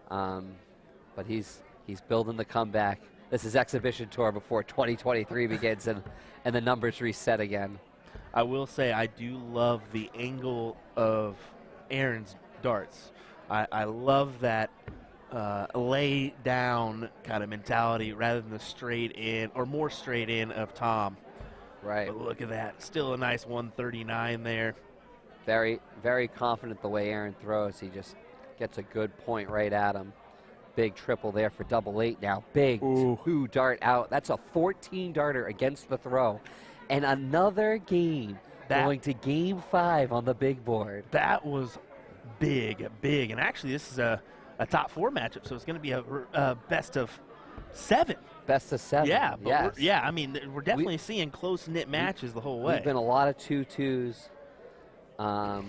but he's building the comeback. This is exhibition tour before 2023 begins, and the numbers reset again. I will say I do love the angle of Aaron's darts. I love that lay down kind of mentality rather than the straight in, or more straight in of Tom. Right. But look at that. Still a nice 139 there. Very, very confident the way Aaron throws. He just gets a good point right at him. Big triple there for double 8 now. Big 2 dart out. That's a 14 darter against the throw. And another game going to game 5 on the big board. That was big. And actually, this is a top 4 matchup, so it's going to be a best of 7. Best of 7. Yeah, yes. I mean, we're definitely seeing close-knit matches the whole way. There's been a lot of 2-2s. A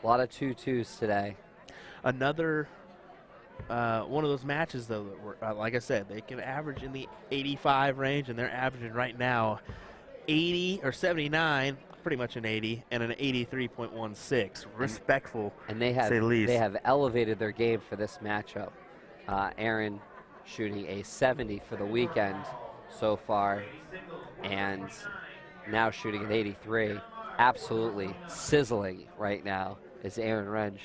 lot of 2-2s today. Another one of those matches, though, that were, like I said, they can average in the 85 range, and they're averaging right now 80 or 79, pretty much an 80, and an 83.16. Respectful, and they have, say the least. They have elevated their game for this matchup. Aaron shooting a 70 for the weekend so far, and now shooting an 83. Absolutely sizzling right now is Aaron Wrench.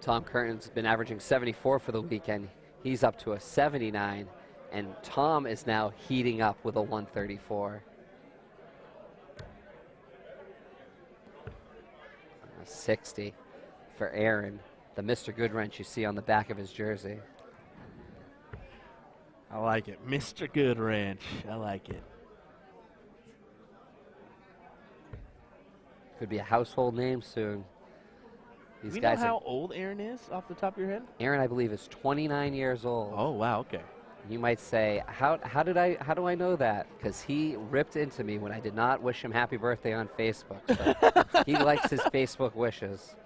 Tom Curtin's been averaging 74 for the weekend. He's up to a 79, and Tom is now heating up with a 134. A 60 for Aaron, the Mr. Good Wrench you see on the back of his jersey. I like it. Mr. Good Wrench. I like it. Could be a household name soon. Do you know how old Aaron is off the top of your head? Aaron, I believe, is 29 years old. Oh, wow, okay. You might say, how do I know that? Because he ripped into me when I did not wish him happy birthday on Facebook. So he likes his Facebook wishes.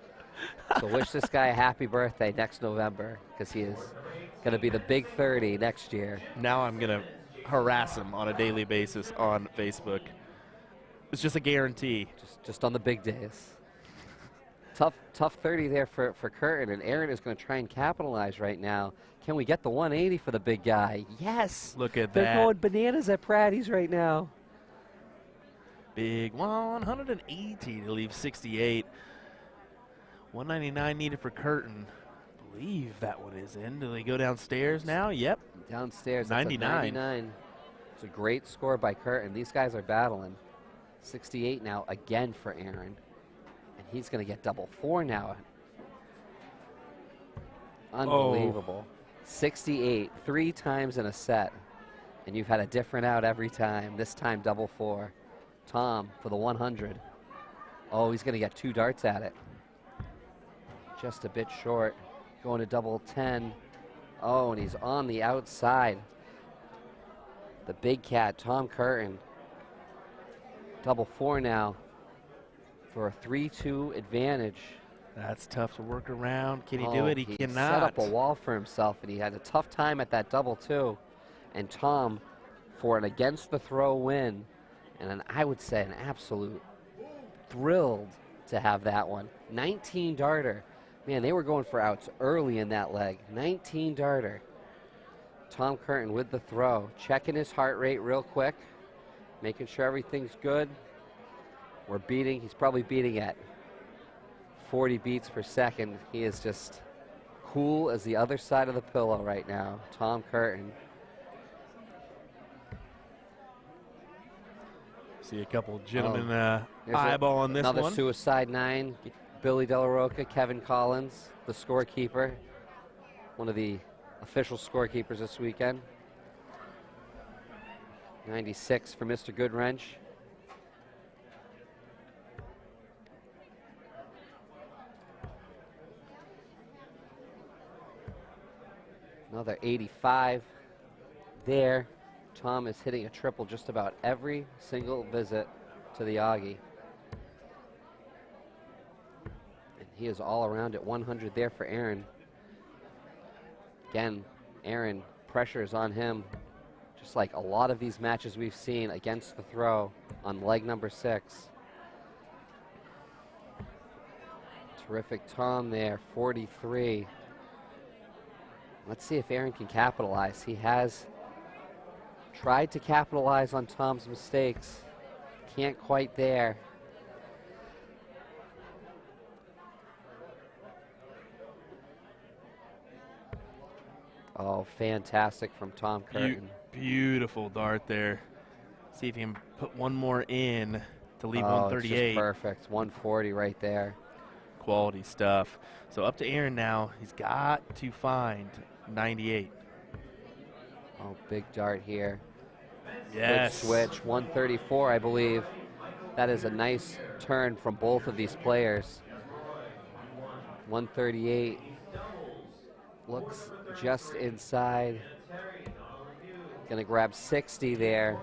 So wish this guy a happy birthday next November, because he is going to be the big 30 next year. Now I'm going to harass him on a daily basis on Facebook. It's just a guarantee. Just on the big days. Tough 30 there for Curtin, and Aaron is going to try and capitalize right now. Can we get the 180 for the big guy? Yes. Look at They're that. going bananas at Pratty's right now. Big 180 to leave 68. 199 needed for Curtin. I believe that one is in. Do they go downstairs now? Yep. Downstairs. 99. 99. It's a great score by Curtin. These guys are battling. 68 now again for Aaron. And he's going to get double 4 now. Unbelievable. 68, 3 times in a set. And you've had a different out every time. This time double 4. Tom for the 100. Oh, he's going to get 2 darts at it. Just a bit short. Going to double 10. Oh, and he's on the outside. The big cat, Tom Curtin. Double 4 now for a 3-2 advantage. That's tough to work around. Can he do it? He cannot. Set up a wall for himself, and he had a tough time at that double 2. And Tom, for an against the throw win, and I would say an absolute thrilled to have that one. 19 darter. Man, they were going for outs early in that leg. 19 darter. Tom Curtin with the throw, checking his heart rate real quick, making sure everything's good. He's probably beating at 40 beats per second. He is just cool as the other side of the pillow right now. Tom Curtin. See a couple gentlemen eyeballing this one. Another suicide 9. Billy De La Rocca, Kevin Collins, the scorekeeper. One of the official scorekeepers this weekend. 96 for Mr. Good Wrench. Another 85 there. Tom is hitting a triple just about every single visit to the Augie. And he is all around at 100 there for Aaron. Again, Aaron, pressure is on him, just like a lot of these matches we've seen against the throw on leg number 6. Terrific Tom there, 43. Let's see if Aaron can capitalize. He has tried to capitalize on Tom's mistakes. Can't quite there. Oh, fantastic from Tom Curtin. Beautiful dart there. See if he can put one more in to leave Oh, 138. it's just perfect. 140 right there. Quality stuff. So up to Aaron now. He's got to find 98. Oh, big dart here. Yes. Good switch. 134, I believe. That is a nice turn from both of these players. 138 looks just inside. Gonna grab 60 there.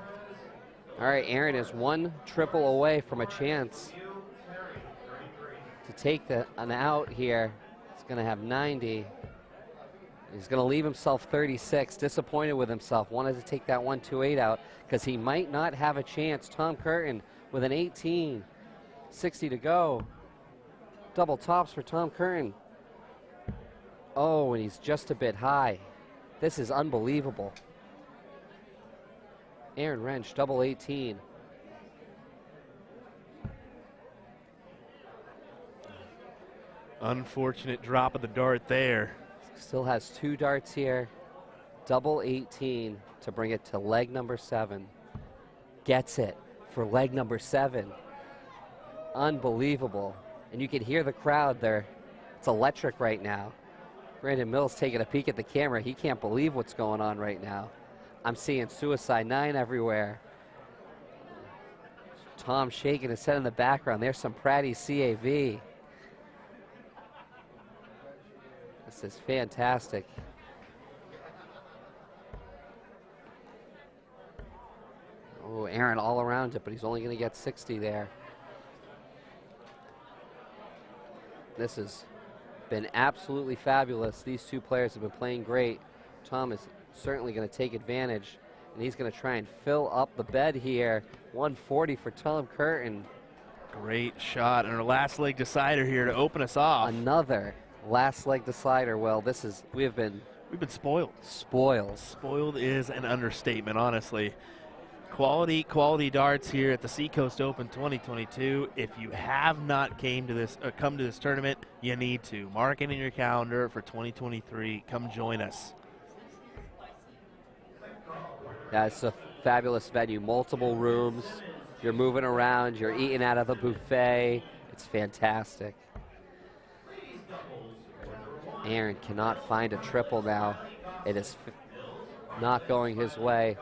All right, Aaron is one triple away from a chance to take an out here. He's gonna have 90. He's gonna leave himself 36, disappointed with himself. Wanted to take that 128 out because he might not have a chance. Tom Curtin with an 18, 60 to go. Double tops for Tom Curtin. Oh, and he's just a bit high. This is unbelievable. Aaron Wrench, double 18. Unfortunate drop of the dart there. Still has 2 darts here. Double 18 to bring it to leg number 7. Gets it for leg number 7. Unbelievable. And you can hear the crowd there. It's electric right now. Brandon Mills taking a peek at the camera. He can't believe what's going on right now. I'm seeing Suicide 9 everywhere. Tom shaking his head in the background. There's some Pratty CAV. This is fantastic. Oh, Aaron all around it, but he's only going to get 60 there. This has been absolutely fabulous. These two players have been playing great. Tom is certainly going to take advantage, and he's going to try and fill up the bed here. 140 for Tom Curtin. Great shot, and our last leg decider here to open us off. Another last leg decider. Well, this is, we've been spoiled. Spoiled. Spoiled is an understatement, honestly. Quality darts here at the Seacoast Open 2022. If you have not come to this tournament, you need to. Mark it in your calendar for 2023. Come join us. Yeah, it's a fabulous venue. Multiple rooms. You're moving around. You're eating out of the buffet. It's fantastic. Aaron cannot find a triple now. It is not going his way.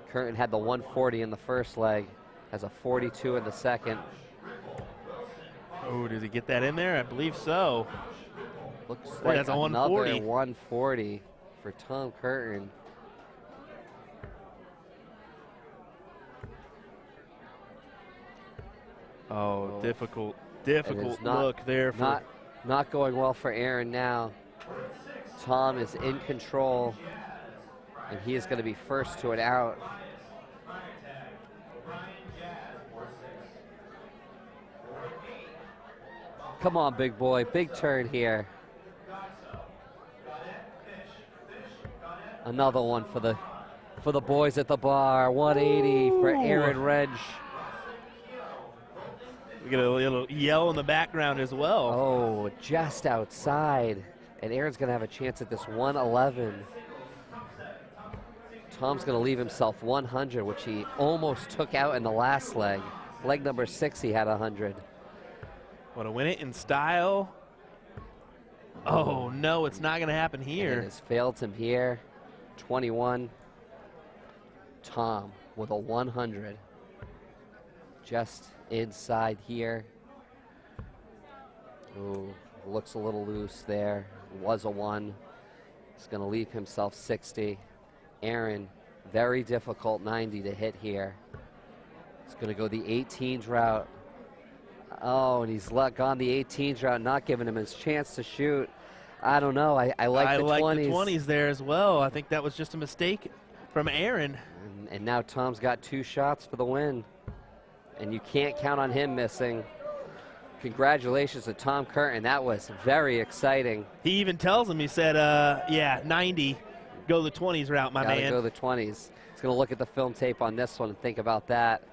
Curtin had the 140 in the first leg, has a 42 in the second. Oh, did he get that in there? I believe so. Looks like that's a another 140. 140 for Tom Curtin. Oh, difficult Not- look there. Not going well for Aaron now. Tom is in control, and he is going to be first to an out. Come on, big boy, big turn here. Another one for the boys at the bar. 180 for Aaron Wrench. We get a little yell in the background as well. Oh, just outside. And Aaron's going to have a chance at this 111. Tom's going to leave himself 100, which he almost took out in the last leg. Leg number 6, he had 100. Want to win it in style? Oh, no, it's not going to happen here. And it has failed him here. 21. Tom with a 100. Just inside here. Ooh, looks a little loose there. Was a 1. He's going to leave himself 60. Aaron, very difficult 90 to hit here. He's going to go the 18s route. Oh, and he's gone the 18s route, not giving him his chance to shoot. I don't know. I like the 20s. the 20s there as well. I think that was just a mistake from Aaron. And now Tom's got 2 shots for the win. And you can't count on him missing. Congratulations to Tom Curtin. That was very exciting. He even tells him, he said, yeah, 90, go the 20s route, my man. Go the 20s. He's going to look at the film tape on this one and think about that.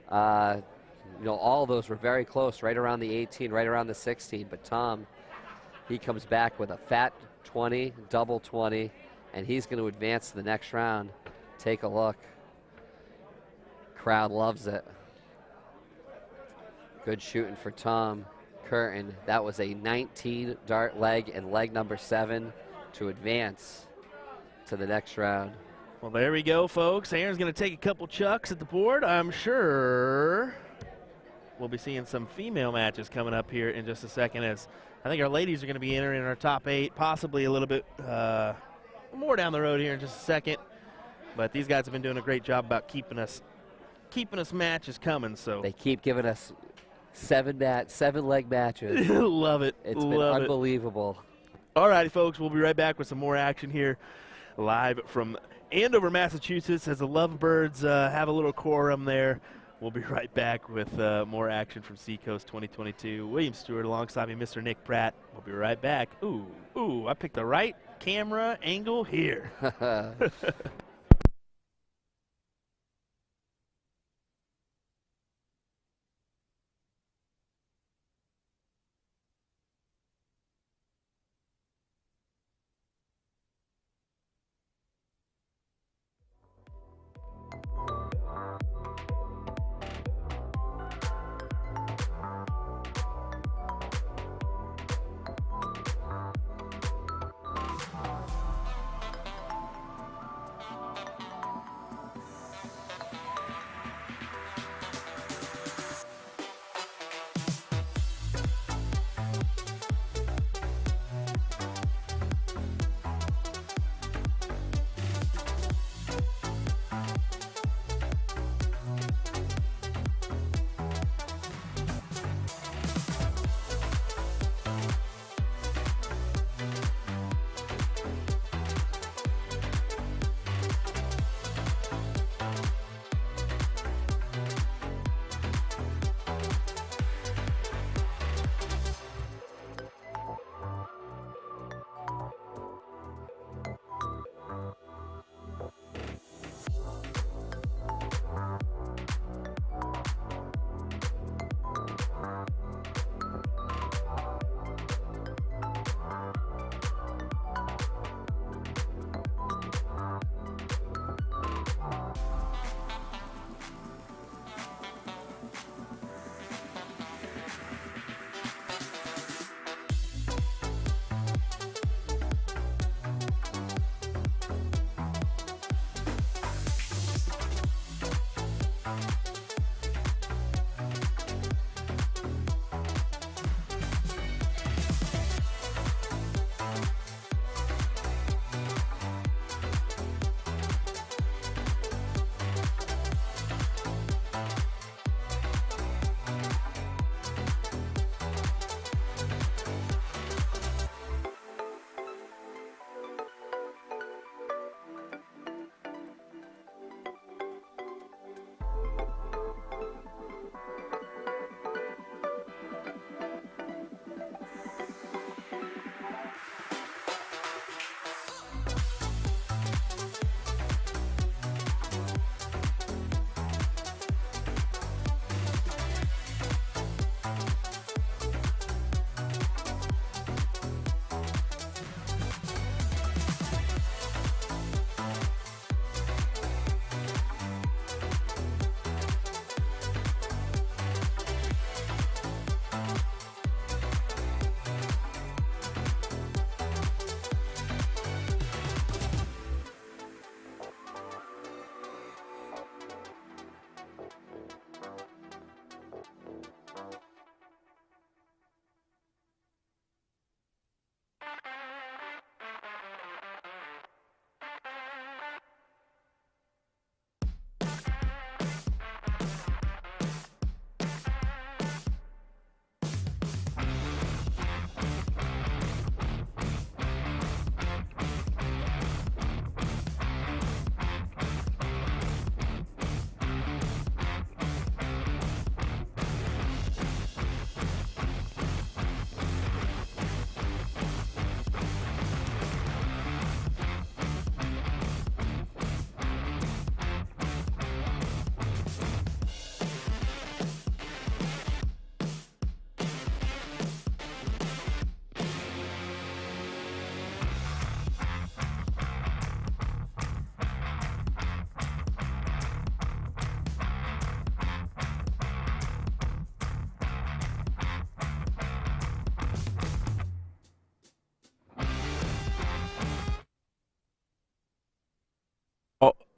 You know, all those were very close, right around the 18, right around the 16. But Tom, he comes back with a fat 20, double 20, and he's going to advance to the next round. Take a look. Crowd loves it. Good shooting for Tom Curtin. That was a 19 dart leg and leg number 7 to advance to the next round. Well, there we go, folks. Aaron's going to take a couple chucks at the board. I'm sure we'll be seeing some female matches coming up here in just a second, as I think our ladies are going to be entering our top 8, possibly a little bit more down the road here in just a second. But these guys have been doing a great job about keeping us matches coming. So they keep giving us 7 leg matches. Love it. It's been unbelievable. All righty, folks. We'll be right back with some more action here live from Andover, Massachusetts, as the Lovebirds have a little quorum there. We'll be right back with more action from Seacoast 2022. William Stuart alongside me, Mr. Nick Pratt. We'll be right back. Ooh, I picked the right camera angle here.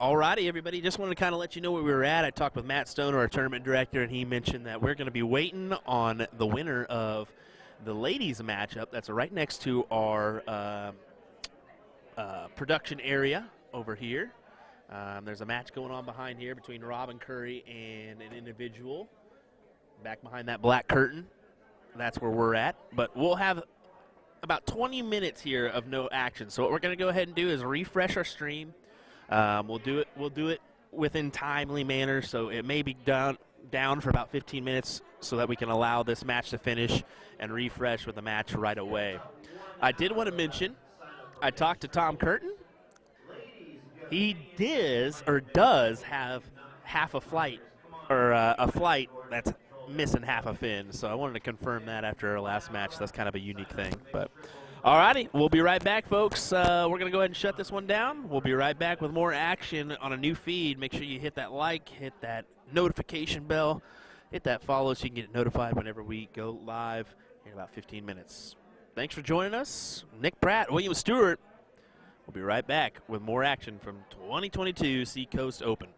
Alrighty, everybody. Just wanted to kind of let you know where we were at. I talked with Matt Stone, our tournament director, and he mentioned that we're going to be waiting on the winner of the ladies matchup. That's right next to our production area over here. There's a match going on behind here between Robin Curry and an individual back behind that black curtain. That's where we're at. But we'll have about 20 minutes here of no action. So what we're going to go ahead and do is refresh our stream. We'll do it within timely manner, so it may be down for about 15 minutes so that we can allow this match to finish and refresh with the match right away. I did want to mention, I talked to Tom Curtin. He does have half a flight, or a flight that's missing half a fin, so I wanted to confirm that after our last match. That's kind of a unique thing, but alrighty, we'll be right back, folks. We're going to go ahead and shut this one down. We'll be right back with more action on a new feed. Make sure you hit that like, hit that notification bell, hit that follow so you can get notified whenever we go live in about 15 minutes. Thanks for joining us. Nick Pratt, William Stewart. We'll be right back with more action from 2022 Seacoast Open.